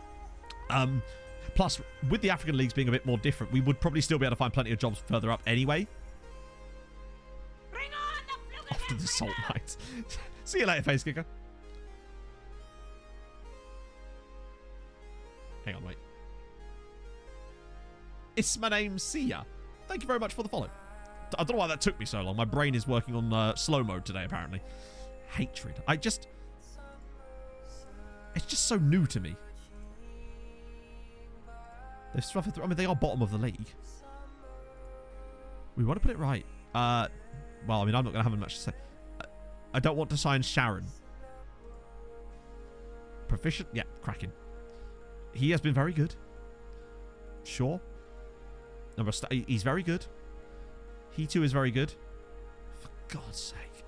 Plus, with the African leagues being a bit more different, we would probably still be able to find plenty of jobs further up anyway. Off to the Salt Knights. See you later, Face Kicker. Hang on, wait. It's my name, Sia. Thank you very much for the follow. I don't know why that took me so long. My brain is working on slow mode today, apparently. Hatred. It's just so new to me. They've suffered through. I mean, they are bottom of the league. We want to put it right. Well, I mean, I'm not going to have much to say. I don't want to sign Sharon. Proficient? Yeah, cracking. He has been very good. Sure. He's very good. He too is very good. For God's sake.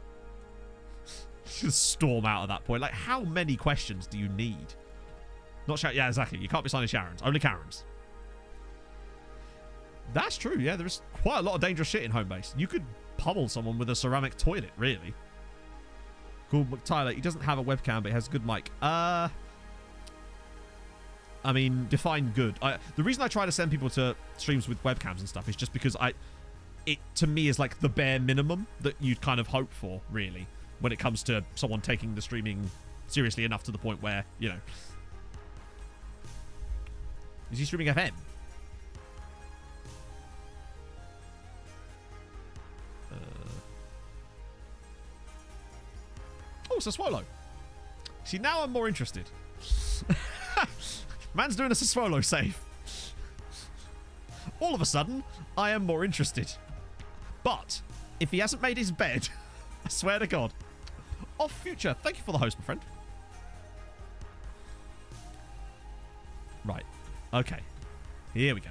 Just storm out at that point. Like, how many questions do you need? Not Sharon. Yeah, exactly. You can't be signing Sharons. Only Karens. That's true. Yeah, there's quite a lot of dangerous shit in home base. You could pummel someone with a ceramic toilet, really. Cool, Tyler. He doesn't have a webcam, but he has a good mic. I mean, define good. The reason I try to send people to streams with webcams and stuff is just because it to me is like the bare minimum that you'd kind of hope for, really, when it comes to someone taking the streaming seriously enough to the point where, you know. Is he streaming FM? Oh, Sassuolo. See, now I'm more interested. Man's doing a Sassuolo save. All of a sudden, I am more interested. But, if he hasn't made his bed, I swear to God. Off Future, thank you for the host, my friend. Right. Okay. Here we go.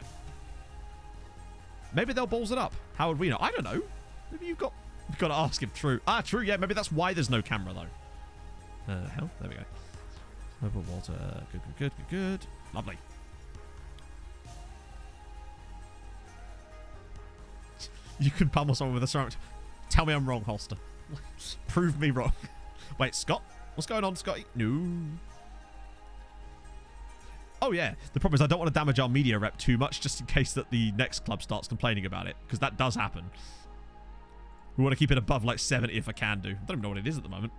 Maybe they'll balls it up. How would we know? I don't know. Maybe you've got to ask him. True. True, yeah. Maybe that's why there's no camera, though. Hell. There we go. Mobile Walter. Good. Lovely. You can pummel someone with a ceramic. Tell me I'm wrong, Holster. Prove me wrong. Wait, Scott? What's going on, Scotty? No. Oh, yeah. The problem is I don't want to damage our media rep too much just in case that the next club starts complaining about it, because that does happen. We want to keep it above like 70 if I can do. I don't even know what it is at the moment.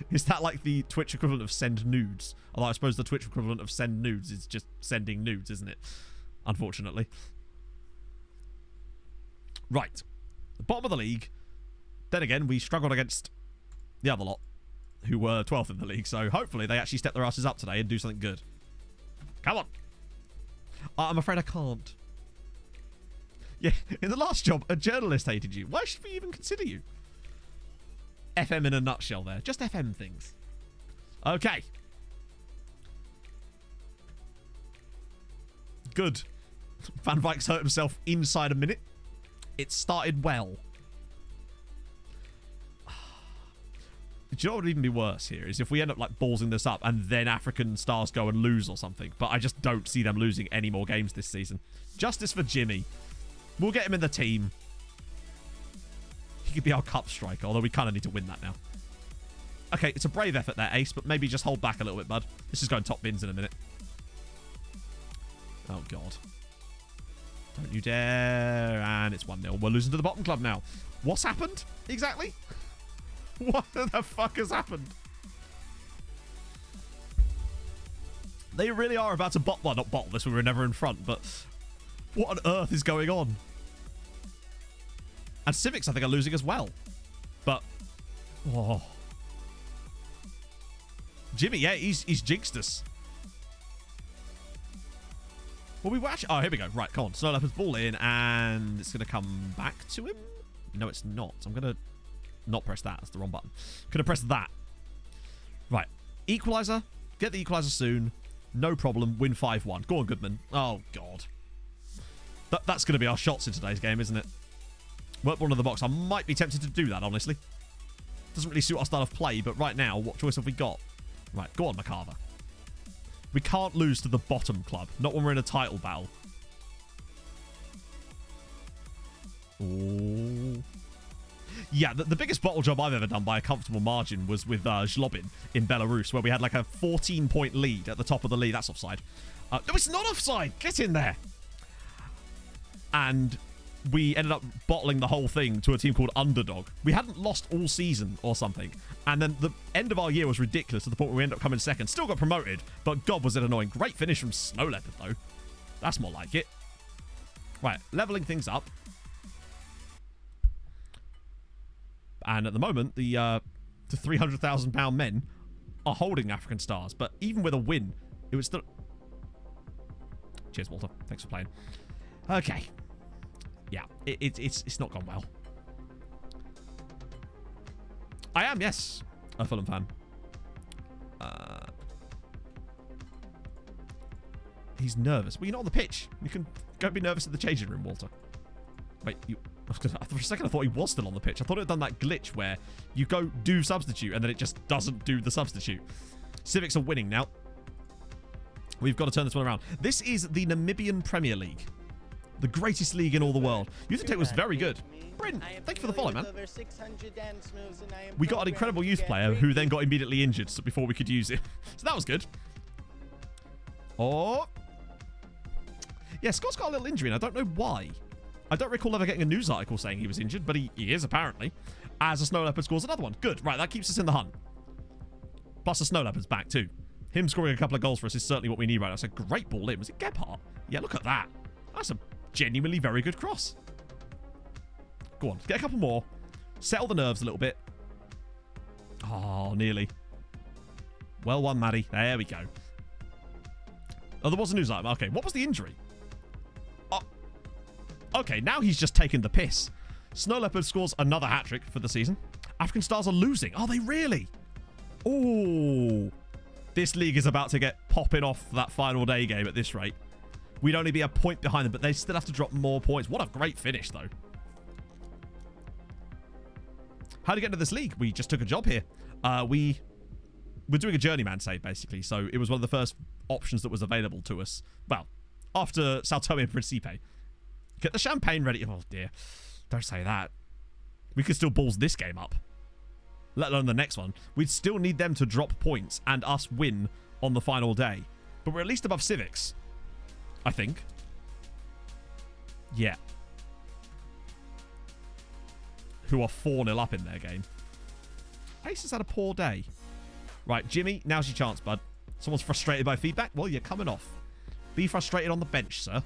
Is that like the Twitch equivalent of send nudes? Although I suppose the Twitch equivalent of send nudes is just sending nudes, isn't it? Unfortunately. Right. The bottom of the league. Then again, we struggled against the other lot, who were 12th in the league. So hopefully they actually step their asses up today and do something good. Come on. I'm afraid I can't. Yeah, in the last job, a journalist hated you. Why should we even consider you? FM in a nutshell there. Just FM things. Okay. Good. Van Dijk's hurt himself inside a minute. It started well. Do you know what would even be worse here? Is if we end up like ballsing this up and then African Stars go and lose or something. But I just don't see them losing any more games this season. Justice for Jimmy. We'll get him in the team. He could be our cup striker, although we kind of need to win that now. Okay, it's a brave effort there, Ace, but maybe just hold back a little bit, bud. This is going top bins in a minute. Oh, God. Don't you dare. And it's 1-0. We're losing to the bottom club now. What's happened? Exactly? What the fuck has happened? They really are about to well, not bottle this, we were never in front, but what on earth is going on? And Civics, I think, are losing as well. But, oh. Jimmy, yeah, he's jinxed us. Well, we were actually... Oh, here we go. Right, come on. Snow Leopard's ball in, and it's going to come back to him? No, it's not. I'm going to not press that. That's the wrong button. Going to press that. Right. Equalizer. Get the equalizer soon. No problem. Win 5-1. Go on, Goodman. Oh, God. That's going to be our shots in today's game, isn't it? Work one of the box. I might be tempted to do that, honestly. Doesn't really suit our style of play, but right now, what choice have we got? Right, go on, McCarver. We can't lose to the bottom club. Not when we're in a title battle. Ooh. Yeah, the biggest bottle job I've ever done by a comfortable margin was with Zlobin in Belarus, where we had like a 14-point lead at the top of the league. That's offside. No, it's not offside. Get in there. And we ended up bottling the whole thing to a team called Underdog. We hadn't lost all season or something. And then the end of our year was ridiculous to the point where we ended up coming second. Still got promoted, but God, was it annoying. Great finish from Snow Leopard, though. That's more like it. Right, leveling things up. And at the moment, the £300,000 men are holding African Stars. But even with a win, it was still... Cheers, Walter. Thanks for playing. Okay. Yeah, it's not gone well. I am, yes, a Fulham fan. He's nervous. Well, you're not on the pitch. You can go be nervous in the changing room, Walter. Wait, for a second I thought he was still on the pitch. I thought it had done that glitch where you go do substitute and then it just doesn't do the substitute. Civics are winning now. We've got to turn this one around. This is the Namibian Premier League. The greatest league in all the world. Youth Intake was very good. Bryn, thank you for the follow, man. We got an incredible youth player who then got immediately injured before we could use it. So that was good. Oh. Yeah, Scott's got a little injury and I don't know why. I don't recall ever getting a news article saying he was injured, but he is apparently. As a Snow Leopard scores another one. Good. Right, that keeps us in the hunt. Plus the Snow Leopard's back too. Him scoring a couple of goals for us is certainly what we need right now. It's a great ball in. Was it Gebhardt? Yeah, look at that. That's a genuinely very good cross. Go on, get a couple more. Settle the nerves a little bit. Oh, nearly. Well won, Maddie. There we go. Oh, there was a news item. Okay, what was the injury? Oh, okay, now he's just taken the piss. Snow Leopard scores another hat-trick for the season. African Stars are losing. Are they really? Oh, this league is about to get popping off that final day game at this rate. We'd only be a point behind them, but they still have to drop more points. What a great finish, though. How to get into this league? We just took a job here. We're doing a journeyman save, basically. So it was one of the first options that was available to us. Well, after Sao Tome and Principe. Get the champagne ready. Oh, dear. Don't say that. We could still balls this game up. Let alone the next one. We'd still need them to drop points and us win on the final day. But we're at least above Civics. I think. Yeah. Who are 4-0 up in their game. Ace has had a poor day. Right, Jimmy, now's your chance, bud. Someone's frustrated by feedback? Well, you're coming off. Be frustrated on the bench, sir.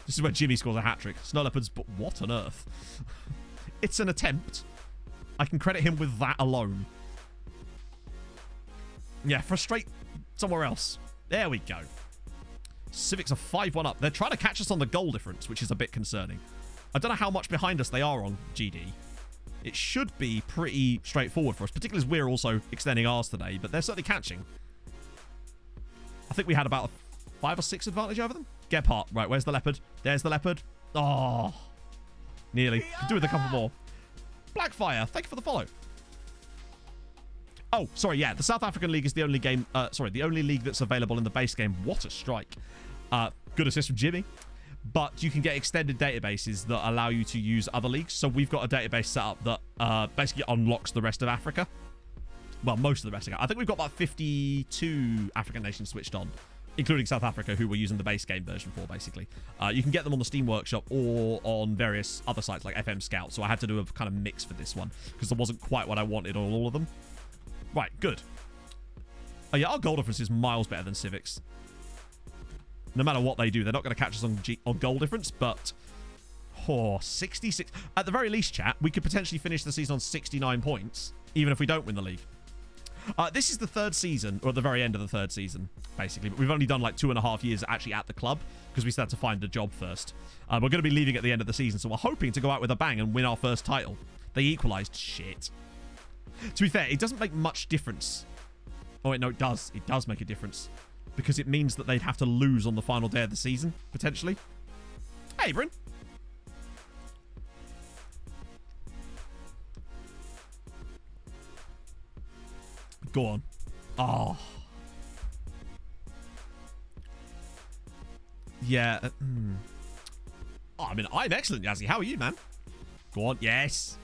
This is where Jimmy scores a hat-trick. Snow Leopards, but what on earth? It's an attempt. I can credit him with that alone. Yeah, frustrate somewhere else. There we go. Civics are 5-1 up. They're trying to catch us on the goal difference, which is a bit concerning. I don't know how much behind us they are on GD. It should be pretty straightforward for us, particularly as we're also extending ours today, but they're certainly catching. I think we had about a 5 or 6 advantage over them. Gebhardt. Right, where's the Leopard? There's the Leopard. Oh, nearly. Could do with a couple more. Blackfire, thank you for the follow. Oh, sorry, yeah. The South African League is the only game, the only league that's available in the base game. What a strike. Good assist from Jimmy. But you can get extended databases that allow you to use other leagues. So we've got a database set up that basically unlocks the rest of Africa. Well, most of the rest of Africa. I think we've got about 52 African nations switched on, including South Africa, who we're using the base game version for, basically. You can get them on the Steam Workshop or on various other sites like FM Scout. So I had to do a kind of mix for this one because there wasn't quite what I wanted on all of them. Right, good. Oh, yeah, our goal difference is miles better than Civics. No matter what they do, they're not going to catch us on goal difference, but... Oh, 66... At the very least, chat, we could potentially finish the season on 69 points, even if we don't win the league. This is the third season, or at the very end of the third season, basically. But we've only done like 2.5 years actually at the club, because we still had to find a job first. We're going to be leaving at the end of the season, so we're hoping to go out with a bang and win our first title. They equalised. Shit. To be fair, it doesn't make much difference. Oh, wait, no, it does. It does make a difference. Because it means that they'd have to lose on the final day of the season, potentially. Hey, Bryn. Go on. Oh. Yeah. Oh, I mean, I'm excellent, Yazzie. How are you, man? Go on. Yes.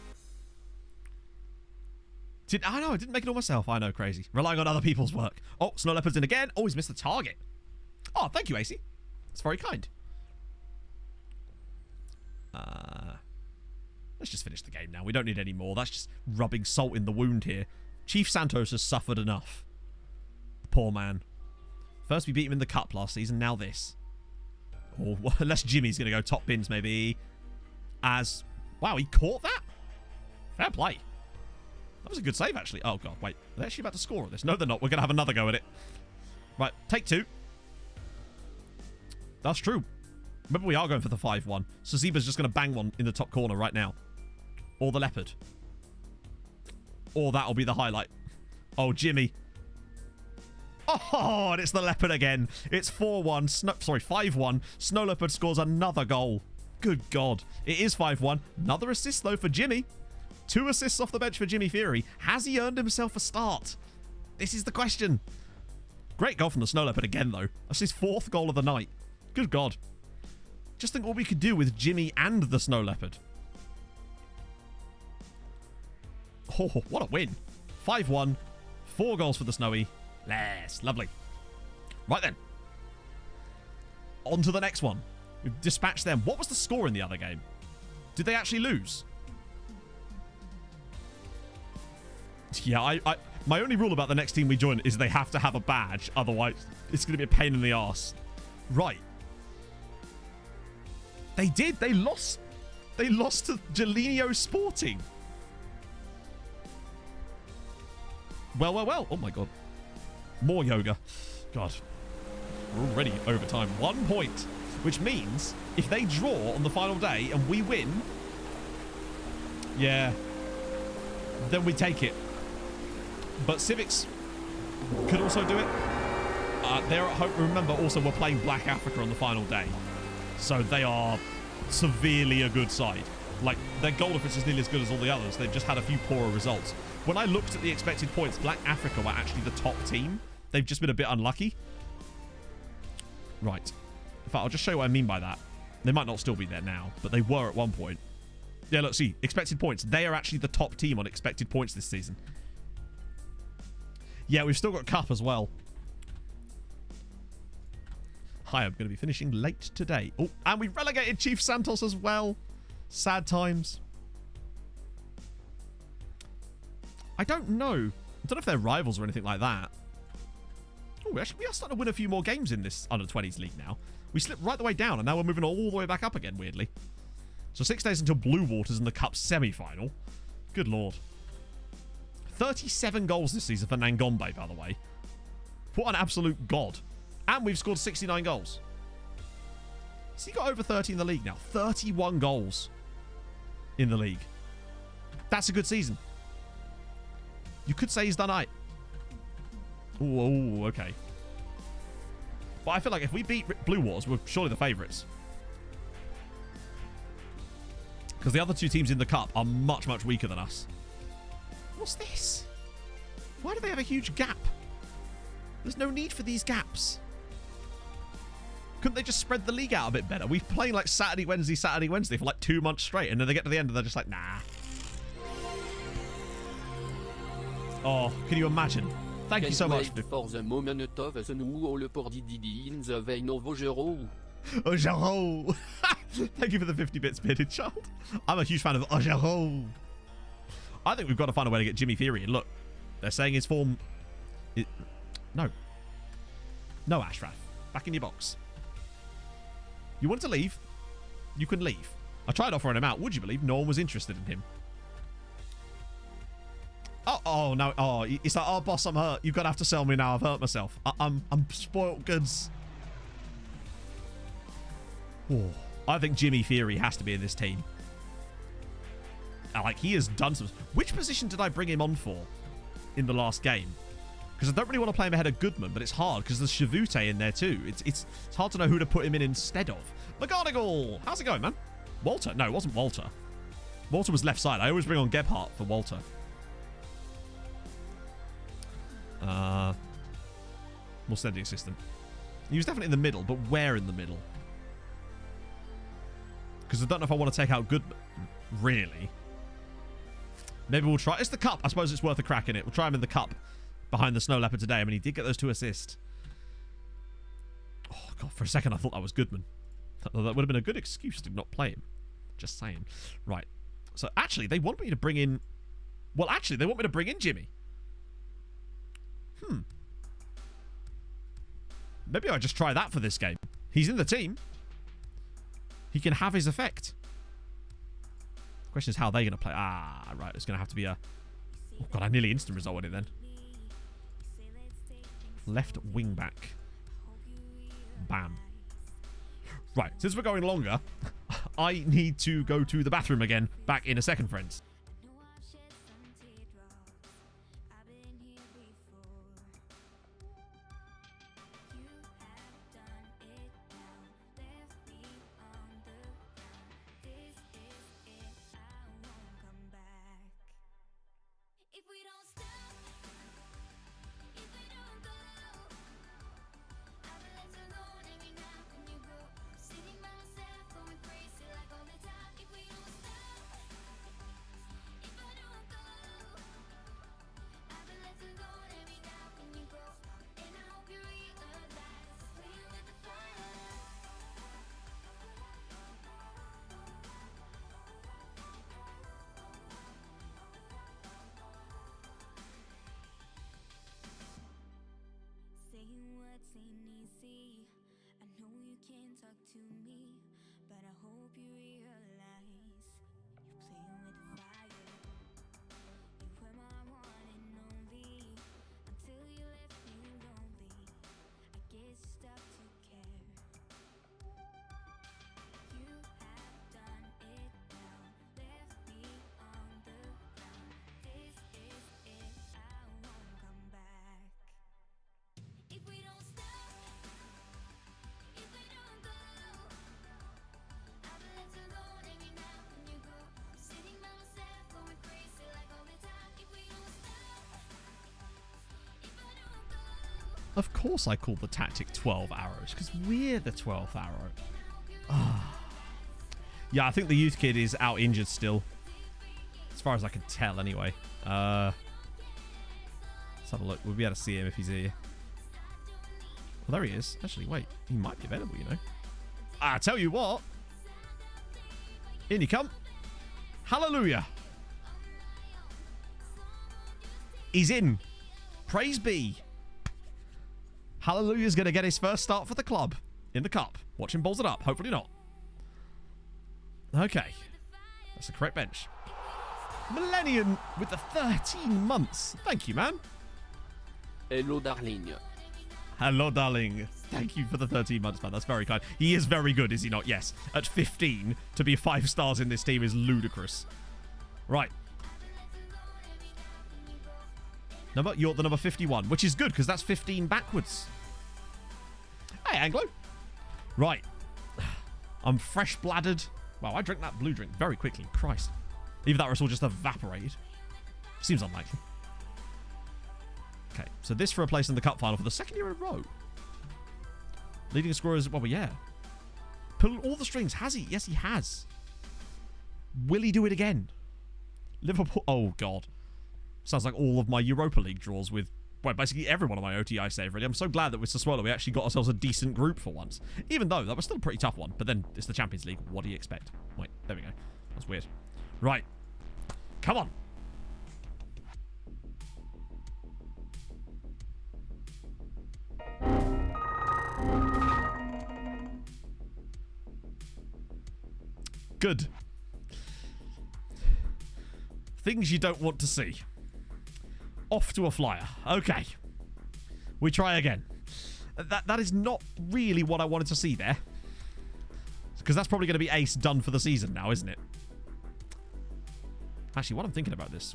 I know, I didn't make it all myself. I know, crazy. Relying on other people's work. Oh, Snow Leopard's in again. Oh, he's missed the target. Oh, thank you, AC. That's very kind. Let's just finish the game now. We don't need any more. That's just rubbing salt in the wound here. Chief Santos has suffered enough. Poor man. First we beat him in the cup last season, now this. Oh, well, unless Jimmy's going to go top bins, maybe. Wow, he caught that? Fair play. That was a good save, actually. Oh, God, wait. Are they actually about to score at this? No, they're not. We're going to have another go at it. Right, take 2. That's true. Remember, we are going for the 5-1. So Zeba's just going to bang one in the top corner right now. Or the Leopard. Or that'll be the highlight. Oh, Jimmy. Oh, and it's the Leopard again. It's 4-1. 5-1. Snow Leopard scores another goal. Good God. It is 5-1. Another assist, though, for Jimmy. 2 assists off the bench for Jimmy Fury. Has he earned himself a start? This is the question. Great goal from the Snow Leopard again, though. That's his 4th goal of the night. Good God. Just think what we could do with Jimmy and the Snow Leopard. Oh, what a win. 5-1. 4 goals for the Snowy. Yes, lovely. Right then. On to the next one. We've dispatched them. What was the score in the other game? Did they actually lose? Yeah, my only rule about the next team we join is they have to have a badge. Otherwise, it's going to be a pain in the arse. Right. They did. They lost. They lost to Gelinio Sporting. Well. Oh, my God. More yoga. God. We're already over time. 1 point. Which means if they draw on the final day and we win, yeah, then we take it. But Civics could also do it. They're at home. Remember, also, we're playing Black Africa on the final day. So they are severely a good side. Like, their goal difference is nearly as good as all the others. They've just had a few poorer results. When I looked at the expected points, Black Africa were actually the top team. They've just been a bit unlucky. Right. In fact, I'll just show you what I mean by that. They might not still be there now, but they were at one point. Yeah, look, see, expected points. They are actually the top team on expected points this season. Yeah, we've still got Cup as well. Hi, I'm going to be finishing late today. Oh, and we relegated Chief Santos as well. Sad times. I don't know. I don't know if they're rivals or anything like that. Oh, actually, we are starting to win a few more games in this under-20s league now. We slipped right the way down, and now we're moving all the way back up again, weirdly. So 6 days until Blue Waters in the Cup semi-final. Good Lord. 37 goals this season for Nangombe, by the way. What an absolute god. And we've scored 69 goals. So he got over 30 in the league now. 31 goals in the league. That's a good season. You could say he's done right. Oh, okay. But I feel like if we beat Blue Waters, we're surely the favourites. Because the other 2 teams in the Cup are much, much weaker than us. What's this? Why do they have a huge gap? There's no need for these gaps. Couldn't they just spread the league out a bit better? We're playing like Saturday, Wednesday for like 2 months straight, and then they get to the end and they're just like, nah. Oh, can you imagine? Thank you so much. For the moment of the new pour Didi in the vein of Ojero. Ojero. Thank you for the 50 bits, bearded child. I'm a huge fan of Ojero. I think we've got to find a way to get Jimmy Fury. And look, they're saying his form... No. No, Ashraf. Back in your box. You want to leave? You can leave. I tried offering him out. Would you believe no one was interested in him? Oh, no. Oh, it's like, oh, boss, I'm hurt. You're going to have to sell me now. I've hurt myself. I'm spoiled goods. Oh, I think Jimmy Fury has to be in this team. Like, he has done some... Which position did I bring him on for in the last game? Because I don't really want to play him ahead of Goodman, but it's hard because there's Shavute in there too. It's hard to know who to put him in instead of. McGonagall! How's it going, man? Walter? No, it wasn't Walter. Walter was left side. I always bring on Gebhardt for Walter. More standing assistant. He was definitely in the middle, but where in the middle? Because I don't know if I want to take out Goodman. Really? Maybe we'll try. It's the Cup. I suppose it's worth a crack in it. We'll try him in the Cup behind the Snow Leopard today. I mean, he did get those 2 assists. Oh, God. For a second, I thought that was Goodman. That would have been a good excuse to not play him. Just saying. Right. So, actually, they want me to bring in... Well, actually, they want me to bring in Jimmy. Maybe I just try that for this game. He's in the team. He can have his effect. The question is how they're going to play. Ah, right. It's going to have to be a... Oh, God, I nearly instant resulted it then. Left wing back. Bam. Right, since we're going longer, I need to go to the bathroom again. Back in a second, friends. to me, but I hope you realize you're playing with fire. You were my one and only until you left me lonely. I guess you stopped to care. You have done it now, left me on the ground. This is it, I won't come back. If we don't stop, if we don't go, I'll be left alone every night when you go. Sitting by myself, going crazy like all the time. If we don't stop, if I don't go. Of course I call the tactic 12 arrows, because we're the 12th arrow. Yeah, I think the youth kid is out injured still. As far as I can tell, anyway. Let's have a look. We'll be able to see him if he's here. Well, there he is. Actually, wait. He might be available, you know. I tell you what. In you come. Hallelujah. He's in. Praise be. Hallelujah's going to get his first start for the club. In the cup. Watch him balls it up. Hopefully not. Okay. That's the correct bench. Millennium with the 13 months. Thank you, man. Hello, darling. Hello, darling. Thank you for the 13 months, man. That's very kind. He is very good, is he not? Yes. At 15, to be 5 stars in this team is ludicrous. Right. You're the number 51, which is good because that's 15 backwards. Hey, Anglo. Right. I'm fresh bladdered. Wow, I drank that blue drink very quickly. Christ. Either that or it's all just evaporated. Seems unlikely. Okay, so this for a place in the cup final for the second year in a row. Leading scorers, well, yeah. Pull all the strings. Has he? Yes, he has. Will he do it again? Liverpool. Oh, God. Sounds like all of my Europa League draws with, well, basically everyone on my OTI save, really. I'm so glad that with Sassuolo we actually got ourselves a decent group for once. Even though that was still a pretty tough one. But then it's the Champions League. What do you expect? Wait, there we go. That's weird. Right. Come on. Good. Things you don't want to see. Off to a flyer. Okay. We try again. That is not really what I wanted to see there. Because that's probably going to be ace done for the season now, isn't it? Actually, what I'm thinking about this,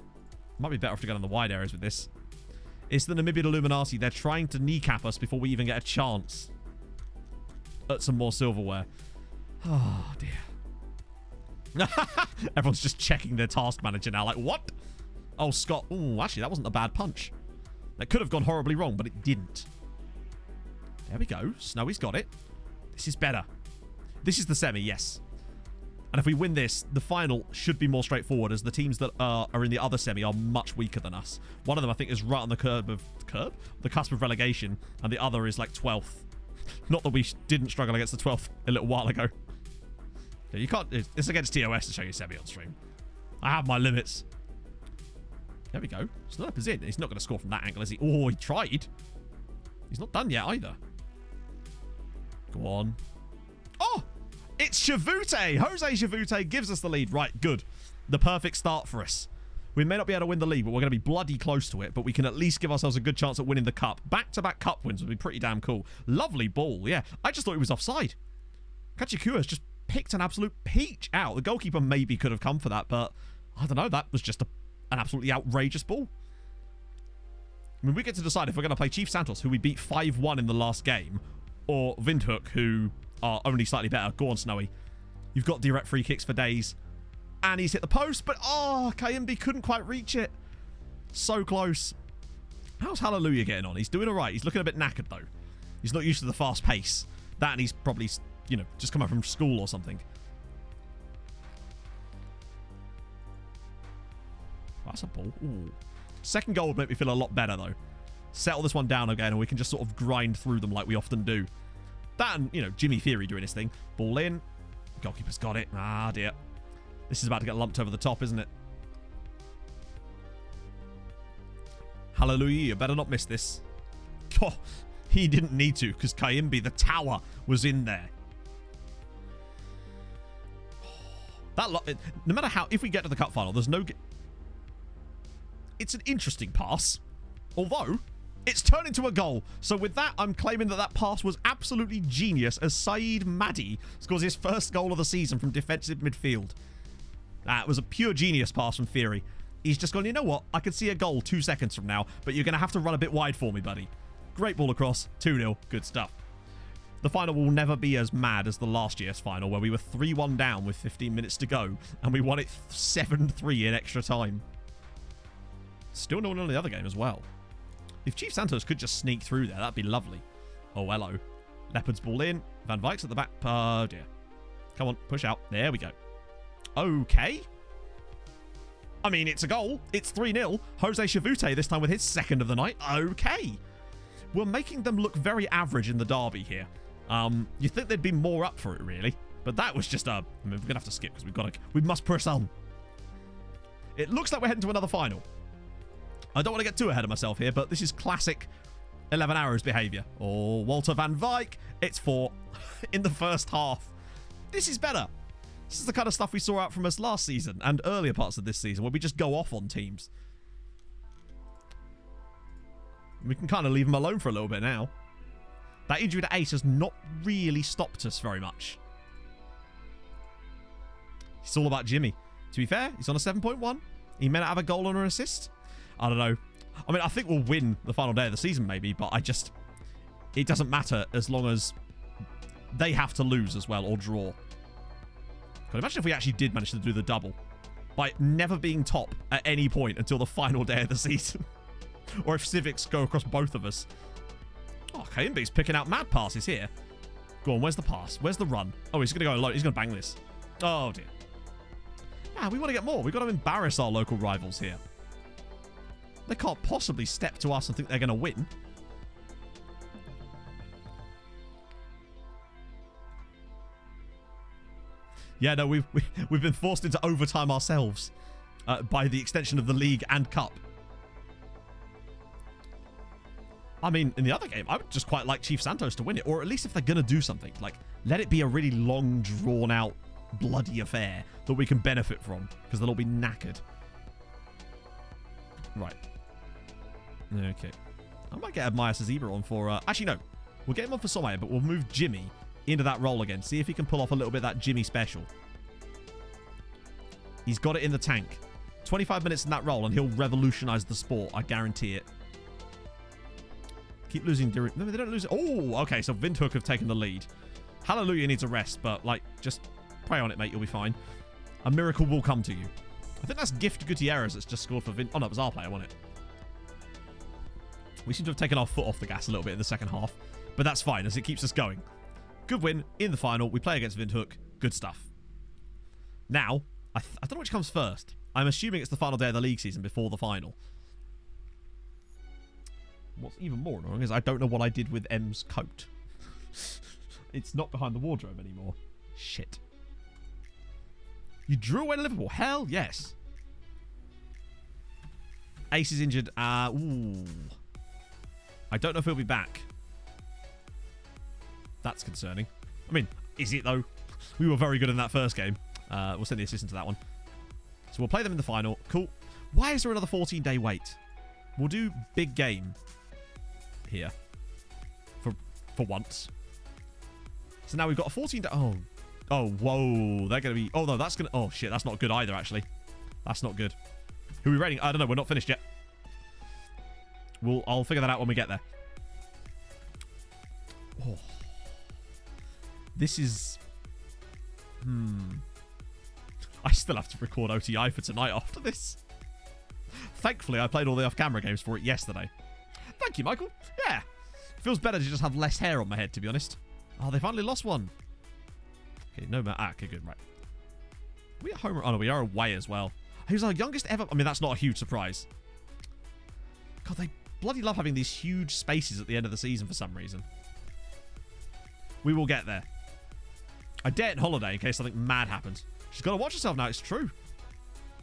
might be better off to go on the wide areas with this. It's the Namibian Illuminati. They're trying to kneecap us before we even get a chance at some more silverware. Oh, dear. Everyone's just checking their task manager now. Like, what? Oh, Scott. Oh, actually, that wasn't a bad punch. That could have gone horribly wrong, but it didn't. There we go. Snowy's got it. This is better. This is the semi, yes. And if we win this, the final should be more straightforward, as the teams that are in the other semi are much weaker than us. One of them, I think, is right on the the cusp of relegation, and the other is like 12th. Not that we didn't struggle against the 12th a little while ago. Yeah, you can't. It's against TOS to show you semi on stream. I have my limits. There we go. Snurper's in. He's not going to score from that angle, is he? Oh, he tried. He's not done yet either. Go on. Oh! It's Chavute. Jose Chavute gives us the lead. Right, good. The perfect start for us. We may not be able to win the league, but we're going to be bloody close to it. But we can at least give ourselves a good chance at winning the cup. Back-to-back cup wins would be pretty damn cool. Lovely ball, yeah. I just thought it was offside. Kachikua's just picked an absolute peach out. The goalkeeper maybe could have come for that, but I don't know. That was just an absolutely outrageous ball. I mean, we get to decide if we're going to play Chief Santos, who we beat 5-1 in the last game, or Windhoek, who are only slightly better. Go on, Snowy. You've got direct free kicks for days. And he's hit the post, but oh, Kayimbi couldn't quite reach it. So close. How's Hallelujah getting on? He's doing all right. He's looking a bit knackered, though. He's not used to the fast pace. That, and he's probably, you know, just come out from school or something. That's a ball. Ooh. Second goal would make me feel a lot better, though. Settle this one down again, and we can just sort of grind through them like we often do. That and, you know, Jimmy Theory doing his thing. Ball in. Goalkeeper's got it. Ah, dear. This is about to get lumped over the top, isn't it? Hallelujah, you better not miss this. Oh, he didn't need to, because Kayimbi, the tower, was in there. No matter how, if we get to the cup final, there's no... It's an interesting pass, although it's turned into a goal. So with that, I'm claiming that pass was absolutely genius as Saeed Maddy scores his first goal of the season from defensive midfield. That was a pure genius pass from Theory. He's just gone, you know what? I can see a goal 2 seconds from now, but you're going to have to run a bit wide for me, buddy. Great ball across, 2-0, good stuff. The final will never be as mad as the last year's final, where we were 3-1 down with 15 minutes to go, and we won it 7-3 in extra time. Still no one on the other game as well. If Chief Santos could just sneak through there, that'd be lovely. Oh, hello. Leopard's ball in. Van Dijk's at the back. Oh, dear. Come on, push out. There we go. Okay. I mean, it's a goal. It's 3-0. Jose Chavute this time with his second of the night. Okay. We're making them look very average in the derby here. You think they'd be more up for it, really. But that was just I mean, we're going to have to skip because we must press on. It looks like we're heading to another final. I don't want to get too ahead of myself here, but this is classic 11 Arrows behaviour. Oh, Walter van Dijk. It's 4 in the first half. This is better. This is the kind of stuff we saw out from us last season and earlier parts of this season where we just go off on teams. We can kind of leave them alone for a little bit now. That injury to Ace has not really stopped us very much. It's all about Jimmy. To be fair, he's on a 7.1. He may not have a goal or an assist. I don't know. I mean, I think we'll win the final day of the season maybe, but it doesn't matter as long as they have to lose as well or draw. God, imagine if we actually did manage to do the double by never being top at any point until the final day of the season. Or if Civics go across both of us. Oh, Kayimbe's picking out mad passes here. Go on, where's the pass? Where's the run? Oh, he's going to go alone. He's going to bang this. Oh, dear. Yeah, we want to get more. We've got to embarrass our local rivals here. They can't possibly step to us and think they're going to win. Yeah, no, we've been forced into overtime ourselves by the extension of the league and cup. I mean, in the other game, I would just quite like Chief Santos to win it, or at least if they're going to do something, like, let it be a really long, drawn-out, bloody affair that we can benefit from, because they'll all be knackered. Right. Okay. I might get Maya Zebra on for... actually, no. We'll get him on for Somaya, but we'll move Jimmy into that role again. See if he can pull off a little bit of that Jimmy special. He's got it in the tank. 25 minutes in that role, and he'll revolutionize the sport. I guarantee it. Keep losing... No, they don't lose it. Oh, okay. So Windhoek have taken the lead. Hallelujah needs a rest, but, like, just pray on it, mate. You'll be fine. A miracle will come to you. I think that's Gift Gutierrez that's just scored for Vin... Oh, no, it was our player, wasn't it? We seem to have taken our foot off the gas a little bit in the second half, but that's fine as it keeps us going. Good win in the final. We play against Windhoek. Good stuff. Now, I don't know which comes first. I'm assuming it's the final day of the league season before the final. What's even more annoying is I don't know what I did with M's coat. It's not behind the wardrobe anymore. Shit. You drew away to Liverpool? Hell yes. Ace is injured. Ooh. I don't know if he'll be back. That's concerning. I mean, is it though? We were very good in that first game. We'll send the assistant to that one. So we'll play them in the final. Cool. Why is there another 14-day wait? We'll do big game here. For once. So now we've got a 14-day... Oh, whoa. They're going to be... Oh, no, that's going to... Oh, shit. That's not good either, actually. That's not good. Who are we rating? I don't know. We're not finished yet. I'll figure that out when we get there. Oh. This is... I still have to record OTI for tonight after this. Thankfully, I played all the off-camera games for it yesterday. Thank you, Michael. Yeah. Feels better to just have less hair on my head, to be honest. Oh, they finally lost one. Okay, no... okay, good, right. Are we at home? Oh, no, we are away as well. He was our youngest ever... I mean, that's not a huge surprise. God, they bloody love having these huge spaces at the end of the season for some reason. We will get there. I dare it Holiday in case something mad happens. She's got to watch herself now. It's true.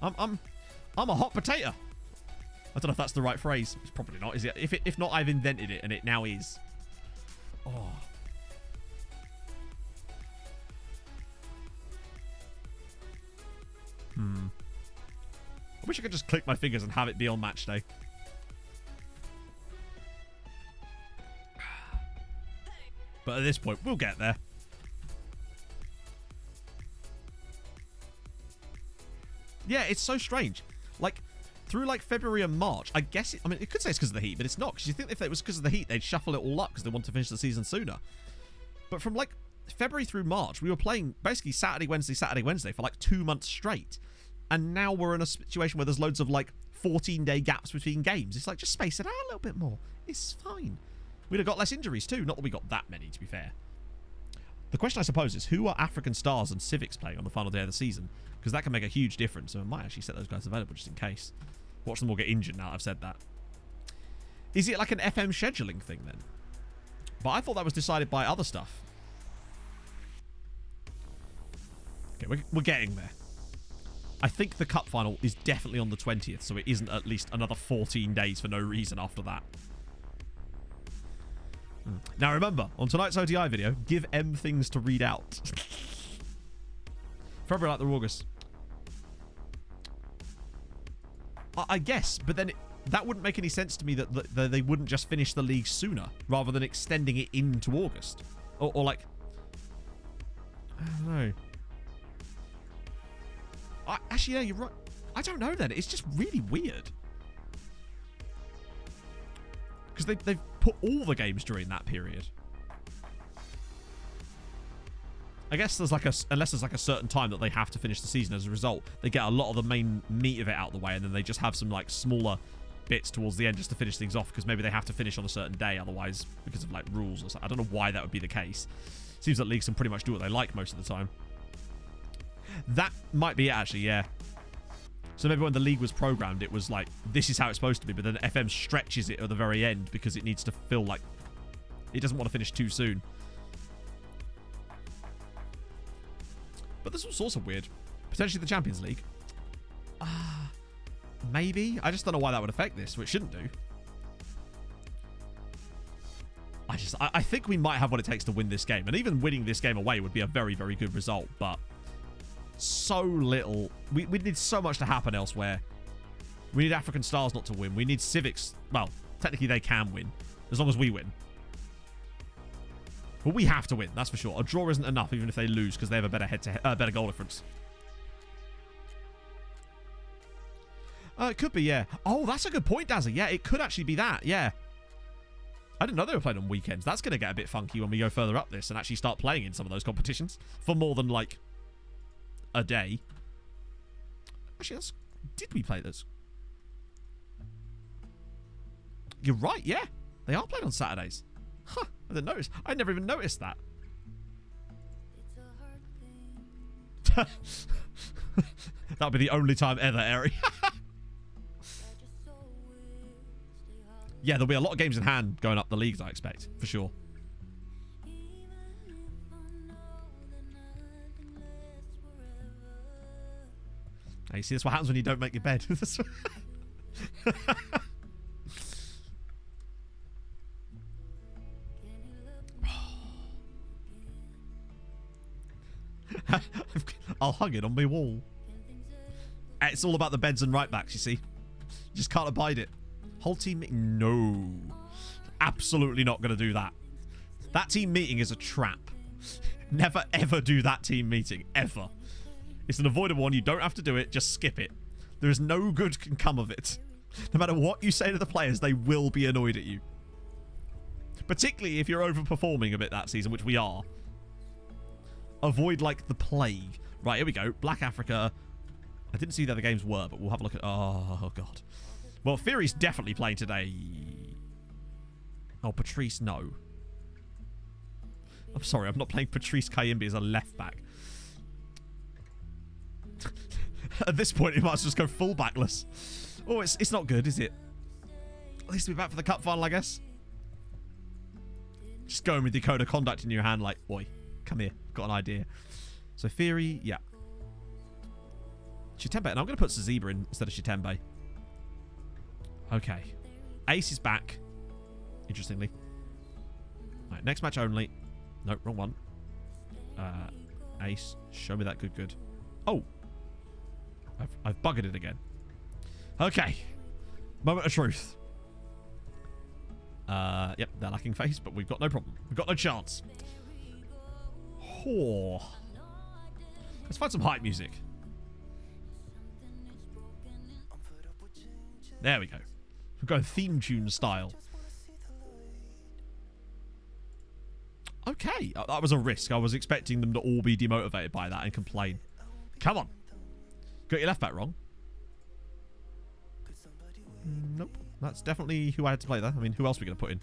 I'm a hot potato. I don't know if that's the right phrase. It's probably not, is it? If not, I've invented it, and it now is. Oh. I wish I could just click my fingers and have it be on match day. But at this point, we'll get there. Yeah, it's so strange. Like, through like February and March, I guess I mean, it could say it's because of the heat, but it's not. Because you think if it was because of the heat, they'd shuffle it all up because they want to finish the season sooner. But from like February through March, we were playing basically Saturday, Wednesday for like 2 months straight. And now we're in a situation where there's loads of like 14-day gaps between games. It's like, just space it out a little bit more. It's fine. We'd have got less injuries too. Not that we got that many, to be fair. The question, I suppose, is who are African Stars and Civics playing on the final day of the season? Because that can make a huge difference. So I might actually set those guys available just in case. Watch them all get injured now I've said that. Is it like an FM scheduling thing then? But I thought that was decided by other stuff. Okay, we're getting there. I think the cup final is definitely on the 20th, so it isn't at least another 14 days for no reason after that. Now remember, on tonight's ODI video, give M things to read out. February like the August. I guess, but then that wouldn't make any sense to me that they wouldn't just finish the league sooner rather than extending it into August. Or like, I don't know. Actually, yeah, you're right. I don't know then. It's just really weird. Because they've put all the games during that period. I guess there's like unless there's like a certain time that they have to finish the season as a result, they get a lot of the main meat of it out of the way, and then they just have some like smaller bits towards the end just to finish things off, because maybe they have to finish on a certain day otherwise because of like rules or something. I don't know why that would be the case. Seems that leagues can pretty much do what they like most of the time. That might be it actually, yeah. So maybe when the league was programmed, it was like, this is how it's supposed to be, but then FM stretches it at the very end because it needs to feel like it doesn't want to finish too soon. But this was also weird. Potentially the Champions League. Maybe. I just don't know why that would affect this, which shouldn't do. I think we might have what it takes to win this game. And even winning this game away would be a very, very good result. But so little. We need so much to happen elsewhere. We need African Stars not to win. We need Civics. Well, technically they can win. As long as we win. But we have to win, that's for sure. A draw isn't enough, even if they lose, because they have a better better goal difference. It could be, yeah. Oh, that's a good point, Dazza. Yeah, it could actually be that, yeah. I didn't know they were playing on weekends. That's going to get a bit funky when we go further up this and actually start playing in some of those competitions for more than, like, a day. Actually, did we play those? You're right, yeah. They are playing on Saturdays. Huh, I didn't notice. I never even noticed that. That would be the only time ever, Eri. Yeah, there'll be a lot of games in hand going up the leagues, I expect, for sure. Hey, see, that's what happens when you don't make your bed. I'll hug it on my wall. It's all about the beds and right backs, you see. You just can't abide it. Whole team meeting? No. Absolutely not going to do that. That team meeting is a trap. Never, ever do that team meeting. Ever. It's an avoidable one. You don't have to do it. Just skip it. There is no good can come of it. No matter what you say to the players, they will be annoyed at you. Particularly if you're overperforming a bit that season, which we are. Avoid like the plague. Right, here we go. Black Africa. I didn't see who the other games were, but we'll have a look at... Oh, God. Well, Fury's definitely playing today. Oh, Patrice, no. I'm sorry, I'm not playing Patrice Kayimbi as a left back. At this point, he might just go full backless. Oh, it's not good, is it? At least we'll be back for the cup final, I guess. Just going with the code of conduct in your hand, like, boy, come here, got an idea. So Fury, yeah. Chitembe, and I'm going to put Zebra in instead of Chitembe. Okay. Ace is back. Interestingly. Alright, next match only. Nope, wrong one. Ace, show me that good. Oh! I've buggered it again. Okay. Moment of truth. Yep, they're lacking face, but we've got no problem. We've got no chance. Oh. Let's find some hype music. There we go. We're going theme tune style. Okay, that was a risk. I was expecting them to all be demotivated by that and complain. Come on. Got your left back wrong. Nope. That's definitely who I had to play there. I mean, who else are we going to put in?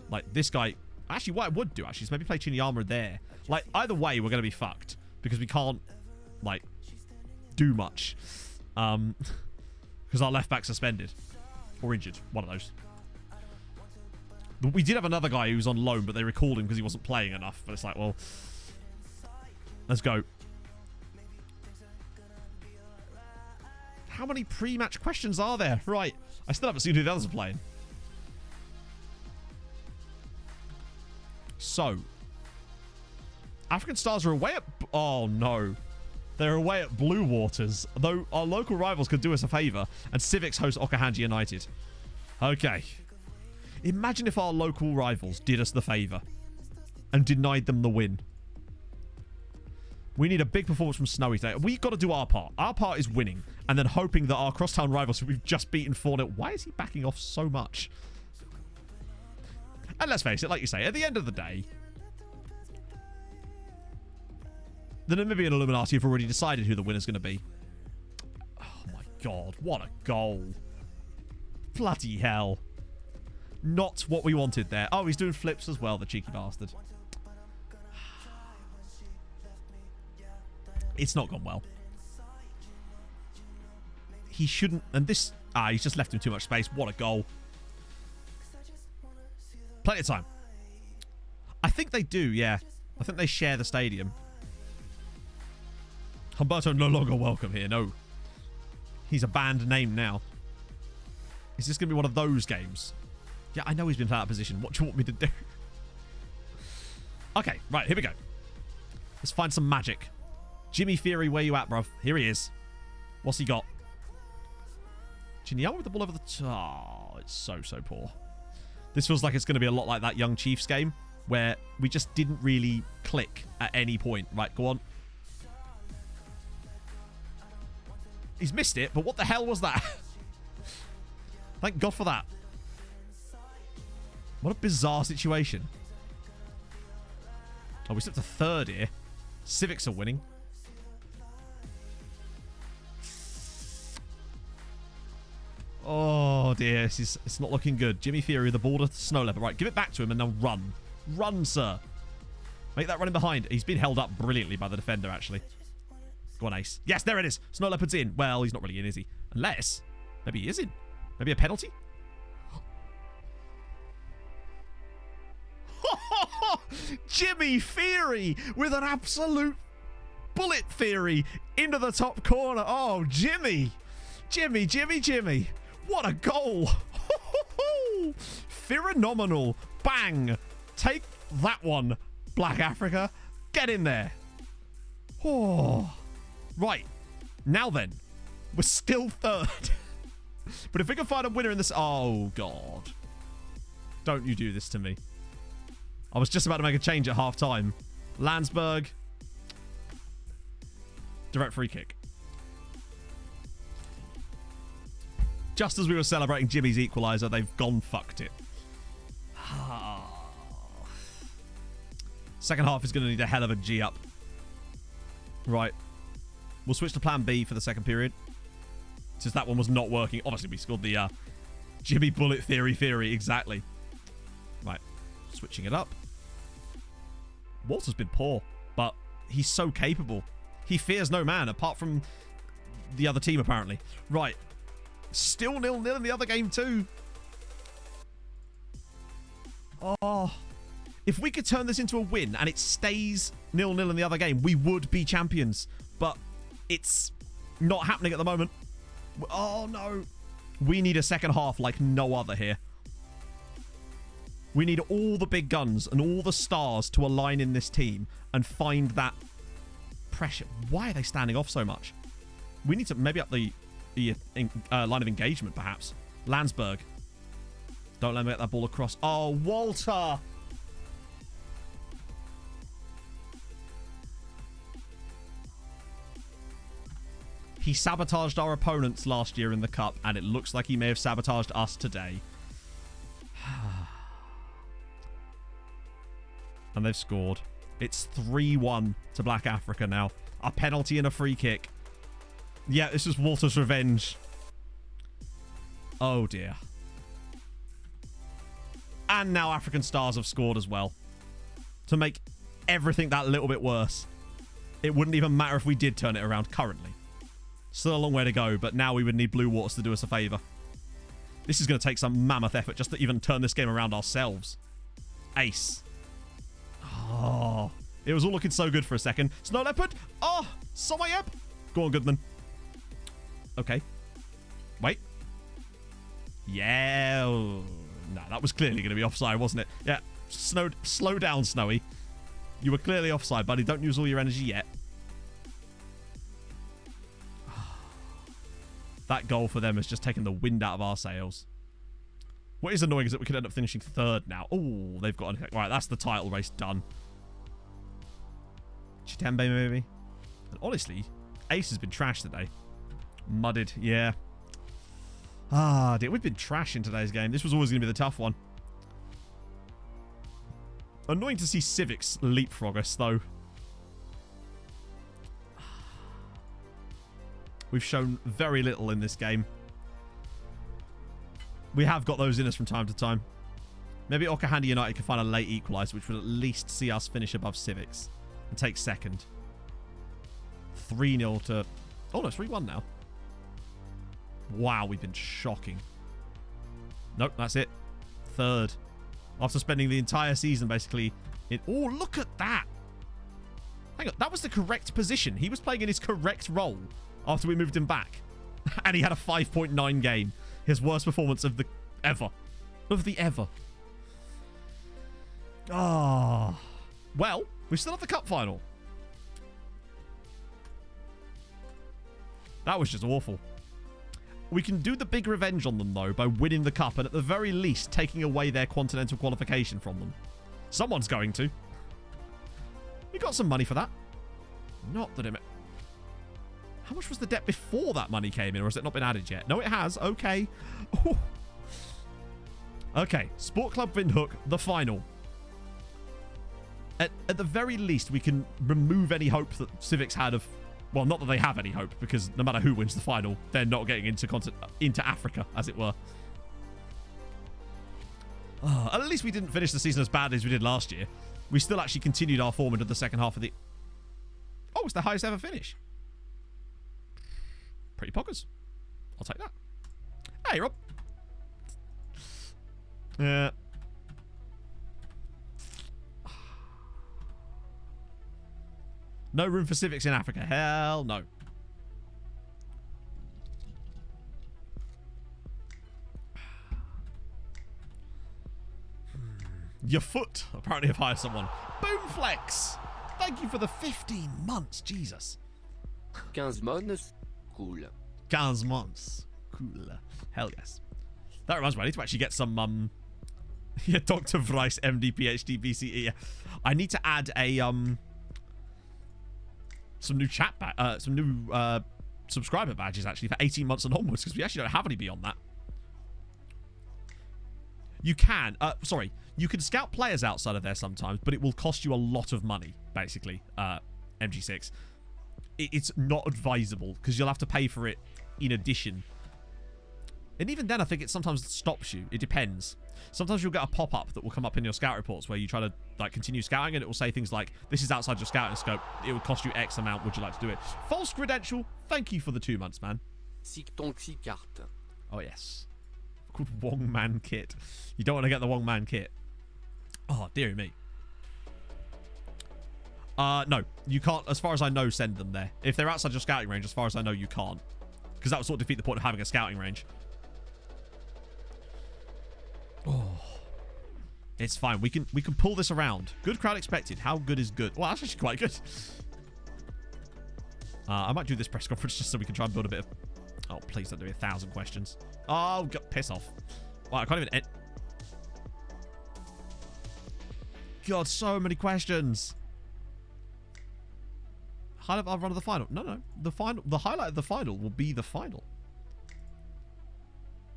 Like, this guy... Actually, what I would do, actually, is maybe play Chinyama there. Like, either way, we're going to be fucked. Because we can't, like, do much. Because our left back's suspended. Or injured. One of those. We did have another guy who was on loan, but they recalled him because he wasn't playing enough. But it's like, well... Let's go. How many pre-match questions are there? Right. I still haven't seen who the others are playing. So. African Stars are away at... Oh, no. They're away at Blue Waters. Though our local rivals could do us a favour. And Civics host Okahandji United. Okay. Imagine if our local rivals did us the favour. And denied them the win. We need a big performance from Snowy today. We've got to do our part. Our part is winning. And then hoping that our crosstown rivals who we've just beaten 4-0... Why is he backing off so much? And let's face it, like you say, at the end of the day... The Namibian Illuminati have already decided who the winner's going to be. Oh my god, what a goal. Bloody hell. Not what we wanted there. Oh, he's doing flips as well, the cheeky bastard. It's not gone well. He shouldn't... And this... he's just left him too much space. What a goal. Plenty of time. I think they do, yeah. I think they share the stadium. Humberto no longer welcome here, no. He's a banned name now. Is this going to be one of those games? Yeah, I know he's been put out of position. What do you want me to do? Okay, right, here we go. Let's find some magic. Jimmy Fury, where you at, bruv? Here he is. What's he got? Chinyama with the ball over the... Oh, it's so poor. This feels like it's going to be a lot like that Young Chiefs game, where we just didn't really click at any point. Right, go on. He's missed it, but what the hell was that? Thank God for that. What a bizarre situation. Oh, we slipped to third here. Civics are winning. Oh, dear. It's not looking good. Jimmy Fury, the border snow leopard. Right, give it back to him and now run. Run, sir. Make that running behind. He's been held up brilliantly by the defender, actually. Go on, Ace. Yes, there it is. Snow leopard's in. Well, he's not really in, is he? Unless... Maybe he is in. Maybe a penalty? Jimmy Fury with an absolute bullet theory into the top corner. Oh, Jimmy. Jimmy. What a goal. Phenomenal. Bang. Take that one, Black Africa. Get in there. Oh. Right. Now then. We're still third. But if we can find a winner in this... Oh, God. Don't you do this to me. I was just about to make a change at half-time. Landsberg. Direct free kick. Just as we were celebrating Jimmy's equaliser, they've gone fucked it. Second half is going to need a hell of a G up. Right. We'll switch to plan B for the second period. Since that one was not working. Obviously, we scored the Jimmy Bullet Theory. Exactly. Right. Switching it up. Walter's been poor, but he's so capable. He fears no man, apart from the other team, apparently. Right. Still 0-0 in the other game, too. Oh. If we could turn this into a win and it stays 0-0 in the other game, we would be champions. But it's not happening at the moment. Oh, no. We need a second half like no other here. We need all the big guns and all the stars to align in this team and find that pressure. Why are they standing off so much? We need to maybe up the line of engagement, perhaps. Landsberg. Don't let me get that ball across. Oh, Walter! He sabotaged our opponents last year in the Cup, and it looks like he may have sabotaged us today. And they've scored. It's 3-1 to Black Africa now. A penalty and a free kick. Yeah, this is Walter's revenge. Oh, dear. And now African Stars have scored as well. To make everything that little bit worse. It wouldn't even matter if we did turn it around currently. Still a long way to go, but now we would need Blue Waters to do us a favour. This is going to take some mammoth effort just to even turn this game around ourselves. Ace. Oh, it was all looking so good for a second. Snow Leopard. Oh, Somayeb. Go on, Goodman. Okay. Wait. Yeah. Oh, no, that was clearly going to be offside, wasn't it? Yeah. Slow down, Snowy. You were clearly offside, buddy. Don't use all your energy yet. That goal for them has just taken the wind out of our sails. What is annoying is that we could end up finishing third now. Oh, they've got... Right, that's the title race done. Chitembe, maybe? And honestly, Ace has been trash today. Mudded, yeah. Ah, dear. We've been trash in today's game. This was always going to be the tough one. Annoying to see Civics leapfrog us, though. We've shown very little in this game. We have got those in us from time to time. Maybe Okahanda United can find a late equaliser, which would at least see us finish above Civics and take second. 3-0 to... Oh, no, 3-1 now. Wow, we've been shocking. Nope, that's it. Third. After spending the entire season, basically... Oh, look at that! Hang on, that was the correct position. He was playing in his correct role after we moved him back. And he had a 5.9 game. His worst performance of the ever. Of the ever. Ah. Well, we still have the cup final. That was just awful. We can do the big revenge on them, though, by winning the cup and at the very least taking away their continental qualification from them. Someone's going to. We got some money for that. Not that it... How much was the debt before that money came in, or has it not been added yet? No, it has. Okay. Ooh. Okay. Sport Club Windhoek, the final. At the very least, we can remove any hope that Civics had of... Well, not that they have any hope, because no matter who wins the final, they're not getting into Africa, as it were. At least we didn't finish the season as badly as we did last year. We still actually continued our form into the second half of the... Oh, it's the highest ever finish. Pretty poggers. I'll take that. Hey, Rob. No room for Civics in Africa. Hell no. Your foot apparently have hired someone. Boomflex. Thank you for the 15 months. Jesus. 15 months. Cool. 15 months. Cool. Hell yes. That reminds me, I need to actually get some, yeah, Dr. Vrice, MD, PhD, BCE. I need to add a, some new some new, subscriber badges, actually, for 18 months and onwards, because we actually don't have any beyond that. You can, sorry, you can scout players outside of there sometimes, but it will cost you a lot of money, basically, MG6. It's not advisable because you'll have to pay for it in addition. And even then, I think it sometimes stops you. It depends. Sometimes you'll get a pop-up that will come up in your scout reports where you try to like continue scouting and it will say things like, this is outside your scouting scope. It would cost you X amount. Would you like to do it? False credential. Thank you for the 2 months, man. carte. Oh, yes. Called Wong Man Kit. You don't want to get the Wong Man Kit. Oh, dearie me. No, you can't, as far as I know, send them there. If they're outside your scouting range, as far as I know, you can't. Because that would sort of defeat the point of having a scouting range. Oh. It's fine. We can pull this around. Good crowd expected. How good is good? Well, that's actually quite good. I might do this press conference just so we can try and build a bit of... Oh, please don't do 1,000 questions. Oh, piss off. Wow, I can't even... God, so many questions. Highlight of run of the final. No. The highlight of the final will be the final.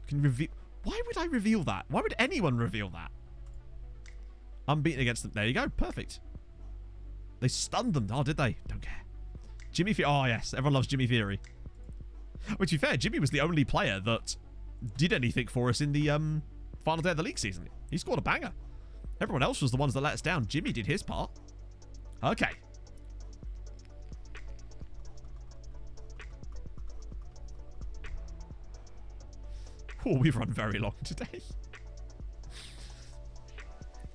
Can reveal... Why would I reveal that? Why would anyone reveal that? Unbeaten against them. There you go. Perfect. They stunned them. Oh, did they? Don't care. Jimmy Theory. Oh, yes. Everyone loves Jimmy Theory. Which, to be fair, Jimmy was the only player that did anything for us in the final day of the league season. He scored a banger. Everyone else was the ones that let us down. Jimmy did his part. Okay. Oh, we've run very long today.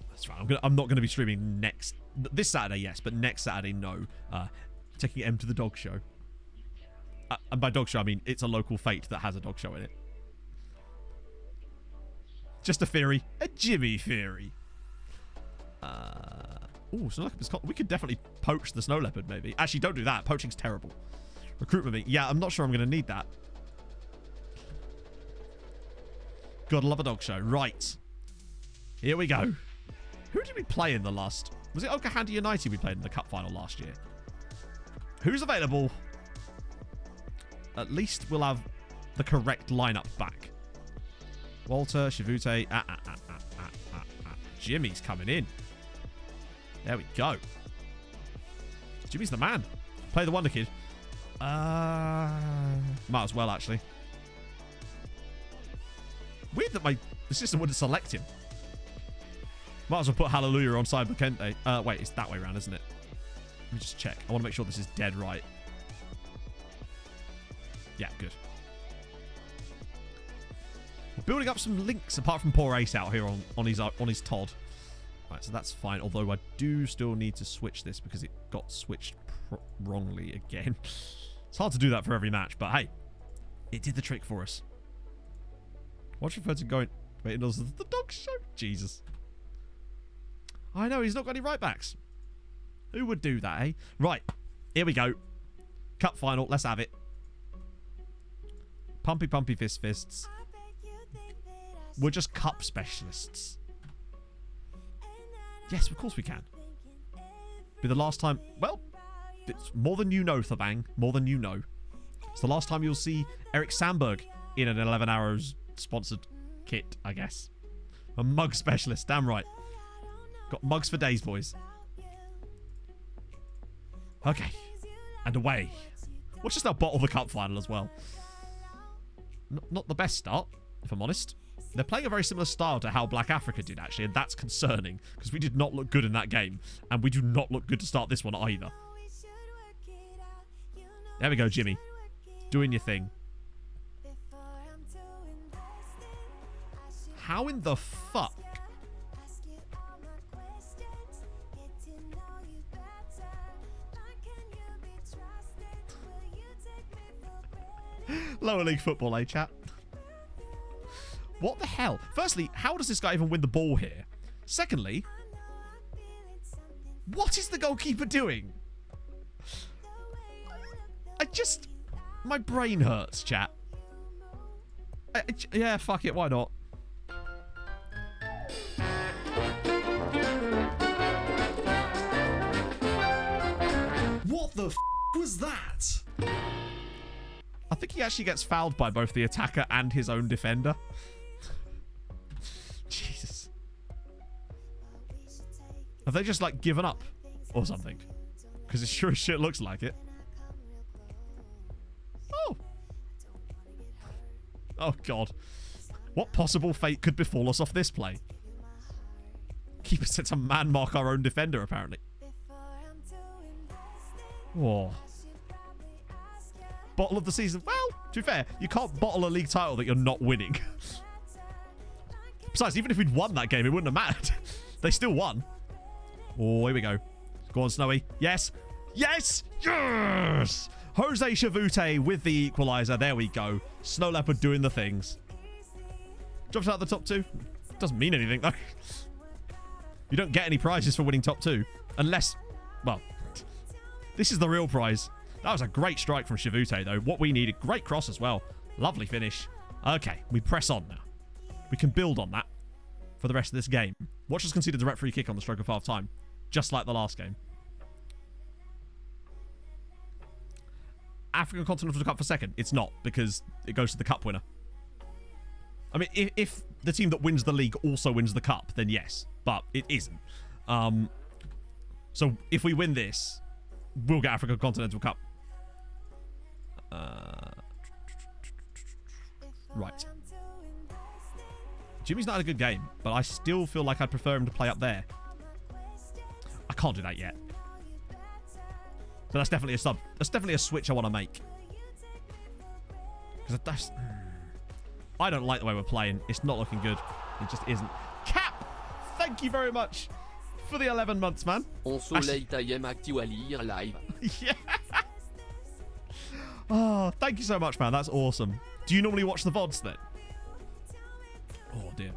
That's right. I'm not going to be streaming this Saturday, yes, but next Saturday, no. Taking M to the dog show. And by dog show, I mean it's a local fete that has a dog show in it. Just a theory. A Jimmy theory. Oh, Snow Leopard. We could definitely poach the Snow Leopard, maybe. Actually, don't do that. Poaching's terrible. Recruitment meeting. Yeah, I'm not sure I'm going to need that. Gotta love a dog show. Right. Here we go. Who did we play in the last... Was it Okahanda United we played in the cup final last year? Who's available? At least we'll have the correct lineup back. Walter, Shivute. Jimmy's coming in. There we go. Jimmy's the man. Play the Wonder Kid. Might as well, actually. Weird that the system wouldn't select him. Might as well put Hallelujah on side Bakente. Wait, it's that way around, isn't it? Let me just check. I want to make sure this is dead right. Yeah, good. We're building up some links apart from poor Ace out here on his Todd. Right, so that's fine. Although I do still need to switch this because it got switched wrongly again. It's hard to do that for every match, but hey, it did the trick for us. What's your to going? Wait, it was the dog show? Jesus. I know, he's not got any right backs. Who would do that, eh? Right, here we go. Cup final, let's have it. Pumpy, pumpy, fists. We're just cup specialists. Yes, of course we can. Be the last time... Well, it's more than you know, Thabang. More than you know. It's the last time you'll see Eric Sandberg in an 11 Arrows sponsored kit, I guess. A mug specialist, damn right. Got mugs for days, boys. Okay. And away. We'll just now bottle the cup final as well. Not the best start, if I'm honest. They're playing a very similar style to how Black Africa did, actually, and that's concerning, because we did not look good in that game, and we do not look good to start this one either. There we go, Jimmy. Doing your thing. How in the fuck? Lower league football, eh, chat? What the hell? Firstly, how does this guy even win the ball here? Secondly, what is the goalkeeper doing? My brain hurts, chat. Yeah, fuck it, why not? What the f was that? I think he actually gets fouled by both the attacker and his own defender. Jesus. Have they just, like, given up or something? Because it sure as shit looks like it. Oh. Oh, God. What possible fate could befall us off this play? Keeper said to man mark our own defender, apparently. Whoa. Bottle of the season. Well, to be fair, you can't bottle a league title that you're not winning. Besides, even if we'd won that game, it wouldn't have mattered. They still won. Oh, here we go. Go on, Snowy. Yes. Yes. Yes. Jose Chavute with the equalizer. There we go. Snow Leopard doing the things. Drops out the top two. Doesn't mean anything, though. You don't get any prizes for winning top two. Unless, well, this is the real prize. That was a great strike from Chavute, though. What we needed. Great cross as well. Lovely finish. Okay, we press on now. We can build on that for the rest of this game. Watch us concede a direct free kick on the stroke of half time, just like the last game. African Continental Cup for second. It's not, because it goes to the cup winner. I mean, if the team that wins the league also wins the cup, then yes. But it isn't. So if we win this, we'll get African Continental Cup. Right. Jimmy's not had a good game, but I still feel like I'd prefer him to play up there. I can't do that yet. But that's definitely a sub. That's definitely a switch I want to make. Because I don't like the way we're playing. It's not looking good. It just isn't. Cap, thank you very much for the 11 months, man. On soleil taillem actually live. Yeah. Oh, thank you so much, man. That's awesome. Do you normally watch the VODs then? Oh, dear.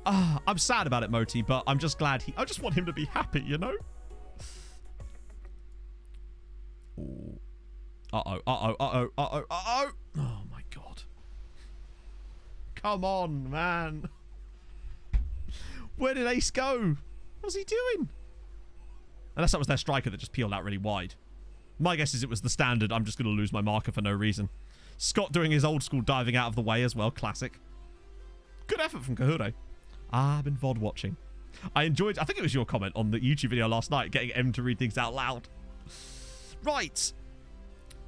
I'm sad about it, Moti, but I'm just glad I just want him to be happy, you know? Ooh. Uh-oh, uh-oh, uh-oh, uh-oh, uh-oh. Oh, my God. Come on, man. Where did Ace go? What's he doing? Unless that was their striker that just peeled out really wide. My guess is it was the standard. I'm just going to lose my marker for no reason. Scott doing his old school diving out of the way as well. Classic. Good effort from Kahure. I've been VOD watching. I enjoyed... I think it was your comment on the YouTube video last night, getting M to read things out loud. Right.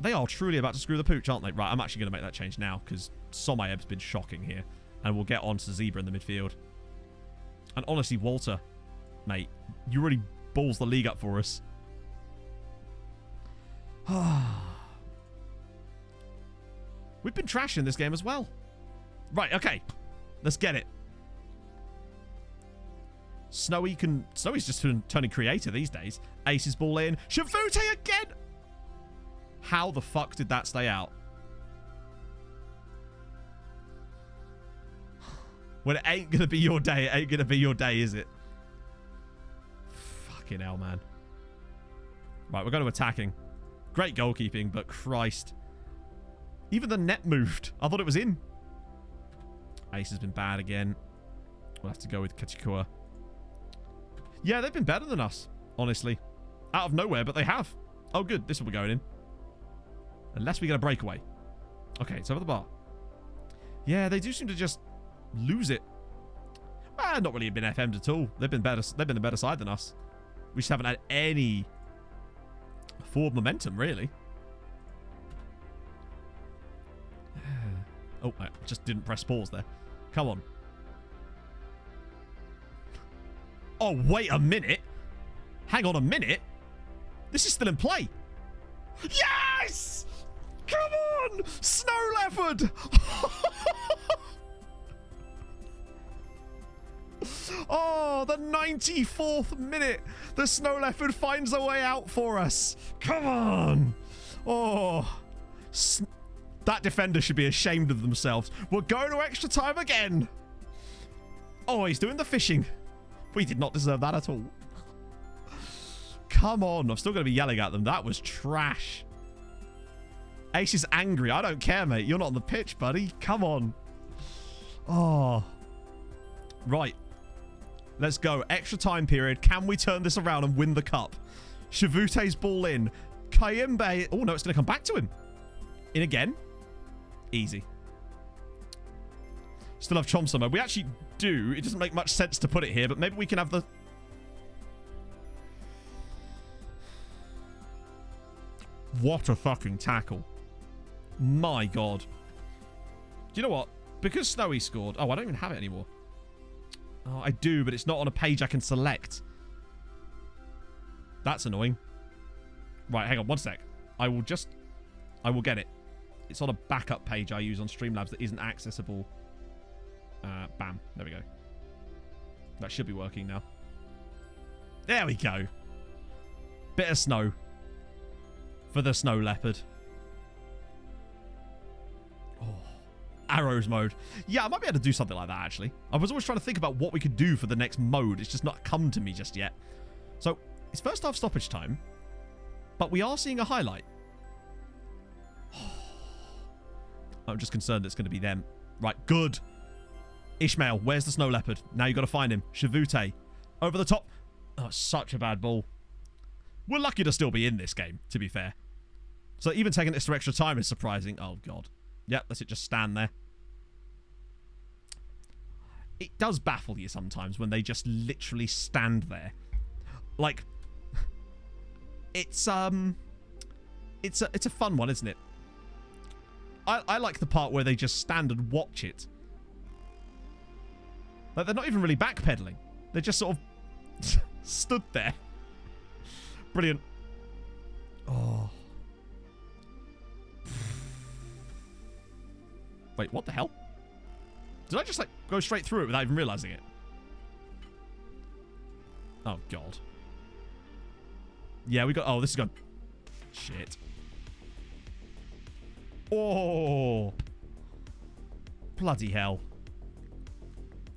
They are truly about to screw the pooch, aren't they? Right, I'm actually going to make that change now, because Somayev's been shocking here. And we'll get on to Zebra in the midfield. And honestly, Walter, mate, you really balls the league up for us. We've been trashing this game as well. Right, okay. Let's get it. Snowy's just turning creator these days. Ace's ball in. Shavute again! How the fuck did that stay out? When it ain't gonna be your day, it ain't gonna be your day, is it? Fucking hell, man. Right, we're going to attacking. Great goalkeeping, but Christ. Even the net moved. I thought it was in. Ace has been bad again. We'll have to go with Kachikua. Yeah, they've been better than us, honestly. Out of nowhere, but they have. Oh, good. This will be going in. Unless we get a breakaway. Okay, it's over the bar. Yeah, they do seem to just lose it. Well, not really been FM'd at all. They've been better. They've been the better side than us. We just haven't had any forward momentum, really. Oh, I just didn't press pause there. Come on. Oh, wait a minute. Hang on a minute. This is still in play. Yes! Come on! Snow Leopard! Oh, the 94th minute. The Snow Leopard finds a way out for us. Come on. Oh. That defender should be ashamed of themselves. We're going to extra time again. Oh, he's doing the fishing. We did not deserve that at all. Come on. I'm still going to be yelling at them. That was trash. Ace is angry. I don't care, mate. You're not on the pitch, buddy. Come on. Oh. Right. Let's go. Extra time period. Can we turn this around and win the cup? Shavute's ball in. Kayembe. Oh, no. It's going to come back to him. In again. Easy. Still have Chomso mode. We actually do. It doesn't make much sense to put it here, but maybe we can have the... What a fucking tackle. My God. Do you know what? Because Snowy scored... Oh, I don't even have it anymore. Oh, I do, but it's not on a page I can select. That's annoying. Right, hang on 1 sec. I will get it. It's on a backup page I use on Streamlabs that isn't accessible. Bam. There we go. That should be working now. There we go. Bit of snow. For the Snow Leopard. Oh. Arrows mode. Yeah, I might be able to do something like that, actually. I was always trying to think about what we could do for the next mode. It's just not come to me just yet. So, it's first half stoppage time. But we are seeing a highlight. I'm just concerned it's going to be them. Right, good. Ishmael, where's the snow leopard? Now you got to find him. Shavute. Over the top. Oh, such a bad ball. We're lucky to still be in this game, to be fair. So even taking this extra time is surprising. Oh, God. Yep, let's just stand there. It does baffle you sometimes when they just literally stand there. Like, it's a fun one, isn't it? I like the part where they just stand and watch it. Like, they're not even really backpedaling. They're just sort of stood there. Brilliant. Oh. Wait, what the hell? Did I just, like, go straight through it without even realizing it? Oh, God. Yeah, we got... Oh, this is gone. Shit. Oh. Bloody hell.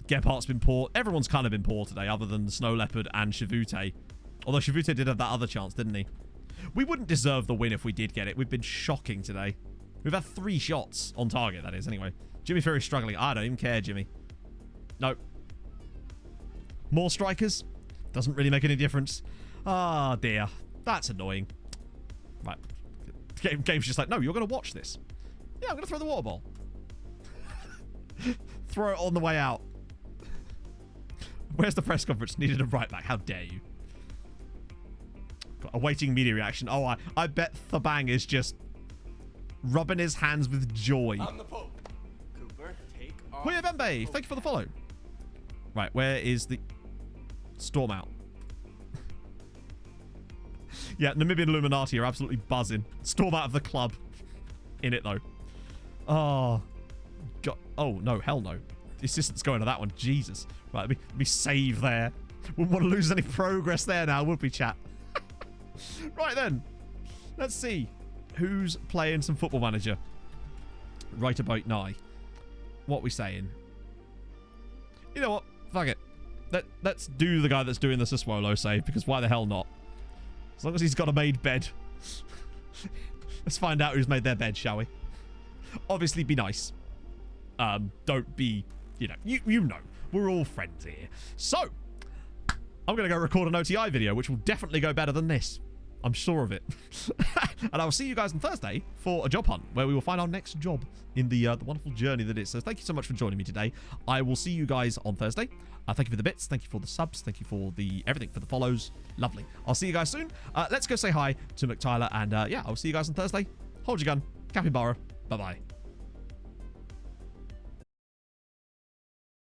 Gephardt's been poor. Everyone's kind of been poor today, other than the Snow Leopard and Shavute. Although Shavute did have that other chance, didn't he? We wouldn't deserve the win if we did get it. We've been shocking today. We've had 3 shots on target, that is, anyway. Jimmy Fury's struggling. I don't even care, Jimmy. Nope. More strikers? Doesn't really make any difference. Ah, dear. That's annoying. Right. Game's just like, no, you're going to watch this. Yeah, I'm going to throw the water ball. Throw it on the way out. Where's the press conference? Needed a right back. How dare you? Awaiting media reaction. Oh, I bet Thabang is just rubbing his hands with joy. I'm the Pope. Cooper, take off. Huyabembe, thank you for the follow. Right, where is the... Storm out. Yeah, Namibian Illuminati are absolutely buzzing. Storm out of the club. In it, though. Oh. God. Oh, no. Hell no. The assistant's going to that one. Jesus. Right, let me save there. Wouldn't want to lose any progress there now, would we, chat? Right, then. Let's see. Who's playing some Football Manager? Right about now. What are we saying? You know what? Fuck it. Let's do the guy that's doing the Sassuolo save, because why the hell not? As long as he's got a made bed. Let's find out who's made their bed, shall we? Obviously, be nice. Don't be, you know, you know. We're all friends here. So, I'm going to go record an OTI video, which will definitely go better than this. I'm sure of it. And I will see you guys on Thursday for a job hunt, where we will find our next job in the wonderful journey that is. So thank you so much for joining me today. I will see you guys on Thursday. Thank you for the bits. Thank you for the subs. Thank you for the everything, for the follows. Lovely. I'll see you guys soon. Let's go say hi to McTyler. And yeah, I'll see you guys on Thursday. Hold your gun. Capybara. Bye-bye.